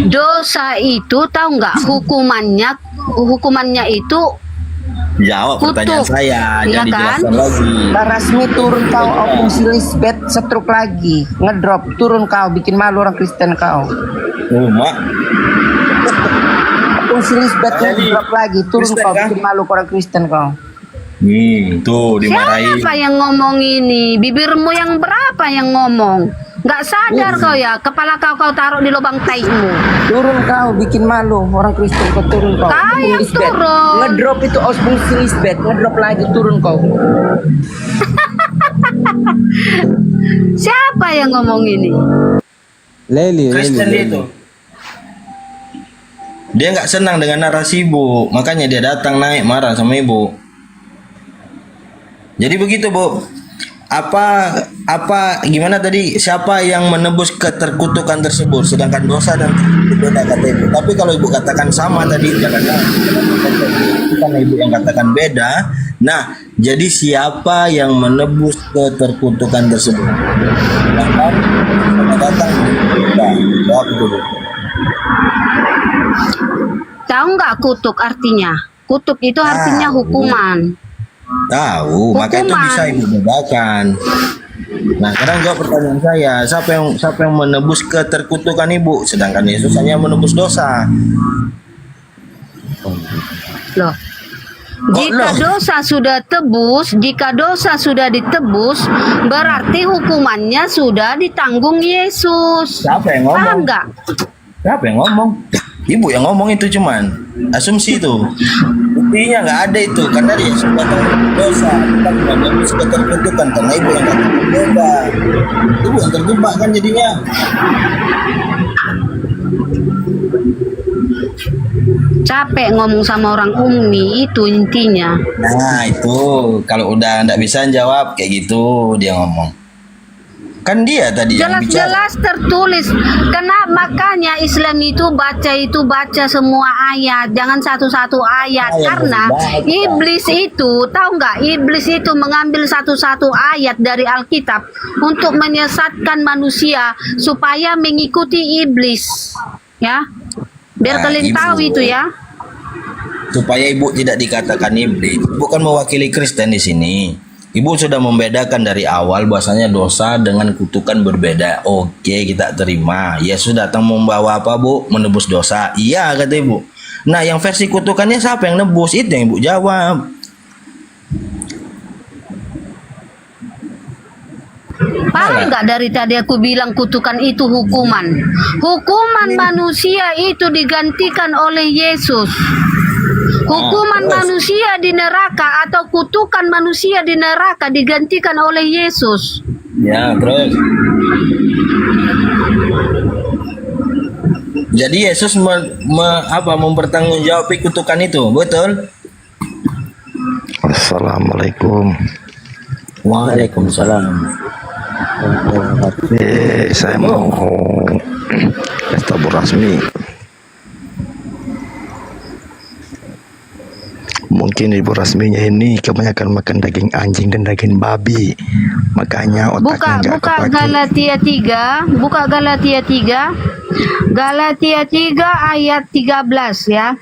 Dosa itu tahu nggak hukumannya itu Jawab pertanyaan kutuk. saya, Iya jangan dijelaskan kan? lagi. Rasmi turun kau, opung si Lisbeth setruk lagi, ngedrop, turun kau, bikin malu orang Kristen kau. Mak. Opung si Lisbeth ngedrop lagi, turun Kristen kau, kah? bikin malu orang Kristen kau. Tuh dimarahin. Siapa yang ngomong ini? Bibirmu yang berapa yang ngomong? Nggak sadar kau ya, kepala kau taruh di lubang taimu. Turun kau, bikin malu orang Kristen kau, turun kau. Kau yang Lisbeth. turun. Ngedrop itu opung si Lisbeth, ngedrop lagi, turun kau. Siapa yang ngomong ini? Leli. Kristen itu. Dia nggak senang dengan narasi ibu, makanya dia datang naik marah sama ibu. Jadi begitu Bu. Apa gimana tadi, siapa yang menebus keterkutukan tersebut, sedangkan dosa dan terkutuk beda kata ibu. Tapi kalau ibu katakan sama tadi, karena ibu yang katakan beda. Nah, jadi siapa yang menebus keterkutukan tersebut? Datang. Jawab dulu. Tahu nggak kutuk artinya? Kutuk itu artinya hukuman. Tahu, maka itu bisa ibu bedakan. Nah, sekarang jawab pertanyaan saya, siapa yang menebus keterkutukan ibu, sedangkan Yesus hanya menebus dosa. Loh. Jika dosa sudah ditebus, berarti hukumannya sudah ditanggung Yesus. Siapa yang ngomong? Paham nggak? Siapa yang ngomong? Ibu yang ngomong itu cuman asumsi itu. Buktinya nggak ada itu, karena dia sudah menebus dosa, bukan menebus keterkutukan, karena ibu yang katakan beda. Ibu yang terjebak kan jadinya. Capek ngomong sama orang ummi, itu intinya. Nah itu kalau udah nggak bisa jawab kayak gitu dia ngomong. Kan dia tadi yang bicara. Jelas-jelas tertulis. Kenapa makanya Islam itu baca semua ayat, jangan satu-satu ayat. Karena iblis itu, tahu nggak? Iblis itu mengambil satu-satu ayat dari Alkitab untuk menyesatkan manusia supaya mengikuti iblis. Ya, biar kalian tahu itu ya. Supaya ibu tidak dikatakan iblis, bukan mewakili Kristen di sini. Ibu sudah membedakan dari awal bahwasanya dosa dengan kutukan berbeda. Oke, kita terima. Yesus datang membawa apa, Bu? Menebus dosa. Iya, kata ibu. Nah, yang versi kutukannya siapa yang nebus? Itu yang ibu jawab. Paham nggak dari tadi aku bilang kutukan itu hukuman. Hukuman manusia itu digantikan oleh Yesus. Hukuman manusia di neraka atau kutukan manusia di neraka digantikan oleh Yesus. Ya, terus. Jadi Yesus mempertanggungjawab kutukan itu, betul? Assalamualaikum. Waalaikumsalam. Saya mau pesta Bu Rasmi. Mungkin Ibu Rasminya ini kebanyakan makan daging anjing dan daging babi, makanya otaknya nggak Buka kepake. Galatia 3, buka Galatia 3. Galatia 3 ayat 13 ya.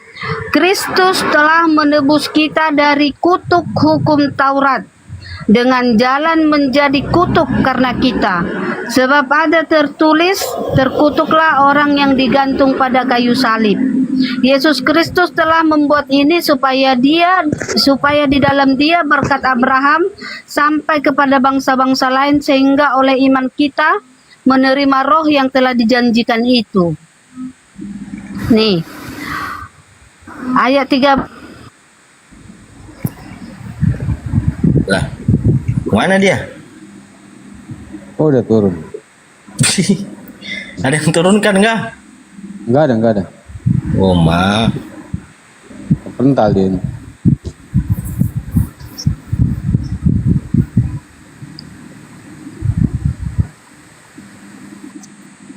Kristus telah menebus kita dari kutuk hukum Taurat dengan jalan menjadi kutuk karena kita. Sebab ada tertulis, terkutuklah orang yang digantung pada kayu salib. Yesus Kristus telah membuat ini supaya di dalam Dia berkat Abraham sampai kepada bangsa-bangsa lain, sehingga oleh iman kita menerima roh yang telah dijanjikan itu. Nih. Ayat 3. Lah, mana dia? Oh, udah turun. Ada yang turunkan nggak? Enggak ada. Oh, ma. Pental dia ini.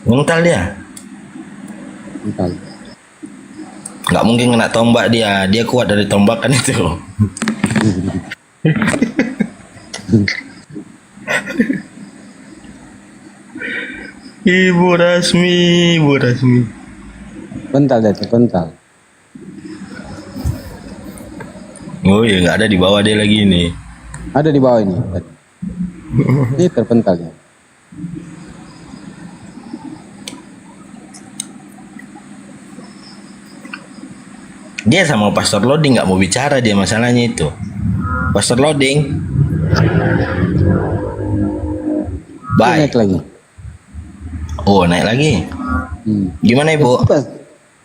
Mental dia. Pental. Nggak mungkin kena tombak dia. Dia kuat dari tombakan itu. Ibu Rasmi. Pental dia tuh, pental. Oh iya, nggak ada di bawah dia lagi ini. Ada di bawah ini. Ini terpental ya. Dia sama Pastor Loading nggak mau bicara, dia masalahnya itu. Pastor Loading. Bye. Naik lagi. Oh, naik lagi. Gimana Ibu?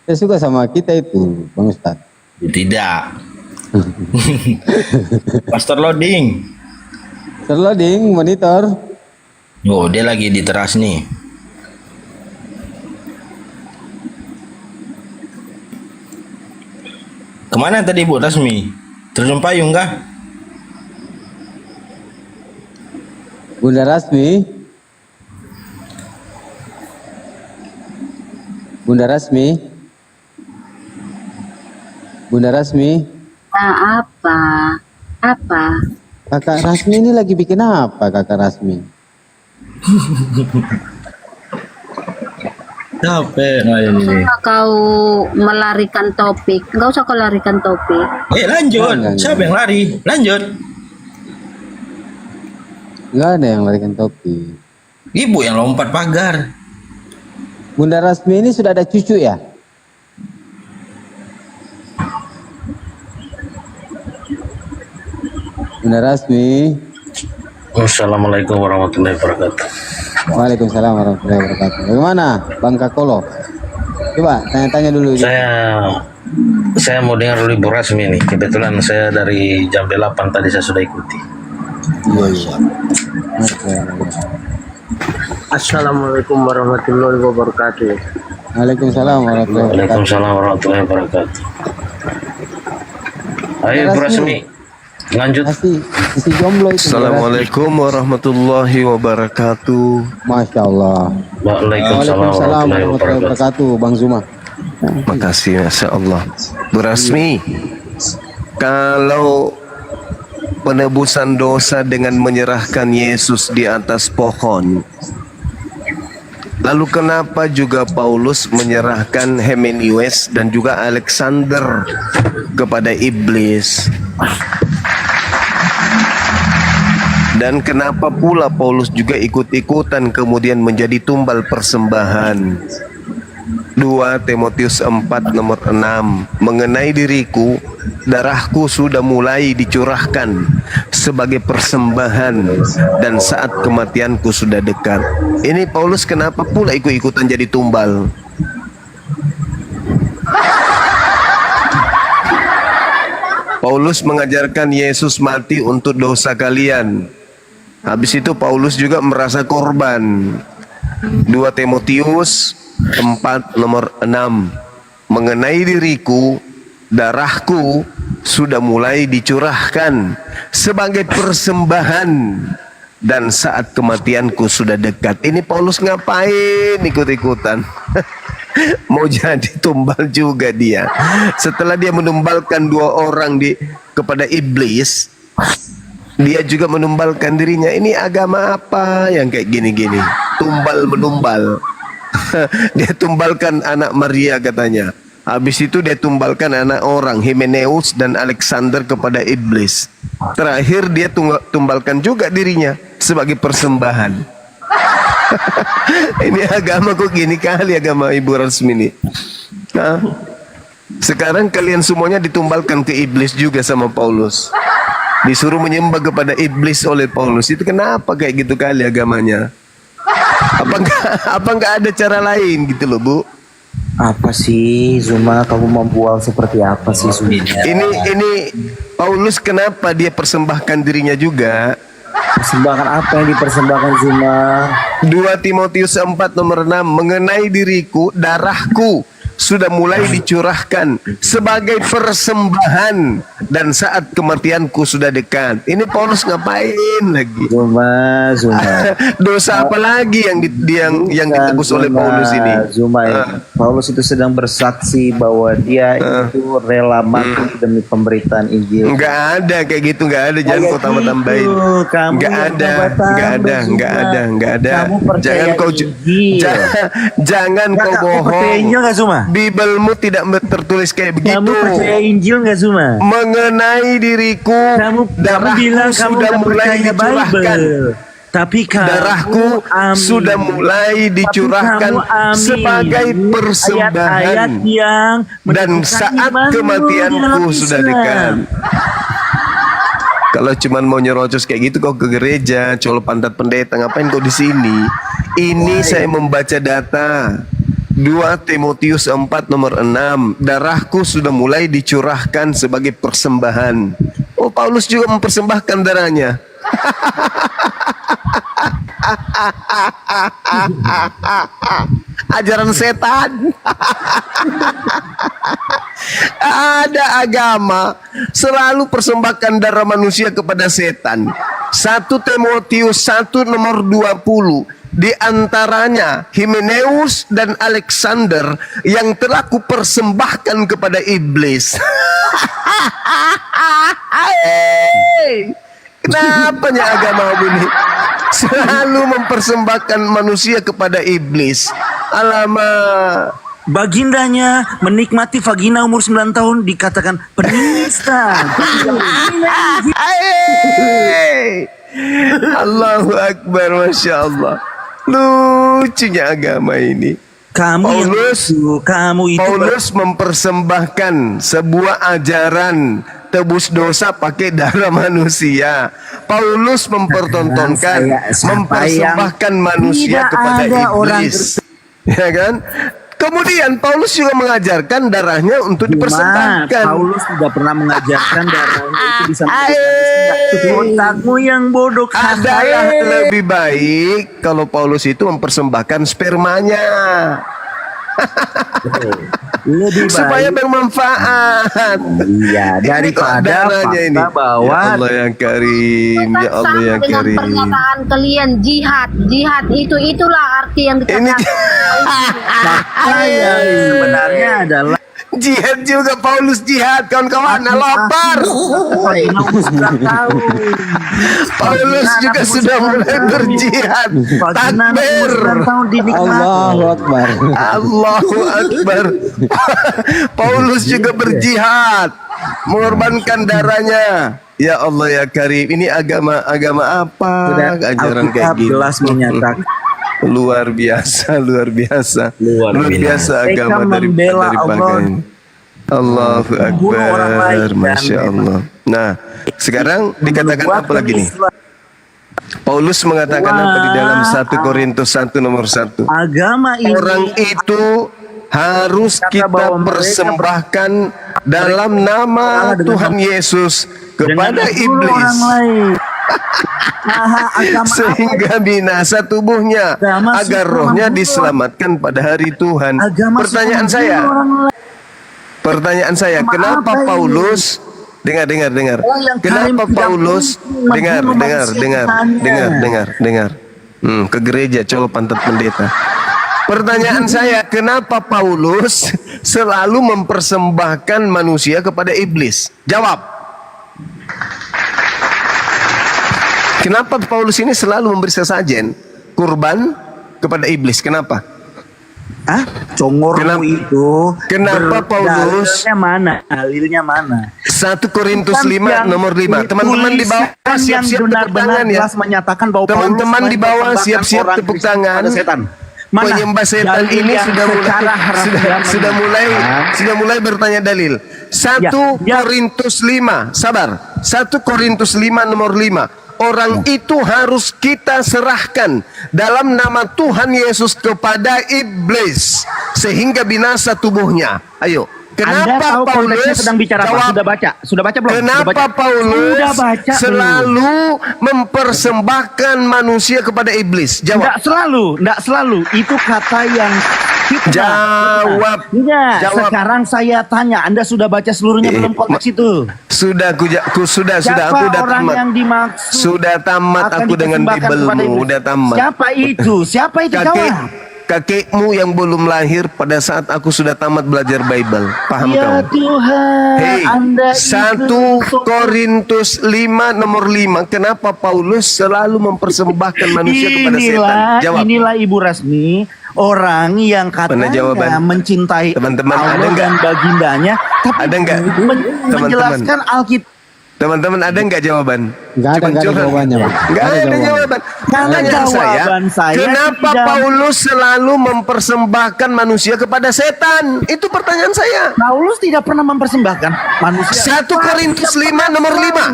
Saya suka sama kita itu, Bang Ustadz. Tidak. Pastor Loading. Pastor Loading, monitor. Oh, dia lagi di teras nih. Kemana tadi Bu Rasmi? Terjun payung kah? Bunda Rasmi. Bunda Rasmi. Bunda Rasmi. Nah, apa? Kakak Rasmi ini lagi bikin apa, Kakak Rasmi? Capek ini. Kau melarikan topik. Enggak usah kau larikan topik. Lanjut. Siapa yang lari? Lanjut. Enggak ada yang larikan topik. Ibu yang lompat pagar. Bunda Rasmi ini sudah ada cucu ya? Bunda Rasmi. Assalamualaikum warahmatullahi wabarakatuh. Waalaikumsalam warahmatullahi wabarakatuh. Bagaimana Bang Kakolo? Coba tanya-tanya dulu. Saya mau dengar dulu Ibu Rasmi nih. Kebetulan saya dari jam 8 tadi saya sudah ikuti. Iya. Assalamualaikum warahmatullahi wabarakatuh. Waalaikumsalam warahmatullahi wabarakatuh. Waalaikumsalam warahmatullahi wabarakatuh. Ayo Ibu Rasmi, lanjut. Isi jomblo itu. Assalamualaikum warahmatullahi wabarakatuh. Masya Allah. Waalaikumsalam warahmatullahi wabarakatuh, Bang Zuma. Makasih, Masya Allah. Bu Rasmi, kalau penebusan dosa dengan menyerahkan Yesus di atas pohon, lalu kenapa juga Paulus menyerahkan Hemenius dan juga Alexander kepada iblis? Dan kenapa pula Paulus juga ikut-ikutan kemudian menjadi tumbal persembahan? 2 Timotius 4 nomor 6, mengenai diriku, darahku sudah mulai dicurahkan sebagai persembahan dan saat kematianku sudah dekat. Ini Paulus kenapa pula ikut-ikutan jadi tumbal? Paulus mengajarkan Yesus mati untuk dosa kalian. Habis itu Paulus juga merasa korban. 2 Timotius 4 nomor 6, mengenai diriku, darahku sudah mulai dicurahkan sebagai persembahan dan saat kematianku sudah dekat. Ini Paulus ngapain ikut-ikutan? Mau jadi tumbal juga dia. Setelah dia menumbalkan 2 orang di kepada iblis, dia juga menumbalkan dirinya. Ini agama apa yang kayak gini-gini? Tumbal menumbal. Dia tumbalkan anak Maria katanya. Habis itu dia tumbalkan anak orang, Himeneus dan Alexander kepada iblis. Terakhir dia tumbalkan juga dirinya sebagai persembahan. Ini agama kok gini kali agama Ibu Rasmini. Nah, sekarang kalian semuanya ditumbalkan ke iblis juga sama Paulus. Disuruh menyembah kepada iblis oleh Paulus. Itu kenapa kayak gitu kali agamanya? Apa enggak ada cara lain gitu loh, Bu? Apa sih Zuma, kamu membual seperti apa sih Zuma? Ini Paulus kenapa dia persembahkan dirinya juga? Persembahkan apa yang dipersembahkan Zuma? 2 Timotius 4 nomor 6, mengenai diriku, darahku sudah mulai dicurahkan sebagai persembahan dan saat kematianku sudah dekat. Ini Paulus ngapain lagi? Zuma. Dosa apa lagi yang ditebus oleh Paulus ini? Zuma, Paulus itu sedang bersaksi bahwa dia itu rela mati demi pemberitaan Injil. Enggak ada kayak gitu, enggak ada. Jangan kau tambah-tambahin. Enggak ada. Jangan kau jangan kau bohong. Bibelmu tidak tertulis kayak begitu. Kamu percaya Injil nggak Zuma? Mengenai diriku, darahku sudah mulai dicurahkan. Tapi darahku sudah mulai dicurahkan sebagai persembahan dan saat kematianku sudah dekat. Kalau cuman mau nyerocos kayak gitu kau ke gereja, colo pantat pendeta, ngapain kau di sini? Ini saya membaca data. 2 Timotius 4 nomor 6, darahku sudah mulai dicurahkan sebagai persembahan. Oh, Paulus juga mempersembahkan darahnya. Ajaran setan. Ada agama selalu persembahkan darah manusia kepada setan. 1 Timotius 1 nomor 20, di antaranya Himeneus dan Alexander yang telah kupersembahkan kepada iblis. Kenapanya agama ini selalu mempersembahkan manusia kepada iblis? Alamak. Bagindanya menikmati vagina umur 9 tahun dikatakan penista. Allahu Akbar, Masya Allah. Lucunya agama ini. Paulus mempersembahkan sebuah ajaran tebus dosa pakai darah manusia. Paulus mempertontonkan mempersembahkan manusia kepada iblis. Ya kan? Kemudian Paulus juga mengajarkan darahnya untuk dipersembahkan. Paulus tidak pernah mengajarkan darahnya itu bisa otakmu yang bodoh. Adalah lebih baik kalau Paulus itu mempersembahkan spermanya. Lebih baik supaya bermanfaat. Iya, daripada fakta bahwa ya Allah yang karim, ya Allah yang dengan karim. pernyataan kalian jihad itulah arti yang dikatakan. Sebenarnya adalah jihad juga, Paulus jihad, kawan-kawan. lapar. Paulus juga sudah mulai berjihad. Takbir. Allahu Akbar. Allahu Akbar. Paulus juga berjihad, mengorbankan darahnya. Ya Allah ya Karim, ini agama apa? Ajaran kayak gini. Jelas menyatakan luar biasa agama dari bagainya. Allahu Akbar, Masya Allah. Nah, sekarang dikatakan apa lagi nih? Paulus mengatakan apa di dalam 1 Korintus 1 nomor 1? Agama ini, orang itu harus kita persembahkan dalam nama Tuhan Yesus kepada iblis, sehingga binasa tubuhnya, agar rohnya diselamatkan pada hari Tuhan. Pertanyaan saya, kenapa Paulus dengar, kenapa Paulus dengar ke gereja colok pantat pendeta. Pertanyaan saya, kenapa Paulus selalu mempersembahkan manusia kepada iblis? Jawab. Kenapa Paulus ini selalu memberi sesajen kurban kepada iblis? Kenapa? Ah, congormu itu. Kenapa Paulus? Dalilnya mana? Dalilnya mana? 1 Korintus Bukan 5 yang nomor 5. Teman-teman di bawah dituliskan siap-siap yang tepuk tangan ya. jelas menyatakan bahwa Teman-teman Paulus di bawah mempersembahkan siap-siap orang tepuk Kristen tangan. kepada setan. Mana? Penyembah setan Dalil ini yang secara harfiah sudah mulai bertanya dalil. 1 Korintus 5, sabar. 1 Korintus 5 nomor 5. Orang itu harus kita serahkan dalam nama Tuhan Yesus kepada iblis sehingga binasa tubuhnya. Ayo, kenapa Anda tahu Paulus konteksnya sedang bicara apa? jawab, Sudah baca? Sudah baca belum? kenapa Sudah baca? Paulus Sudah baca selalu mempersembahkan manusia kepada iblis? Jawab. Enggak selalu. Itu kata yang fitnah. Jawab. Enggak. Jawab. Sekarang saya tanya, Anda sudah baca seluruhnya belum konteks itu? Sudah, sudah Siapa aku udah orang tamat. yang dimaksud Sudah tamat akan aku dengan dipersembahkan kepada Bibelmu, iblis? udah tamat. Siapa itu? Siapa itu kawan? Kakekmu yang belum lahir pada saat aku sudah tamat belajar Bible. Paham Ya kamu? Tuhan, Hei, Anda 1 Korintus 5 nomor 5. Kenapa Paulus selalu mempersembahkan manusia kepada setan? Jawab. Inilah Ibu Rasmi, orang yang katanya mencintai Teman-teman, ada Allah nggak? dan bagindanya, tapi Ada nggak? menjelaskan Alkitab. Teman-teman, ada nggak jawaban? Nggak ada jawabannya, Bang. Nggak ada jawaban. Pertanyaan jawaban saya kenapa tidak- Paulus selalu mempersembahkan manusia kepada setan? Itu pertanyaan saya. Paulus tidak pernah mempersembahkan manusia. 1 Korintus 5 nomor 5.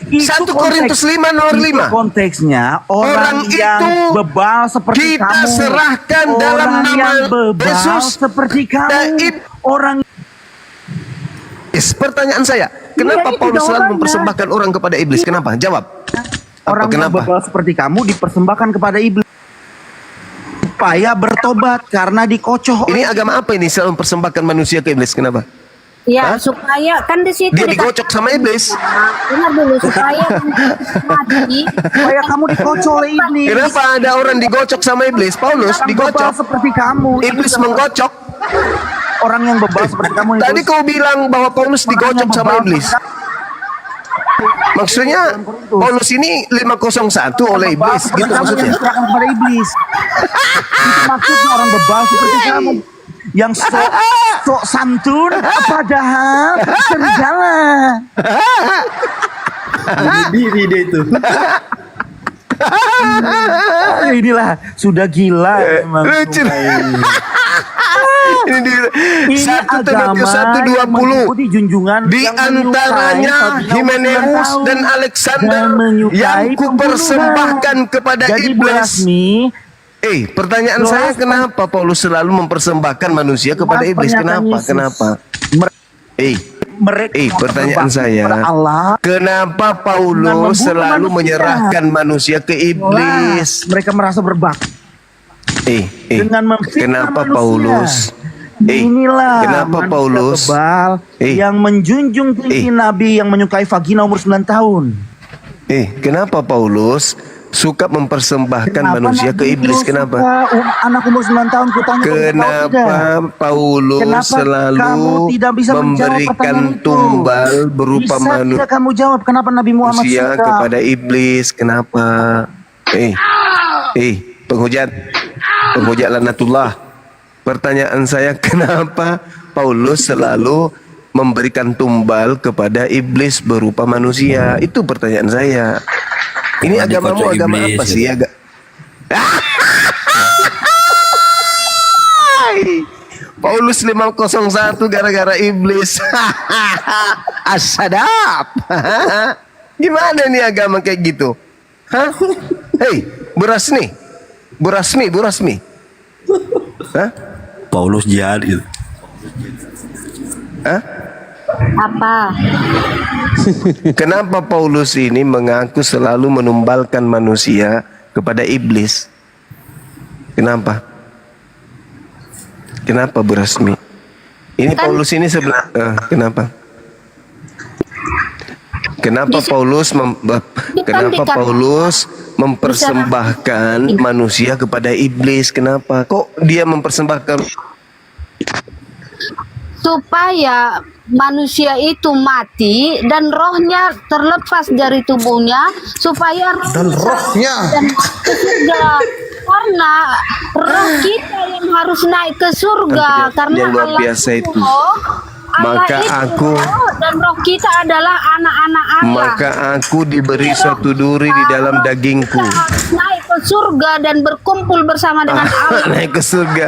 1 Korintus 5 nomor 5. Konteksnya orang yang itu bebal seperti kita kamu. serahkan dalam Orang nama yang bebal Yesus seperti kamu. Orang Pertanyaan saya, kenapa itu Paulus selalu jawabannya. mempersembahkan orang kepada iblis? Kenapa? Jawab. Orang yang kenapa? bebal seperti kamu dipersembahkan kepada iblis supaya bertobat karena dikocoh. Ini agama apa ini selalu mempersembahkan manusia ke iblis? Kenapa? Ya, supaya kan di situ Dia digocok sama iblis. Dengar dulu supaya mati. Supaya kamu dikocok oleh iblis. Kenapa ada orang digocok sama iblis? Paulus Orang digocok. bebal seperti kamu. Iblis Itu menggocok. orang yang bebal seperti kamu itu. Tadi kau bilang bahwa Paulus digocok sama iblis. Maksudnya Paulus ini 501 oleh iblis, gitu Kamu maksudnya. yang diserahkan kepada iblis. Itu maksudnya orang bebal seperti kamu. Yang sok santun padahal serigala. Diri dia itu. Inilah sudah gila memang. Lucu. Ini di Ini 1 agama Timotius yang 1:20. mengikuti junjungan Di yang antaranya menyukai Himeneus tahun dan Alexander dan menyukai yang kupersembahkan kepada Jadi Bu iblis. Rasmi, Pertanyaan Jelas, saya, kenapa Paulus selalu mempersembahkan manusia kepada Jelas iblis? pernyataan Kenapa? Yesus. Kenapa? mereka Pertanyaan saya, kepada Allah kenapa dengan Paulus membunuh selalu manusia. menyerahkan manusia ke iblis? Mereka merasa berbakti dengan memfitnah Kenapa manusia. Paulus? Inilah kenapa manusia Paulus? bebal yang menjunjung tinggi Nabi yang menyukai vagina umur 9 tahun. Kenapa Paulus suka mempersembahkan manusia ke iblis? Kenapa? Anak umur 9 tahun kutanya. Kenapa Paulus Kenapa selalu kamu tidak bisa menjawab memberikan pertanyaan itu? tumbal berupa Bisa manusia tidak kamu jawab kenapa Nabi Muhammad suka? kepada iblis? Kenapa? Penghujat lanatullah. Pertanyaan saya, kenapa Paulus selalu memberikan tumbal kepada iblis berupa manusia? Itu pertanyaan saya. Ini agamamu agama apa sih? Paulus 501 gara-gara iblis. Asadap. Gimana nih agama kayak gitu? Hah? Bu Rasmi. Hah? Paulus jahat gitu. Hah? Apa? Kenapa Paulus ini mengaku selalu menumbalkan manusia kepada iblis? Kenapa? Kenapa Bu Rasmi? Ini Paulus ini sebenarnya kenapa? Kenapa Paulus mempersembahkan manusia kepada iblis? Kenapa? Kok dia mempersembahkan? supaya manusia itu mati dan rohnya terlepas dari tubuhnya supaya Dan rohnya. dan ke surga. Karena roh kita yang harus naik ke surga karena yang luar Allah biasa itu. Allah Maka itu aku- roh dan roh kita adalah anak-anak Allah. Maka aku diberi suatu duri di dalam dagingku. Harus naik ke surga dan berkumpul bersama dengan Allah. Naik ke surga.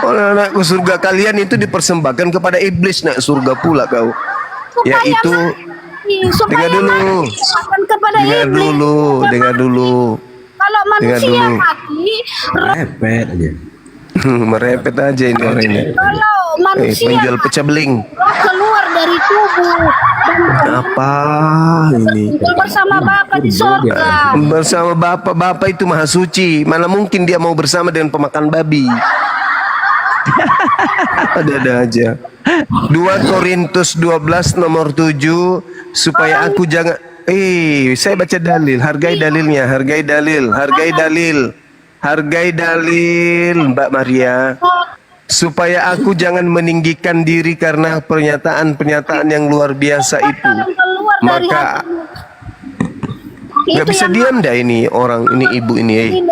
Orang naik ke surga, kalian itu dipersembahkan kepada iblis, naik surga pula kau. Yaitu dengar dulu. Akan kepada Dengar iblis. dulu, dengar dulu. Kalau Dengar manusia dulu. mati, roh Merepet aja. Merepet aja ini orang ini. kalau manusia Penjual pecah beling. roh keluar dari tubuh dan Apa ini? kumpul bersama Bapa di surga. Bersama Bapak itu maha suci. Mana mungkin dia mau bersama dengan pemakan babi? Ada aja. 2 Korintus 12 nomor 7, supaya aku jangan saya baca dalil, hargai dalilnya, hargai dalil, hargai dalil. Hargai dalil, Mbak Maria. Supaya aku jangan meninggikan diri karena pernyataan-pernyataan yang luar biasa itu. Maka nggak bisa diam dah ini orang, ini ibu ini.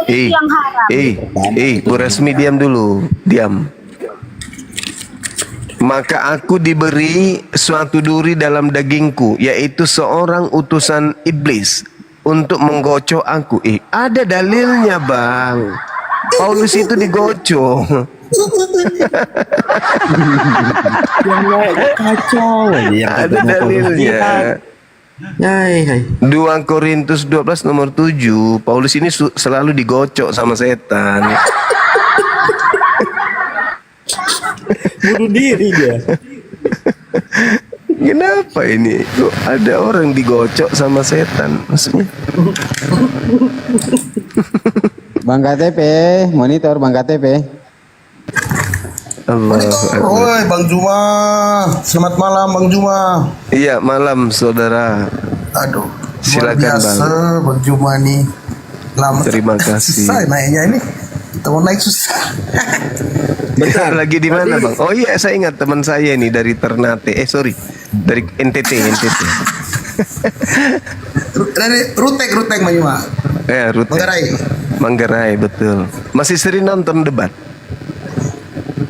Bu Resmi diam dulu, diam. Maka aku diberi suatu duri dalam dagingku, yaitu seorang utusan iblis untuk menggocok aku. Ada dalilnya, Bang. Paulus itu digocok. Kacau aja. Ada dalilnya. 2 Korintus 12 nomor 7, Paulus ini selalu digocok sama setan. Bunuh diri dia. Kenapa ini? Kok ada orang digocok sama setan? Maksudnya? Bang KTP, monitor Bang KTP. Allah. Oi, Bang Juma. Selamat malam, Bang Juma. Iya, malam saudara. Aduh, silakan biasa, Bang Juma nih. Lama. Terima kasih. Susah naiknya ini. Kita mau naik susah. Bentar, lagi di mana, Bang? Oh iya, saya ingat teman saya nih dari Ternate. Dari NTT. Dari Rutek Bang Juma. Rute. Manggarai, betul. Masih sering nonton debat?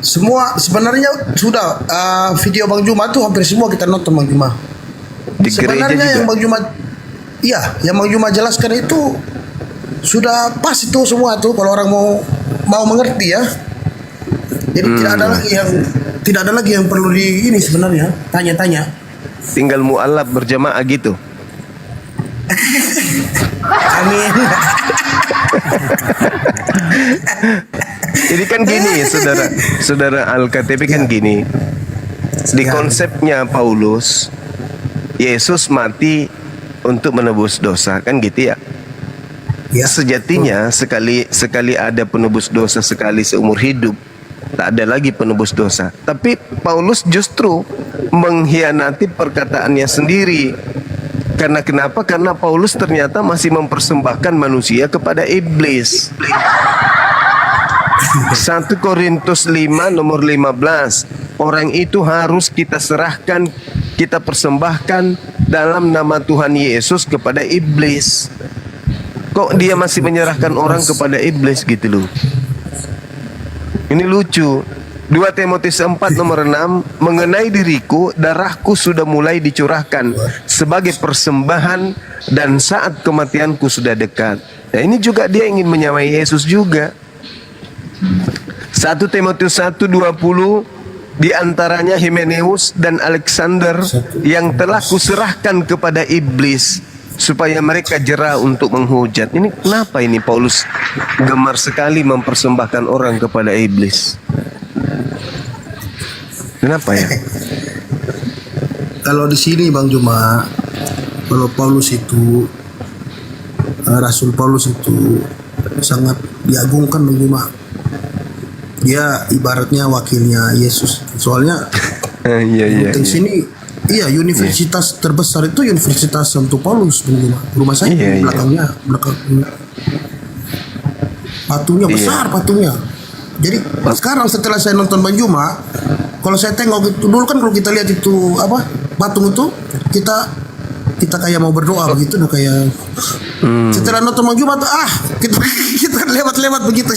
Semua sebenarnya sudah video Bang Juma tuh hampir semua kita nonton, Bang Juma. Di gereja Sebenarnya juga? yang Bang Juma, iya, yang Bang Juma jelaskan itu sudah pas itu semua tuh kalau orang mau mengerti ya. Jadi tidak ada lagi yang perlu di ini sebenarnya tanya-tanya. Tinggal mu'alaf berjamaah gitu. Amin. Jadi kan gini, saudara Al-KTP kan gini. Di konsepnya Paulus, Yesus mati untuk menebus dosa, kan gitu ya. Sejatinya sekali ada penebus dosa sekali seumur hidup, tak ada lagi penebus dosa. Tapi Paulus justru mengkhianati perkataannya sendiri. Karena kenapa? Karena Paulus ternyata masih mempersembahkan manusia kepada iblis. 1 Korintus 5 nomor 15, orang itu harus kita serahkan, kita persembahkan dalam nama Tuhan Yesus kepada iblis. Kok dia masih menyerahkan orang kepada iblis gitu loh. Ini lucu. 2 Timotius 4 nomor 6, mengenai diriku, darahku sudah mulai dicurahkan sebagai persembahan dan saat kematianku sudah dekat. Nah, ini juga dia ingin menyamai Yesus juga. 1 Timotius 1:20, di antaranya Himeneus dan Alexander yang telah kuserahkan kepada iblis supaya mereka jera untuk menghujat. Ini kenapa ini Paulus gemar sekali mempersembahkan orang kepada iblis? Kenapa ya? Kalau di sini Bang Juma, kalau Paulus itu Rasul Paulus itu sangat diagungkan Bang Juma. Dia ibaratnya wakilnya Yesus. Soalnya di sini universitas terbesar itu Universitas Santo Paulus Bang Juma. Rumah saya di belakangnya, patungnya besar patungnya. Jadi sekarang setelah saya nonton Bang Juma, kalau saya tengok itu dulu kan, kalau kita lihat itu apa patung itu, kita kayak mau berdoa begitu, nah kayak setelah nonton Bang Jumat kita lewat begitu.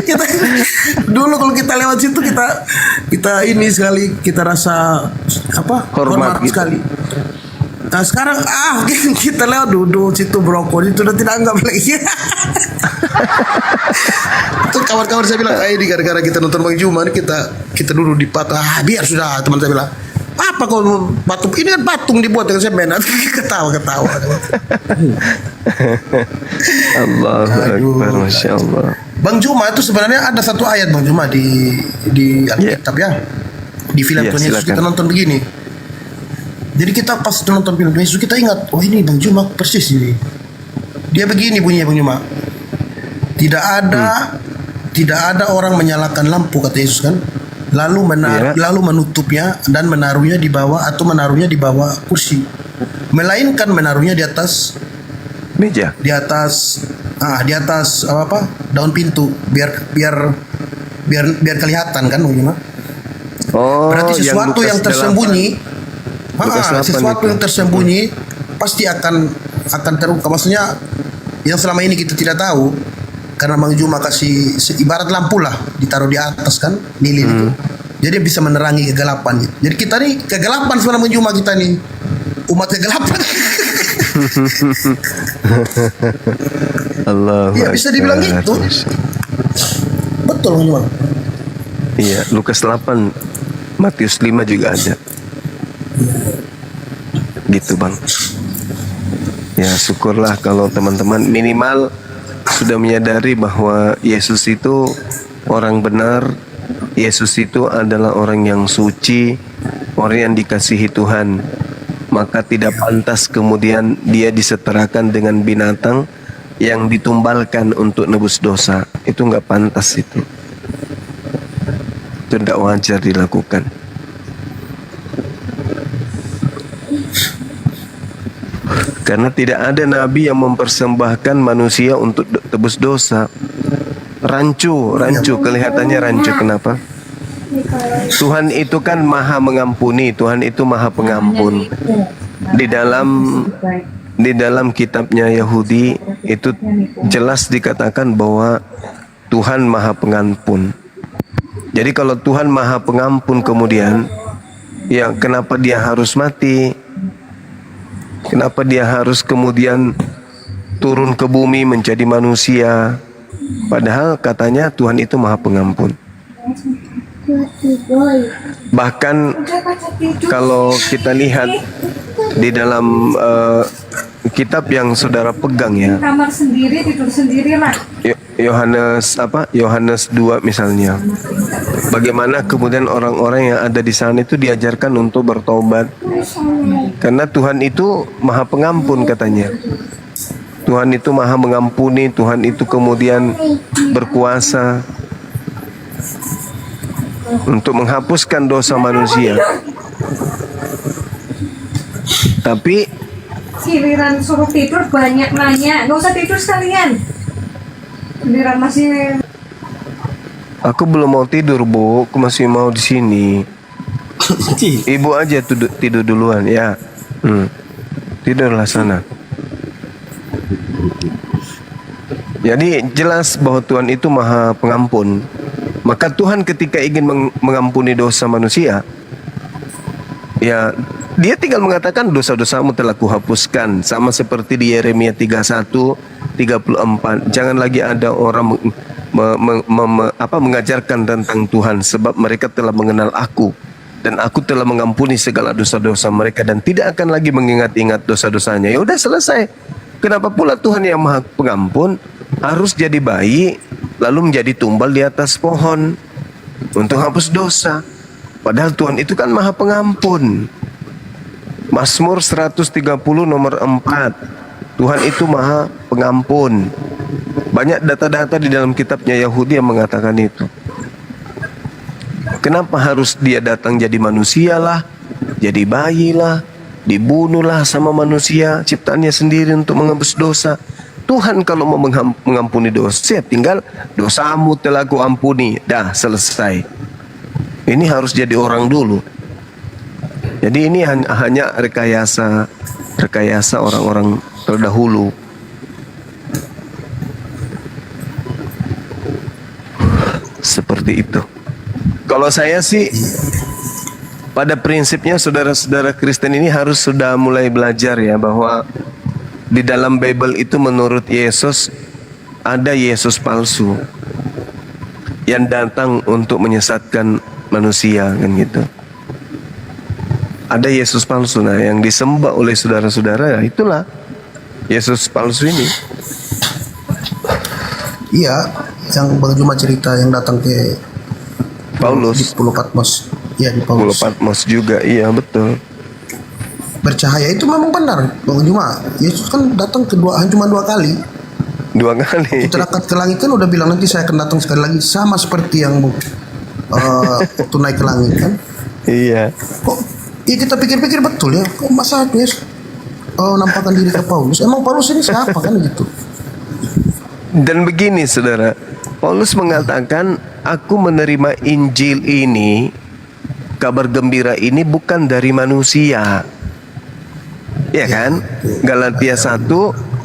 Kita dulu kalau kita lewat situ kita ini sekali, kita rasa apa hormat sekali. Nah sekarang kita lewat duduk situ brokoli itu udah tidak anggap lagi. Itu kawan-kawan saya bilang, ini gara-gara kita nonton Bang Juma kita duduk di patung. Biar sudah, teman saya bilang, apa kau patung ini kan patung dibuat dengan semen. Ketawa. Allahu Akbar, Masya Allah. Bang Juma itu sebenarnya ada satu ayat Bang Juma di Alkitab ya, di film Tuhan Yesus kita nonton begini. Jadi kita pas nonton film Tuhan Yesus kita ingat, oh ini Bang Juma persis ini. Dia begini bunyinya Bang Juma. Tidak ada orang menyalakan lampu kata Yesus kan, lalu menutupnya dan menaruhnya di bawah kursi, melainkan menaruhnya di atas meja, di atas daun pintu biar kelihatan kan Bang Juma. Berarti sesuatu yang tersembunyi, yang tersembunyi pasti akan terungkap. Maksudnya yang selama ini kita tidak tahu, karena Bang Juma kasih ibarat lampu lah, ditaruh di atas kan lilin itu, jadi bisa menerangi kegelapan gitu. Jadi kita nih kegelapan sebenarnya Bang Juma, kita nih umat kegelapan. Allah. Ya bisa dibilang gitu. Betul Bang Juma. Iya, Lukas 8, Matius 5 juga ada. Gitu Bang. Ya syukurlah kalau teman-teman minimal sudah menyadari bahwa Yesus itu orang benar, Yesus itu adalah orang yang suci, orang yang dikasihi Tuhan. Maka tidak pantas kemudian dia disetarakan dengan binatang yang ditumbalkan untuk nebus dosa. Itu nggak pantas itu. Itu tidak wajar dilakukan. Karena tidak ada nabi yang mempersembahkan manusia untuk tebus dosa. Rancu kelihatannya rancu. Kenapa? Tuhan itu kan maha mengampuni, Tuhan itu maha pengampun. Di dalam kitabnya Yahudi itu jelas dikatakan bahwa Tuhan maha pengampun. Jadi kalau Tuhan maha pengampun kemudian, ya kenapa dia harus mati? Kenapa dia harus kemudian turun ke bumi menjadi manusia? Padahal katanya Tuhan itu maha pengampun. Bahkan kalau kita lihat di dalam kitab yang saudara pegang ya, kamar sendiri, tidur sendiri lah. Yohanes 2 misalnya. Bagaimana kemudian orang-orang yang ada di sana itu diajarkan untuk bertobat. Karena Tuhan itu maha pengampun katanya. Tuhan itu maha mengampuni, Tuhan itu kemudian berkuasa untuk menghapuskan dosa manusia. Tapi Giliran suruh tidur banyak nanya, nggak usah tidur sekalian. Giliran masih. Aku belum mau tidur, Bu. Aku masih mau di sini. Ibu aja tidur duluan ya. Tidurlah sana. Jadi jelas bahwa Tuhan itu maha pengampun. Maka Tuhan ketika ingin mengampuni dosa manusia, ya dia tinggal mengatakan dosa-dosamu telah kuhapuskan. Sama seperti di Yeremia 31:34. Jangan lagi ada orang mengajarkan tentang Tuhan, sebab mereka telah mengenal aku dan aku telah mengampuni segala dosa-dosa mereka dan tidak akan lagi mengingat-ingat dosa-dosanya. Ya udah selesai. Kenapa pula Tuhan yang maha pengampun harus jadi bayi lalu menjadi tumbal di atas pohon untuk hapus dosa? Padahal Tuhan itu kan maha pengampun. Mazmur 130 nomor 4. Tuhan itu maha pengampun. Banyak data-data di dalam kitabnya Yahudi yang mengatakan itu. Kenapa harus dia datang jadi manusia lah, jadi bayi lah, dibunuhlah sama manusia ciptaannya sendiri untuk menebus dosa? Tuhan kalau mau mengampuni dosa, ya tinggal dosamu telah ku ampuni, dah selesai. Ini harus jadi orang dulu. Jadi ini hanya rekayasa orang-orang terdahulu. Seperti itu. Kalau saya sih pada prinsipnya saudara-saudara Kristen ini harus sudah mulai belajar ya, bahwa di dalam Bible itu menurut Yesus ada Yesus palsu yang datang untuk menyesatkan manusia, kan gitu. Ada Yesus palsu, nah yang disembah oleh saudara-saudara, itulah Yesus palsu ini. Iya, yang Bang Juma cerita yang datang ke Paulus di Pulau Patmos. Iya, di Pulau Paulus. Patmos juga, iya betul. Bercahaya itu memang benar, Bang Juma. Yesus kan datang cuma dua kali. Dua kali. Kita dekat ke langit kan udah bilang nanti saya akan datang sekali lagi, sama seperti yang waktu naik ke langit kan. Iya. Kok ya kita pikir-pikir betul ya, kok masa Yesus nampakkan diri ke Paulus? Emang Paulus ini siapa kan gitu? Dan begini saudara, Paulus mengatakan, aku menerima Injil ini, kabar gembira ini bukan dari manusia. Ya kan? Galatia 1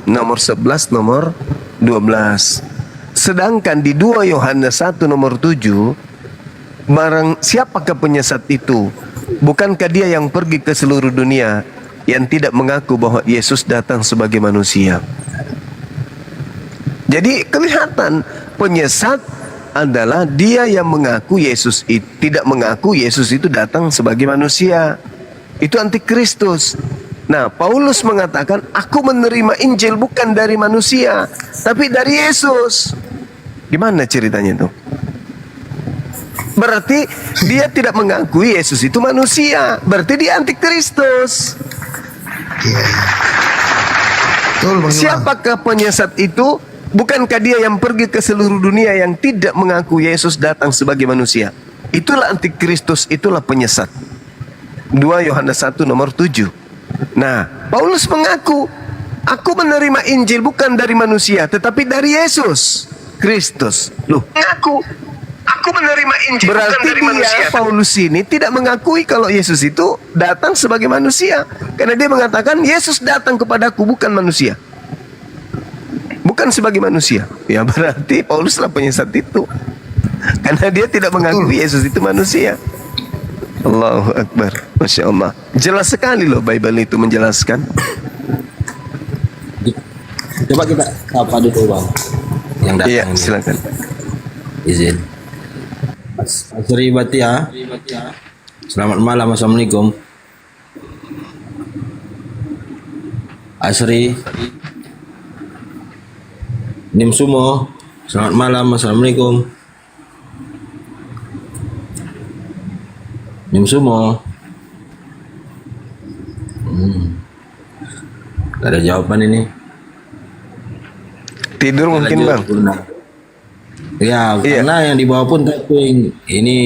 nomor 11 nomor 12. Sedangkan di 2 Yohanes 1 nomor 7, barang siapakah penyesat itu? Bukankah dia yang pergi ke seluruh dunia yang tidak mengaku bahwa Yesus datang sebagai manusia? Jadi kelihatan penyesat adalah dia yang mengaku Yesus itu, tidak mengaku Yesus itu datang sebagai manusia. Itu antikristus. Nah, Paulus mengatakan, aku menerima Injil bukan dari manusia, tapi dari Yesus. Gimana ceritanya itu? Berarti dia tidak mengakui Yesus itu manusia. Berarti dia antikristus. Siapakah penyesat itu? Bukankah dia yang pergi ke seluruh dunia yang tidak mengaku Yesus datang sebagai manusia? Itulah antikristus, itulah penyesat. 2 Yohanes 1 nomor 7. Nah, Paulus mengaku, aku menerima Injil bukan dari manusia, tetapi dari Yesus Kristus. Loh, mengaku, aku menerima Injil berarti bukan dari manusia. Paulus ini tidak mengakui kalau Yesus itu datang sebagai manusia, karena dia mengatakan Yesus datang kepadaku bukan manusia, bukan sebagai manusia. Ya berarti Paulus lah penyesat itu, karena dia tidak mengakui Yesus itu manusia. Allahu Akbar, Masya Allah. Jelas sekali loh Bible itu menjelaskan. Coba kita sapa dulu Bang yang datang. Iya, silakan. Izin. Asri Batia. Selamat malam, Assalamualaikum. Asri Nim Sumo. Selamat malam, Assalamualaikum. Nim Sumo. Gak ada jawaban ini. Tidur mungkin Bang. Ya, karena yang di bawah pun tapping. Ini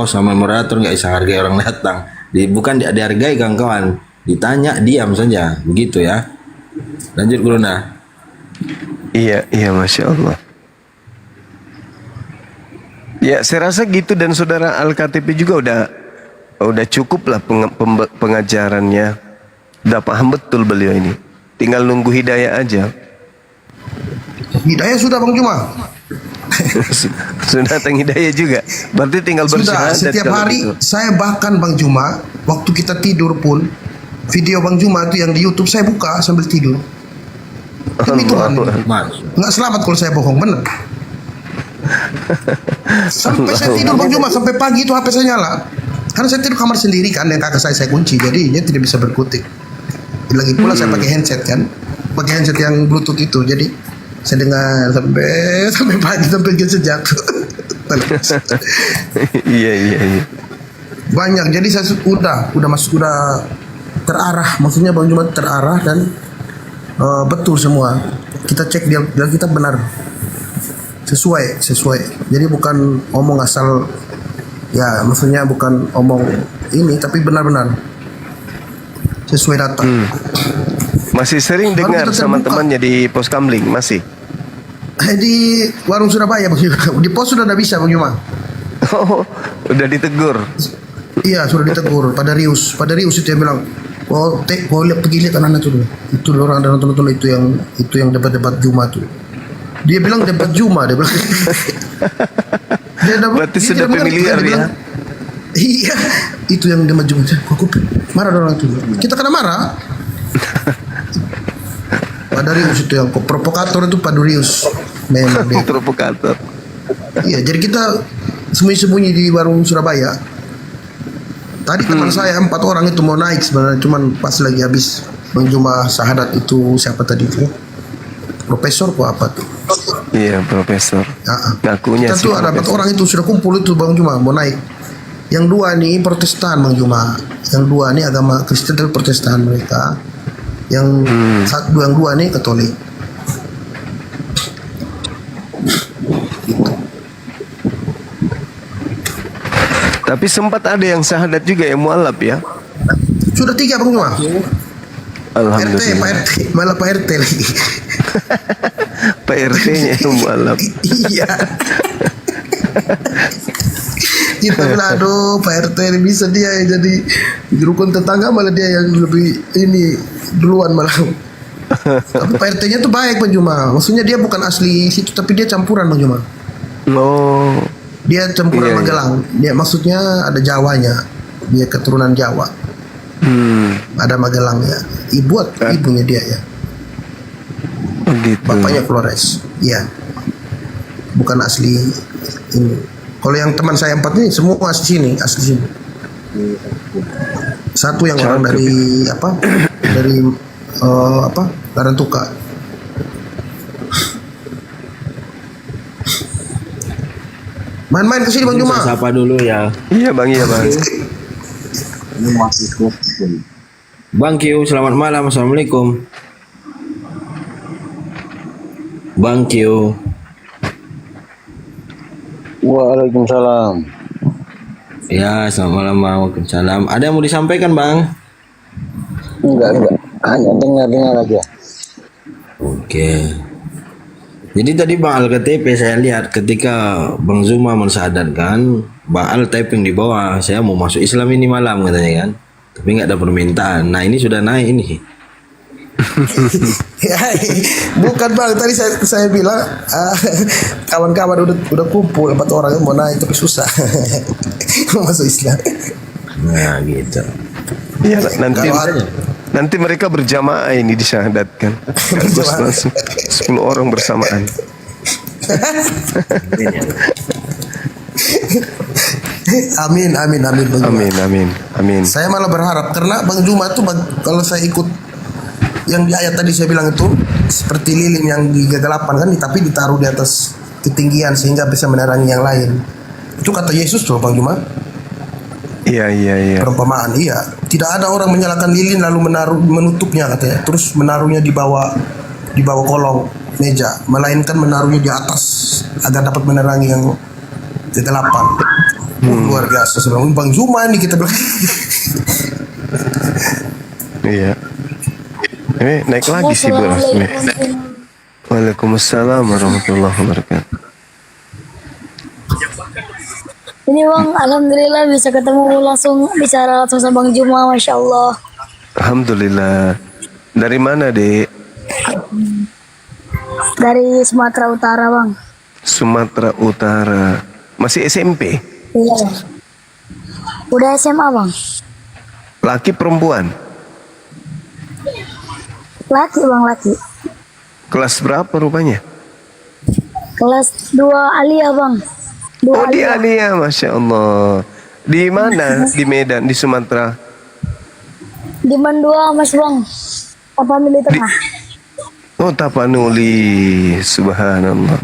sama moderator nggak bisa hargai orang datang. Bukan dihargai kawan-kawan. Ditanya diam saja, begitu ya. Lanjut Guruna. Iya, Masya Allah. Ya, saya rasa gitu, dan saudara Al-KTP juga udah cukup lah pengajarannya. Udah paham betul beliau ini. Tinggal nunggu hidayah aja. Hidayah sudah Bang Juma. Sudah datang hidayah juga. Berarti tinggal Sudah, bersyahadat. setiap hari gitu. saya bahkan Bang Juma, waktu kita tidur pun video Bang Juma itu yang di YouTube saya buka sambil tidur. Demi Tuhan. Nggak selamat kalau saya bohong, bener. Sampai saya tidur Bang Juma, sampai pagi itu HP saya nyala. Karena saya tidur kamar sendiri kan, yang kakak saya kunci, jadi dia tidak bisa berkutik. Lagi pula saya pakai handset kan, pakai handset yang Bluetooth itu, jadi saya dengar sampai pagi, sampai sejak. Iya. Banyak, jadi saya udah masuk, udah terarah, maksudnya Bang Juma terarah dan betul semua. Kita cek dia kita benar, sesuai. Jadi bukan omong asal, ya maksudnya bukan omong ini, tapi benar-benar sesuai data. Masih sering dengar sama temannya di pos kamling masih. Di warung Surabaya Bang Yuma. Di pos sudah tidak bisa Bang Yuma. Oh, udah ditegur. Iya sudah ditegur. Pada Rius itu yang bilang, oh lihat pergi lihat anak-anak tuh. Itu orang ada nonton itu yang debat Juma tuh. Dia bilang debat Juma, dia bilang. Berarti sudah familiar ya. Iya, itu yang debat Juma. Aku marah orang itu. Kita kena marah. Pada Rius itu yang provokator itu Pak Rius. Memang dia provokator. Iya, jadi kita sembunyi-sembunyi di warung Surabaya. Tadi teman saya 4 orang itu mau naik sebenarnya, cuman pas lagi habis menjumpa syahadat itu siapa tadi itu? Profesor kok apa tuh? Iya, profesor. Ngakunya Kita sih. tuh ada 4 orang itu sudah kumpul itu Bang Juma mau naik. Yang 2 nih Protestan Bang Juma. Yang 2 nih agama Kristen tapi Protestan mereka. Yang yang 2 nih Katolik. Tapi sempat ada yang syahadat juga yang mualaf ya. Sudah 3 Bang Juma. Alhamdulillah. Pak RT, malah Pak RT lagi. Pak RT-nya yang mualaf. Iya. Kita bilang aduh Pak RT ini bisa dia yang jadi rukun tetangga malah dia yang lebih ini duluan malah. Tapi Pak RT-nya tuh baik Bang Juma. Maksudnya dia bukan asli situ tapi dia campuran Bang Juma. Oh. Dia campuran Magelang. Dia maksudnya ada Jawanya. Dia keturunan Jawa. Ada Magelangnya. Ibunya dia ya. Gitu. Bapaknya Flores. Iya. Bukan asli ini. Kalau yang teman saya 4 ini semua asli sini. Satu yang orang dari apa? Dari Larantuka. Main-main ke sini Bang Juma. Sapa dulu ya. Iya Bang, iya Bang. Bang Q, selamat malam. Assalamualaikum. Bang Q. Waalaikumsalam. Ya, selamat malam Bang. Waalaikumsalam. Ada yang mau disampaikan Bang? Enggak. Hanya dengar aja. Oke. Jadi tadi Bang Al KTP saya lihat ketika Bang Zuma mensadarkan, Bang Al typing di bawah, saya mau masuk Islam ini malam katanya kan. Tapi nggak ada permintaan. Nah ini sudah naik ini. Bukan Bang, tadi saya bilang kawan-kawan udah kumpul 4 orang yang mau naik tapi susah mau masuk Islam. Nah gitu. Iya, nanti mereka berjamaah ini disyahadatkan. Terus langsung 10 orang bersamaan. Amin Bang Juma. Amin. Saya malah berharap karena Bang Juma tuh kalau saya ikut yang di ayat tadi saya bilang itu seperti lilin yang di kegelapan kan, tapi ditaruh di atas ketinggian sehingga bisa menerangi yang lain. Itu kata Yesus tuh Bang Juma. Iya. Perumpamaan, iya. Tidak ada orang menyalakan lilin lalu menutupnya katanya, terus menaruhnya di bawah kolong meja, melainkan menaruhnya di atas agar dapat menerangi yang kegelapan. Luar biasa sebelum Bang Zuma ini kita bilang. Iya. Ini naik lagi sih beras nih. Waalaikumsalam warahmatullahi wabarakatuh. Ini Bang, alhamdulillah bisa ketemu langsung, bicara langsung sama Bang Juma, Masya Allah. Alhamdulillah. Dari mana, Dek? Dari Sumatera Utara, Bang. Sumatera Utara. Masih SMP? Iya, Bang. Udah SMA, Bang. Laki perempuan? Laki, Bang, laki. Kelas berapa rupanya? Kelas 2 Alia, Bang. Di Alia, Masya Allah. Di mana? Di Medan, di Sumatera? Di Mandua, Mas Bang. Tapanuli Tengah. Oh, Tapanuli. Subhanallah.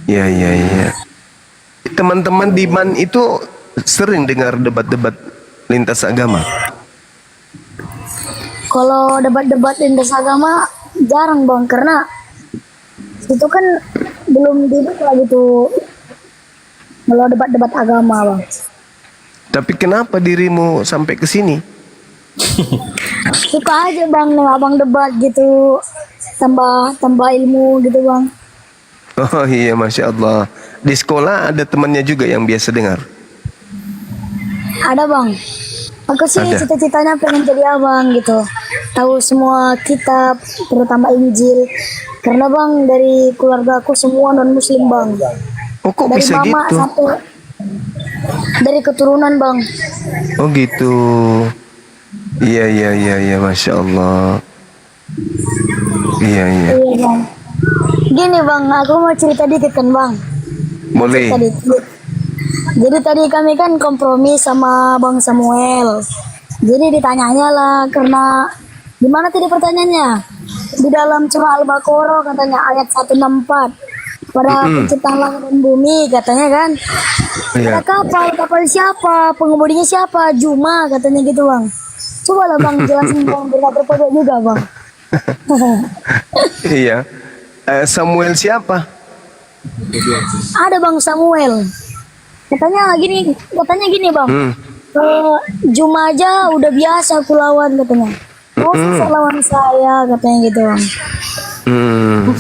Iya. Teman-teman di Man itu sering dengar debat-debat lintas agama? Kalau debat-debat lintas agama jarang, Bang, karena itu kan belum dibuka gitu. Kalau debat-debat agama, Bang. Tapi kenapa dirimu sampai ke sini? Suka aja bang nengok abang debat gitu, tambah ilmu gitu bang. Oh iya, Masya Allah. Di sekolah ada temannya juga yang biasa dengar? Ada bang. Aku sih Ada. cita-citanya pengen jadi abang gitu. Tahu semua kitab, terutama Injil. Karena bang dari keluarga aku semua non muslim bang. Oh kok Dari bisa mama gitu? sampai dari keturunan bang. Oh gitu. Iya, Masya Allah. Iya. Iya bang. Gini bang, aku mau cerita dikit kan bang. Boleh. Cerita dikit. Jadi tadi kami kan kompromi sama Bang Samuel. Jadi ditanyanya lah karena gimana tadi pertanyaannya? Di dalam surah Al-Baqarah katanya ayat 164. Pada penciptaan langit dan bumi katanya kan. Iya. Ada kapal siapa? Pengemudinya siapa? Juma katanya gitu bang. Coba lah bang jelasin bang biar terpojok juga bang. Iya. Samuel siapa? Ada Bang Samuel. Katanya gini bang. Juma aja udah biasa aku lawan katanya. Oh lawan saya katanya gitu bang.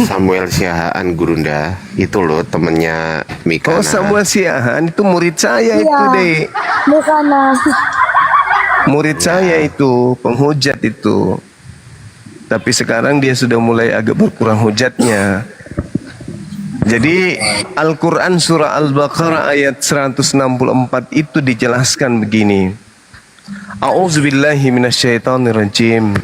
Samuel Siahaan Gurunda itu loh temennya Oh Mikana. Samuel Siahaan itu murid saya itu dek. Bukan. Murid saya itu penghujat itu. Tapi sekarang dia sudah mulai agak berkurang hujatnya. Jadi Al-Quran surah Al-Baqarah ayat 164 itu dijelaskan begini. A'udzubillahi minasyaitonirrajim.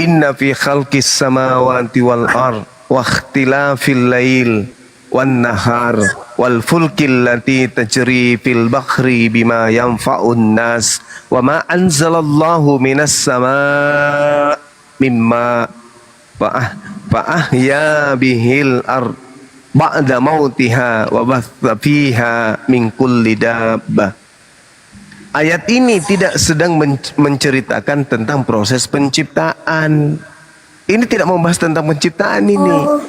Inna fi khalqis samawati wal ard wa ikhtilafil lail wan nahar wal fulkil lati tajri fil bahri bima yanfa'un nas wa ma anzalallahu minas sama' mimma fa'ahya bihil ard ba'da mautiha wa batha fiha min kulli dabbah. Ayat ini tidak sedang menceritakan tentang proses penciptaan. Ini tidak membahas tentang penciptaan ini.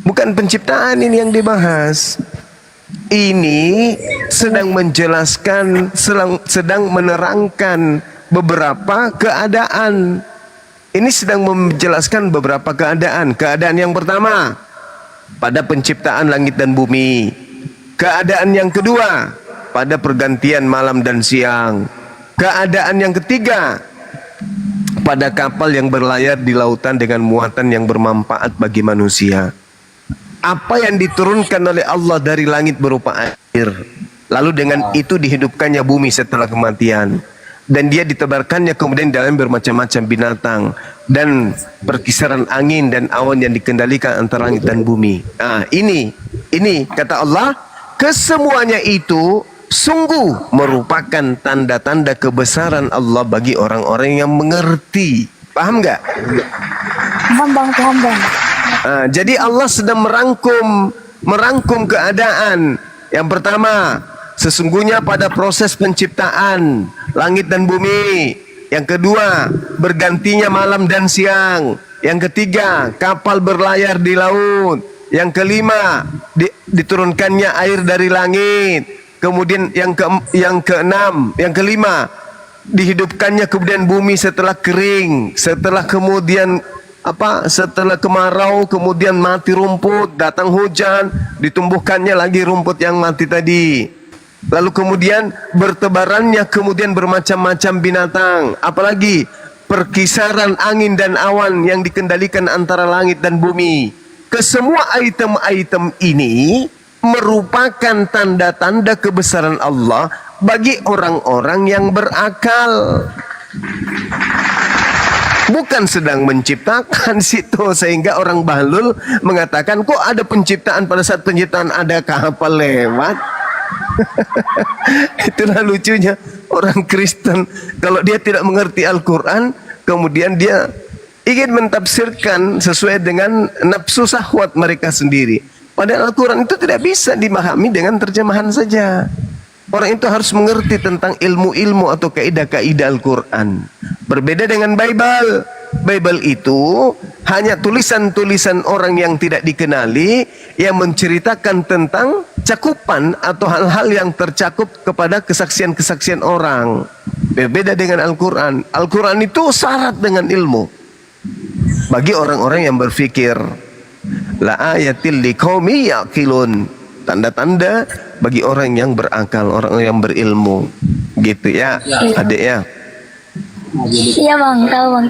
Bukan penciptaan ini yang dibahas. Ini sedang menjelaskan, sedang menerangkan beberapa keadaan. Ini sedang menjelaskan beberapa keadaan. Keadaan yang pertama pada penciptaan langit dan bumi. Keadaan yang kedua pada pergantian malam dan siang. Keadaan yang ketiga pada kapal yang berlayar di lautan dengan muatan yang bermanfaat bagi manusia. Apa yang diturunkan oleh Allah dari langit berupa air, lalu dengan itu dihidupkannya bumi setelah kematian, dan dia ditebarkannya kemudian dalam bermacam-macam binatang dan perkisaran angin dan awan yang dikendalikan antara langit dan bumi. Nah, ini kata Allah, kesemuanya itu sungguh merupakan tanda-tanda kebesaran Allah bagi orang-orang yang mengerti. Paham nggak? Paham bang. Jadi Allah sedang merangkum keadaan. Yang pertama, sesungguhnya pada proses penciptaan langit dan bumi. Yang kedua, bergantinya malam dan siang. Yang ketiga, kapal berlayar di laut. Yang kelima, diturunkannya air dari langit. Kemudian yang keenam, yang kelima, dihidupkannya kemudian bumi setelah kering, setelah kemudian setelah kemarau, kemudian mati rumput, datang hujan, ditumbuhkannya lagi rumput yang mati tadi. Lalu kemudian bertebarannya kemudian bermacam-macam binatang, apalagi perkisaran angin dan awan yang dikendalikan antara langit dan bumi. Kesemua item-item ini merupakan tanda-tanda kebesaran Allah bagi orang-orang yang berakal. Bukan sedang menciptakan situ sehingga orang bahlul mengatakan kok ada penciptaan, pada saat penciptaan ada kapal lewat. Itulah lucunya orang Kristen, kalau dia tidak mengerti Al-Quran kemudian dia ingin mentafsirkan sesuai dengan nafsu syahwat mereka sendiri. Padahal Al-Quran itu tidak bisa dimahami dengan terjemahan saja. Orang itu harus mengerti tentang ilmu-ilmu atau kaidah-kaidah Al-Quran. Berbeda dengan Bible. Bible itu hanya tulisan-tulisan orang yang tidak dikenali yang menceritakan tentang cakupan atau hal-hal yang tercakup kepada kesaksian-kesaksian orang. Berbeda dengan Al-Quran. Al-Quran itu syarat dengan ilmu bagi orang-orang yang berfikir. La ayatil liqaumi yaqilun. Tanda-tanda bagi orang yang berakal, orang yang berilmu. Gitu ya, adik ya. Iya bang, tahu bang.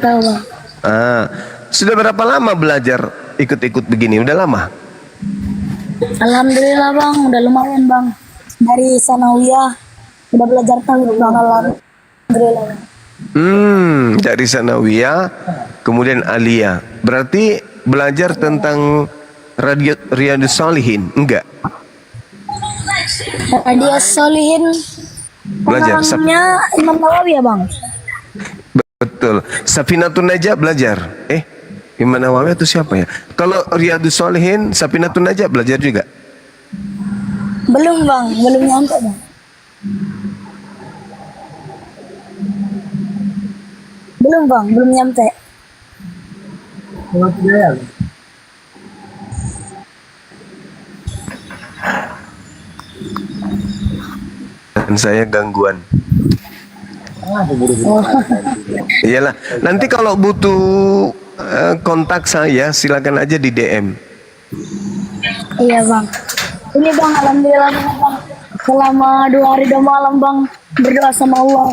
Sudah berapa lama belajar ikut-ikut begini? Udah lama? Alhamdulillah bang, udah lumayan bang. Dari sanawiyah udah belajar tauhid bang, alhamdulillah. Dari sanawiyah, kemudian aliyah. Berarti belajar tentang Riyadhus Shalihin? Enggak. Riyadhus Shalihin Belajar. pengarangnya Imam Nawawi ya bang? Betul. Safinatun Najah belajar. Imam Nawawi itu siapa ya? Kalau Riyadhus Shalihin, Safinatun Najah belajar juga? Belum bang, belum nyampe bang. Belum nyampe. Dan saya gangguan. Iyalah. Nanti kalau butuh kontak saya, silakan aja di DM. Iya bang. Ini bang, alhamdulillah bang. Selama 2 hari 2 malam bang berdoa sama Allah.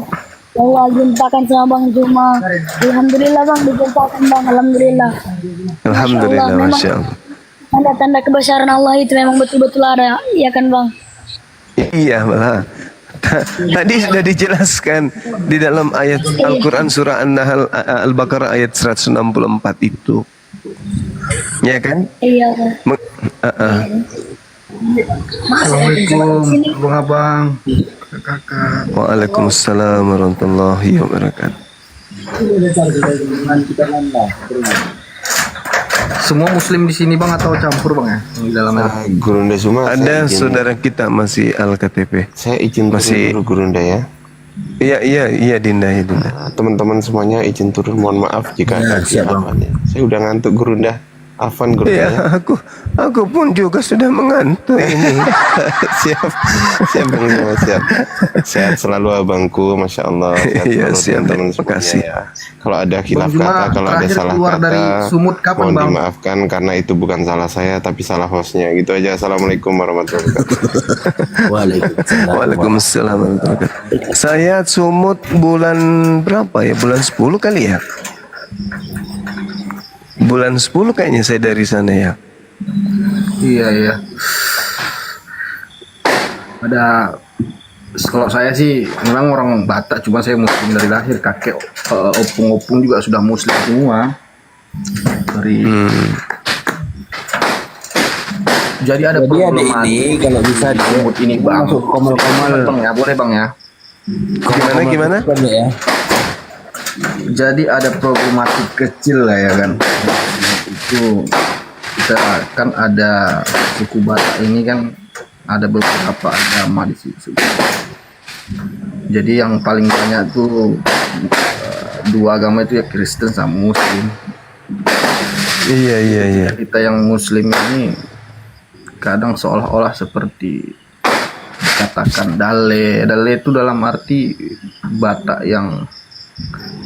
Allah jumpakan sama Bang Juma. Alhamdulillah bang, dijumpakan bang. Alhamdulillah. Alhamdulillah, masya Allah. Tanda-tanda kebesaran Allah itu memang betul-betul ada, ya kan bang? Iya malah. Tadi sudah dijelaskan di dalam ayat Al-Quran surah An-Nahl Al-Baqarah ayat 164 itu. Ya kan? Iya bang. Assalamualaikum Bang Abang, kakak. Waalaikumsalam warahmatullahi wabarakatuh. Semua muslim di sini bang atau campur bang ya di dalamnya? Gurunda semua. Ada saudara kita masih Al-KTP. Saya izin masih dulu Gurunda ya. Iya Dinda. Teman-teman semuanya izin turun, mohon maaf jika ada kesalahan. Saya udah ngantuk Gurunda. Afan Gurunda ya. Aku pun juga sudah mengantuk ini. siap Bang Juma, siap. Sehat selalu abangku, masya Allah. Iya siap. Teman-teman semuanya ya. Kalau ada khilaf kata, kalau ada salah keluar dari kata, Sumut kapan, mohon Bang? dimaafkan karena itu bukan salah saya tapi salah hostnya. Gitu aja. Assalamualaikum warahmatullahi wabarakatuh. Waalaikumsalam warahmatullahi wabarakatuh. Saya Sumut bulan berapa ya? Bulan 10 kali ya? Bulan 10 kayaknya saya dari sana ya. Iya. Ada, kalau saya sih memang orang Batak, cuma saya muslim dari lahir. Kakek opung-opung juga sudah muslim semua. Jadi ada problematik ini kalau bisa Sumut ini bang. masuk komal-komal. Bang ya, boleh bang ya. Gimana? Ya. Jadi ada problematik kecil lah ya kan. Itu kita kan ada suku Batak ini kan ada beberapa agama di situ. Jadi yang paling banyak tuh 2 agama itu ya Kristen sama Muslim. Iya. Kita yang Muslim ini kadang seolah-olah seperti dikatakan dale itu dalam arti Batak yang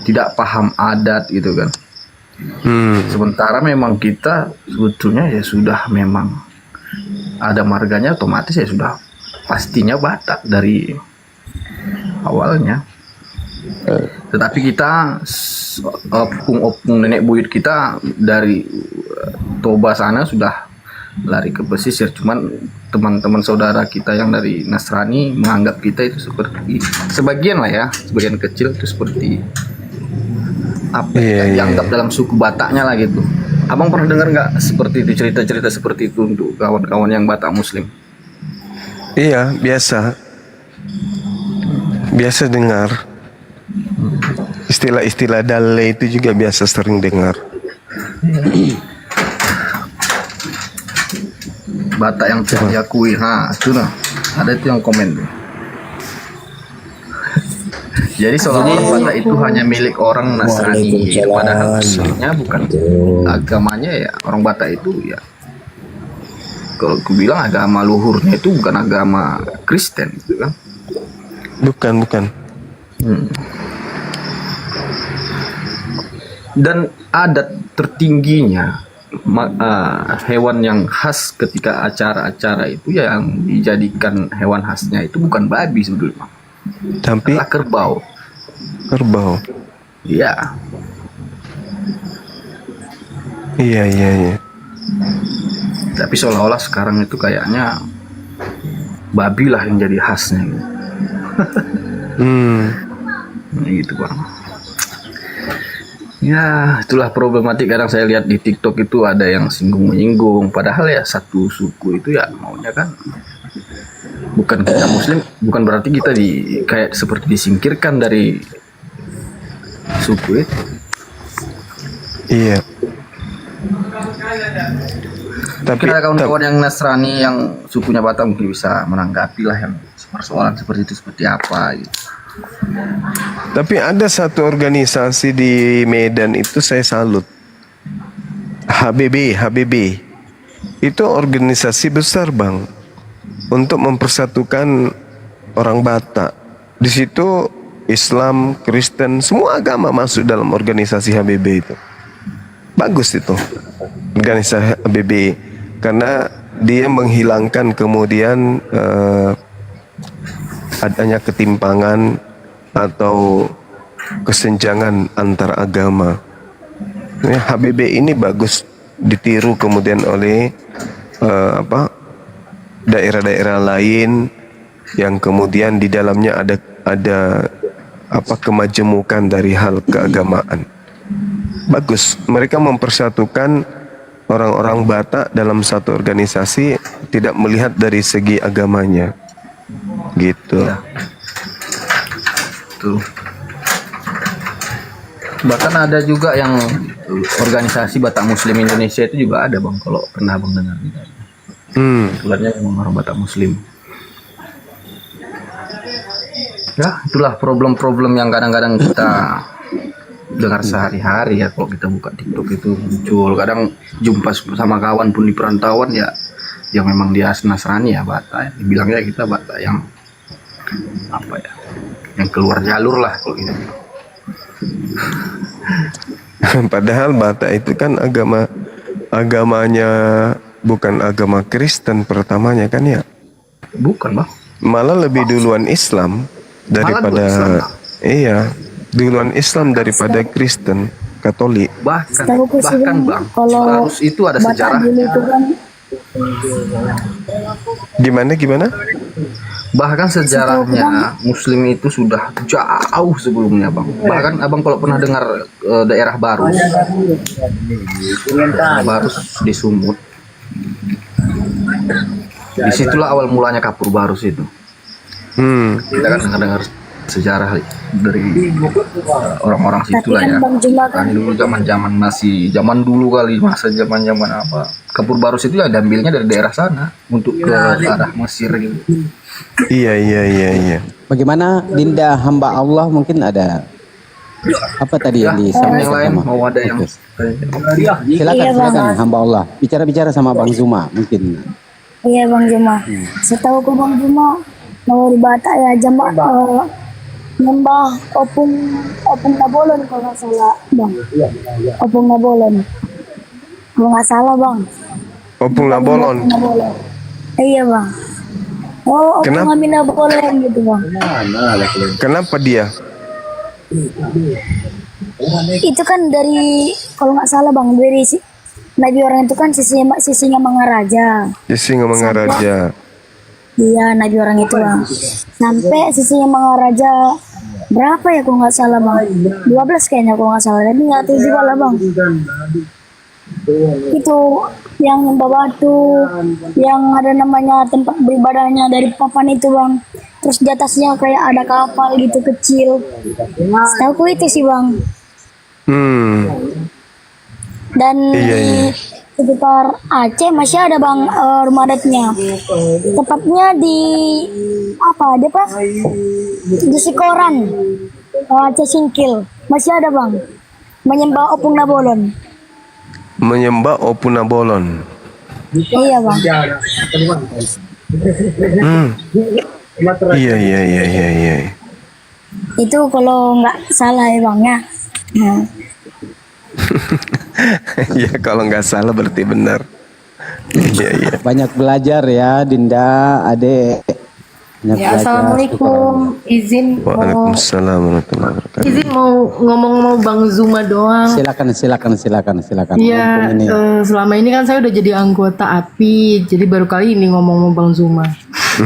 tidak paham adat gitu kan. Sementara memang kita sebetulnya ya sudah memang ada marganya, otomatis ya sudah pastinya Batak dari awalnya. Tetapi kita opung nenek buyut kita dari Toba sana sudah lari ke pesisir. Cuman teman-teman saudara kita yang dari Nasrani menganggap kita itu seperti sebagian lah ya, sebagian kecil itu seperti apa dianggap dalam suku Bataknya lah gitu. Abang pernah dengar nggak seperti itu, cerita-cerita seperti itu untuk kawan-kawan yang Batak Muslim? Iya, biasa dengar. Istilah-istilah dale itu juga biasa sering dengar. Batak yang tidak diakui, itu nah ada itu yang komen tuh. Jadi seolah-olah Batak itu hanya milik orang Nasrani, padahal sebenarnya bukan agamanya ya. Orang Batak itu ya kalau aku bilang agama luhurnya itu bukan agama Kristen gitu kan. Bukan. Dan adat tertingginya hewan yang khas ketika acara-acara itu ya yang dijadikan hewan khasnya itu bukan babi sebetulnya, tapi adalah kerbau. Iya. Iya. Tapi seolah-olah sekarang itu kayaknya babi lah yang jadi khasnya gitu. Gitu Bang. Ya, itulah problematik. Kadang saya lihat di TikTok itu ada yang singgung-menyinggung. Padahal ya satu suku itu ya maunya kan bukan kita Muslim, bukan berarti kita kayak seperti disingkirkan dari suku itu. Iya. Tapi ada kawan-kawan yang Nasrani yang sukunya Batak mungkin bisa menanggapi lah yang persoalan seperti itu seperti apa gitu. Tapi ada satu organisasi di Medan itu saya salut. HBB. Itu organisasi besar, Bang. Untuk mempersatukan orang Batak. Di situ Islam, Kristen, semua agama masuk dalam organisasi HBB itu. Bagus itu. Organisasi HBB karena dia menghilangkan kemudian adanya ketimpangan atau kesenjangan antar agama. Ya, HBB ini bagus ditiru kemudian oleh daerah-daerah lain yang kemudian di dalamnya ada kemajemukan dari hal keagamaan. Bagus, mereka mempersatukan orang-orang Batak dalam satu organisasi, tidak melihat dari segi agamanya. Gitu. Tuh. Bahkan ada juga yang organisasi Batak Muslim Indonesia itu juga ada Bang, kalau pernah Bang dengar. Kebetulannya memang orang Batak Muslim. Ya, itulah problem-problem yang kadang-kadang kita dengar sehari-hari ya. Kalau kita buka TikTok itu muncul. Kadang jumpa sama kawan pun di perantauan ya, yang memang dia Nasrani ya Batak. Ya. Bilangnya kita Batak yang yang keluar jalur lah kalau gitu. Padahal Batak itu kan agamanya bukan agama Kristen pertamanya kan ya? Bukan Bang. Malah lebih duluan Islam daripada duluan Islam daripada Kristen Katolik. Bahkan Bang, harus itu ada sejarah. Gimana? Bahkan sejarahnya Muslim itu sudah jauh sebelumnya Bang. Bahkan Abang kalau pernah dengar daerah Barus di Sumut, disitulah awal mulanya Kapur Barus itu. Kita kan dengar sejarah dari orang-orang situ lah ya. Kan dulu zaman dulu kali, masa zaman apa. Kapur Barus itu ya diambilnya dari daerah sana untuk ke arah Mesir gitu. Iya. Bagaimana Dinda hamba Allah, mungkin ada apa tadi yang disampaikan yang lain sama? mau ada yang Silakan hamba Allah bicara sama Bang Zuma mungkin. Iya Bang Zuma. Setahu ku Bang Zuma, mau di Batak ya nyembah opung Nabolon kalau nggak salah Bang. Opung Nabolon. Kalau nggak salah Bang. Opung Nabolon. Iya Bang. Oh, opung Nabolon gitu Bang. Kenapa dia? Itu kan dari kalau nggak salah Bang, dari Nabi orang itu kan sisinya Mangaraja. Sisinya Mangaraja. Iya, Nabi orang itu Bang. Sampai sisinya Mangaraja berapa ya kalau nggak salah Bang? 12 kayaknya kalau nggak salah. Tapi nggak tahu juga lah Bang. Itu yang nyembah batu, yang ada namanya tempat beribadahnya dari papan itu Bang. Terus di atasnya kayak ada kapal gitu kecil. Setahu itu sih Bang. Dan di sekitar Aceh masih ada Bang rumah adatnya. Tepatnya di di Sikoran, Aceh Singkil. Masih ada Bang. Menyembah Opung Nabolon. Iya bang. Iya. Itu kalau nggak salah ya bang ya. Nah, Ya kalau nggak salah berarti benar. Iya. Banyak belajar ya Dinda, Adek. Banyak Ya, belajar. assalamualaikum. Izin mau Waalaikumsalam warahmatullahi wabarakatuh. izin mau ngomong Bang Zuma doang. Silakan. Iya, Mumpung ini. selama ini kan saya udah jadi anggota API, jadi baru kali ini ngomong Bang Zuma.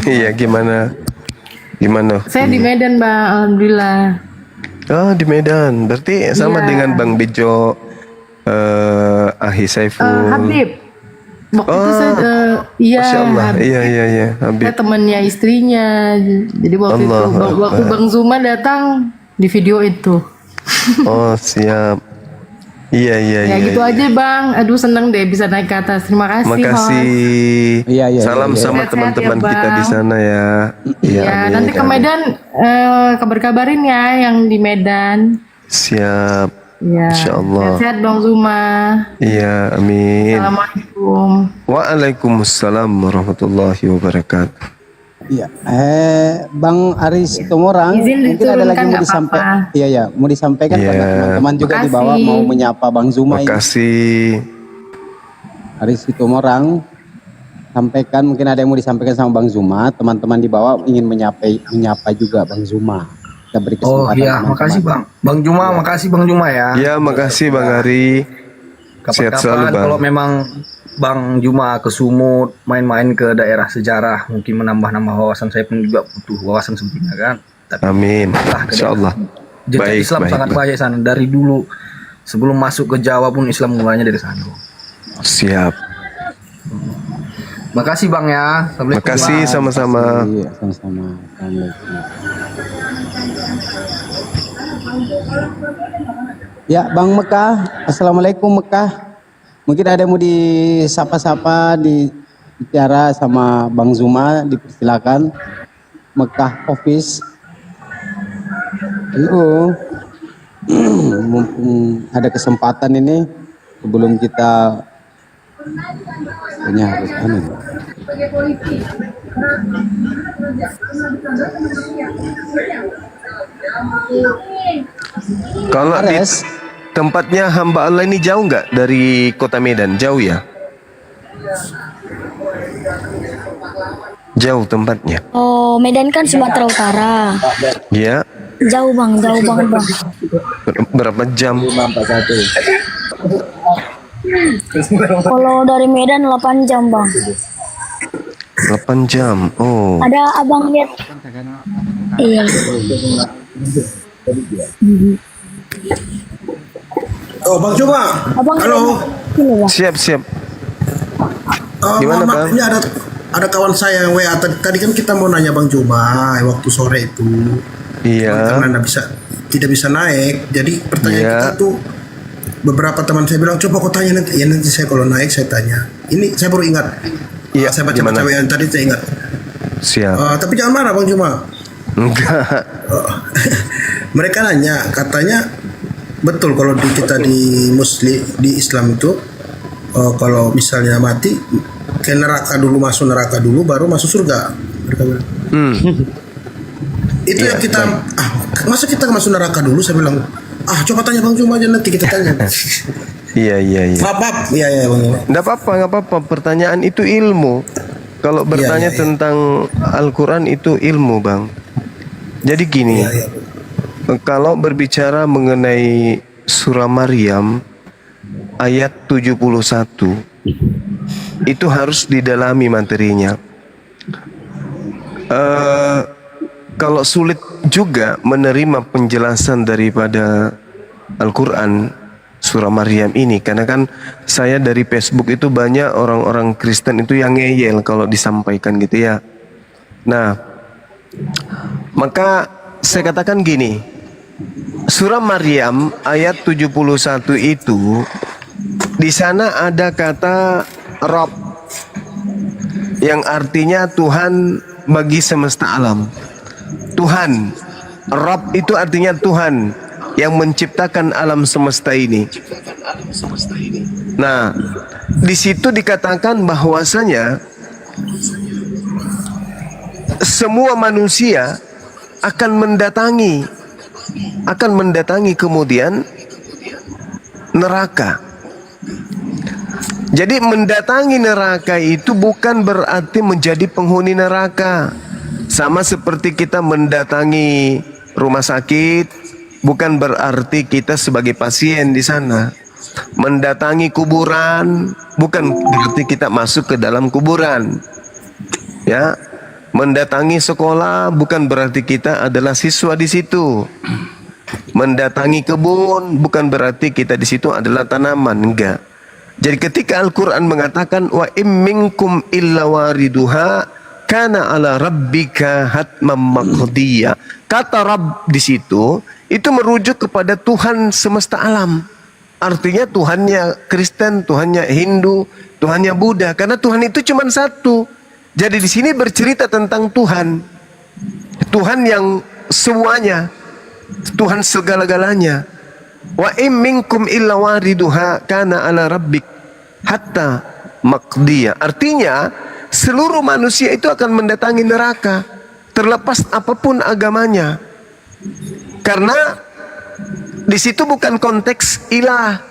Iya, gimana? Saya di Medan Bang, alhamdulillah. Oh, di Medan. Berarti sama Iya. dengan Bang Bejo, Ahi Saiful. Habib. Waktu itu saya iya, Masya Allah. Habib. Iya, Habib. Saya temannya istrinya. Jadi waktu Allah itu waktu Akbar. Bang Zuma datang di video itu. Oh, siap. Iya. Ya gitu aja Bang. Aduh seneng deh bisa naik ke atas. Terima kasih. Makasih. Iya. Salam sama Sehat-sehat teman-teman ya, kita di Bang. sana ya. Ya, amin, nanti ke amin. Medan kabar-kabarin ya yang di Medan. Siap. Ya. Insyaallah. Sehat Bang Zuma. Iya, amin. Assalamualaikum. Waalaikumsalam warahmatullahi wabarakatuh. Iya. Bang Aris Tumorang, Izin mungkin ada lagi diturunkan mau nggak disampaikan. apa-apa. Iya, mau disampaikan Iya. karena teman-teman juga di bawah Makasih. mau menyapa Bang Zuma ini. Makasih. Aris Tumorang, sampaikan, mungkin ada yang mau disampaikan sama Bang Zuma. Teman-teman di bawah ingin menyapa juga Bang Zuma. Kita beri Oh kesempatan. iya, teman-teman. makasih Bang. Bang Juma, makasih Bang Juma ya. Ya, makasih Bang Ari. Sehat selalu, Kapan-kapan Bang. kalau memang Bang Juma ke Sumut, main-main ke daerah sejarah, mungkin menambah-nambah wawasan. Saya pun juga butuh wawasan sebetulnya kan. Tapi Amin. lah, ke Insyaallah. jejak Baik, Islam baik, sangat baik. banyak sana. Dari dulu sebelum masuk ke Jawa pun Islam mulainya dari sana. Siap. Makasih Bang ya. Assalamualaikum, Makasih Bang. sama-sama. Iya, sama-sama. Assalamualaikum. Ya, Bang Mekah. Assalamualaikum Mekah. Mungkin ada yang mau disapa-sapa, bicara sama Bang Zuma, dipersilakan. Mekah Office. Halo. Mumpung ada kesempatan ini, sebelum kita harus Kalau di tempatnya hamba Allah ini jauh nggak dari kota Medan? Jauh ya? Jauh tempatnya. oh Medan kan Sumatera Utara. Ya. Jauh banget bang. Berapa jam? Kalau dari Medan 8 jam bang. 8 jam. Oh. Ada abang lihat. Iya. Oh Bang Juma. Abang Halo. Ini bang. Siap. Gimana, Maaf, Bang? ini ada kawan saya yang WA tadi kan kita mau nanya Bang Juma waktu sore itu. Iya. Karena tidak bisa naik. Jadi pertanyaan Iya. kita tuh beberapa teman saya bilang coba kau tanya nanti. Ya nanti saya kalau naik saya tanya. Ini saya baru ingat. Iya, Saya baca gimana? WA yang tadi saya ingat. Siap. Tapi jangan marah Bang Juma. Enggak. Mereka nanya katanya betul kalau kita di Islam itu kalau misalnya mati ke neraka dulu, masuk neraka dulu baru masuk surga. Mereka bilang. Itu yang kita masa kita masuk neraka dulu, saya bilang coba tanya Bang Juma aja nanti kita tanya. Iya. Maaf. Iya Bang. Nggak apa-apa. Pertanyaan itu ilmu. Kalau bertanya tentang Al-Quran itu ilmu, Bang. Jadi gini, kalau berbicara mengenai surah Maryam ayat 71 itu harus didalami materinya. Kalau sulit juga menerima penjelasan daripada Al-Quran surah Maryam ini, karena kan saya dari Facebook itu banyak orang-orang Kristen itu yang ngeyel kalau disampaikan gitu ya. Nah, maka saya katakan gini, surah Maryam ayat 71 itu di sana ada kata Rabb yang artinya Tuhan bagi semesta alam. Tuhan, Rabb itu artinya Tuhan yang menciptakan alam semesta ini. Nah, di situ dikatakan bahwasanya semua manusia akan mendatangi kemudian neraka. Jadi mendatangi neraka itu bukan berarti menjadi penghuni neraka. Sama seperti kita mendatangi rumah sakit, bukan berarti kita sebagai pasien di sana. Mendatangi kuburan bukan berarti kita masuk ke dalam kuburan. Ya, mendatangi sekolah bukan berarti kita adalah siswa di situ. Mendatangi kebun bukan berarti kita di situ adalah tanaman, enggak. Jadi ketika Al-Quran mengatakan wa im minkum illa wariduha kana ala rabbika hatmam maqdiya, kata Rabb di situ itu merujuk kepada Tuhan semesta alam. Artinya Tuhannya Kristen, Tuhannya Hindu, Tuhannya Buddha, karena Tuhan itu cuma satu. Jadi di sini bercerita tentang Tuhan, Tuhan yang semuanya, Tuhan segala-galanya. Wa im minkum illa wariduha kana ala rabbik hatta maqdiya. Artinya seluruh manusia itu akan mendatangi neraka, terlepas apapun agamanya. Karena di situ bukan konteks ilah,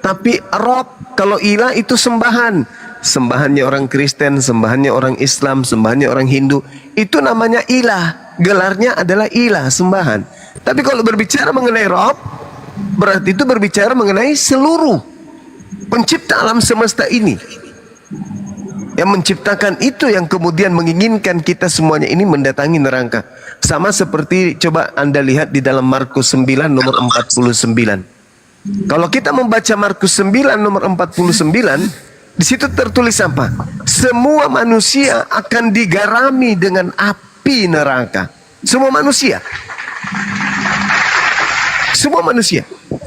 tapi Rabb. Kalau ilah itu sembahan, sembahannya orang Kristen, sembahannya orang Islam, sembahannya orang Hindu, itu namanya ilah. Gelarnya adalah ilah, sembahan. Tapi kalau berbicara mengenai Rabb, berarti itu berbicara mengenai seluruh pencipta alam semesta ini. Yang menciptakan itu yang kemudian menginginkan kita semuanya ini mendatangi neraka. Sama seperti coba Anda lihat di dalam Markus 9 nomor 49. Kalau kita membaca Markus 9 nomor 49, di situ tertulis apa? Semua manusia akan digarami dengan api neraka. Semua manusia. Semua manusia.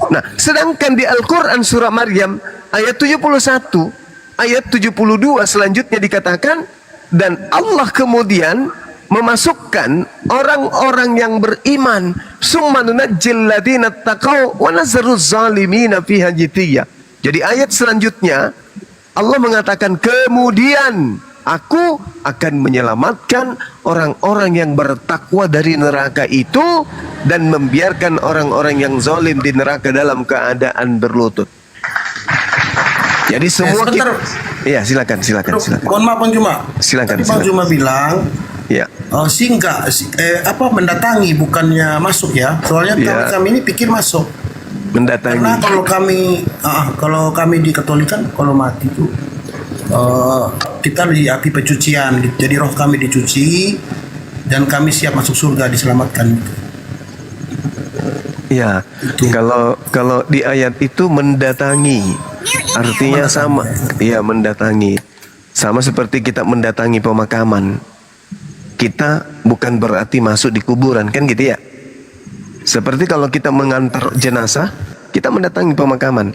Nah, sedangkan di Al-Quran surah Maryam ayat 71, ayat 72 selanjutnya dikatakan, dan Allah kemudian memasukkan orang-orang yang beriman, summa nunajjil ladzina taqaw wa nazaruz zalimina fiha jithiyya. Jadi ayat selanjutnya Allah mengatakan, kemudian aku akan menyelamatkan orang-orang yang bertakwa dari neraka itu dan membiarkan orang-orang yang zalim di neraka dalam keadaan berlutut. Jadi semua kita, ya silakan. Mohon maaf Bang Juma. Silakan. Bang Juma bilang, ya. Singgah, mendatangi bukannya masuk ya. Soalnya kami ini pikir masuk. Mendatangi. Karena kalau kami di Katolikan kalau mati itu kita di api pencucian, jadi roh kami dicuci dan kami siap masuk surga, diselamatkan. Ya, kalau di ayat itu mendatangi, artinya sama. Ya, mendatangi. Sama seperti kita mendatangi pemakaman. Kita bukan berarti masuk di kuburan, kan gitu ya. Seperti kalau kita mengantar jenazah, kita mendatangi pemakaman.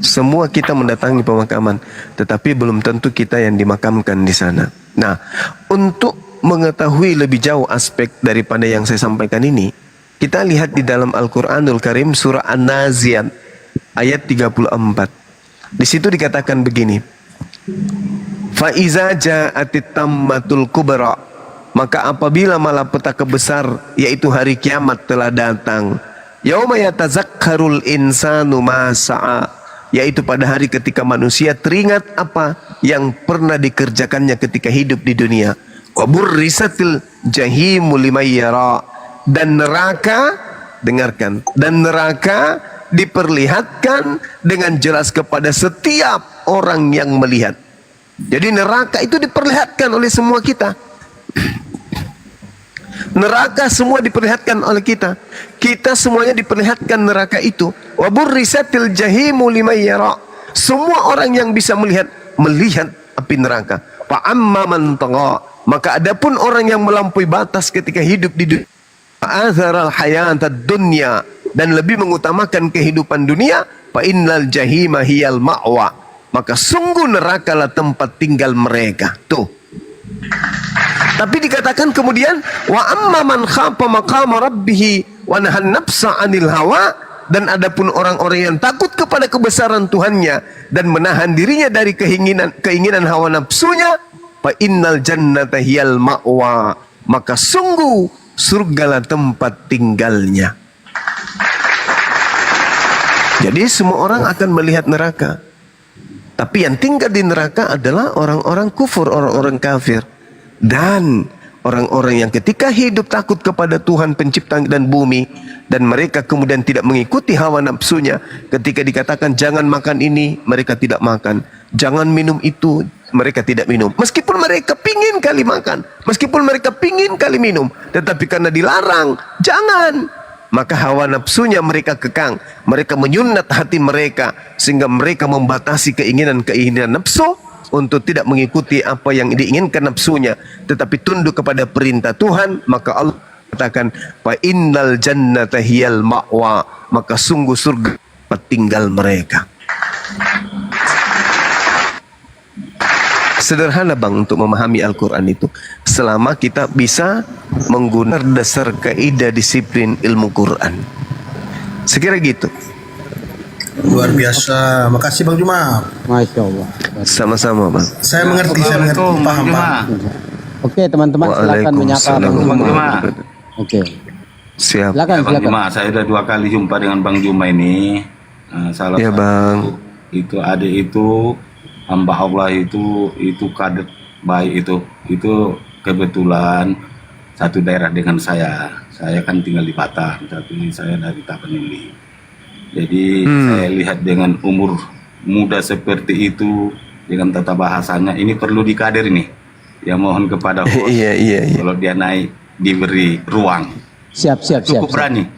Semua kita mendatangi pemakaman, tetapi belum tentu kita yang dimakamkan di sana. Nah, untuk mengetahui lebih jauh aspek daripada yang saya sampaikan ini, kita lihat di dalam Al-Quranul Karim surah An-Nazi'at ayat 34. Di situ dikatakan begini, fa iza ja'atit tammatul kubra, maka apabila malapetaka besar yaitu hari kiamat telah datang, yauma yatazakkarul insanu ma sa'a, yaitu pada hari ketika manusia teringat apa yang pernah dikerjakannya ketika hidup di dunia. Wa burrisatil jahimu liman yara, dan neraka, dengarkan, dan neraka diperlihatkan dengan jelas kepada setiap orang yang melihat. Jadi neraka itu diperlihatkan oleh semua kita. Neraka semua diperlihatkan oleh kita. Kita semuanya diperlihatkan neraka itu. Wa burrisatil jahimu liman yara. Semua orang yang bisa melihat api neraka. Fa amma man tagha, maka adapun orang yang melampaui batas ketika hidup di dunia, fa'atharal hayatad dunya, dan lebih mengutamakan kehidupan dunia, fa innal jahima hiyal ma'wa, maka sungguh nerakalah tempat tinggal mereka. Tuh. Tapi dikatakan kemudian wa amma man khafa maqama rabbih wa nahan nafsa 'anil hawa, Dan adapun orang-orang yang takut kepada kebesaran Tuhannya dan menahan dirinya dari keinginan hawa nafsunya, fa innal jannata hiyal ma'wa, maka sungguh surgalah tempat tinggalnya. Jadi semua orang akan melihat neraka. Tapi yang tinggal di neraka adalah orang-orang kufur, orang-orang kafir. Dan orang-orang yang ketika hidup takut kepada Tuhan pencipta dan bumi, dan mereka kemudian tidak mengikuti hawa nafsunya. Ketika dikatakan jangan makan ini, mereka tidak makan. Jangan minum itu, mereka tidak minum. Meskipun mereka pingin kali makan, meskipun mereka pingin kali minum, tetapi karena dilarang, jangan, maka hawa nafsunya mereka kekang. Mereka menyunat hati mereka, sehingga mereka membatasi keinginan-keinginan nafsu untuk tidak mengikuti apa yang diinginkan nafsunya, tetapi tunduk kepada perintah Tuhan. Maka Allah katakan, fa innal jannata hiyal ma'wa, maka sungguh surga tinggal mereka. Sederhana bang untuk memahami Al-Quran itu, selama kita bisa menggunakan dasar kaidah disiplin ilmu Quran. Sekira gitu. Luar biasa. Makasih Bang Juma. Masya Allah. Sama-sama bang. Saya mengerti, paham Bang. Oke teman-teman, silakan menyapa Bang Juma. Oke. Siap. Silakan, Bang silakan. Juma, saya sudah 2 kali jumpa dengan Bang Juma ini. Salah ya satu bang. Itu adik itu hamba Allah itu kader baik itu kebetulan satu daerah dengan saya. Saya kan tinggal di Batam, tapi saya dari Tapanuli. Jadi saya lihat dengan umur muda seperti itu, dengan tata bahasanya, ini perlu dikader ini. Ya mohon kepada host, iya. kalau dia naik diberi ruang. Siap. Cukup berani.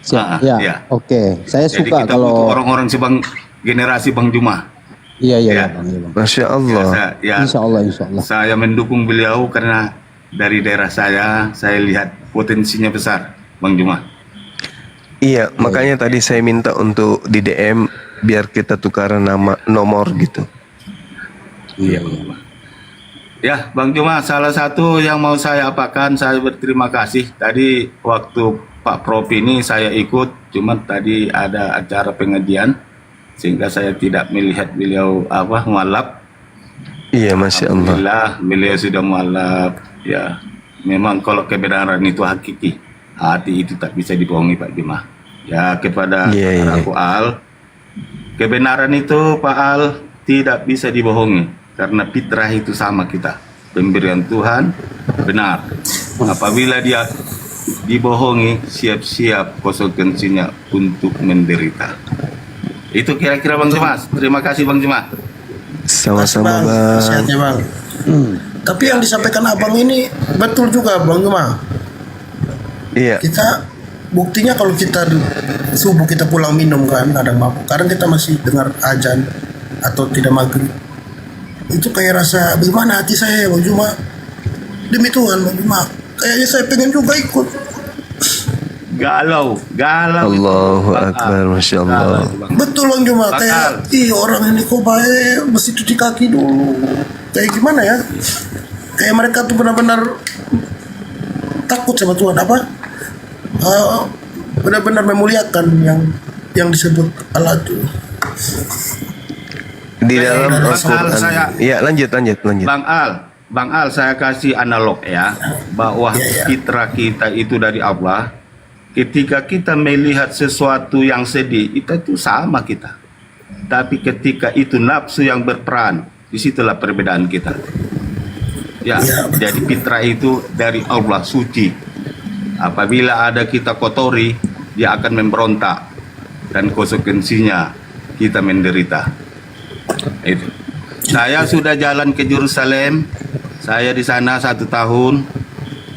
Siap. Ya. Ya. Oke. Saya Jadi suka kita kalau butuh orang-orang generasi Bang Juma. Iya, Ya. Bang. Masya Allah. Insya Allah. Saya mendukung beliau karena dari daerah saya lihat potensinya besar, Bang Juma. Iya, makanya tadi saya minta untuk di DM biar kita tukaran nomor gitu. Iya. Ya, Bang Juma, salah satu yang mau saya apakan, saya berterima kasih. Tadi waktu Pak Prof ini saya ikut, cuman tadi ada acara pengajian sehingga saya tidak melihat beliau mualaf. Iya, Masya Allah. Alhamdulillah beliau sudah mualaf. Ya, memang kalau kebenaran itu hakiki, hati itu tak bisa dibohongi Pak Juma. Ya, kepada aku Al, kebenaran itu Pak Al tidak bisa dibohongi karena fitrah itu sama kita. Pemberian Tuhan benar. Apabila dia dibohongi, siap-siap konsekuensinya untuk menderita. Itu kira-kira Bang Juma. Terima kasih Bang Juma. Sama-sama Bang. Sehatnya Bang. Tapi yang disampaikan Abang ini betul juga Bang Juma. Iya. Kita buktinya kalau kita subuh kita pulang minum kan, kadang mabuk. Kadang kita masih dengar azan atau tidak maghrib. Itu kayak rasa bagaimana hati saya Bang Juma. Demi Tuhan Bang Juma. Kayaknya saya pengen juga ikut. Galau. Allahu Akbar, Masya Allah. Betul Bang Juma, kayak orang ini kok baik, mesti cuci kaki dulu. Kayak gimana ya? Kayak mereka tuh benar-benar takut sama Tuhan, benar-benar memuliakan yang disebut Allah itu. Di dalam Al-Quran. Iya, lanjut. Bang Al, saya kasih analog ya, bahwa fitrah kita itu dari Allah. Ketika kita melihat sesuatu yang sedih, itu sama kita. Tapi ketika itu nafsu yang berperan, disitulah perbedaan kita. Ya, jadi fitrah itu dari Allah suci. Apabila ada kita kotori, dia akan memberontak dan konsekuensinya kita menderita. Itu. Saya sudah jalan ke Yerusalem. Saya di sana 1 tahun.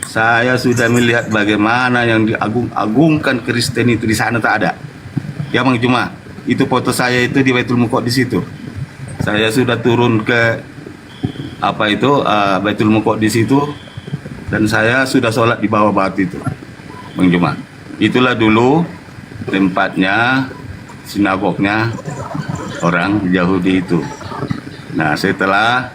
Saya sudah melihat bagaimana yang diagung-agungkan Kristen itu di sana tak ada. Ya Bang Juma, itu foto saya itu di Baitul Muqaddas situ. Saya sudah turun ke Baitul Muqaddas itu dan saya sudah sholat di bawah batu itu, Bang Juma. Itulah dulu tempatnya sinagognya orang Yahudi itu. Nah, setelah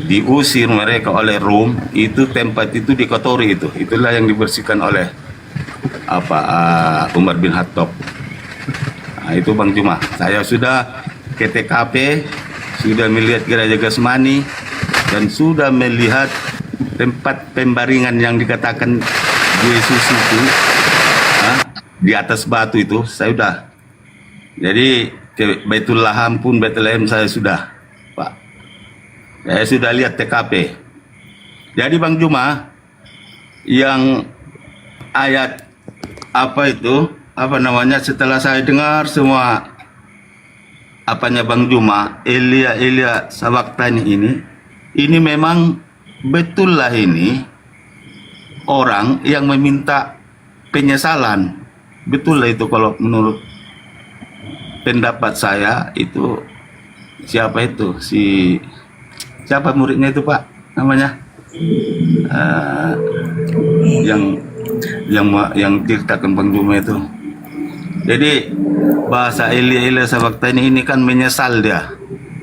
diusir mereka oleh Rom, itu tempat itu dikotori itu. Itulah yang dibersihkan oleh Umar bin Khattab. Nah, itu Bang Juma. Saya sudah ke TKP, sudah melihat gereja Gasmani, dan sudah melihat tempat pembaringan yang dikatakan Yesus itu di atas batu itu. Saya sudah. Jadi ke Baitul Laham pun Bethlehem saya sudah, Pak. Saya sudah lihat TKP. Jadi Bang Juma, yang ayat setelah saya dengar semua apanya Bang Juma, Elia Sabaktani ini memang betul lah, ini orang yang meminta penyesalan. Betul lah itu kalau menurut pendapat saya. Itu siapa itu? Siapa muridnya itu, Pak? Namanya? Yang ceritakan Bang Juma itu. Jadi bahasa Elia Sabaktani ini kan menyesal dia.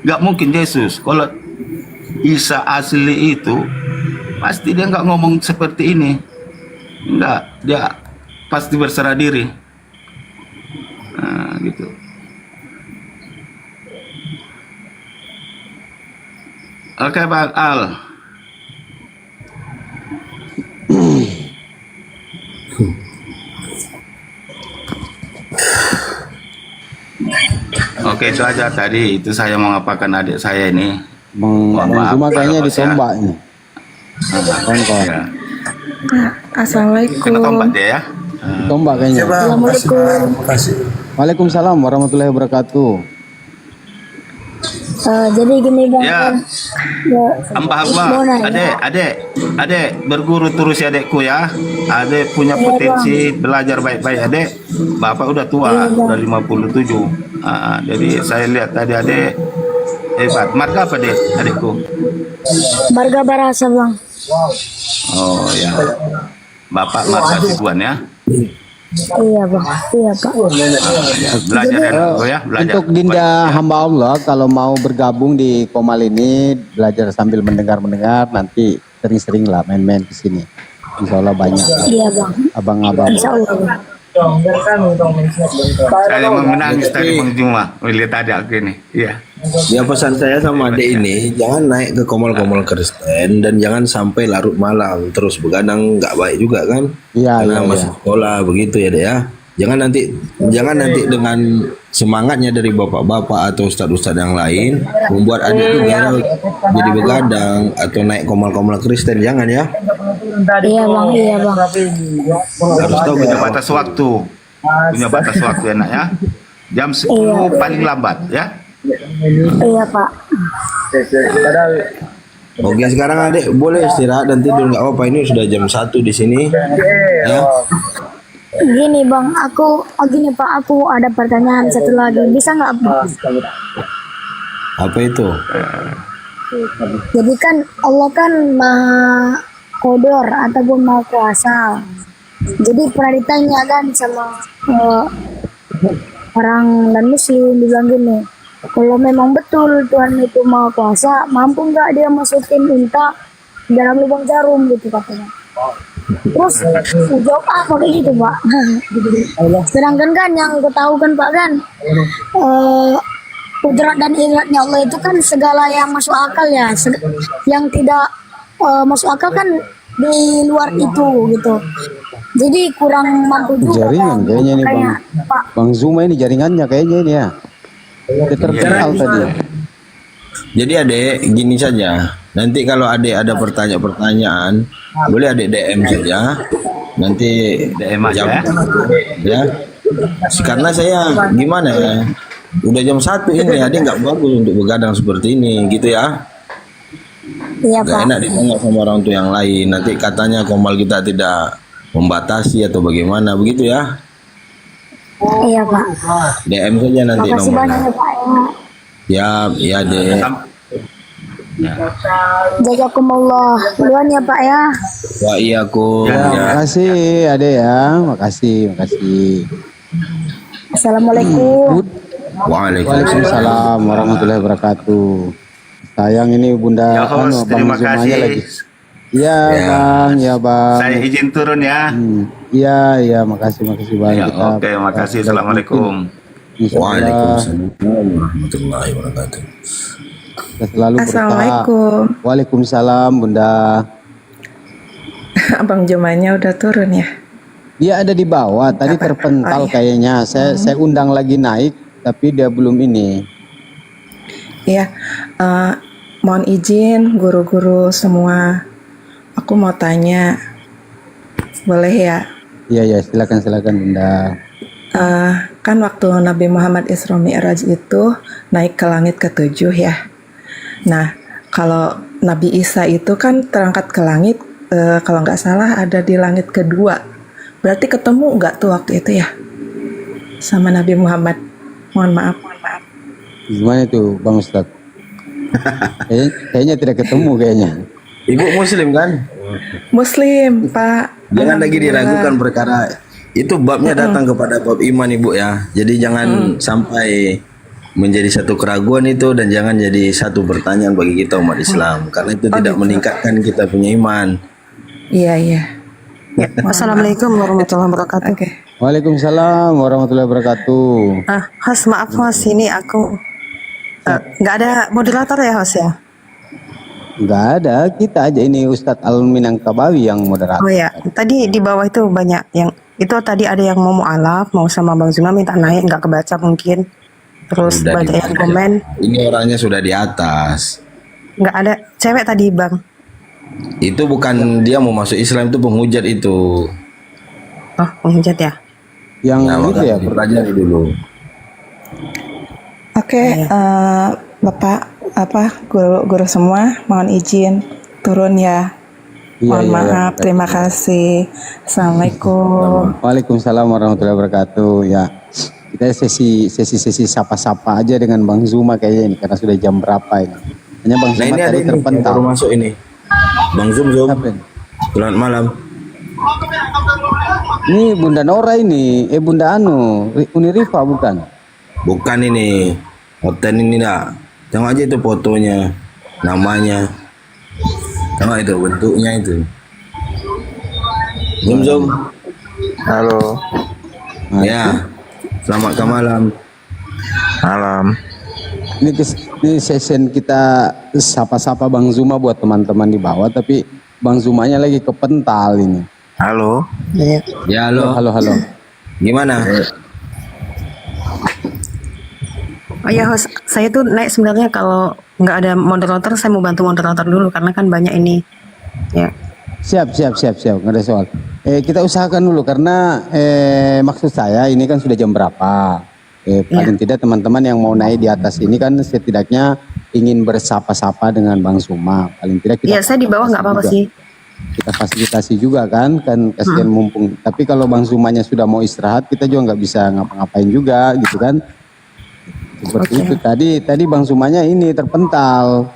Gak mungkin Yesus. Kalau Isa asli itu pasti dia nggak ngomong seperti ini. Enggak, dia pasti berserah diri. Nah, gitu. Oke, Bang Al. Oke, itu aja tadi. Itu saya mau ngapakan adik saya ini. Bang Juma kayaknya ditombak ini. Ya. Assalamualaikum. Kena tombak dia ya. Tombak kayaknya. Assalamualaikum. Waalaikumsalam warahmatullahi wabarakatuh. Jadi gini Bang. Ya. Mbah, adek berguru terus ya adekku ya. Adek punya potensi belajar baik-baik adek. Bapak udah tua, udah 57. Jadi saya lihat tadi adek hebat. Marga apa dek adekku? Marga Barasa Bang. Oh ya. Bapak Marga Sibuan ya. Iya Bang, iya Pak. Belajar ya, belajar. Untuk Dinda hamba Allah kalau mau bergabung di Komal ini, belajar sambil mendengar nanti sering-sering lah main-main ke sini. Insya Allah banyak. Iya Bang. Abang-abang. Insya Allah Bang. Saya mau menangis tadi Bang Juma melihat ada aku ini. Iya. Ya, pesan saya sama adik ini, jangan naik ke komal-komal Kristen dan jangan sampai larut malam terus begadang, nggak baik juga kan? Iya. Karena masih sekolah begitu ya dek ya. Jangan nanti dengan semangatnya dari bapak-bapak atau ustadz-ustadz yang lain membuat adik itu garal jadi begadang atau naik komal-komal Kristen, jangan ya. Iya Bang, iya Bang. Harus tahu punya batas waktu. Punya batas waktu enak ya. Jam 10 paling lambat ya. Iya Pak. Oke, sekarang adik boleh istirahat dan tidur, nggak apa-apa, ini sudah jam 1 di sini. Ya. Gini Bang, gini Pak, aku ada pertanyaan satu lagi. Bisa nggak Pak? Apa itu? Jadi kan Allah kan Maha Qadar ataupun Maha Kuasa. Jadi pernah ditanya kan sama orang dan Muslim, bilang gini, kalau memang betul Tuhan itu Maha Kuasa, mampu nggak dia masukin unta dalam lubang jarum gitu katanya. Terus jawab apa kayak gitu Pak? Sedangkan kan yang aku tahu kan Pak kan, kudrat dan iratnya Allah itu kan segala yang masuk akal ya, yang tidak masuk akal kan di luar itu gitu. Jadi kurang mampu juga. Jaringan kan? kayaknya nih Bang Zuma ini jaringannya kayaknya ini ya. Dia terkenal tadi. Jadi adek gini saja. Nanti kalau adek ada pertanyaan, boleh adek DM saja. Nanti DM aja ya. Karena saya gimana ya? Udah jam 1 ini adek nggak bagus untuk begadang seperti ini gitu ya. Iya Gak Pak. enak ditanya sama orang tua yang lain. Nanti katanya komal kita tidak membatasi atau bagaimana begitu ya. Iya Pak. DM saja nanti Makasih nomornya. banyak ya Pak. Ya dek. Jazakumullah. Duluan ya Pak ya. Wa iyakum. Makasih adek ya, makasih. Assalamualaikum. Waalaikumsalam warahmatullahi wabarakatuh. Sayang ini Bunda Ya host, Bang terima Zumanya kasih. lagi Iya bang, ya bang. Saya izin turun ya. Iya, makasih bang. Ya, oke, makasih. Assalamualaikum. Waalaikumsalam warahmatullahi wabarakatuh. Kita selalu berkah. Assalamualaikum. Waalaikumsalam Bunda. Abang Jumanya udah turun ya? Dia ada di bawah, tadi terpental kayaknya. Saya undang lagi naik, tapi dia belum ini. Iya, mohon izin guru-guru semua. Aku mau tanya, boleh ya? Iya, silakan Bunda. Kan waktu Nabi Muhammad Isra Mi'raj itu naik ke langit ke-7 ya. Nah, kalau Nabi Isa itu kan terangkat ke langit, kalau nggak salah ada di langit kedua. Berarti ketemu nggak tuh waktu itu ya sama Nabi Muhammad? Mohon maaf. Gimana itu Bang Ustadz? Kayaknya tidak ketemu kayaknya. Ibu Muslim kan? Muslim, Pak. Jangan lagi diragukan perkara itu, babnya datang kepada bab iman Ibu ya. Jadi jangan sampai menjadi satu keraguan itu, dan jangan jadi satu pertanyaan bagi kita umat Islam, karena itu tidak meningkatkan kita punya iman. Iya. Ya, Assalamualaikum warahmatullahi wabarakatuh. Waalaikumsalam warahmatullahi wabarakatuh. Host, maaf host, ini aku nggak ada moderator ya host ya? Nggak ada, kita aja ini Ustadz Al-Minangkabawi yang moderator. Oh ya, tadi di bawah itu banyak yang itu tadi ada yang mau mu'alaf, mau sama Bang Zuma minta naik, nggak kebaca mungkin. Terus Sudah banyak yang komen. Ini orangnya sudah di atas. Nggak ada cewek tadi Bang. Itu bukan dia mau masuk Islam, itu penghujat itu. Oh, penghujat ya? Yang itu ya, pelajari dulu. Oke, Bapak guru semua mohon izin turun ya. Mohon maaf, terima kasih. Assalamualaikum. Waalaikumsalam warahmatullahi wabarakatuh. Ya, kita sesi sapa-sapa aja dengan Bang Zuma kayaknya ini, karena sudah jam berapa ini. Hanya Bang Zuma ini tadi terpental. Baru masuk ini. Bang Zum. Selamat malam. Ini Bunda Nora ini, Bunda Unirifa bukan? Bukan ini. Hotel ini dah. Tengok aja itu fotonya, namanya. Tengok itu bentuknya itu. Zum. Halo. Ya. Selamat malam. Malam. Ini session kita sapa-sapa Bang Zuma buat teman-teman di bawah, tapi Bang Zumanya lagi kepental ini. Halo. Ya, halo. Gimana? Oh ya host, saya tuh naik sebenarnya kalau nggak ada moderator, saya mau bantu moderator dulu karena kan banyak ini. Ya. Siap, nggak ada soal. Kita usahakan dulu karena maksud saya ini kan sudah jam berapa. Paling tidak teman-teman yang mau naik di atas ini kan setidaknya ingin bersapa-sapa dengan Bang Zuma. Paling tidak kita. Iya, saya di bawah nggak apa-apa sih. Kita fasilitasi juga kan kasihan mumpung. Tapi kalau Bang Zumanya sudah mau istirahat, kita juga nggak bisa ngapa-ngapain juga gitu kan. Seperti itu tadi Bang Zumanya ini terpental.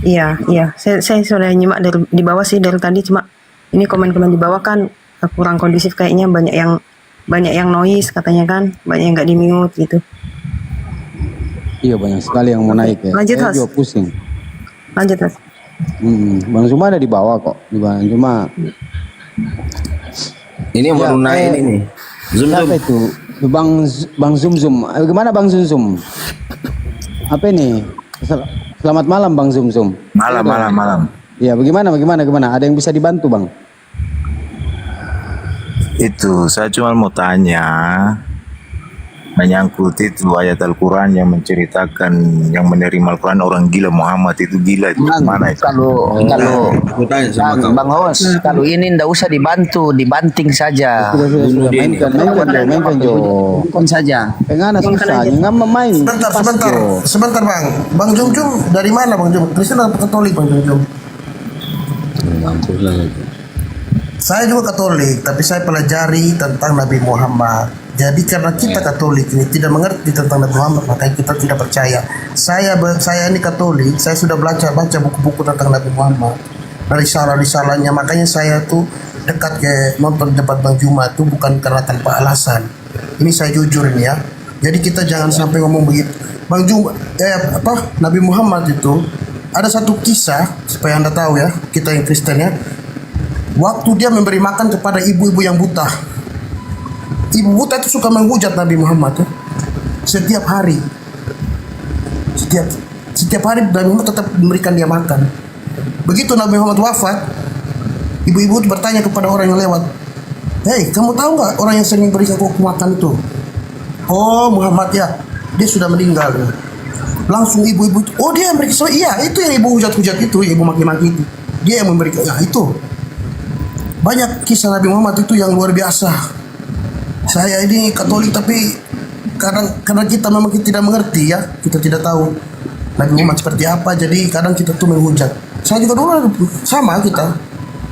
Iya. Saya sudah nyimak dari di bawah sih dari tadi, cuma ini komen-komen di bawah kan kurang kondusif kayaknya, banyak yang noise katanya kan, banyak yang nggak di mute gitu. Iya, banyak sekali yang mau naik ya. Lanjut, Saya Mas. juga pusing. Lanjut Mas. Bang Zuma ada di bawah kok. Cuma ini yang baru naik ini nih. Siapa itu? Bang Zum. Gimana Bang Zum? Apa ini? Selamat malam Bang Zum. Malam. Ya, bagaimana? Ada yang bisa dibantu Bang? Itu saya cuma mau tanya menyangkut itu ayat Al-Quran yang menceritakan yang menerima Al-Quran orang gila, Muhammad itu gila, itu mana itu? Kalau Bang Hos, kalau ini ndak usah dibantu, dibanting saja. Sudah, mainkan Jo. Bukan saja. Pengen susah, nggak main. Sebentar Bang. Bang Jum dari mana Bang Jum? Kristen atau Katolik Bang Jum? Saya juga Katolik, tapi saya pelajari tentang Nabi Muhammad. Jadi karena kita Katolik ini tidak mengerti tentang Nabi Muhammad, makanya kita tidak percaya. Saya ini Katolik, saya sudah baca buku-buku tentang Nabi Muhammad, risalah-risalahnya. Makanya saya tuh dekat ke nonton debat Bang Juma itu bukan karena tanpa alasan. Ini saya jujur ini ya. Jadi kita jangan sampai ngomong begitu. Bang Juma, Nabi Muhammad itu ada satu kisah supaya Anda tahu ya, kita yang Kristen ya. Waktu dia memberi makan kepada ibu-ibu yang buta. Ibu buta itu suka menghujat Nabi Muhammad ya. Setiap hari. Setiap hari Nabi Muhammad tetap memberikan dia makan. Begitu Nabi Muhammad wafat, ibu-ibu bertanya kepada orang yang lewat, "Hei, kamu tahu nggak orang yang sering berikan kau makan itu?" "Oh, Muhammad ya, dia sudah meninggal." Langsung ibu-ibu, "Oh, dia yang berikan." "Iya, itu yang ibu hujat-hujat itu, ibu maki-maki itu. Dia yang memberikan." Ya, itu. Banyak kisah Nabi Muhammad itu yang luar biasa. Saya ini Katolik tapi karena kita memang tidak mengerti ya, kita tidak tahu Nabi Muhammad seperti apa, jadi kadang kita tuh menghujat. Saya juga dulu sama kita.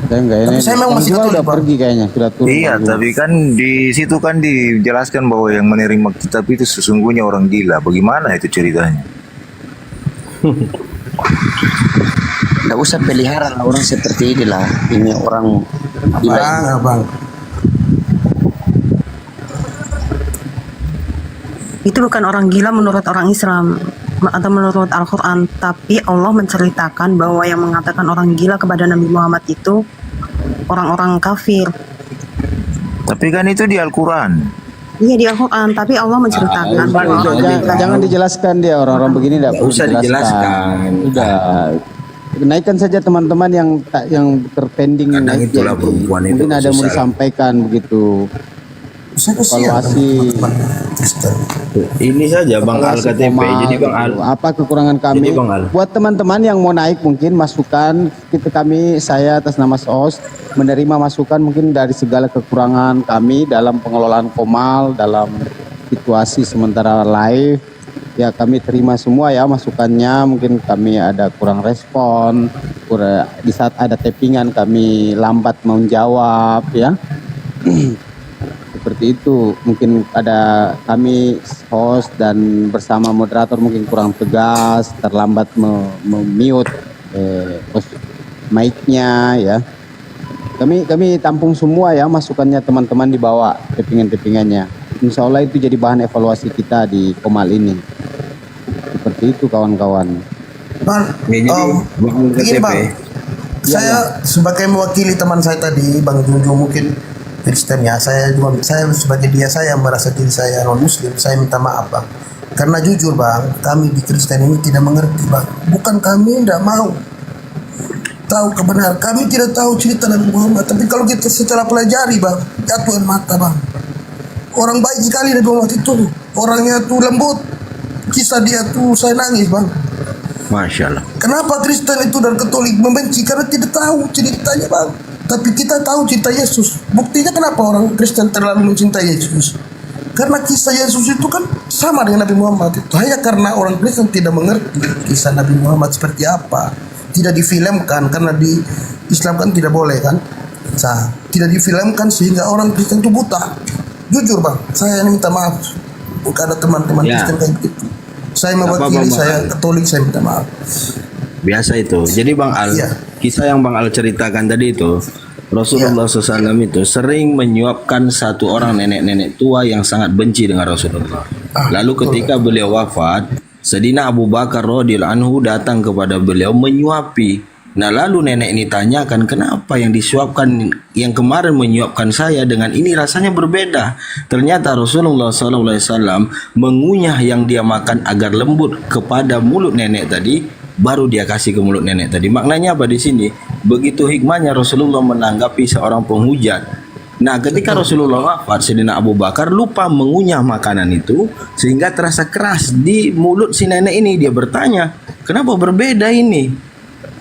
Tapi saya memang masih Katolik. Udah pergi kayaknya, sudah turun. Iya, tapi kan di situ kan dijelaskan bahwa yang menerima kitab itu sesungguhnya orang gila. Bagaimana itu ceritanya? Nggak usah pelihara orang seperti inilah. Ini orang gila. Abang. Itu bukan orang gila menurut orang Islam atau menurut Al-Quran, tapi Allah menceritakan bahwa yang mengatakan orang gila kepada Nabi Muhammad itu orang-orang kafir. Tapi kan itu di Al-Quran. Iya di Al-Quran, tapi Allah menceritakan bahwa Jangan dijelaskan dia orang-orang begini tidak usah dijelaskan. Udah naikkan saja teman-teman yang terpending. Itulah perempuan itu mungkin ada mau disampaikan begitu. Evaluasi. Ini saja Bang Al KTP. Jadi Bang Al, apa kekurangan kami? Jadi, Bang Al, buat teman-teman yang mau naik mungkin masukan saya atas nama SOS menerima masukan mungkin dari segala kekurangan kami dalam pengelolaan Komal dalam situasi sementara live. Ya kami terima semua ya masukannya, mungkin kami ada kurang respon, di saat ada tappingan kami lambat menjawab ya. Seperti itu, mungkin ada kami host dan bersama moderator mungkin kurang tegas, terlambat mute mic-nya ya. Kami tampung semua ya masukannya teman-teman di bawah tappingan-tappingannya. Insya Allah itu jadi bahan evaluasi kita di Komal ini. Seperti itu kawan-kawan. Bang, begini Bang, saya sebagai mewakili teman saya tadi, Bang Jojo mungkin Kristen ya, saya sebagai dia, saya merasa diri saya non Muslim, saya minta maaf Bang. Karena jujur Bang, kami di Kristen ini tidak mengerti Bang. Bukan kami tidak mau tahu kebenaran, kami tidak tahu cerita Nabi Muhammad. Tapi kalau kita secara pelajari Bang, jatuhan mata Bang. Orang baik sekali Nabi Muhammad itu, orangnya tuh lembut. Kisah dia tuh saya nangis Bang. Masya Allah. Kenapa Kristen itu dan Katolik membenci? Karena tidak tahu ceritanya Bang. Tapi kita tahu cerita Yesus. Buktinya kenapa orang Kristen terlalu mencintai Yesus? Karena kisah Yesus itu kan sama dengan Nabi Muhammad. Itu hanya karena orang Kristen tidak mengerti kisah Nabi Muhammad seperti apa. Tidak difilmkan, karena di Islam kan tidak boleh kan. Nah, tidak difilmkan sehingga orang Kristen itu buta. Jujur Bang, saya minta maaf kepada teman-teman Kristen kayak gitu. Saya mewakili, saya Katolik, saya minta maaf. Biasa itu. Jadi Bang Al, kisah yang Bang Al ceritakan tadi itu, Rasulullah SAW itu sering menyuapkan satu orang nenek-nenek tua yang sangat benci dengan Rasulullah. Lalu ketika beliau wafat, Sayyidina Abu Bakar radhiyallahu anhu datang kepada beliau menyuapi. Nah lalu nenek ini tanyakan, kenapa yang disuapkan yang kemarin menyuapkan saya dengan ini rasanya berbeda. Ternyata Rasulullah SAW mengunyah yang dia makan agar lembut kepada mulut nenek tadi, baru dia kasih ke mulut nenek tadi. Maknanya apa di sini? Begitu hikmahnya Rasulullah menanggapi seorang penghujat. Nah ketika Rasulullah wafat, Sayyidina Abu Bakar lupa mengunyah makanan itu sehingga terasa keras di mulut si nenek ini. Dia bertanya, kenapa berbeda ini?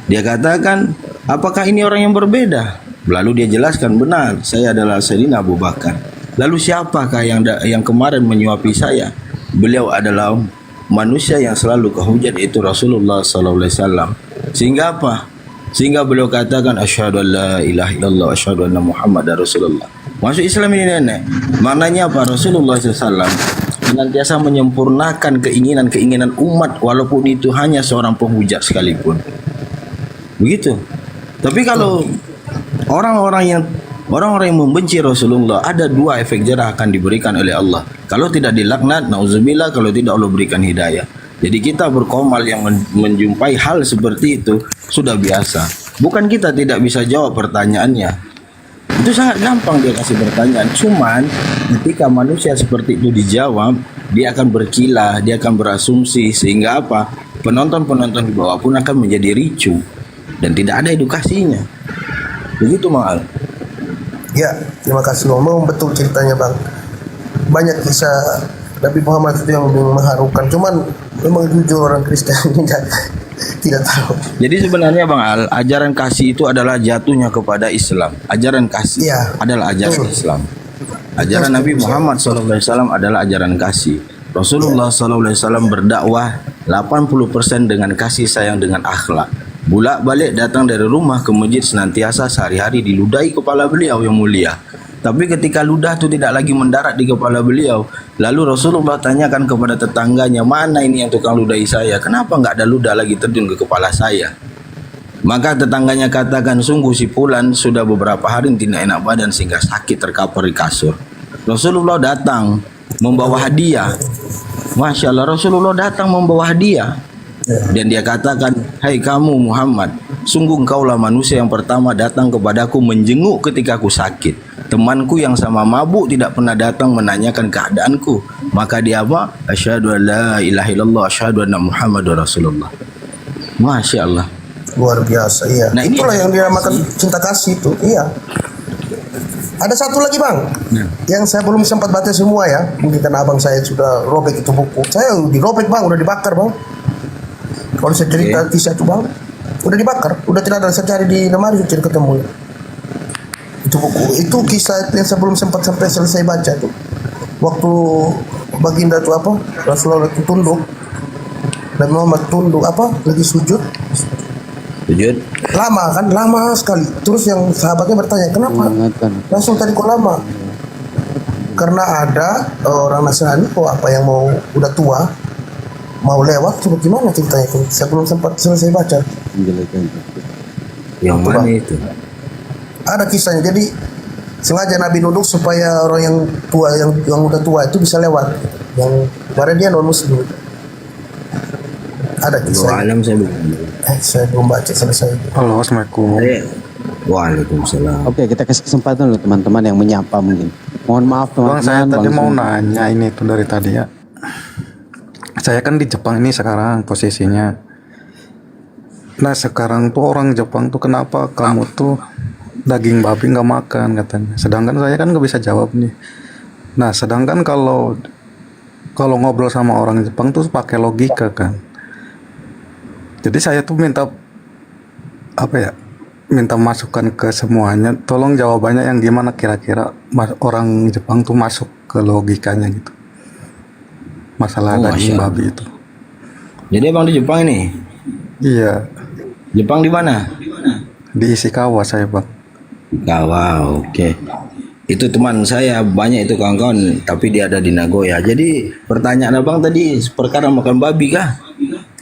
Dia katakan, apakah ini orang yang berbeda? Lalu dia jelaskan, benar, saya adalah Sayyidina Abu Bakar. Lalu siapakah yang kemarin menyuapi saya? Beliau adalah manusia yang selalu kehujat, itu Rasulullah SAW. Sehingga apa? Sehingga beliau katakan, asyhadu an la ilaha illallah, asyhadu anna Muhammadar Rasulullah. Masuk Islam ini nenek. Maknanya apa? Rasulullah SAW senantiasa menyempurnakan keinginan-keinginan umat walaupun itu hanya seorang penghujat sekalipun. Begitu. Tapi kalau orang-orang yang membenci Rasulullah, ada dua efek jerah akan diberikan oleh Allah. Kalau tidak dilaknat, nauzubillah, kalau tidak Allah berikan hidayah. Jadi kita berkomal yang menjumpai hal seperti itu sudah biasa. Bukan kita tidak bisa jawab pertanyaannya. Itu sangat gampang dia kasih pertanyaan. Cuman ketika manusia seperti itu dijawab, dia akan berkilah, dia akan berasumsi, sehingga apa? Penonton-penonton di bawah pun akan menjadi ricu dan tidak ada edukasinya. Begitu Bang Al. Ya, terima kasih Bang. Betul ceritanya Bang. Banyak kisah Nabi Muhammad itu yang mengharukan. Cuman memang jujur orang Kristen tidak tahu. Jadi sebenarnya Bang Al, ajaran kasih itu adalah jatuhnya kepada Islam. Ajaran kasih adalah ajaran Islam. Ajaran Nabi Muhammad SAW adalah ajaran kasih. Rasulullah SAW berdakwah 80% dengan kasih sayang dengan akhlak. Bolak-balik datang dari rumah ke masjid senantiasa sehari-hari diludahi kepala beliau yang mulia. Tapi ketika ludah itu tidak lagi mendarat di kepala beliau, lalu Rasulullah tanyakan kepada tetangganya, mana ini yang tukang ludahi saya? Kenapa nggak ada ludah lagi terjun ke kepala saya? Maka tetangganya katakan, sungguh si Fulan sudah beberapa hari tidak enak badan sehingga sakit terkapar di kasur. Rasulullah datang membawa hadiah. Masya Allah, Rasulullah datang membawa hadiah. Dan dia katakan, hai kamu Muhammad, sungguh engkaulah manusia yang pertama datang kepadaku menjenguk ketika aku sakit. Temanku yang sama mabuk tidak pernah datang menanyakan keadaanku. Maka dia apa? Asyhadu an la ilaha illallah, asyhadu anna Muhammadar Rasulullah. Masya Allah. Luar biasa, iya. Nah, itulah yang dinamakan cinta kasih itu, iya. Ada satu lagi Bang, yang saya belum sempat baca semua ya. Mungkin karena abang saya sudah robek itu buku. Saya dirobek Bang, udah dibakar Bang. Kalau saya cerita kisah itu Bang, udah dibakar, udah tidak ada. Saya cari di lemari sudah ketemu. Itu buku, itu kisah yang saya belum sempat sampai selesai baca tuh. Waktu baginda itu apa? Rasulullah itu tunduk, dan Muhammad tunduk apa? Lagi sujud. Sujud. Lama kan, lama sekali. Terus yang sahabatnya bertanya, kenapa? Langsung tadi kok lama? Karena ada orang Nasrani kok apa yang mau udah tua mau lewat, coba gimana ceritanya itu? Saya belum sempat selesai baca. Yang mana itu? Ada kisahnya. Jadi sengaja Nabi duduk supaya orang yang tua, yang udah tua itu bisa lewat. Yang kemarin dia non muslim. Ada kisah. Alam saya belum baca selesai. Halo, assalamualaikum. Waalaikumsalam. Oke, kita kasih kesempatan dulu teman-teman yang menyapa mungkin. Mohon maaf teman-teman. Bang, saya tadi mau nanya ini tuh dari tadi ya. Saya kan di Jepang ini sekarang posisinya. Nah sekarang tuh orang Jepang tuh kenapa kamu tuh daging babi nggak makan katanya. Sedangkan saya kan nggak bisa jawab nih. Nah sedangkan kalau ngobrol sama orang Jepang tuh pakai logika kan. Jadi saya tuh minta masukan ke semuanya. Tolong jawabannya yang gimana kira-kira orang Jepang tuh masuk ke logikanya gitu. Masalah daging babi itu. Jadi abang di Jepang ini? Iya. Jepang di mana? Di Ishikawa saya Bang. Ishikawa, oke. Itu teman saya banyak itu kawan-kawan, tapi dia ada di Nagoya. Jadi pertanyaan abang tadi perkara makan babi kah?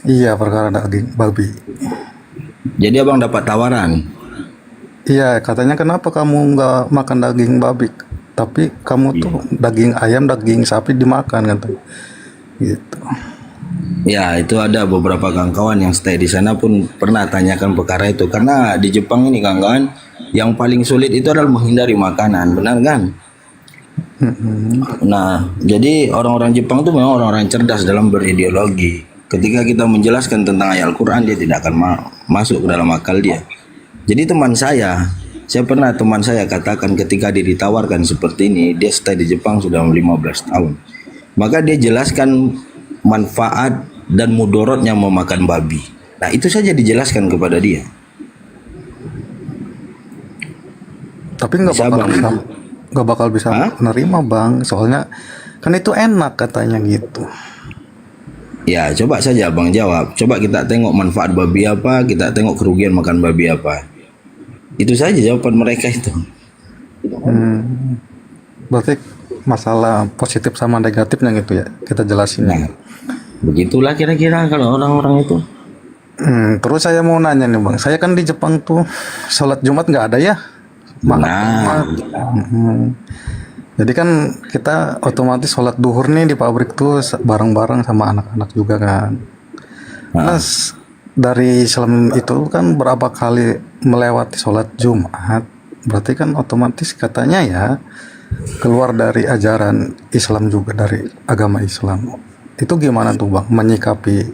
Iya, perkara daging babi. Jadi abang dapat tawaran? Iya, katanya kenapa kamu nggak makan daging babi, tapi kamu tuh daging ayam, daging sapi dimakan katanya. Gitu. Ya, itu ada beberapa kawan-kawan yang stay di sana pun pernah tanyakan perkara itu. Karena di Jepang ini kawan-kawan, yang paling sulit itu adalah menghindari makanan, benar kan? Nah, jadi orang-orang Jepang itu memang orang-orang cerdas dalam berideologi. Ketika kita menjelaskan tentang ayat Al-Quran, dia tidak akan masuk ke dalam akal dia. Jadi teman saya katakan ketika dia ditawarkan seperti ini, dia stay di Jepang sudah 15 tahun. Maka dia jelaskan manfaat dan mudorotnya memakan babi. Nah itu saja dijelaskan kepada dia. Tapi nggak bakal bisa menerima Bang, soalnya kan itu enak katanya gitu. Ya coba saja Bang jawab. Coba kita tengok manfaat babi apa, kita tengok kerugian makan babi apa. Itu saja jawaban mereka itu. Berarti masalah positif sama negatifnya gitu ya, kita jelasin. Nah, begitulah kira-kira kalau orang-orang itu. Terus saya mau nanya nih Bang, saya kan di Jepang tuh sholat Jumat nggak ada ya? Jadi kan kita otomatis sholat duhur nih di pabrik tuh bareng-bareng sama anak-anak juga kan. Nah, dari Islam itu kan berapa kali melewati sholat Jumat, berarti kan otomatis katanya ya keluar dari ajaran Islam juga, dari agama Islam. Itu gimana tuh Bang menyikapi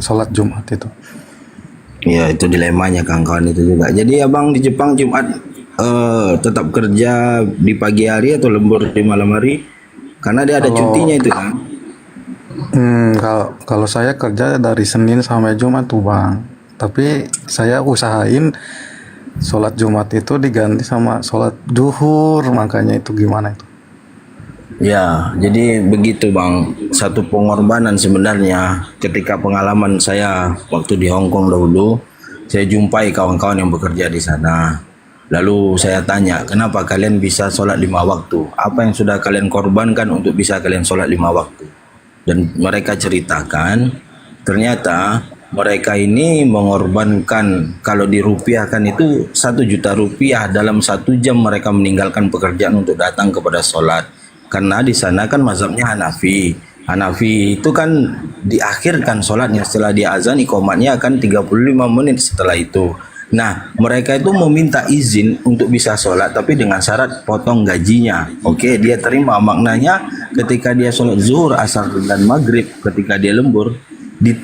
sholat Jumat itu? Ya itu dilemanya kawan-kawan itu juga. Jadi abang di Jepang Jumat tetap kerja di pagi hari atau lembur di malam hari? Karena dia ada cutinya itu kan. Kalau saya kerja dari Senin sampai Jumat tuh Bang. Tapi saya usahain sholat Jumat itu diganti sama sholat duhur, makanya itu gimana itu? Ya, jadi begitu Bang. Satu pengorbanan sebenarnya ketika pengalaman saya waktu di Hong Kong dahulu, saya jumpai kawan-kawan yang bekerja di sana. Lalu saya tanya, kenapa kalian bisa sholat 5 waktu? Apa yang sudah kalian korbankan untuk bisa kalian sholat 5 waktu? Dan mereka ceritakan, ternyata mereka ini mengorbankan, kalau dirupiahkan itu 1 juta rupiah dalam 1 jam mereka meninggalkan pekerjaan untuk datang kepada sholat. Karena di sana kan mazhabnya Hanafi. Hanafi itu kan diakhirkan sholatnya setelah dia azan, iqamatnya akan 35 menit setelah itu. Nah, mereka itu meminta izin untuk bisa sholat, tapi dengan syarat potong gajinya. Oke, dia terima maknanya ketika dia sholat zuhur, asar, dan maghrib, ketika dia lembur,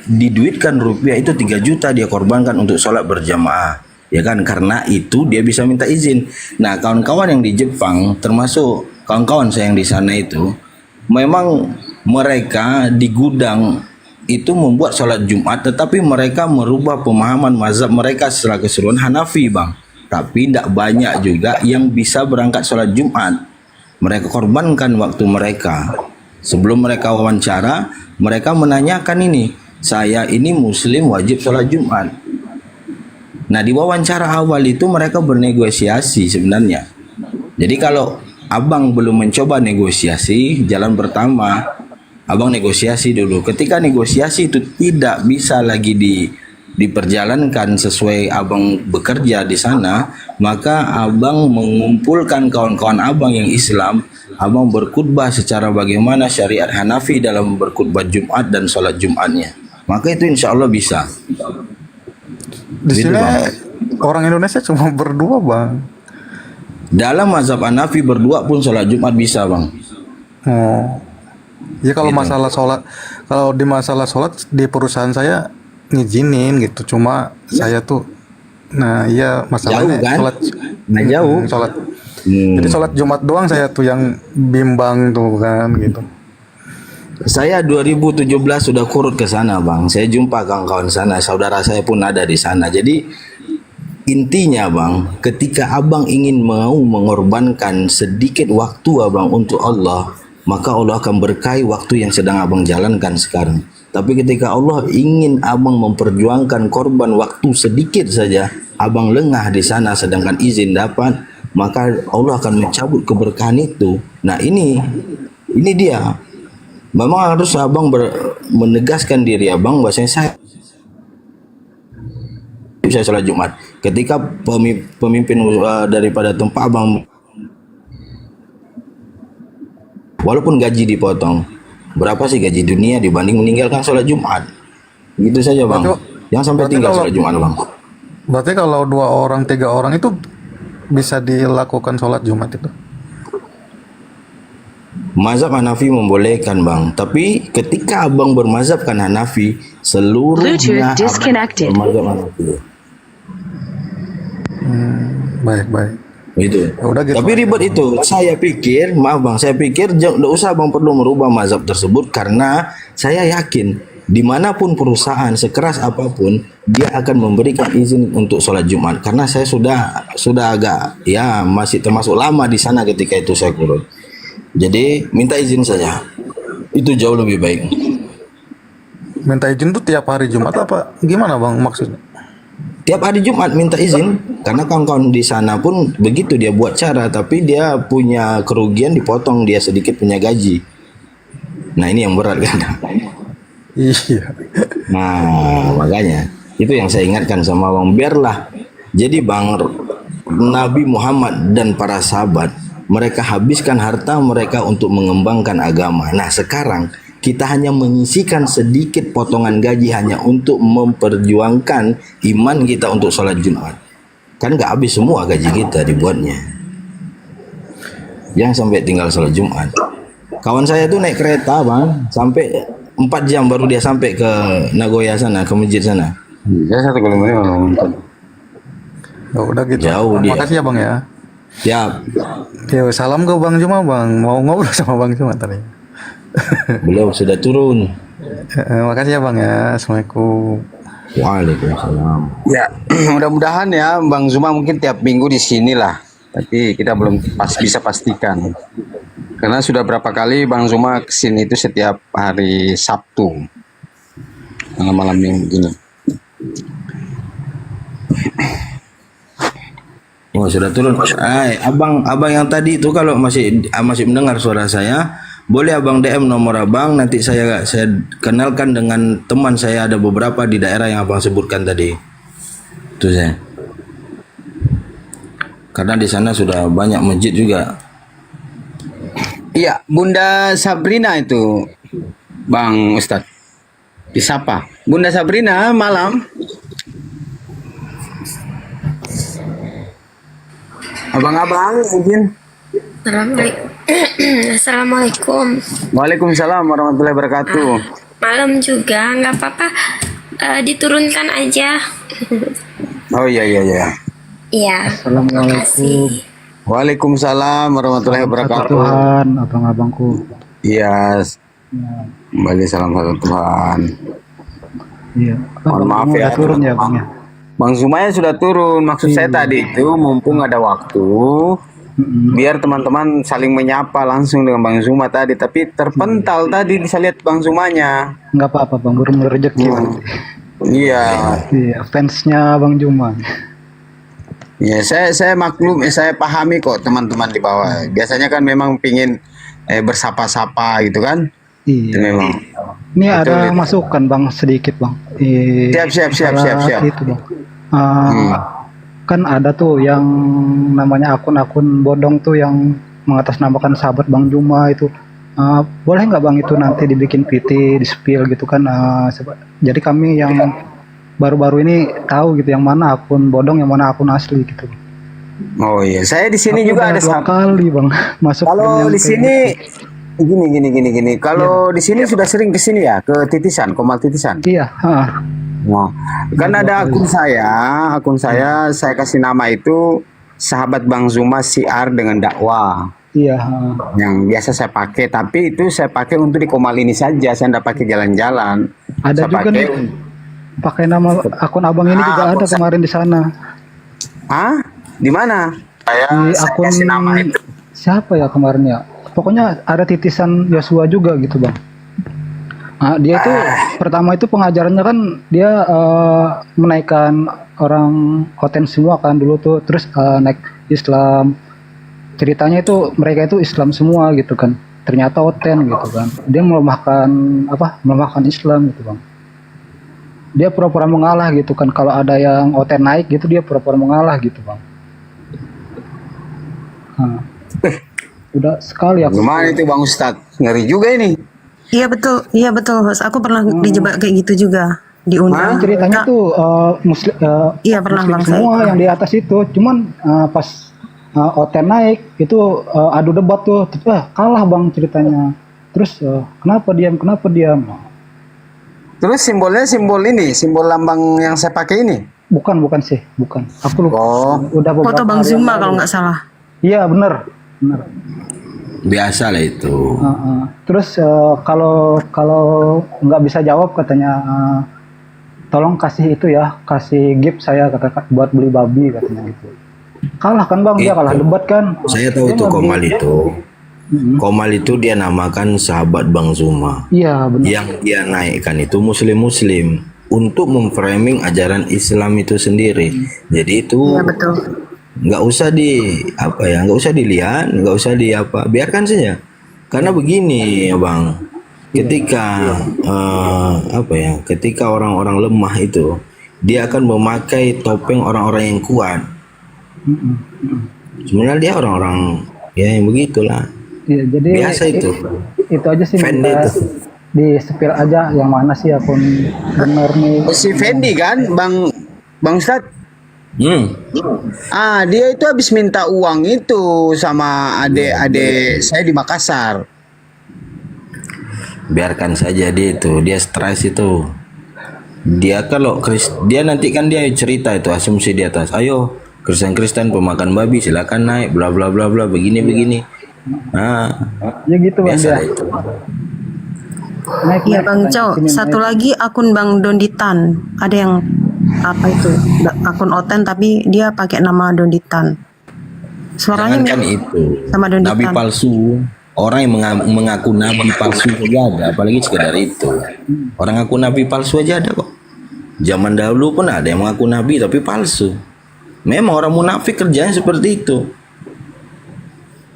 diduitkan rupiah itu 3 juta dia korbankan untuk sholat berjamaah. Ya kan, karena itu dia bisa minta izin. Nah, kawan-kawan yang di Jepang, termasuk kawan-kawan saya yang di sana itu, memang mereka di gudang itu membuat sholat Jumat, tetapi mereka merubah pemahaman mazhab mereka secara keseluruhan Hanafi Bang. Tapi tidak banyak juga yang bisa berangkat sholat Jumat. Mereka korbankan waktu mereka. Sebelum mereka wawancara, mereka menanyakan ini, saya ini muslim wajib sholat Jumat. Nah di wawancara awal itu mereka bernegosiasi sebenarnya. Jadi kalau abang belum mencoba negosiasi, jalan pertama abang negosiasi dulu. Ketika negosiasi itu tidak bisa lagi diperjalankan sesuai abang bekerja di sana, maka abang mengumpulkan kawan-kawan abang yang Islam, abang berkhutbah secara bagaimana syariat Hanafi dalam berkhutbah Jumat dan sholat Jumatnya. Maka itu insya Allah bisa. Di sini orang Indonesia cuma berdua Bang. Dalam mazhab Hanafi berdua pun sholat Jumat bisa Bang. Oh. Ya kalau masalah sholat, kalau di masalah sholat di perusahaan saya ngizinin gitu, cuma saya tuh, nah iya masalahnya jauh, kan? sholat, jauh. Sholat, jadi sholat Jumat doang saya tuh yang bimbang tuh kan gitu. Saya 2017 sudah kurut ke sana Bang, saya jumpa kawan-kawan sana, saudara saya pun ada di sana. Jadi intinya Bang, ketika abang ingin mau mengorbankan sedikit waktu abang untuk Allah, maka Allah akan berkahi waktu yang sedang abang jalankan sekarang. Tapi ketika Allah ingin abang memperjuangkan korban waktu sedikit saja, abang lengah di sana sedangkan izin dapat, maka Allah akan mencabut keberkahan itu. Nah ini dia. Memang harus abang menegaskan diri abang bahwasanya saya bisa sholat Jumat. Ketika pemimpin daripada tempat abang, walaupun gaji dipotong, berapa sih gaji dunia dibanding meninggalkan sholat Jumat? Gitu saja Bang. Jangan sampai tinggal sholat Jumat Bang. Berarti kalau 2 orang, 3 orang itu bisa dilakukan sholat Jumat itu? Mazhab Hanafi membolehkan Bang. Tapi ketika abang bermazhabkan Hanafi, seluruhnya mazhab Hanafi. Baik. Gitu. Udah gitu. Tapi ribet itu. Saya pikir, maaf Bang, saya pikir tidak usah Bang perlu merubah mazhab tersebut, karena saya yakin dimanapun perusahaan sekeras apapun dia akan memberikan izin untuk sholat Jumat. Karena saya sudah agak ya masih termasuk lama di sana ketika itu saya kurun. Jadi minta izin saja. Itu jauh lebih baik. Minta izin tuh tiap hari Jumat apa gimana Bang maksudnya? Tiap hari Jumat minta izin, karena kawan-kawan di sana pun begitu, dia buat cara, tapi dia punya kerugian dipotong, dia sedikit punya gaji. Nah ini yang berat kan. Iya. Nah makanya itu yang saya ingatkan sama Bang, biarlah. Jadi Bang, Nabi Muhammad dan para sahabat mereka habiskan harta mereka untuk mengembangkan agama. Nah sekarang kita hanya menyisikan sedikit potongan gaji hanya untuk memperjuangkan iman kita untuk sholat Jumat. Kan nggak habis semua gaji kita dibuatnya. Yang sampai tinggal sholat Jumat. Kawan saya tuh naik kereta bang, sampai 4 jam baru dia sampai ke Nagoya sana, ke masjid sana. Saya 1,5 nonton. Oh, udah gitu. Jauh dia. Makasih ya bang ya. Siap. Ya, salam ke Bang Juma bang. Mau ngobrol sama Bang Juma tadi. Beliau sudah turun. Makasih ya bang ya. Assalamualaikum. Waalaikumsalam. Ya, mudah-mudahan ya Bang Zuma mungkin tiap minggu di sini lah. Tapi kita belum bisa pastikan. Karena sudah berapa kali Bang Zuma kesini itu setiap hari Sabtu. Malam-malam minggu gini. Oh sudah turun. Abang yang tadi itu kalau masih mendengar suara saya, boleh abang DM nomor abang, nanti saya kenalkan dengan teman saya, ada beberapa di daerah yang abang sebutkan tadi. Itu saya. Karena di sana sudah banyak masjid juga. Iya, Bunda Sabrina itu Bang Ustadz. Disapa. Bunda Sabrina malam. Abang-abang izin. Assalamualaikum. Waalaikumsalam warahmatullahi wabarakatuh. Malam juga, nggak apa-apa. Diturunkan aja. Oh iya. Iya. Assalamualaikum. Waalaikumsalam warahmatullahi wabarakatuh. Tuhan, abang-abangku. Iya. Kembali salam satu Tuhan. Iya. Mohon maaf ya. Turun ya bang ya. Bang Zumaya sudah turun. Maksud saya tadi itu mumpung ada waktu, biar teman-teman saling menyapa langsung dengan Bang Zuma tadi. Tapi terpental tadi bisa lihat Bang Zumanya. Nggak apa-apa bang, baru rezeki. Iya. Iya, fansnya Bang Juma. Ya, saya maklum, saya pahami kok teman-teman di bawah. Biasanya kan memang pingin bersapa-sapa gitu kan? Iya. Itu memang. Ini ada masukan bang sedikit bang. Siap. Itu bang. Kan ada tuh yang namanya akun-akun bodong tuh yang mengatasnamakan sahabat Bang Juma itu. Boleh nggak bang itu nanti dibikin PT, di spill gitu kan? Jadi kami yang baru-baru ini tahu gitu yang mana akun bodong, yang mana akun asli gitu. Oh iya, saya di sini Aku juga ada 2 kali bang masuk. Kalau di sini gini. Kalau di sini sudah sering ke sini ya, ke Titisan, Komal Titisan. Iya. Nah, kan ada akun saya kasih nama itu sahabat Bang Zuma siar dengan dakwah. Iya. Yang biasa saya pakai, tapi itu saya pakai untuk di Komal ini saja, saya tidak pakai jalan-jalan. Ada saya juga nih pakai nama akun abang ini juga ada kemarin di sana. Di mana? Di akun kasih nama itu. Siapa ya kemarin ya? Pokoknya ada titisan Yosua juga gitu bang. Dia itu pertama itu pengajarannya kan dia menaikkan orang Oten semua kan dulu tuh, terus naik Islam. Ceritanya itu mereka itu Islam semua gitu kan. Ternyata Oten gitu kan. Dia melemahkan Islam gitu bang. Dia pura-pura mengalah gitu kan. Kalau ada yang Oten naik gitu dia pura-pura mengalah gitu bang. Udah sekali aku. Gimana itu Bang Ustadz? Ngeri juga ini. Iya betul. Aku pernah dijebak kayak gitu juga. Diundang. Ceritanya tuh muslim. Iya pernah muslim bang. semua yang di atas itu. Cuman pas Oten naik itu adu debat tuh. Kalah bang ceritanya. Terus kenapa diam? Terus simbolnya simbol lambang yang saya pakai ini? Bukan sih. Aku lupa. Udah beberapa Foto Bang hari Zuma yang kalau lalu. nggak salah. Iya bener. Biasa lah itu. Terus kalau nggak bisa jawab katanya tolong kasih itu ya, kasih gift saya kata buat beli babi katanya gitu. Kalah kan bang, dia kalah debat kan. Saya tahu itu Komal itu. Komal itu dia namakan sahabat Bang Zuma. Iya benar. Yang dia naikkan itu muslim untuk memframing ajaran Islam itu sendiri. Jadi itu nggak usah dilihat, nggak usah biarkan saja. Karena begini ya bang, ketika ketika orang-orang lemah itu dia akan memakai topeng orang-orang yang kuat. Sebenarnya dia orang-orang Ya yang begitulah. Iya, jadi Biasa itu. Itu aja sih Fendi minta itu. di spill aja yang mana sih akun bener nih. Si Fendi kan, Bang Ustad. Dia itu habis minta uang itu sama adik-adik saya di Makassar. Biarkan saja dia itu, dia stres itu. Dia dia nanti kan dia cerita itu asumsi di atas. Ayo Kristen pemakan babi silakan naik bla bla bla bla begini. Nah, ya gitu Bang biasa dia. itu. Iya Bang Cow, satu lagi akun Bang Donditan. Ada yang apa itu? Akun Oten tapi dia pakai nama Donditan. Suaranya Jangankan mirip itu. sama Donditan. Nabi palsu. Orang yang mengaku nabi palsu aja ada, apalagi sekedar itu. Orang ngaku nabi palsu aja ada kok. Zaman dahulu pun ada yang mengaku nabi tapi palsu. Memang orang munafik kerjanya seperti itu.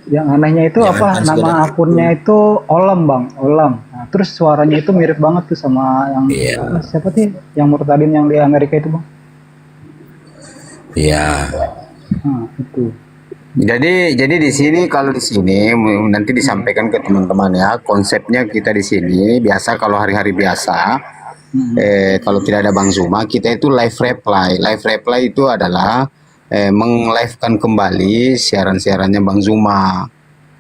Yang anehnya itu Jangan apa? Nama akunnya itu Olam Bang, Olam. Nah, terus suaranya itu mirip banget tuh sama yang siapa sih? Yang Murtadin yang di Amerika itu Bang. Iya. Nah, itu. Jadi di sini kalau di sini nanti disampaikan ke teman-teman ya, konsepnya kita di sini biasa kalau hari-hari biasa kalau tidak ada Bang Zuma kita itu live reply. Live reply itu adalah meng-live-kan kembali siaran-siarannya Bang Zuma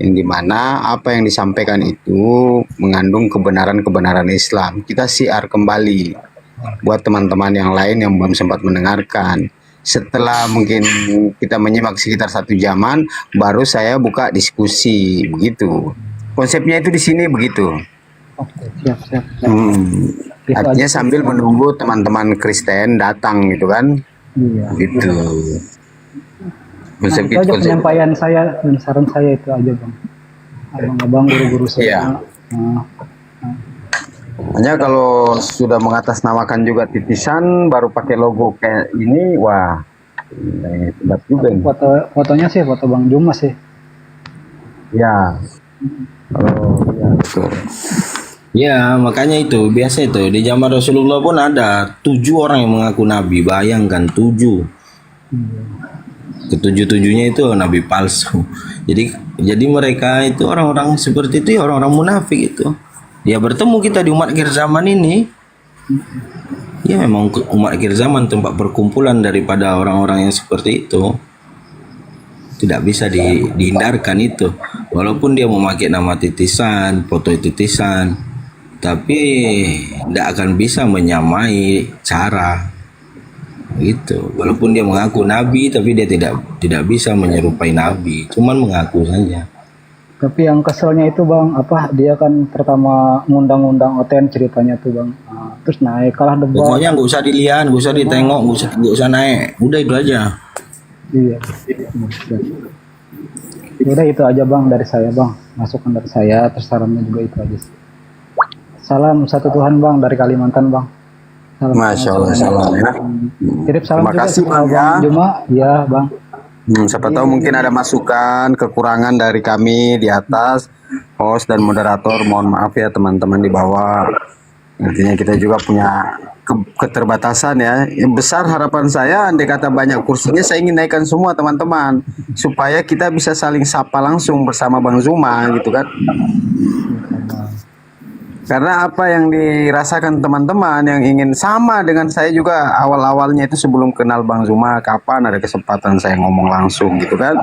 yang dimana apa yang disampaikan itu mengandung kebenaran-kebenaran Islam. Kita siar kembali buat teman-teman yang lain yang belum sempat mendengarkan. Setelah mungkin kita menyimak sekitar 1 jaman, baru saya buka diskusi begitu. Konsepnya itu di sini begitu. Oke, siap. Artinya sambil menunggu teman-teman Kristen datang gitu kan? Iya. Gitu. Nah, itu aja penyampaian saya dan saran saya itu aja Bang. Abang-abang guru-guru saya. Iya. Hanya kalau sudah mengatasnamakan juga titisan baru pakai logo kayak ini, wah, sedap juga ini. Fotonya sih foto Bang Juma sih. Ya. Ya betul. Ya makanya itu biasa itu di zaman Rasulullah pun ada 7 orang yang mengaku nabi. Bayangkan 7. Ketujuh-tujuhnya itu nabi palsu. Jadi mereka itu orang-orang seperti itu ya orang-orang munafik itu. Ya bertemu kita di umat akhir zaman ini. Ya memang umat akhir zaman tempat perkumpulan daripada orang-orang yang seperti itu. Tidak bisa dihindarkan itu. Walaupun dia memakai nama titisan, foto titisan, tapi tidak akan bisa menyamai cara gitu. Walaupun dia mengaku nabi, tapi dia tidak bisa menyerupai nabi. Cuman mengaku saja. Tapi yang keselnya itu Bang, apa dia kan pertama ngundang-undang Oten ceritanya tuh Bang. Nah, terus naik kalah debat. Pokoknya nggak usah dilihat, nggak usah ditengok, nggak usah naik. Udah itu aja. Iya. Udah itu aja Bang dari saya Bang. Masukan dari saya, terus sarannya juga itu aja sih. Salam satu Tuhan Bang dari Kalimantan Bang. Salam. Masya Allah, salam ya. Kirim salam Terima juga kasih sama Bang ya. Bang Juma. Iya Bang. Siapa tahu mungkin ada masukan, kekurangan dari kami di atas, host dan moderator. Mohon maaf ya teman-teman di bawah. Artinya kita juga punya keterbatasan ya. Yang besar harapan saya, andai kata banyak kursinya, saya ingin naikkan semua teman-teman. Supaya kita bisa saling sapa langsung bersama Bang Zuma gitu kan. Karena apa yang dirasakan teman-teman yang ingin sama dengan saya juga awal-awalnya itu sebelum kenal Bang Zuma, kapan ada kesempatan saya ngomong langsung gitu kan.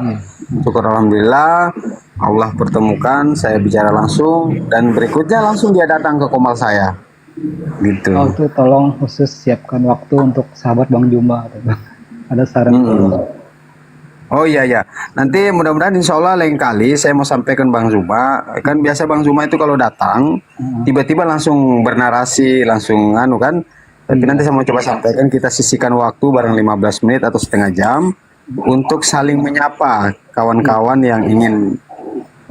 Syukur alhamdulillah Allah pertemukan, saya bicara langsung dan berikutnya langsung dia datang ke komal saya. Gitu. Oh itu tolong khusus siapkan waktu untuk sahabat Bang Juma. Ada saran. Oh iya ya, nanti mudah-mudahan insya Allah lain kali saya mau sampaikan Bang Zuma. Kan biasa Bang Zuma itu kalau datang tiba-tiba langsung bernarasi, langsung anu kan. Tapi nanti saya mau coba sampaikan, kita sisihkan waktu bareng 15 menit atau setengah jam untuk saling menyapa kawan-kawan yang ingin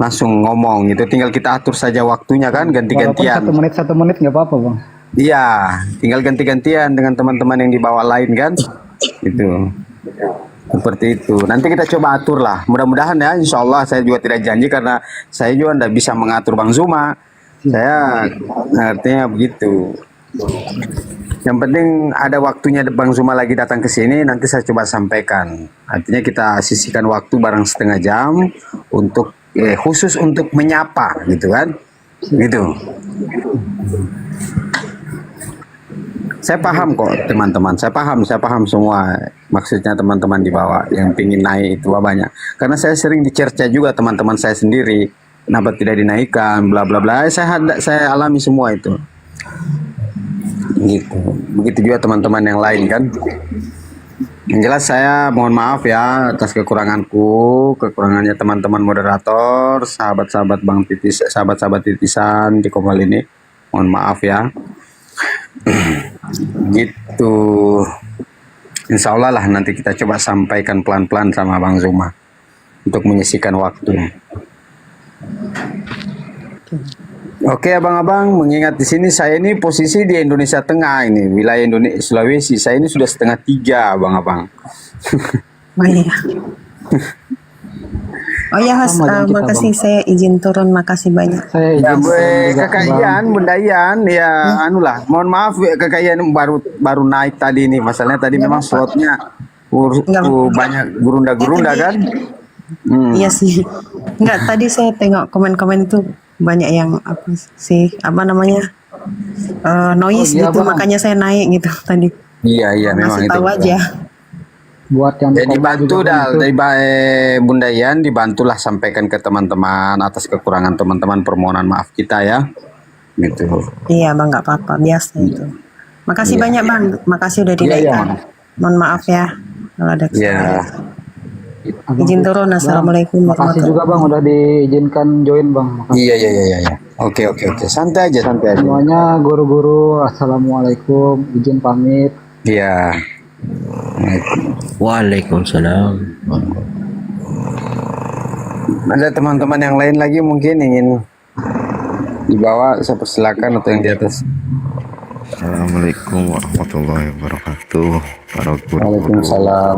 langsung ngomong gitu. Tinggal kita atur saja waktunya kan, ganti-gantian. Walaupun 1 menit nggak apa-apa Bang. Iya, tinggal ganti-gantian dengan teman-teman yang di bawah lain kan. Itu. Seperti itu. Nanti kita coba atur lah. Mudah-mudahan ya, insya Allah saya juga tidak janji karena saya juga tidak bisa mengatur Bang Zuma. Saya artinya begitu. Yang penting ada waktunya Bang Zuma lagi datang ke sini, nanti saya coba sampaikan. Artinya kita sisihkan waktu bareng setengah jam untuk khusus untuk menyapa gitu kan, gitu. Saya paham kok teman-teman, saya paham semua maksudnya teman-teman di bawah yang pingin naik itu banyak. Karena saya sering dicerca juga teman-teman saya sendiri, kenapa tidak dinaikkan, bla bla bla. Saya alami semua itu. Gitu. Begitu juga teman-teman yang lain kan. Yang jelas saya mohon maaf ya atas kekurangannya teman-teman moderator, sahabat-sahabat Bang Titis, sahabat-sahabat titisan di Komal ini. Mohon maaf ya. Gitu. Insya Allah lah nanti kita coba sampaikan pelan-pelan sama Bang Zuma untuk menyisihkan waktu. Oke abang-abang, mengingat di sini saya ini posisi di Indonesia Tengah ini, wilayah Indonesia Sulawesi. Saya ini sudah 2:30 abang-abang. Oh iya. Oh ya Mas, makasih saya izin turun, makasih banyak. Saya Ya, izin Kakak Ian, Bunda Ian, ya anulah. Mohon maaf ya, Kakak Ian baru naik tadi nih. Masalahnya tadi memang slotnya banyak gerunda-gerunda kan. Iya sih. Enggak, tadi saya tengok komen-komen itu banyak yang apa sih, apa namanya, noise Oh, iya, gitu, Bang. makanya saya naik gitu tadi. Iya memang Masih itu. tahu aja. Buat yang Ya, dibantu juga, dari Bunda Ian, dibantulah sampaikan ke teman-teman atas kekurangan teman-teman, permohonan maaf kita ya. Gitu. Iya Bang, nggak apa-apa, biasa itu. Makasih Iya. banyak Bang, makasih udah Iya, dinaikkan. Mohon maaf ya kalau ada Iya. kesalahan. Izin turun, assalamualaikum Makasih warahmatullahi juga Bang udah diizinkan join Bang. Makasih. Iya. Oke. Santai aja. Semuanya guru-guru, assalamualaikum, izin pamit. Iya. Waalaikumsalam. Ada teman-teman yang lain lagi mungkin ingin dibawa, saya persilakan, atau yang di atas. Assalamualaikum warahmatullahi wabarakatuh. Para guru, Waalaikumsalam.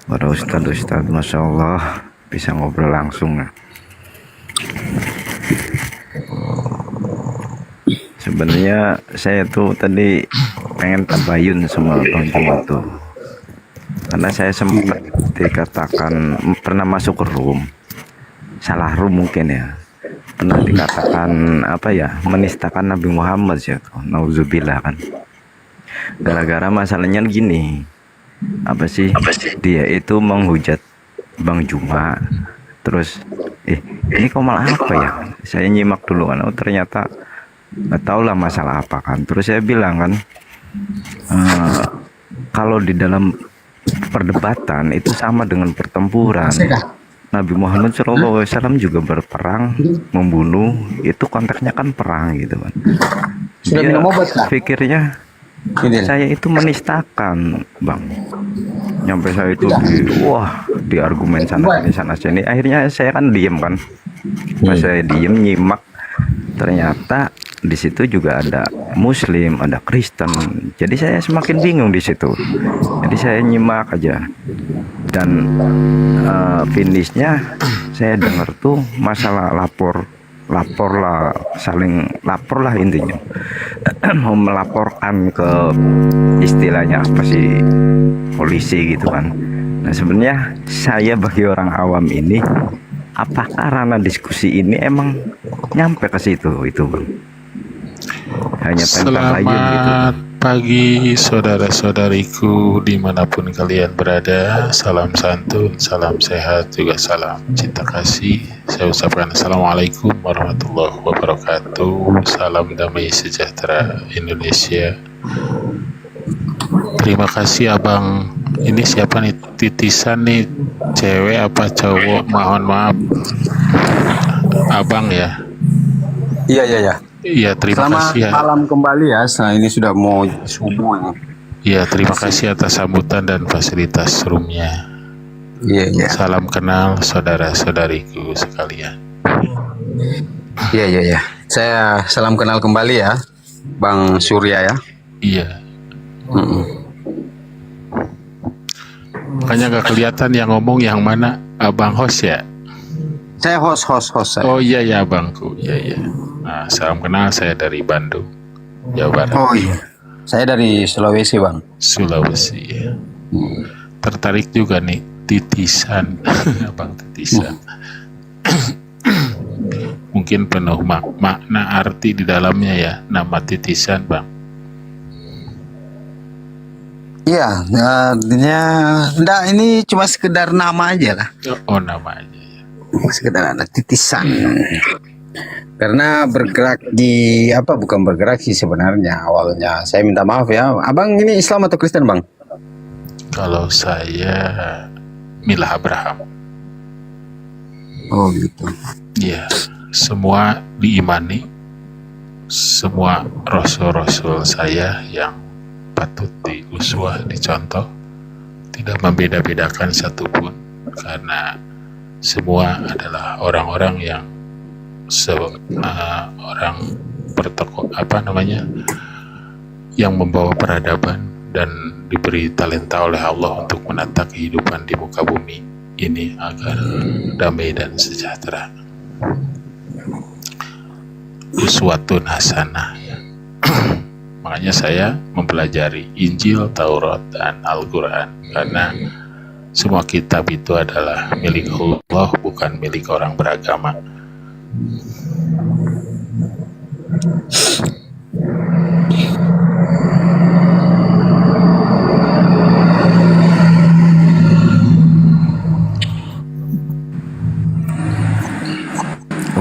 para ustadz, masya Allah bisa ngobrol langsung ya. Sebenarnya saya tuh tadi pengen tabayun sama Bang Juma tuh, karena saya sempat dikatakan pernah masuk ke room, salah room mungkin ya, pernah dikatakan apa ya, menistakan Nabi Muhammad ya, nauzubillah kan. Gara-gara masalahnya gini, apa sih, dia itu menghujat Bang Juma, terus ini komal apa ya, saya nyimak dulu kan, oh ternyata nggak tahu lah masalah apa kan. Terus saya bilang kan, kalau di dalam perdebatan itu sama dengan pertempuran. Nabi Muhammad SAW juga berperang, membunuh, itu konteksnya kan perang gitu kan. Sudah Dia minum obat kah? pikirnya saya itu menistakan Bang, nyampe saya itu di argumen sana sini. Akhirnya saya kan diem kan, pas saya diem nyimak, ternyata di situ juga ada Muslim, ada Kristen. Jadi saya semakin bingung di situ. Jadi saya nyimak aja. Dan finishnya saya dengar tuh masalah lapor lah, saling lapor lah intinya. Mau melaporkan ke istilahnya apa sih, polisi gitu kan. Nah sebenarnya saya bagi orang awam ini, apakah ranah diskusi ini emang nyampe ke situ itu Bang? Hanya tabayun gitu. Selamat pagi saudara-saudariku dimanapun kalian berada. Salam santun, salam sehat, juga salam cinta kasih. Saya ucapkan assalamualaikum warahmatullahi wabarakatuh. Salam damai sejahtera Indonesia. Terima kasih abang. Ini siapa nih, titisan nih, cewek apa cowok? Mohon maaf abang ya. Iya. Iya, terima Selamat kasih ya. malam kembali ya. Setelah ini sudah mau subuh ini. Ya, terima kasih atas sambutan dan fasilitas roomnya. Iya. Salam kenal saudara-saudariku sekalian. Iya. Saya salam kenal kembali ya, Bang Surya ya. Iya. Makanya gak kelihatan yang ngomong yang mana, abang host ya? Saya host saya. Oh iya ya abangku, iya. Nah, salam kenal, saya dari Bandung, Jawa Barat. Oh iya. Saya dari Sulawesi Bang. Sulawesi ya. Tertarik juga nih titisan, abang titisan. mungkin penuh makna arti di dalamnya ya, nama titisan Bang. Iya, artinya enggak, ini cuma sekedar nama aja lah. Oh, nama aja. Sekedar ada titisan. Karena bergerak di apa, bukan bergerak sih sebenarnya awalnya. Saya minta maaf ya. Abang ini Islam atau Kristen, Bang? Kalau saya Milah Abraham. Oh gitu. Iya, semua diimani. Semua rasul-rasul saya yang patut diuswah, dicontoh, tidak membeda-bedakan satupun, karena semua adalah orang-orang yang orang yang membawa peradaban dan diberi talenta oleh Allah untuk menata kehidupan di muka bumi ini agar damai dan sejahtera. Uswatun hasanah. Makanya saya mempelajari Injil, Taurat, dan Al-Quran, karena semua kitab itu adalah milik Allah, bukan milik orang beragama.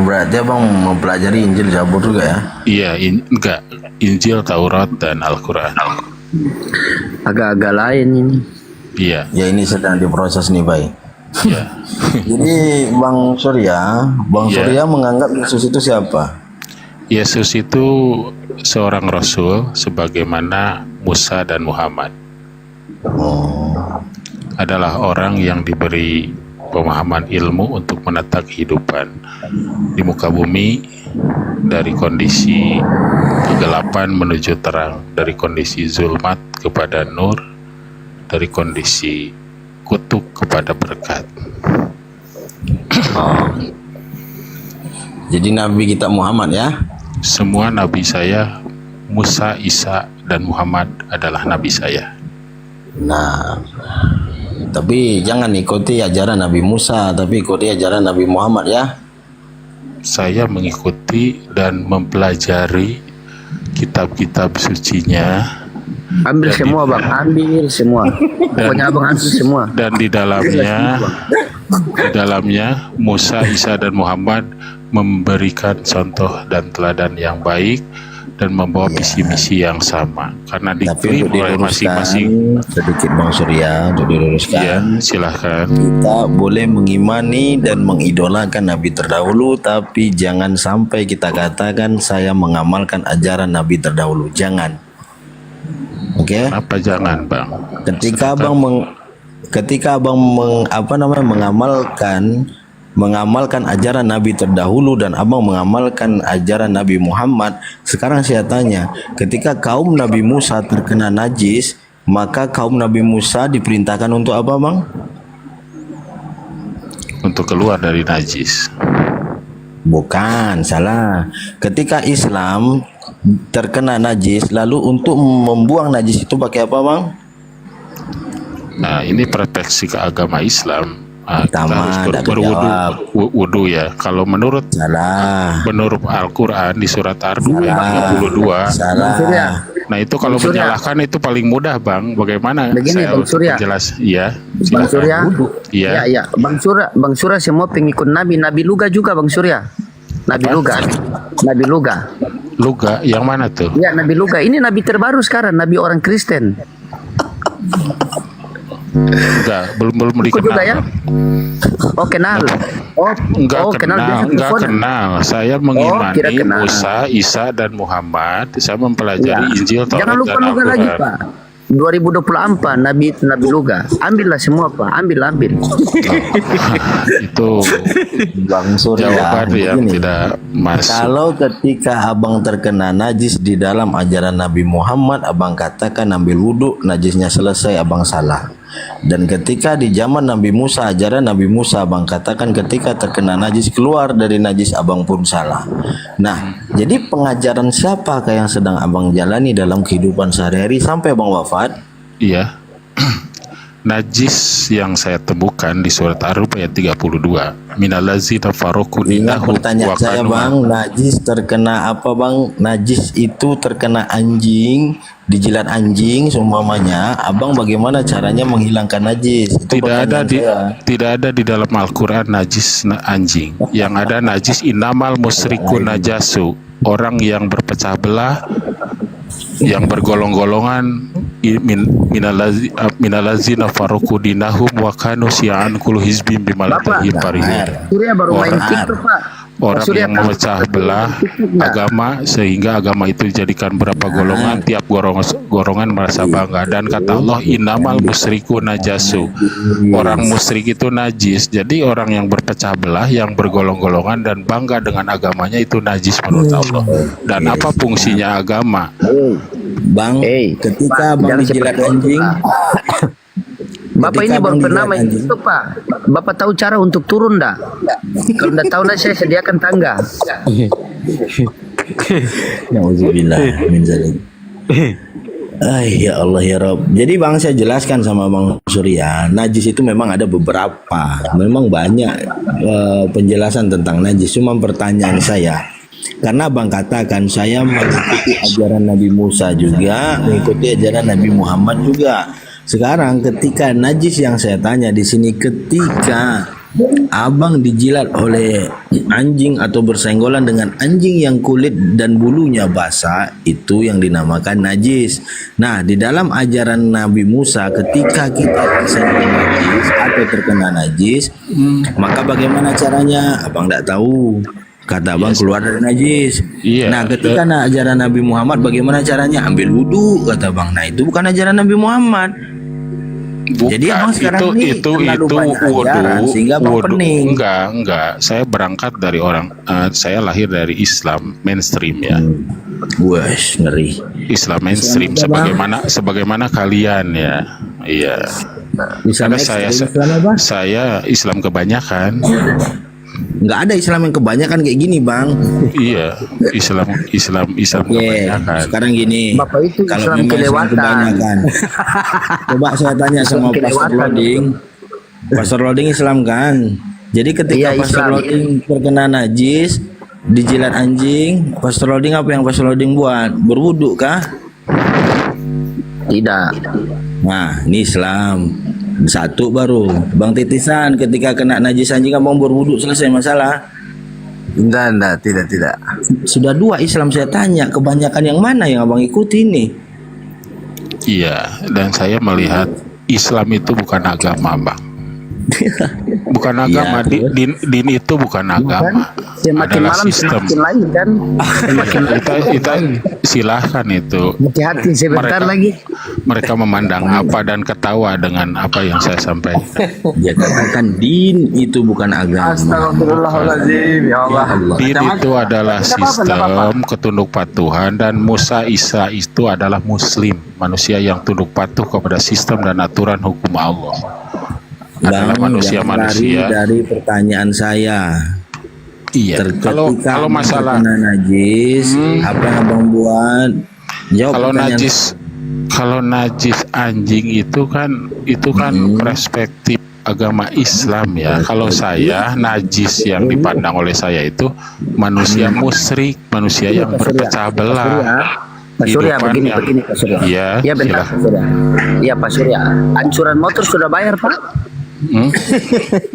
Berarti abang mempelajari Injil, Zabur juga ya? Iya, enggak. Injil, Taurat, dan Al-Quran. Agak-agak lain ini. Iya. Ya ini sedang diproses nih, Bay. Iya. Jadi Bang Surya menganggap Yesus itu siapa? Yesus itu seorang rasul sebagaimana Musa dan Muhammad. Adalah orang yang diberi pemahaman ilmu untuk menata kehidupan di muka bumi, dari kondisi kegelapan menuju terang, dari kondisi zulmat kepada nur, dari kondisi kutuk kepada berkat. Jadi Nabi kita Muhammad ya? Semua Nabi saya, Musa, Isa, dan Muhammad adalah Nabi saya. Nah, tapi jangan ikuti ajaran Nabi Musa, tapi ikuti ajaran Nabi Muhammad ya. Saya mengikuti dan mempelajari kitab-kitab sucinya. Ambil semua Bang, ambil semua. Pokoknya Abang ambil semua. Dan di dalamnya Musa, Isa, dan Muhammad memberikan contoh dan teladan yang baik dan membawa visi-misi yang sama, karena dikirim oleh masing-masing. Sedikit Bang Surya untuk diluruskan. Ya, silahkan. Kita boleh mengimani dan mengidolakan Nabi terdahulu, tapi jangan sampai kita katakan saya mengamalkan ajaran Nabi terdahulu. Jangan. Oke? Apa jangan, Bang? Ketika Abang mengamalkan ajaran Nabi terdahulu dan abang mengamalkan ajaran Nabi Muhammad, sekarang saya tanya, ketika kaum Nabi Musa terkena najis, maka kaum Nabi Musa diperintahkan untuk apa, Bang? Untuk keluar dari najis. Bukan, salah. Ketika Islam terkena najis, lalu untuk membuang najis itu pakai apa, Bang? Nah, ini perspektif ke agama Islam. Kita harus berwudu ya. Kalau menurut Al-Quran di surat Ar-Rum ayat 22. Nah itu kalau menyalahkan itu paling mudah, Bang. Bagaimana? Begini, saya Bang Surya. jelas? Iya. Bang Surya. Iya. Ya. Bang Surya semua pengikut Nabi Luga juga Bang Surya. Nabi Luga. Luga yang mana tuh? Ya, Nabi Luga. Ini nabi terbaru sekarang, nabi orang Kristen. Enggak, belum dikenal. Juga ya? Oh, kenal. Enggak kenal. Saya mengimani kenal. Musa, Isa, dan Muhammad. Saya mempelajari Injil, Taurat, jangan lupa dan Luga lagi, Al-Quran. Pak. 2024 Nabi Luga. Ambillah semua, Pak. Ambil. Itu Bang Surya, jawaban yang tidak masuk. Kalau ketika abang terkena najis di dalam ajaran Nabi Muhammad, abang katakan ambil wudhu, najisnya selesai, abang salah. Dan ketika di zaman Nabi Musa, ajaran Nabi Musa, abang katakan ketika terkena najis keluar dari najis, abang pun salah. Nah, jadi pengajaran siapakah yang sedang abang jalani dalam kehidupan sehari-hari sampai abang wafat? Iya. najis yang saya temukan di surat Ar-Rum ayat 32, minallazina faraqu dinahum Pertanyaan wa saya kanu bang, najis terkena apa bang? Najis itu terkena anjing, dijilat anjing seumpamanya. Abang bagaimana caranya menghilangkan najis? Itu tidak ada di dalam Al-Quran najis anjing. Yang ada najis inamal musyrikun najasu, orang yang berpecah belah, yang bergolong-golongan, minalazina faraqu dinahum wa kanu syi'an kullu hizbin bima ladayhim farihun. Surya baru main TikTok, Pak. Orang Surya yang memecah belah agama sehingga agama itu dijadikan berapa golongan, tiap golongan merasa bangga, dan kata Allah innamal musyriku najasu, orang musyrik itu najis. Jadi orang yang berpecah belah, yang bergolong-golongan dan bangga dengan agamanya itu najis menurut Allah. Dan apa fungsinya agama? Bang, ketika bang dijilat anjing, Bapak ini baru pernah main TikTok, Pak. Bapak tahu cara untuk turun dah? Kalau tidak tahu, nanti saya sediakan tangga. Nauzubillah min zalik. Ya Allah ya Rob. Jadi bang, saya jelaskan sama bang Surya, najis itu memang ada beberapa, memang banyak penjelasan tentang najis. Cuma pertanyaan saya, karena bang katakan saya mengikuti ajaran Nabi Musa juga, mengikuti ajaran Nabi Muhammad juga. Sekarang ketika najis yang saya tanya di sini, ketika abang dijilat oleh anjing atau bersenggolan dengan anjing yang kulit dan bulunya basah, itu yang dinamakan najis. Nah, di dalam ajaran Nabi Musa, ketika kita tersenggol najis atau terkena najis, maka bagaimana caranya? Abang tidak tahu. Kata abang keluar dari najis. Nah, ketika ajaran Nabi Muhammad, bagaimana caranya? Ambil wudhu, kata abang. Nah, itu bukan ajaran Nabi Muhammad. Jadi abang sekarang ini terlalu banyak ajaran sehingga abang pening. Enggak. Saya berangkat dari saya lahir dari Islam mainstream ya. Wes, ngeri. Islam mainstream sebagaimana kalian ya. Iya. Karena saya Islam kebanyakan. Nggak ada Islam yang kebanyakan kayak gini bang. Iya, Islam kebanyakan. Sekarang gini, kalau Islam memang Islam kebanyakan, coba saya tanya sama Pastor Loading. Pastor Loading Islam kan? Jadi ketika Pastor Loading terkena najis, dijilat anjing, Pastor Loading apa yang Pastor Loading buat? Berwudu kah? Tidak. Nah, ini Islam. Satu baru Bang Titisan, ketika kena najis anjing abang berwudu, selesai masalah? Tidak. Sudah dua Islam saya tanya, kebanyakan yang mana yang abang ikuti ini? Iya, dan saya melihat Islam itu bukan agama, Bang. Bukan agama, din itu bukan agama. Semakin adalah malam sistem. semakin lain kan. Kita silahkan itu. Hati-hati sebentar lagi. Mereka memandang apa dan ketawa dengan apa yang saya sampaikan. Ya katakan din itu bukan agama. Astagfirullahaladzim, ya Allah. Din itu adalah sistem ketunduk patuhan, dan Musa Isa itu adalah Muslim, manusia yang tunduk patuh kepada sistem dan aturan hukum Allah. Adalah manusia-manusia. Dari pertanyaan saya. Iya. Kalau masalah najis, apa yang abang buat? Jawab kalau najis anjing itu kan perspektif agama Islam ya. Kalau saya, najis yang dipandang oleh saya itu manusia musyrik, manusia yang berpecah belah. Pak Surya, begini Pak Surya. Iya, bentar Pak Surya. Iya Pak Surya, ancuran motor sudah bayar Pak?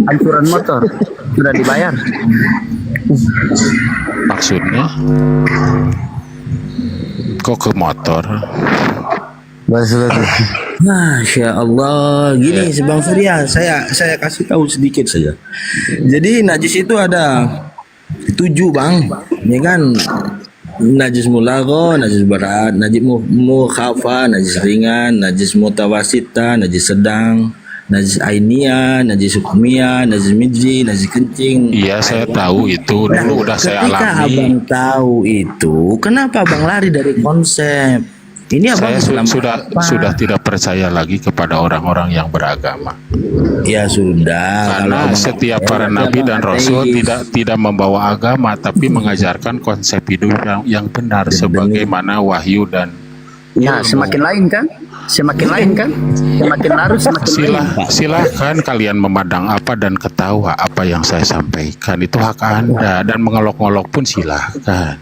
Ancuran motor sudah dibayar. Maksudnya kok ke motor? Masya Allah, gini Bang Surya, saya kasih tahu sedikit saja. Jadi najis itu ada 7 bang, ya kan? Najis mulagho, najis berat, najis mukhafa, najis ringan, najis mutawasita, najis sedang, najis ainia, najis hukmia, najis midji, najis kencing. Iya, saya tahu itu. Dulu udah saya alami. Ketika abang tahu itu, kenapa abang lari dari konsep? Ini abang sudah tidak percaya lagi kepada orang-orang yang beragama. Ya sudah. Karena setiap para nabi dan rasul tidak membawa agama, tapi mengajarkan konsep hidup yang benar sebagaimana wahyu dan Nah, semakin lain kan? Semakin larut semakin lain. Silahkan kalian memandang apa dan ketawa apa yang saya sampaikan, itu hak Anda, dan mengelok-ngelok pun silahkan.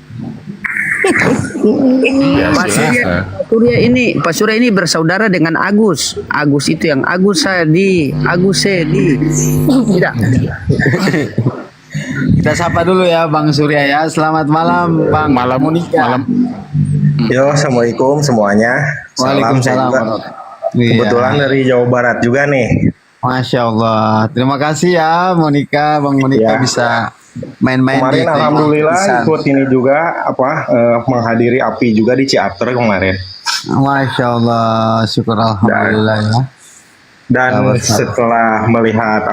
Ya, Pak Surya ini bersaudara dengan Agus. Agus itu yang Agus Sedi. Tidak. Kita sapa dulu ya Bang Surya ya. Selamat malam Bang. Monika. Yo, assalamualaikum semuanya. Waalaikumsalam. Kebetulan dari Jawa Barat juga nih. Masya Allah. Terima kasih ya Monika, Bang Monika bisa main-main. Kemarin alhamdulillah ikut ini juga menghadiri API juga di Ciater kemarin. Masya Allah, syukur alhamdulillah ya. Dan setelah melihat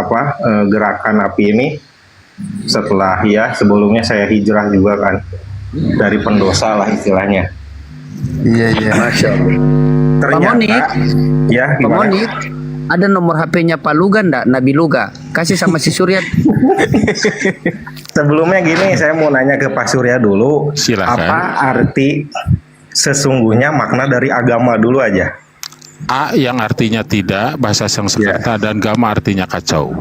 gerakan API ini, setelah sebelumnya saya hijrah juga kan dari pendosa lah istilahnya. Iya. Masya Allah. Ternyata, Pak Monik, ada nomor HP-nya Pak Luga ndak? Nabi Luga, kasih sama si Surya. Sebelumnya gini, saya mau nanya ke Pak Surya dulu. Silakan. Apa arti sesungguhnya makna dari agama dulu aja? A yang artinya tidak, bahasa Sanskerta, dan gama artinya kacau.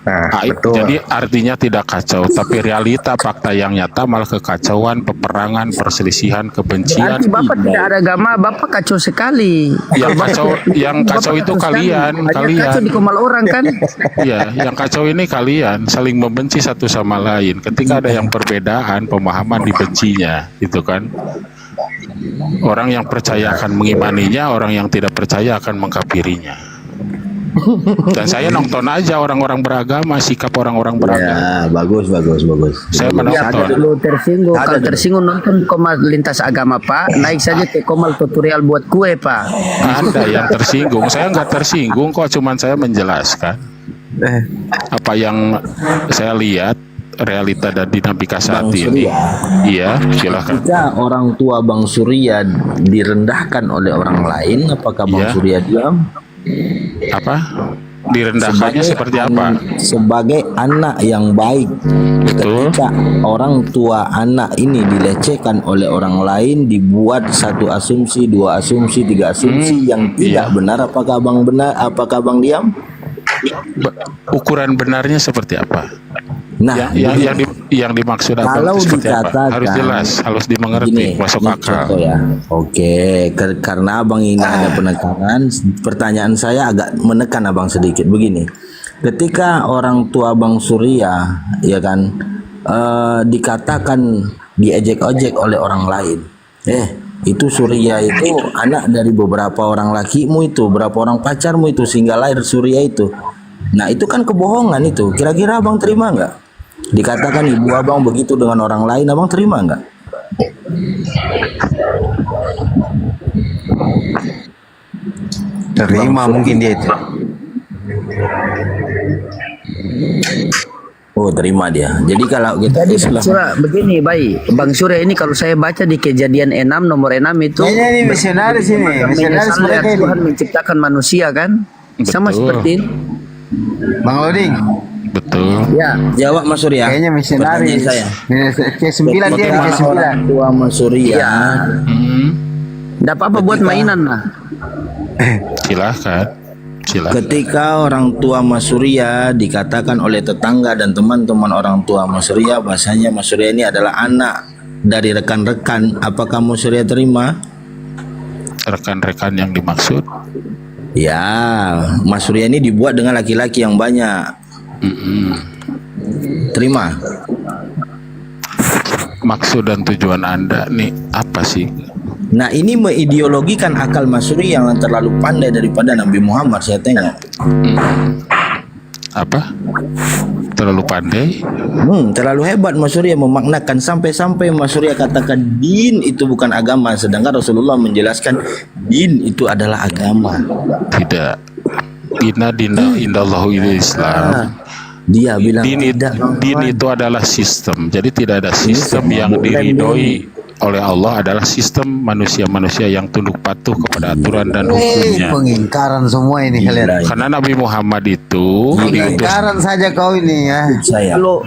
Nah, betul. Jadi artinya tidak kacau, tapi realita fakta yang nyata malah kekacauan, peperangan, perselisihan, kebencian. Berarti Bapak tidak ada agama, Bapak kacau sekali. Yang kacau itu kalian. Kacau di komal orang kan? Iya, yang kacau ini kalian saling membenci satu sama lain. Ketika ada yang perbedaan, pemahaman dibencinya, gitu kan? Orang yang percaya akan mengimaninya, orang yang tidak percaya akan mengkafirinya. Dan saya nonton aja orang-orang beragama, sikap orang-orang beragama. Ya, bagus. Saya menonton. Kalau tersinggung nonton komal lintas agama Pak, naik saja ke komal tutorial buat kue Pak. Anda yang tersinggung, saya nggak tersinggung kok, cuman saya menjelaskan apa yang saya lihat, realita dan dinamika saat ini. Iya, silakan. Ketika orang tua Bang Surya direndahkan oleh orang lain, apakah Bang Surya diam? Apa? Direndahkannya seperti apa? Sebagai anak yang baik. Betul. Ketika orang tua anak ini dilecehkan oleh orang lain, dibuat satu asumsi, dua asumsi, tiga asumsi yang tidak benar, apakah Bang benar? Apakah Bang diam? Ukuran benarnya seperti apa? Nah, yang dimaksud apa? Kalau seperti apa? Harus dikatakan, jelas, harus dimengerti, masuk akal. Contoh ya. Oke, karena Abang ini ada penekanan, pertanyaan saya agak menekan Abang sedikit. Begini, ketika orang tua Bang Surya, ya kan, dikatakan diejek-ojek oleh orang lain, itu Surya itu anak dari beberapa orang lakimu itu, berapa orang pacarmu itu sehingga lahir Surya itu. Nah itu kan kebohongan itu. Kira-kira Abang terima nggak? Dikatakan ibu Abang begitu dengan orang lain, Abang terima nggak? Terima mungkin dia itu. Oh terima dia. Jadi kalau kita Surya, begini baik, Bang Surya ini kalau saya baca di Kejadian 6 nomor 6 itu. Ini misionaris ini. Misionaris mereka ini. Tuhan menciptakan manusia kan? Sama seperti ini. Bang Loding. Betul. Ya, jawab Mas Surya. Kayaknya misionaris. Saya. Ke-9 dia ke-9. Tua Mas Surya. Tidak apa-apa buat mainan lah. Silahkan. Ketika orang tua Mas Surya dikatakan oleh tetangga dan teman-teman orang tua Mas Surya, bahasanya Mas Surya ini adalah anak dari rekan-rekan, apakah Mas Surya terima? Rekan-rekan yang dimaksud? Ya, Mas Surya ini dibuat dengan laki-laki yang banyak. Terima. Maksud dan tujuan Anda nih apa sih? Nah ini mengideologikan akal Mas Surya yang terlalu pandai daripada Nabi Muhammad, saya tengok. Apa? Terlalu pandai? Terlalu hebat Mas Surya memaknakan, sampai-sampai Mas Surya katakan din itu bukan agama, sedangkan Rasulullah menjelaskan din itu adalah agama. Tidak. Indallahu Islam. Dia bilang din itu adalah sistem. Jadi tidak ada sistem yang diridhoi oleh Allah adalah sistem manusia-manusia yang tunduk patuh kepada aturan dan hukumnya. Pengingkaran semua ini kalian. Karena Nabi Muhammad itu diutus. Pengingkaran saja kau ini ya.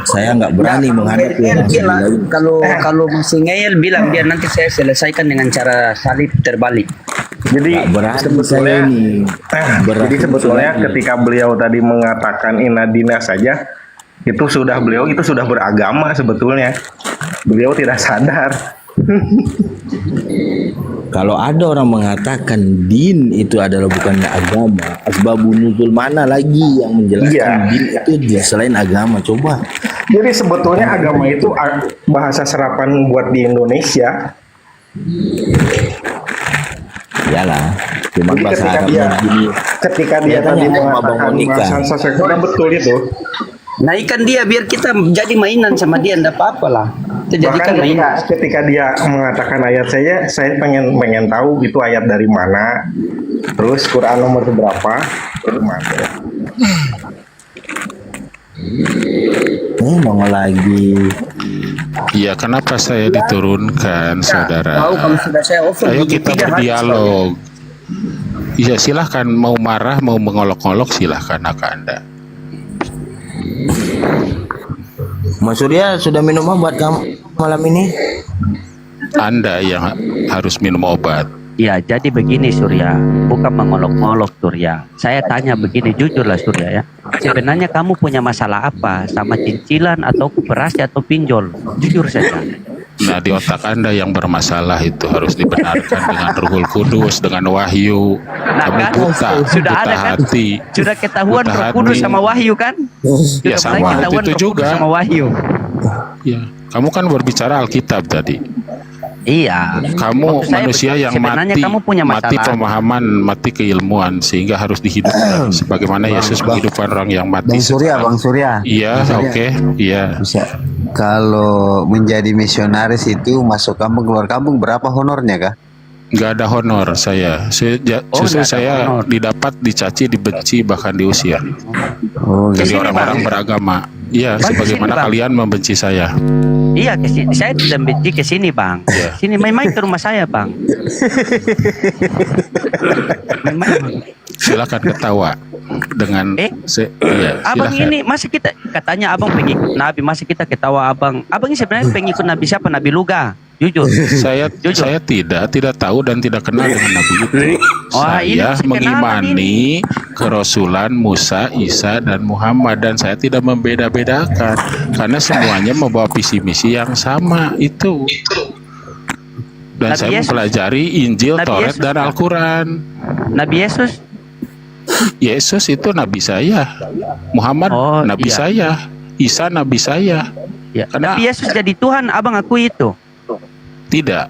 Saya nggak berani menghadapi orang lain. Kalau masih ngeyel bilang biar nanti saya selesaikan dengan cara salib terbalik. Jadi sebetulnya, jadi sebetulnya ketika beliau tadi mengatakan inadina saja, beliau itu sudah beragama sebetulnya. Beliau tidak sadar. Kalau ada orang mengatakan din itu adalah bukannya agama, asbabun nuzul mana lagi yang menjelaskan din itu selain agama? Coba. Jadi sebetulnya agama itu bahasa serapan buat di Indonesia. Iyalah, cuma bahasa Arab ketika dia tadi mengatakan bahasa sekuler, betul itu. Naikkan dia biar kita jadi mainan sama dia, enggak apa-apa lah. Kita jadikan mainan. Ketika dia mengatakan ayat saya pengen tahu itu ayat dari mana, terus Quran nomor berapa, dari mana. Mau lagi. Iya, kenapa saya diturunkan, saudara? Kalau sudah saya offer, ayo kita berdialog. Iya, silahkan mau marah, mau mengolok-olok, silahkan hak Anda. Mas Surya sudah minum obat kamu malam ini? Anda yang harus minum obat. Ya, jadi begini Surya, bukan mengolok-olok Surya. Saya tanya begini, jujurlah Surya ya. Sebenarnya kamu punya masalah apa sama cicilan atau koperasi atau pinjol? Jujur saja. Nah, di otak Anda yang bermasalah itu harus dibenarkan dengan Ruhul Kudus, dengan wahyu. Kamu buta, sudah buta ada kan? hati. Sudah ketahuan buta Roh Kudus hati. sama wahyu kan? Ya sama itu juga. Sama wahyu. Ya, kamu kan berbicara Alkitab tadi. Iya. Kamu Maksud saya manusia yang sebenarnya mati, kamu punya mati masalah. pemahaman, mati keilmuan, sehingga harus dihidupkan sebagaimana Yesus menghidupkan orang yang mati. Bang Surya. Iya, oke, iya. Kalau menjadi misionaris itu masuk kampung keluar kampung berapa honornya kah? Nggak ada honor saya. Justru saya didapat, dicaci, dibenci, bahkan diusir. Dari orang-orang beragama. Iya, sebagaimana kalian membenci saya. Iya, saya tidak benci ke sini bang. Sini main-main ke rumah saya bang. Silakan ketawa dengan Abang silakan. ini masih kita katanya abang pengikut Nabi, masih kita ketawa abang. Abang ini sebenarnya pengikut Nabi siapa? Nabi Luga. Jujur. Saya tidak tahu dan tidak kenal dengan Nabi itu. Saya mengimani kerasulan Musa, Isa, dan Muhammad, dan saya tidak membeda-bedakan karena semuanya membawa visi misi yang sama itu. Dan saya mempelajari Injil, Taurat, dan Al-Quran. Nabi Yesus? Yesus itu Nabi saya. Muhammad Nabi saya. Isa Nabi saya. Nabi Yesus jadi Tuhan, abang akui itu? Tidak.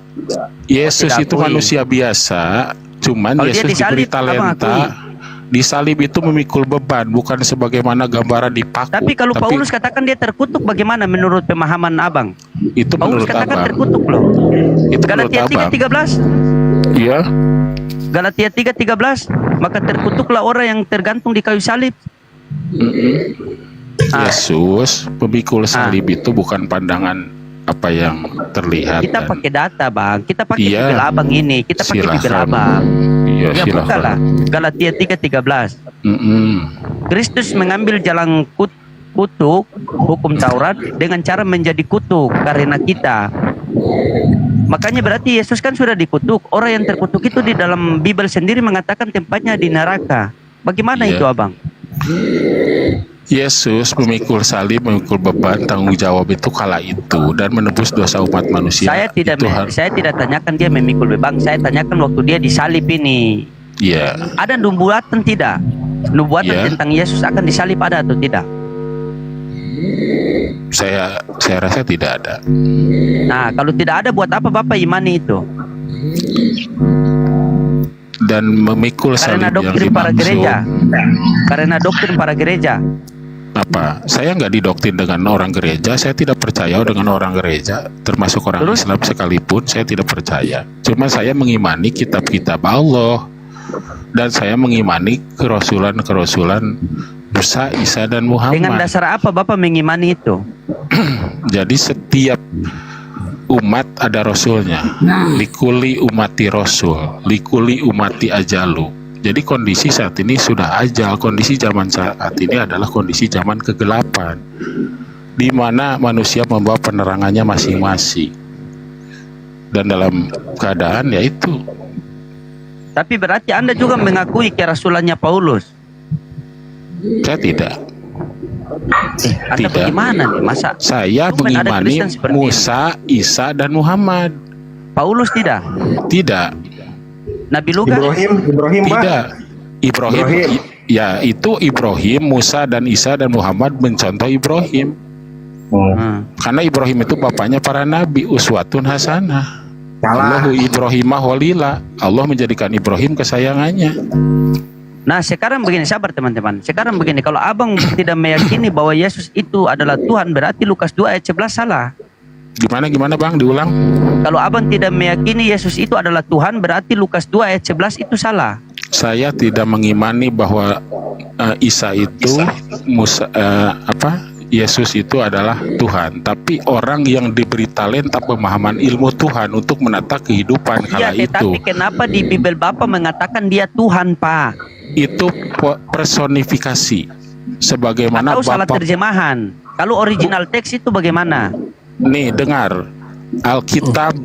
Yesus itu manusia biasa, cuman Yesus diberi talenta. Disalib itu memikul beban, bukan sebagaimana gambaran di paku. Tapi kalau Paulus katakan dia terkutuk, bagaimana menurut pemahaman abang? Itu Paulus menurut katakan abang. terkutuk loh. Itu Galatia menurut abang. 3:13. Iya. Galatia 3:13. Maka terkutuklah orang yang tergantung di kayu salib. Yesus pemikul salib itu bukan pandangan apa yang terlihat. Kita pakai data bang, kita pakai Iya. Bibel abang ini, kita pakai Bibel Silakan. abang. Iya, Ya silakan. bukalah Galatia 3:13. Kristus mengambil jalan kutuk hukum Taurat dengan cara menjadi kutuk karena kita. Makanya berarti Yesus kan sudah dikutuk. Orang yang terkutuk itu di dalam Bibel sendiri mengatakan tempatnya di neraka. Bagaimana Iya. itu abang? Yesus memikul salib, memikul beban tanggung jawab itu kala itu dan menebus dosa umat manusia. Saya tidak Itu har- saya tidak tanyakan dia memikul beban. Saya tanyakan waktu dia disalib ini. Iya. Ada nubuatan tidak? Nubuatan Iya. tentang Yesus akan disalib ada atau tidak? Saya rasa tidak ada. Nah, kalau tidak ada, buat apa Bapak imani itu? Dan memikul Karena salib yang doktrin para gereja. dimaksud Karena doktrin para gereja. apa? Saya nggak didoktrin dengan orang gereja. Saya tidak percaya dengan orang gereja, termasuk orang Islam sekalipun. Saya tidak percaya. Cuma saya mengimani kitab-kitab Allah dan saya mengimani kerasulan Musa, Isa, dan Muhammad. Dengan dasar apa Bapak mengimani itu? Jadi setiap umat ada rasulnya. Likuli umati rasul, likuli umati ajalu. Jadi kondisi saat ini sudah ajal. Kondisi zaman saat ini adalah kondisi zaman kegelapan, di mana manusia membawa penerangannya masing-masing. Dan dalam keadaan yaitu. Tapi berarti Anda juga mengakui kerasulannya Paulus? Saya tidak. Anda Tidak. bagaimana nih? Masa Saya Cuman ada mengimani Kristen seperti Musa, Isa, dan Muhammad. Paulus tidak? Tidak. Nabi Lukas? Ibrahim, Pak. Tidak. Ibrahim. Ya, itu Ibrahim, Musa, dan Isa, dan Muhammad mencontoh Ibrahim. Karena Ibrahim itu bapaknya para nabi, uswatun hasanah. Allahu Ibrahimah walila. Allah menjadikan Ibrahim kesayangannya. Nah sekarang begini, sabar teman-teman. Sekarang begini, kalau abang tidak meyakini bahwa Yesus itu adalah Tuhan, berarti Lukas 2 ayat 11 salah. Gimana bang, diulang? Kalau abang tidak meyakini Yesus itu adalah Tuhan, berarti Lukas 2 ayat 11 itu salah. Saya tidak mengimani bahwa Isa itu Yesus itu adalah Tuhan, tapi orang yang diberi talenta pemahaman ilmu Tuhan untuk menata kehidupan kala Ya, tetapi itu. kenapa di Bible Bapak mengatakan dia Tuhan, Pak? Itu personifikasi. Sebagaimana Atau salah Bapak terjemahan? Kalau original teks itu bagaimana? nih dengar, Alkitab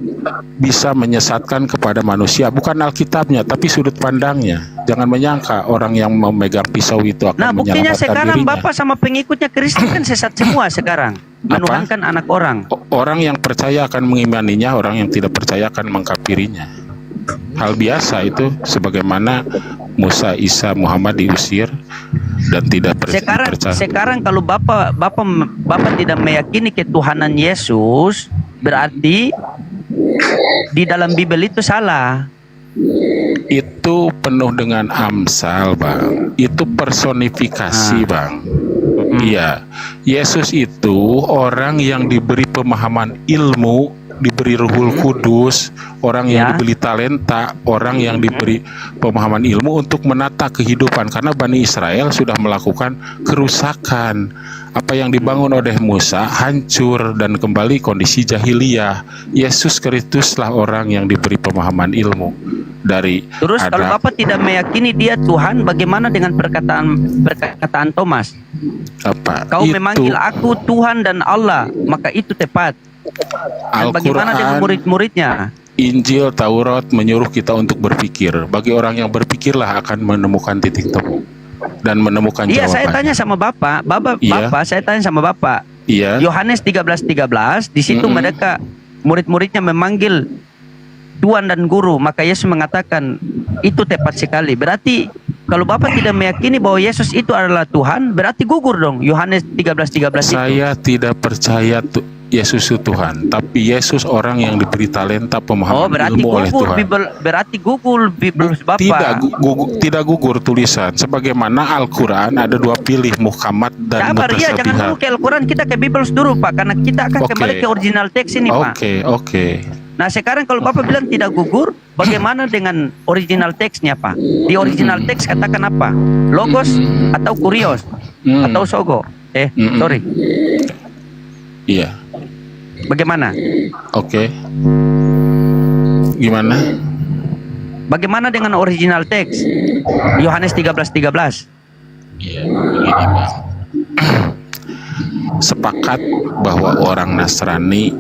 bisa menyesatkan kepada manusia, bukan Alkitabnya tapi sudut pandangnya. Jangan menyangka orang yang memegang pisau itu akan Nah buktinya menyelamatkan sekarang dirinya. Bapak sama pengikutnya Kristen kan sesat semua sekarang. Menuhankan anak orang. Orang yang percaya akan mengimaninya, orang yang tidak percaya akan mengkafirinya. Hal biasa itu, sebagaimana Musa, Isa, Muhammad diusir dan tidak percaya. Sekarang kalau Bapak tidak meyakini ketuhanan Yesus, berarti di dalam Bible itu salah. Itu penuh dengan amsal, Bang. Itu personifikasi, Bang. Iya, Yesus itu orang yang diberi pemahaman ilmu, diberi Ruhul Kudus, orang yang diberi talenta, orang yang diberi pemahaman ilmu untuk menata kehidupan. Karena Bani Israel sudah melakukan kerusakan. Apa yang dibangun oleh Musa hancur dan kembali kondisi jahiliyah. Yesus Kristuslah orang yang diberi pemahaman ilmu dari Terus kalau Bapak tidak meyakini dia Tuhan, bagaimana dengan perkataan Thomas? Apa? Kau memanggil aku Tuhan dan Allah, maka itu tepat. Dan bagaimana dengan murid-muridnya? Injil, Taurat menyuruh kita untuk berpikir. Bagi orang yang berpikirlah akan menemukan titik temu dan menemukan Iya, jawaban. saya tanya sama Bapak. Bapak, saya tanya sama Bapak. Iya. Yohanes 13:13 di situ mereka murid-muridnya memanggil Tuhan dan Guru, maka Yesus mengatakan itu tepat sekali. Berarti kalau Bapak tidak meyakini bahwa Yesus itu adalah Tuhan, berarti gugur dong Yohanes 13:13 itu. Saya tidak percaya Yesus itu Tuhan, tapi Yesus orang yang diberi talenta pemahaman berarti ilmu oleh gugur Tuhan. berarti gugur Bible Bapak. Tidak gugur tulisan. Sebagaimana Al-Quran ada dua pilih, muhkamat dan Sabar, ya jangan dulu mutasyabihat. ke Al-Quran, kita ke Bible dulu Pak, karena kita akan kembali ke original teks ini Pak. Oke. Nah sekarang kalau Bapak bilang tidak gugur, bagaimana dengan original teksnya Pak? Di original teks katakan apa? Logos atau kurios atau sogo? Sorry. Iya. Bagaimana? Oke. Gimana? Bagaimana dengan original teks? Yohanes 13:13. Iya, begini Bang. Sepakat bahwa orang Nasrani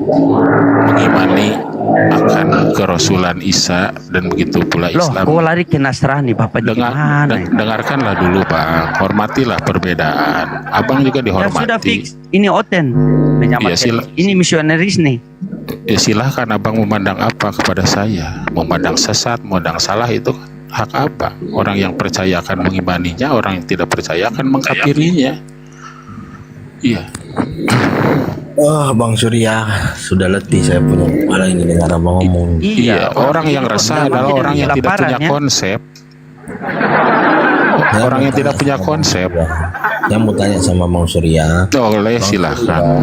mengimani akan kerasulan Isa dan begitu pula Islam. Kok lari ke Nasrani Bapak? Dengarkanlah dulu Bang, hormatilah perbedaan. Abang juga Ya dihormati. sudah fix, ini Oten menyamakan. Ini misionaris nih. Ya silahkan Abang memandang apa kepada saya. Memandang sesat, memandang salah itu hak Abang. Orang yang percaya akan mengimaninya, orang yang tidak percaya akan mengkafirinya. Iya. Bang Surya, sudah letih saya punya kepala ini dengar abang ngomong. Iya, orang yang resah adalah orang yang tidak punya konsep. Orang yang tidak punya konsep. Yang mau tanya sama Bang Surya. Boleh, silahkan.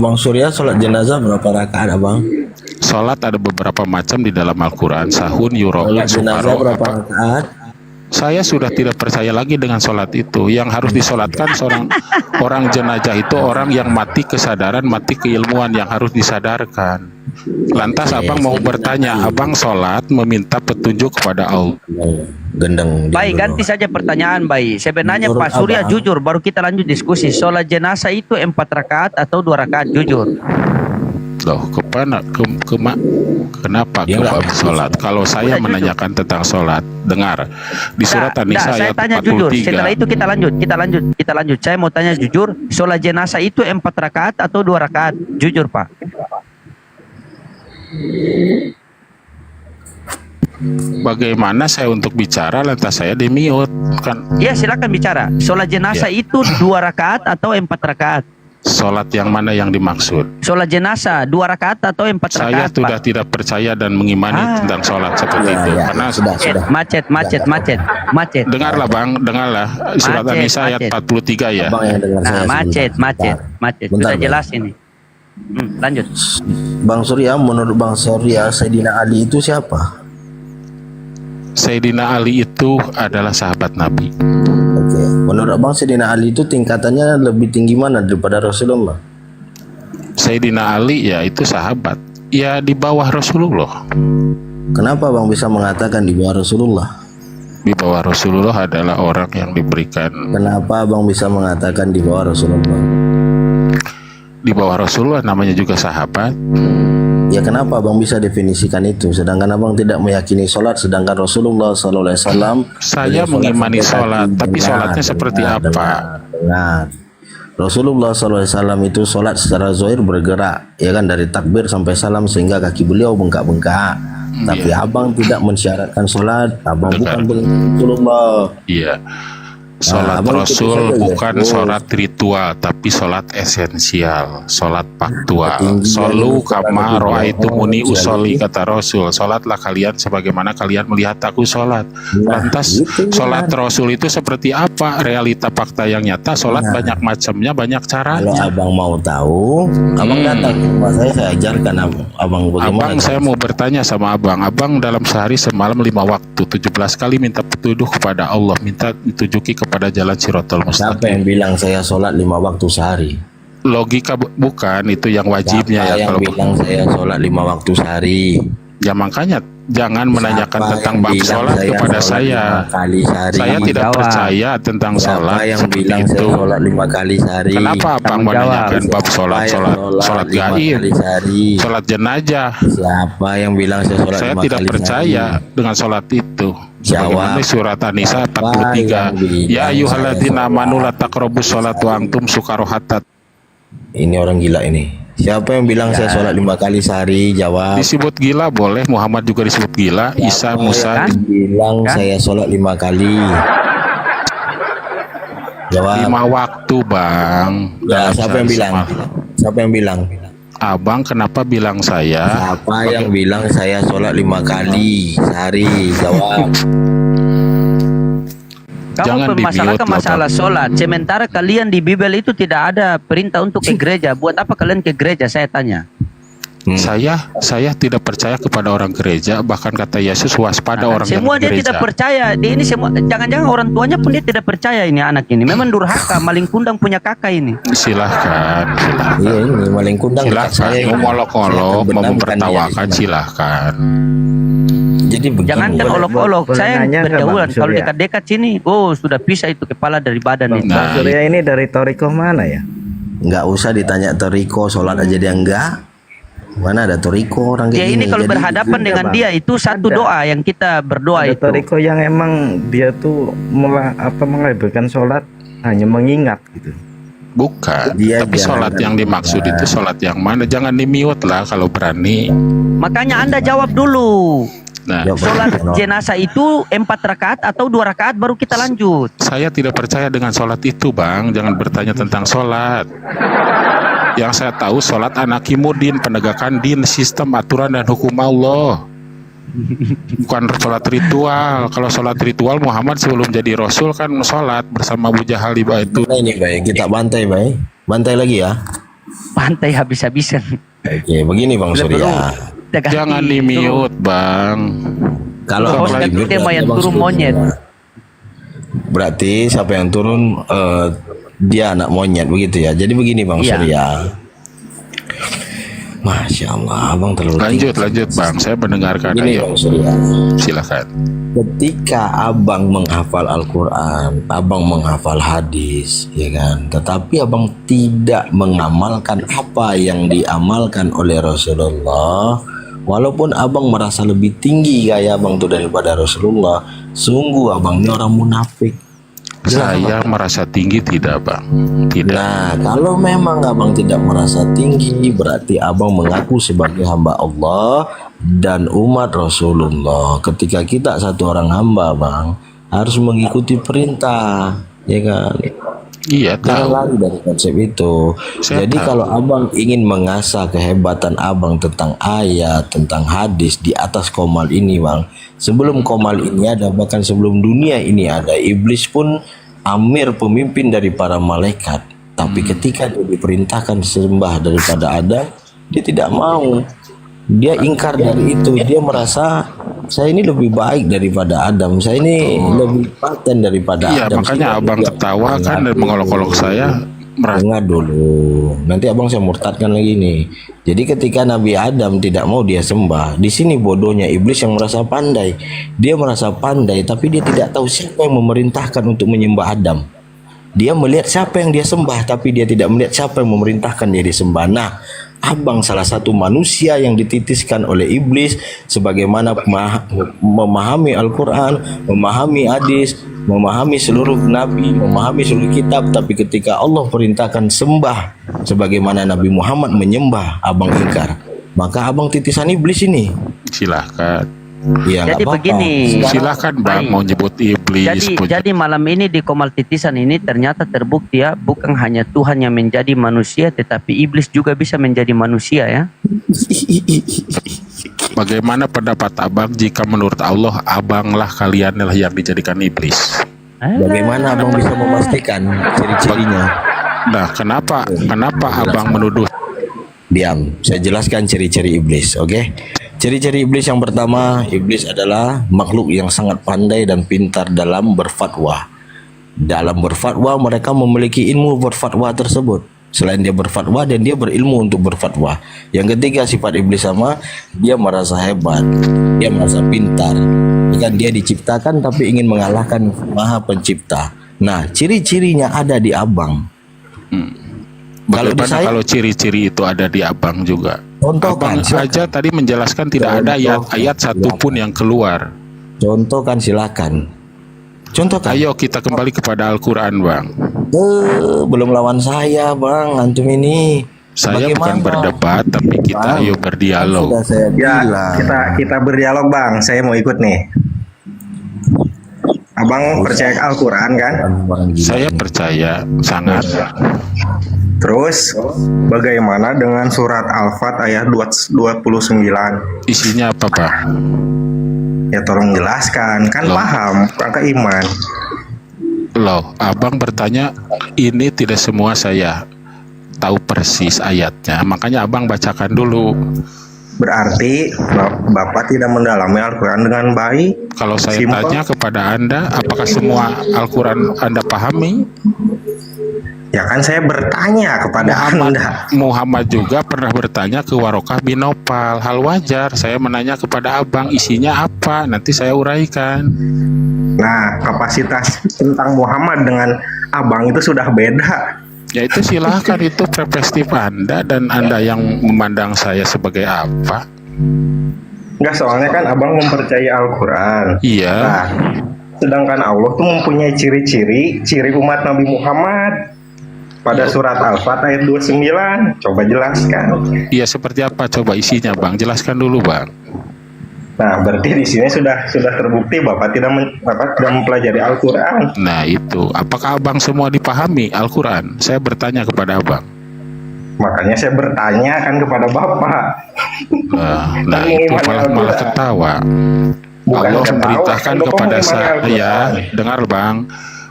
Bang Surya, sholat jenazah berapa rakaat abang? Sholat ada beberapa macam di dalam Al-Quran. Sahun, yuro, Sholat jenazah sukaro, berapa rakaat? Saya sudah tidak percaya lagi dengan sholat itu. Yang harus disolatkan seorang orang jenazah itu orang yang mati kesadaran, mati keilmuan, yang harus disadarkan. Lantas abang mau bertanya, abang sholat meminta petunjuk kepada Allah. Gendeng. Baik, ganti saja pertanyaan, baik. Sebenarnya Menurut Pak Surya abang. jujur, baru kita lanjut diskusi. Sholat jenazah itu 4 rakaat atau 2 rakaat, jujur. Loh, kenapa ke bab sholat? Kalau saya menanyakan tentang sholat, dengar di surat An-Nisa Saya ayat tanya jujur. Setelah 43. itu kita lanjut. Saya mau tanya jujur, sholat jenazah itu 4 rakaat atau 2 rakaat? Jujur, Pak. Bagaimana saya untuk bicara lantas saya di-mute kan? Ya, silakan bicara. Sholat jenazah itu 2 rakaat atau 4 rakaat? Sholat yang mana yang dimaksud? Sholat jenazah 2 rakaat atau 4 Saya rakaat, sudah Pak? tidak percaya dan mengimani tentang sholat seperti itu. Karena Macet. Dengarlah Bang, dengarlah surat An-Nisa ayat 43 ya. Nah, macet. Sudah Bentar, jelas ini. Lanjut. Bang Surya, menurut Bang Surya, Sayyidina Ali itu siapa? Sayyidina Ali itu adalah sahabat Nabi. Oke. Menurut Bang, Sayyidina Ali itu tingkatannya lebih tinggi mana daripada Rasulullah? Sayyidina Ali ya itu sahabat. Ya di bawah Rasulullah. Kenapa Bang bisa mengatakan di bawah Rasulullah? Di bawah Rasulullah adalah orang yang diberikan. Kenapa Bang bisa mengatakan di bawah Rasulullah? Di bawah Rasulullah namanya juga sahabat. Ya kenapa Abang bisa definisikan itu? Sedangkan Abang tidak meyakini sholat, sedangkan Rasulullah SAW Saya mengimani sholat, tapi sholatnya seperti apa? Dengar. Rasulullah SAW itu sholat secara zahir bergerak, ya kan, dari takbir sampai salam sehingga kaki beliau bengkak-bengkak. Tapi Abang tidak mensyaratkan sholat, Abang bukan Rasulullah. Iya. Sholat Rasul bukan sholat ritual, tapi sholat esensial, sholat faktual. Solu kama ro'aitumuni usolli, kata Rasul. Sholatlah kalian sebagaimana kalian melihat aku sholat. Lantas sholat Rasul itu seperti apa? Realita fakta yang nyata, sholat banyak macamnya, banyak caranya. Kalau Abang mau tahu, Abang datang ke rumah saya ajarkan Abang bagaimana. Abang, saya mau bertanya sama Abang. Abang dalam sehari semalam 5 waktu, 17 kali minta petunjuk kepada Allah, minta ditunjuki kepada jalan Shiratal Mustaqim. Siapa yang bilang saya sholat 5 waktu sehari? Logika bukan, itu yang wajibnya. Siapa ya yang kalau bilang saya sholat 5 waktu sehari? Ya makanya jangan menanyakan tentang bab bilang sholat saya kepada sholat saya. 5 kali sehari? Saya tidak percaya tentang Siapa sholat yang seperti bilang itu. saya sholat 5 kali sehari? Kenapa Abang menanyakan bab sholat, Siapa yang sholat 5 gaib, kali sehari? sholat jenazah? Siapa yang bilang saya sholat Saya 5 tidak kali percaya sehari? dengan sholat itu. Jawab. Sebagaimana surat An-Nisa 43. Ya ayyuhalladzina amanu la taqrabus sholata wa antum sukara hatta. Ini orang gila ini. Siapa yang bilang saya sholat 5 kali sehari? Jawab. Disebut gila boleh, Muhammad juga disebut gila, Isa, Musa. Yang bilang saya sholat 5 kali? Jawab. 5 waktu Bang. Ya, siapa yang bilang? Siapa yang bilang? Abang kenapa bilang saya? Siapa yang bilang saya sholat 5 kali sehari? Jawab. Kamu Jangan permasalahkan di-mute, masalah sholat. Sementara kalian di Bible itu tidak ada perintah untuk ke gereja. Buat apa kalian ke gereja? Saya tanya. Saya tidak percaya kepada orang gereja. Bahkan kata Yesus waspada orang yang Semua di dia gereja. tidak percaya. Dia ini semua, jangan-jangan orang tuanya pun dia tidak percaya ini anak ini. Memang durhaka, maling kundang punya kakak ini. Silahkan. Iya ini maling kundang. Silahkan. Mengolok-olok, mempertawakan, silahkan. Jadi jangankan olok-olok, saya nanya nggak, berjauhan. Bang Kalau Surya? dekat-dekat sini, sudah pisah itu kepala dari badan itu. Bang Surya ini dari Toriko mana ya? Nggak usah ditanya Toriko, sholat aja dia enggak. Mana ada Toriko orang kayak Ya gini. ini kalau Jadi, berhadapan dengan Bang. dia itu satu doa yang kita berdoa Ada itu. Toriko yang emang dia tuh mengabaikan sholat hanya mengingat gitu. Bukan. Dia Tapi sholat jangan- yang dimaksud itu sholat yang mana? Jangan di-mute lah kalau berani. Makanya Anda jawab dulu. Nah, Sholat jenazah itu 4 rakaat atau 2 rakaat baru kita lanjut. saya tidak percaya dengan sholat itu, Bang. Jangan bertanya tentang sholat. Yang saya tahu sholat anakimudin, penegakan din, sistem, aturan, dan hukum Allah. Bukan sholat ritual. Kalau sholat ritual, Muhammad sebelum jadi Rasul kan sholat bersama Abu Jahal di Baitul. Nah, ini baik, kita bantai baik. Bantai lagi ya. Pantai habis-habisan. Oke, begini Bang Surya. Jangan di-mute, Bang. Kalau Bos Abang kan di-mute, tema yang Abang turun setuju monyet. nggak? Berarti siapa yang turun dia anak monyet begitu ya. Jadi begini Bang Iya. Surya. Masya Allah, Abang terlalu Lanjut tinggi. Bang, saya mendengarkan. Gini Ayo, Bang Surya. silakan. Ketika Abang menghafal Al-Quran, Abang menghafal hadis, ya kan? Tetapi Abang tidak mengamalkan apa yang diamalkan oleh Rasulullah. Walaupun Abang merasa lebih tinggi gaya Abang tuh daripada Rasulullah, sungguh Abang ini orang munafik. Saya merasa tinggi tidak, Bang? Tidak. Nah, kalau memang Abang tidak merasa tinggi, berarti Abang mengaku sebagai hamba Allah dan umat Rasulullah. Ketika kita satu orang hamba, Bang, harus mengikuti perintah, ya kan? Iya, Jangan lari dari konsep itu. Jadi kalau Abang ingin mengasah kehebatan Abang tentang ayat, tentang hadis di atas komal ini, Bang. Sebelum komal ini ada, bahkan sebelum dunia ini ada, iblis pun amir pemimpin dari para malaikat. Tapi ketika dia diperintahkan sembah daripada Adam, dia tidak mau. Dia ingkar dari itu. Dia merasa saya ini lebih baik daripada Adam. Saya ini lebih paten daripada Iya, Adam. makanya Sehingga Abang dia tertawa kan dan mengolok-olok saya. Dengar dulu. Nanti Abang saya murtadkan lagi nih. Jadi ketika Nabi Adam tidak mau dia sembah, di sini bodohnya iblis yang merasa pandai. Dia merasa pandai, tapi dia tidak tahu siapa yang memerintahkan untuk menyembah Adam. Dia melihat siapa yang dia sembah, tapi dia tidak melihat siapa yang memerintahkan dia disembah. Nah, Abang salah satu manusia yang dititiskan oleh iblis sebagaimana memahami Al-Quran, memahami hadis, memahami seluruh nabi, memahami seluruh kitab, tapi ketika Allah perintahkan sembah sebagaimana Nabi Muhammad menyembah, Abang ingkar. Maka Abang titisan iblis ini. Silahkan. Ya, Jadi nggak apa-apa. begini. Silahkan Bang, Baik. mau nyebut iblis. Jadi malam ini di Komal Titisan ini ternyata terbukti ya, bukan hanya Tuhan yang menjadi manusia, tetapi iblis juga bisa menjadi manusia ya. Bagaimana pendapat Abang jika menurut Allah Abanglah kalianlah yang dijadikan iblis? Bagaimana Abang bisa memastikan ciri-cirinya? Nah, kenapa Abang menuduh? Diam, saya jelaskan ciri-ciri iblis, oke? Ciri-ciri iblis yang pertama, iblis adalah makhluk yang sangat pandai dan pintar dalam berfatwa. Dalam berfatwa, mereka memiliki ilmu berfatwa tersebut. Selain dia berfatwa dan dia berilmu untuk berfatwa. Yang ketiga, sifat iblis sama, dia merasa hebat, dia merasa pintar. Kan dia diciptakan tapi ingin mengalahkan Maha Pencipta. Nah, ciri-cirinya ada di Abang. Bagaimana saya- kalau ciri-ciri itu ada di Abang juga? Contohkan, Abang aja tadi menjelaskan tidak ada ayat satupun yang keluar. Contohkan, silakan. Contohkan. Ayo kita kembali kepada Al-Quran, Bang. Belum lawan saya, Bang. Antum ini. Saya bukan berdebat, tapi kita ayo berdialog. Sudah saya Ya, bilang. kita berdialog Bang. Saya mau ikut nih. Abang percaya Al-Quran kan? Saya percaya sangat. Terus bagaimana dengan surat Al-Fat ayat 29? Isinya apa, Bang? Ya tolong jelaskan. Kan paham angka iman. Loh, Abang bertanya, ini tidak semua saya tahu persis ayatnya. Makanya Abang bacakan dulu. Berarti Bapak tidak mendalami Al-Quran dengan baik. Kalau saya Simpel. tanya kepada Anda, apakah semua Al-Quran Anda pahami? Ya kan saya bertanya kepada Anda. Muhammad juga pernah bertanya ke Warokah bin Nopal. Hal wajar, saya menanya kepada Abang, isinya apa? Nanti saya uraikan. Nah, kapasitas tentang Muhammad dengan Abang itu sudah beda. Ya itu silahkan, itu perspektif Anda dan Anda yang memandang saya sebagai apa? Enggak, soalnya kan Abang mempercayai Al-Quran. Iya. Nah, sedangkan Allah tuh mempunyai ciri-ciri umat Nabi Muhammad. Pada surat Al-Fat ayat 29. Coba jelaskan. Iya, seperti apa? Coba isinya, Bang. Jelaskan dulu, Bang. Nah, berarti di sini sudah terbukti Bapak tidak mempelajari Al-Quran. Nah itu, apakah Abang semua dipahami Al-Quran? Saya bertanya kepada Abang. Makanya saya bertanya kan kepada Bapak. Nah itu malah ketawa. Bukan Allah ketawa, memerintahkan kan kepada Bapak saya, memang ya, dengar Bang.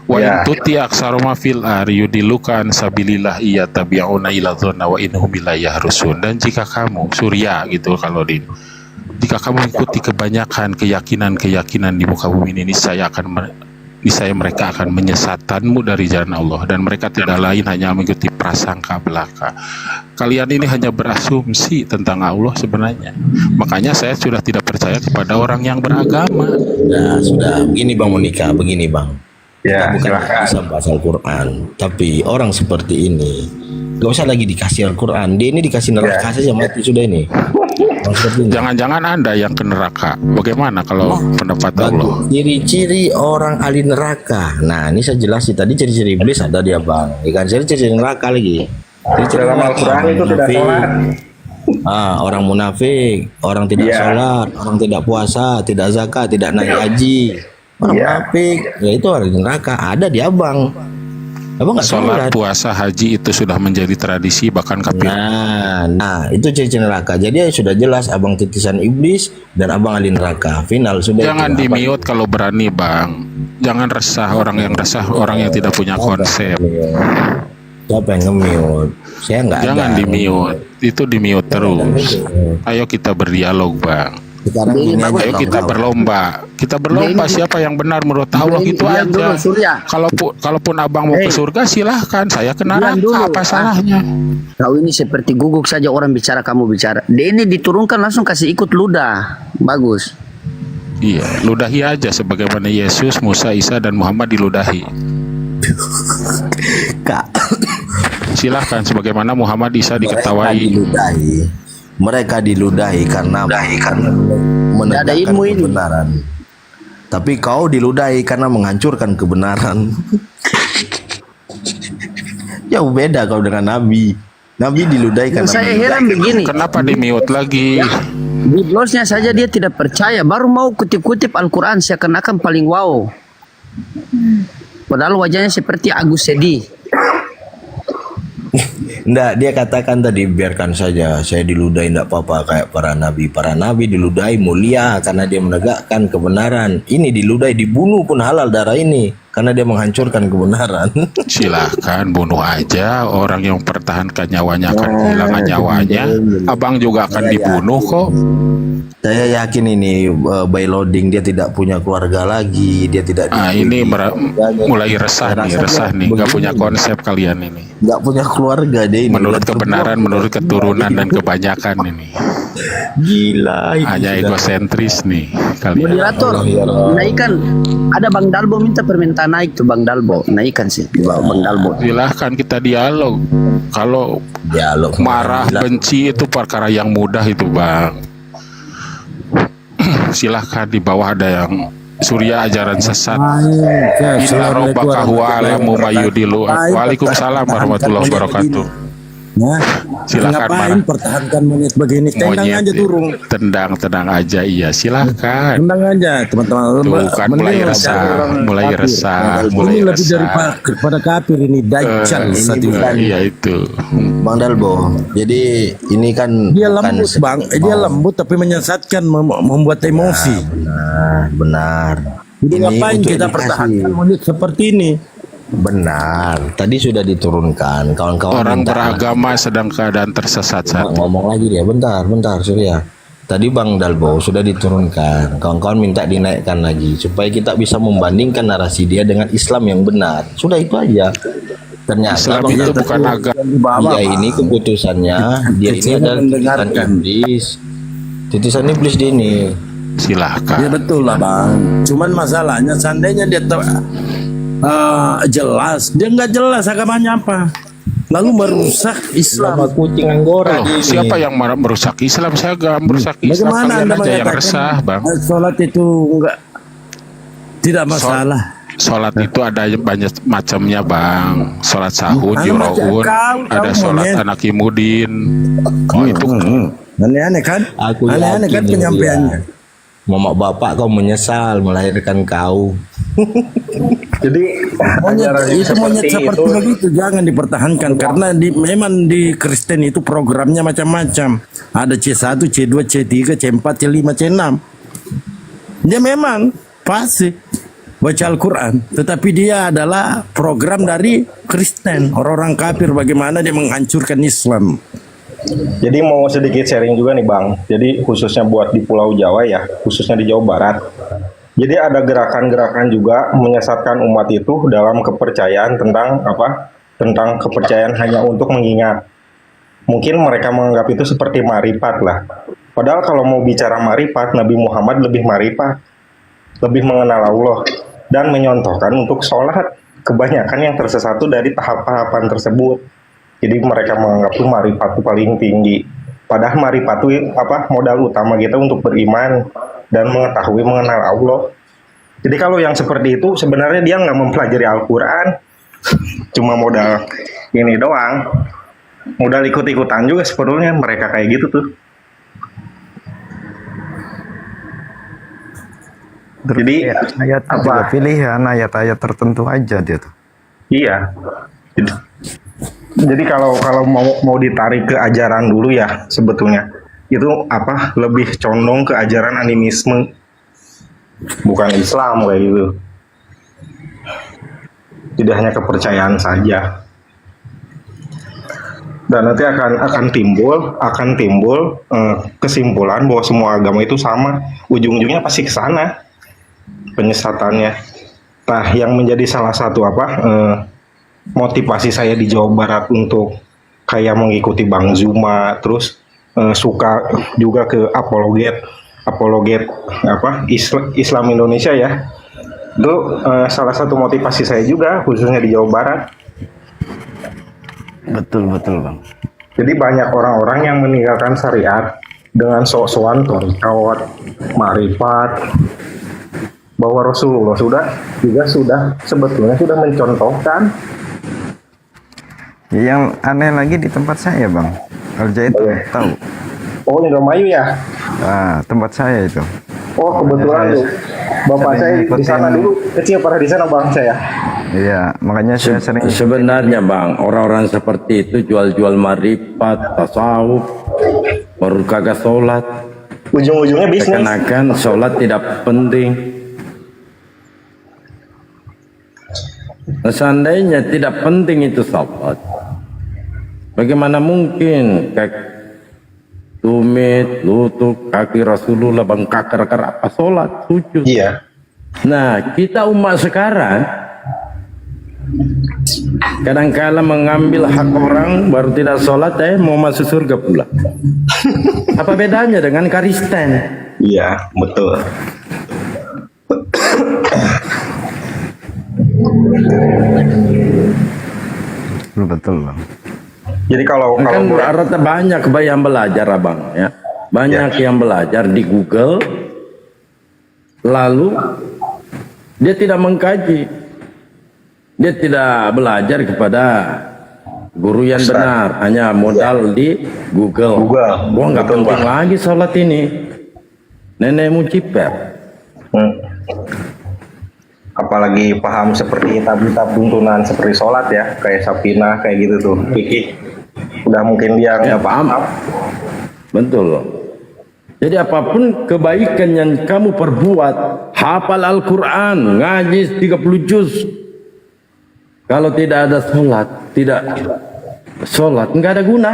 Wa Ya. in tuti aksaruma fil ari yudilukan sabilillah iya tabi'una ila dzanna wa innahum billahi yahrusun. Dan jika kamu surya gitu kalau di jika kamu ikuti kebanyakan keyakinan di muka bumi ini, saya akan niscaya mereka akan menyesatkanmu dari jalan Allah, dan mereka tidak lain hanya mengikuti prasangka belaka. Kalian ini hanya berasumsi tentang Allah sebenarnya. Makanya saya sudah tidak percaya kepada orang yang beragama. Nah, sudah begini Bang Monika, begini Bang. Ya, Kita bukan silakan. bisa bahas Al-Quran, tapi orang seperti ini gak usah lagi dikasih Al-Quran, dia ini dikasih neraka saja, mati sudah ini. Jangan-jangan Anda yang ke neraka. Bagaimana kalau pendapat Allah? Ciri-ciri orang ahli neraka. Nah, ini saya jelasin tadi ciri-ciri iblis ada dia Bang. Ikan ciri-ciri neraka lagi. Ciri-ciri Dalam Al-Quran itu tidak sholat. Orang munafik, orang tidak sholat, orang tidak puasa, tidak zakat, tidak naik haji. Orang munafik, ya itu orang neraka. Ada di Abang. Abang nggak Sholat, puasa, haji itu sudah menjadi tradisi bahkan kafir. Nah, itu ciri-ciri neraka. Jadi sudah jelas Abang titisan iblis dan Abang ahli neraka. Final sudah. Jangan itu, Abang. di-mute kalau berani Bang. Jangan resah, orang yang resah orang yang tidak punya konsep. Siapa yang nge-mute? Saya nggak ada. Jangan di-mute, itu di-mute terus. Ayo kita berdialog Bang. Sekarang ini Ayo kita berlomba. Kita berlomba siapa yang benar menurut Allah, gitu Diam dulu, aja. Surya. Kalaupun Abang mau ke surga silahkan, saya ke Diam dulu. neraka, apa salahnya? Kau ini seperti guguk saja, orang bicara kamu bicara. Dia ini diturunkan langsung kasih ikut ludah. Bagus. Iya, ludahi aja sebagaimana Yesus, Musa, Isa dan Muhammad diludahi. Silahkan sebagaimana Muhammad, Isa diketawai. Mereka diludahi karena menegakkan kebenaran. Tapi kau diludahi karena menghancurkan kebenaran. Jauh beda kau dengan Nabi. Nabi diludahi karena Saya heran begini. Kenapa di-mute lagi? Di blognya saja dia tidak percaya, baru mau kutip-kutip Al-Quran seakan-akan paling wow. Padahal wajahnya seperti Agus Sedi. Enggak, dia katakan tadi biarkan saja saya diludahi, enggak apa-apa kayak para nabi. Para nabi diludahi mulia karena dia menegakkan kebenaran. Ini diludahi, dibunuh pun halal darah ini karena dia menghancurkan kebenaran. Silahkan bunuh aja, orang yang pertahankan nyawanya akan kehilangan nyawanya. Abang juga akan dibunuh kok. Saya yakin ini by loading dia tidak punya keluarga lagi, dia tidak. Ini mulai resah nih, nggak punya konsep kalian ini. Nggak punya keluarga dia ini. Menurut kebenaran, menurut keturunan dan kebanyakan ini. Gila. Hanya egosentris nih kalian. Moderator, naikkan. Ada Bang Dalbo minta permintaan naik tuh Bang Dalbo, naikkan sih Bang Dalbo. Silahkan kita dialog. Kalau marah, benci itu perkara yang mudah itu Bang. Silahkan di bawah ada yang Surya ajaran sesat. Inna rabbaka huwa alamu mayudilu. Waalaikumsalam warahmatullahi wabarakatuh. Nah, silakan ngapain pertahankan monyet begini? Tendang aja turun. Tendang aja, iya silahkan. Tendang aja teman-teman. Tuh kan mulai resah. Ini lebih daripada kafir ini Dajjal satu. Iya itu. Bang Dalbo. Jadi ini kan dia lembut Bang, dia lembut tapi menyesatkan, membuat emosi. Benar. Jadi ngapain kita pertahankan monyet seperti ini? Benar, tadi sudah diturunkan kawan-kawan. Orang beragama sedang keadaan tersesat saat ngomong lagi dia, bentar Surya. Tadi Bang Dalbo sudah diturunkan, kawan-kawan minta dinaikkan lagi supaya kita bisa membandingkan narasi dia dengan Islam yang benar. Sudah itu aja. Ternyata Islam Bang itu Dalbo, bukan agama. dia ini keputusannya, dia ini adalah titisan iblis. Titisan iblis dia ini. Silahkan. Ya betul lah Bang. Cuman masalahnya seandainya dia jelas, dia nggak jelas agamanya apa, lalu merusak Islam. Kucing anggora. Siapa yang merusak Islam? Saya gak merusak Islam. Bagaimana Kalian Anda aja yang resah, Bang. Sholat itu tidak masalah. Sholat itu ada banyak macamnya, Bang. Sholat sahud, yuraun, ada sholat anakimudin. Oh itu aneh-aneh kan? Aneh-aneh kan penyampaiannya. Mama bapak kau menyesal melahirkan kau. Jadi monyet seperti begitu jangan dipertahankan karena memang di Kristen itu programnya macam-macam. Ada C1, C2, C3, C4, C5, C6. Dia memang pasti baca Al-Quran, tetapi dia adalah program dari Kristen, orang-orang kafir, bagaimana dia menghancurkan Islam. Jadi mau sedikit sharing juga nih Bang. Jadi khususnya buat di Pulau Jawa ya, khususnya di Jawa Barat. Jadi ada gerakan-gerakan juga menyesatkan umat itu dalam kepercayaan tentang apa? Tentang kepercayaan hanya untuk mengingat. Mungkin mereka menganggap itu seperti marifat lah. Padahal kalau mau bicara marifat, Nabi Muhammad lebih marifat, lebih mengenal Allah, dan menyontohkan untuk sholat. Kebanyakan yang tersesat itu dari tahap-tahapan tersebut. Jadi mereka menganggap itu marifat itu paling tinggi. Padahal marifat itu apa? Modal utama kita untuk beriman dan mengetahui mengenal Allah. Jadi kalau yang seperti itu sebenarnya dia nggak mempelajari Al-Quran, cuma modal ini doang, modal ikut-ikutan juga sebetulnya mereka kayak gitu tuh. Jadi ayat juga pilihan ayat-ayat tertentu aja dia tuh. Iya. Jadi kalau mau ditarik ke ajaran dulu ya sebetulnya itu apa lebih condong ke ajaran animisme, bukan Islam kayak gitu. Tidak hanya kepercayaan saja. Dan nanti akan timbul kesimpulan bahwa semua agama itu sama. Ujung-ujungnya pasti ke sana penyesatannya. Nah, yang menjadi salah satu motivasi saya di Jawa Barat untuk kayak mengikuti Bang Zuma, terus suka juga ke apologet Islam Indonesia ya. Itu salah satu motivasi saya juga khususnya di Jawa Barat. Betul Bang. Jadi banyak orang-orang yang meninggalkan syariat dengan sok-sokan thariqat, marifat, bahwa Rasulullah sudah sebetulnya sudah mencontohkan. Yang aneh lagi di tempat saya Bang, Al-Zaitun, tahu? Oh, Indramayu ya? Nah, tempat saya itu. Oh, kebetulan tuh. Bapak saya di sana dulu kecil pernah di sana Bang saya. Iya, makanya saya sering. Sebenarnya Bang, orang-orang seperti itu jual-jual marifat, tasawuf, baru kagak sholat. Ujung-ujungnya bisnis. Seakan-akan sholat tidak penting. Nah, seandainya tidak penting itu sholat, bagaimana mungkin tumit, lutut, kaki Rasulullah bengkak-kar apa sholat, sujud. Iya. Nah, kita umat sekarang kadang-kala mengambil hak orang baru tidak sholat mau masuk surga pula. Apa bedanya dengan Kristen? Iya, betul. Betul Bang. Jadi kalau kan rata banyak yang belajar Abang ya. Banyak yang belajar di Google lalu dia tidak mengkaji. Dia tidak belajar kepada guru yang benar, hanya modal di Google. Wah, nggak penting lagi sholat ini. Nenekmu ciper. Apalagi paham seperti kitab-kitab tuntunan seperti sholat ya, kayak Sapina kayak gitu tuh, fikih. Udah mungkin dia nggak paham. Betul. Jadi apapun kebaikan yang kamu perbuat, hafal Al-Quran, ngaji 30 juz. Kalau tidak ada sholat, nggak ada guna.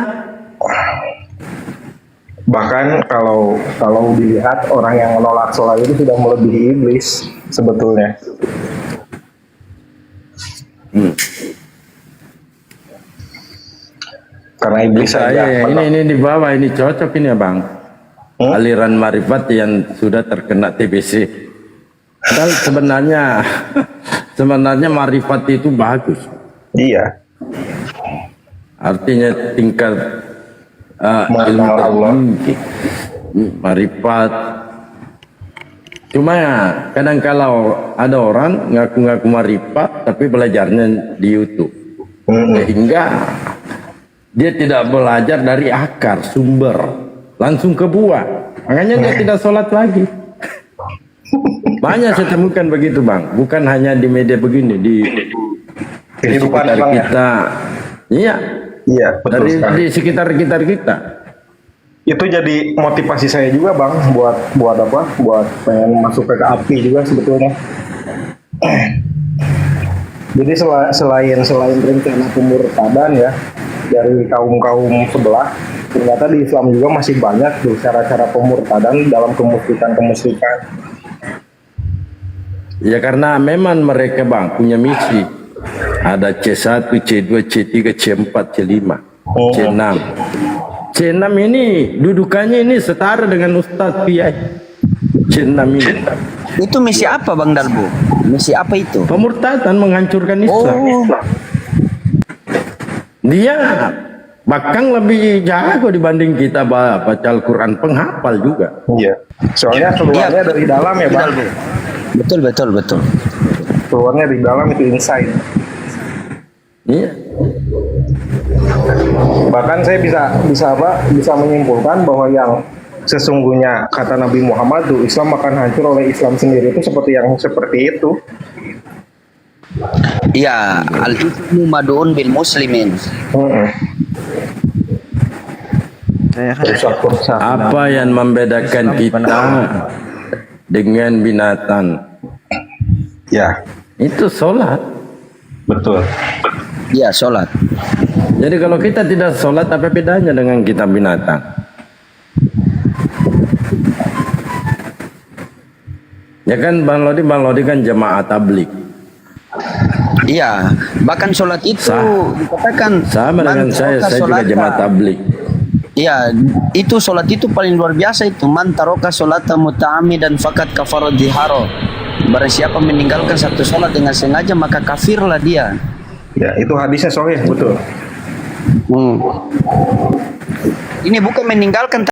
Bahkan kalau dilihat orang yang menolak sholat itu sudah melebihi iblis sebetulnya. Karena iblis saja. Ini di bawah ini cocok ini ya Bang. Aliran marifat yang sudah terkena TBC. Padahal sebenarnya marifat itu bagus. Iya. Artinya tingkat ilmu tertinggi, marifat. Cuma ya kadang kalau ada orang ngaku-ngaku marifat tapi belajarnya di YouTube, sehingga dia tidak belajar dari akar sumber, langsung ke buah. Makanya dia tidak sholat lagi. Banyak saya temukan begitu Bang, bukan hanya di media begini, di sekitar kita. Iya, betul sekali. Di sekitar kita. Itu jadi motivasi saya juga Bang buat pengen masuk ke api juga sebetulnya. Jadi selain rencana pemurtadan ya dari kaum sebelah, ternyata di Islam juga masih banyak tuh cara-cara pemurtadan dalam kemusyrikan. Ya karena memang mereka bang punya misi. Ada C1, C2, C3, C4, C5, C6. C6 ini dudukannya ini setara dengan Ustadz Kiai. C6 ini. Itu misi apa Bang Dalbo? Misi apa itu? Pemurtadan, menghancurkan Islam. Oh. Dia bahkan lebih jago dibanding kita baca Al-Quran, penghafal juga. Iya. Soalnya keluarnya dari dalam ya Bang. Betul. Keluarnya dari dalam itu inside. Iya. Bahkan saya bisa menyimpulkan bahwa yang sesungguhnya kata Nabi Muhammad itu Islam akan hancur oleh Islam sendiri itu seperti itu. Iya, al-Islamu mad'un bil muslimin. Apa yang membedakan kita dengan binatang? Ya, itu sholat. Betul. Iya, sholat. Jadi kalau kita tidak sholat, apa bedanya dengan kita binatang? Ya kan Bang Lodi kan jamaah tablik. Iya, bahkan sholat itu dikatakan sama dengan saya juga jamaah tablik. Iya, itu sholat itu paling luar biasa itu. Man taroka sholata muta'amidan fakat kafara diharo. Barang siapa meninggalkan satu sholat dengan sengaja maka kafirlah dia. Ya, itu hadisnya sahih, betul. Ini bukan meninggalkan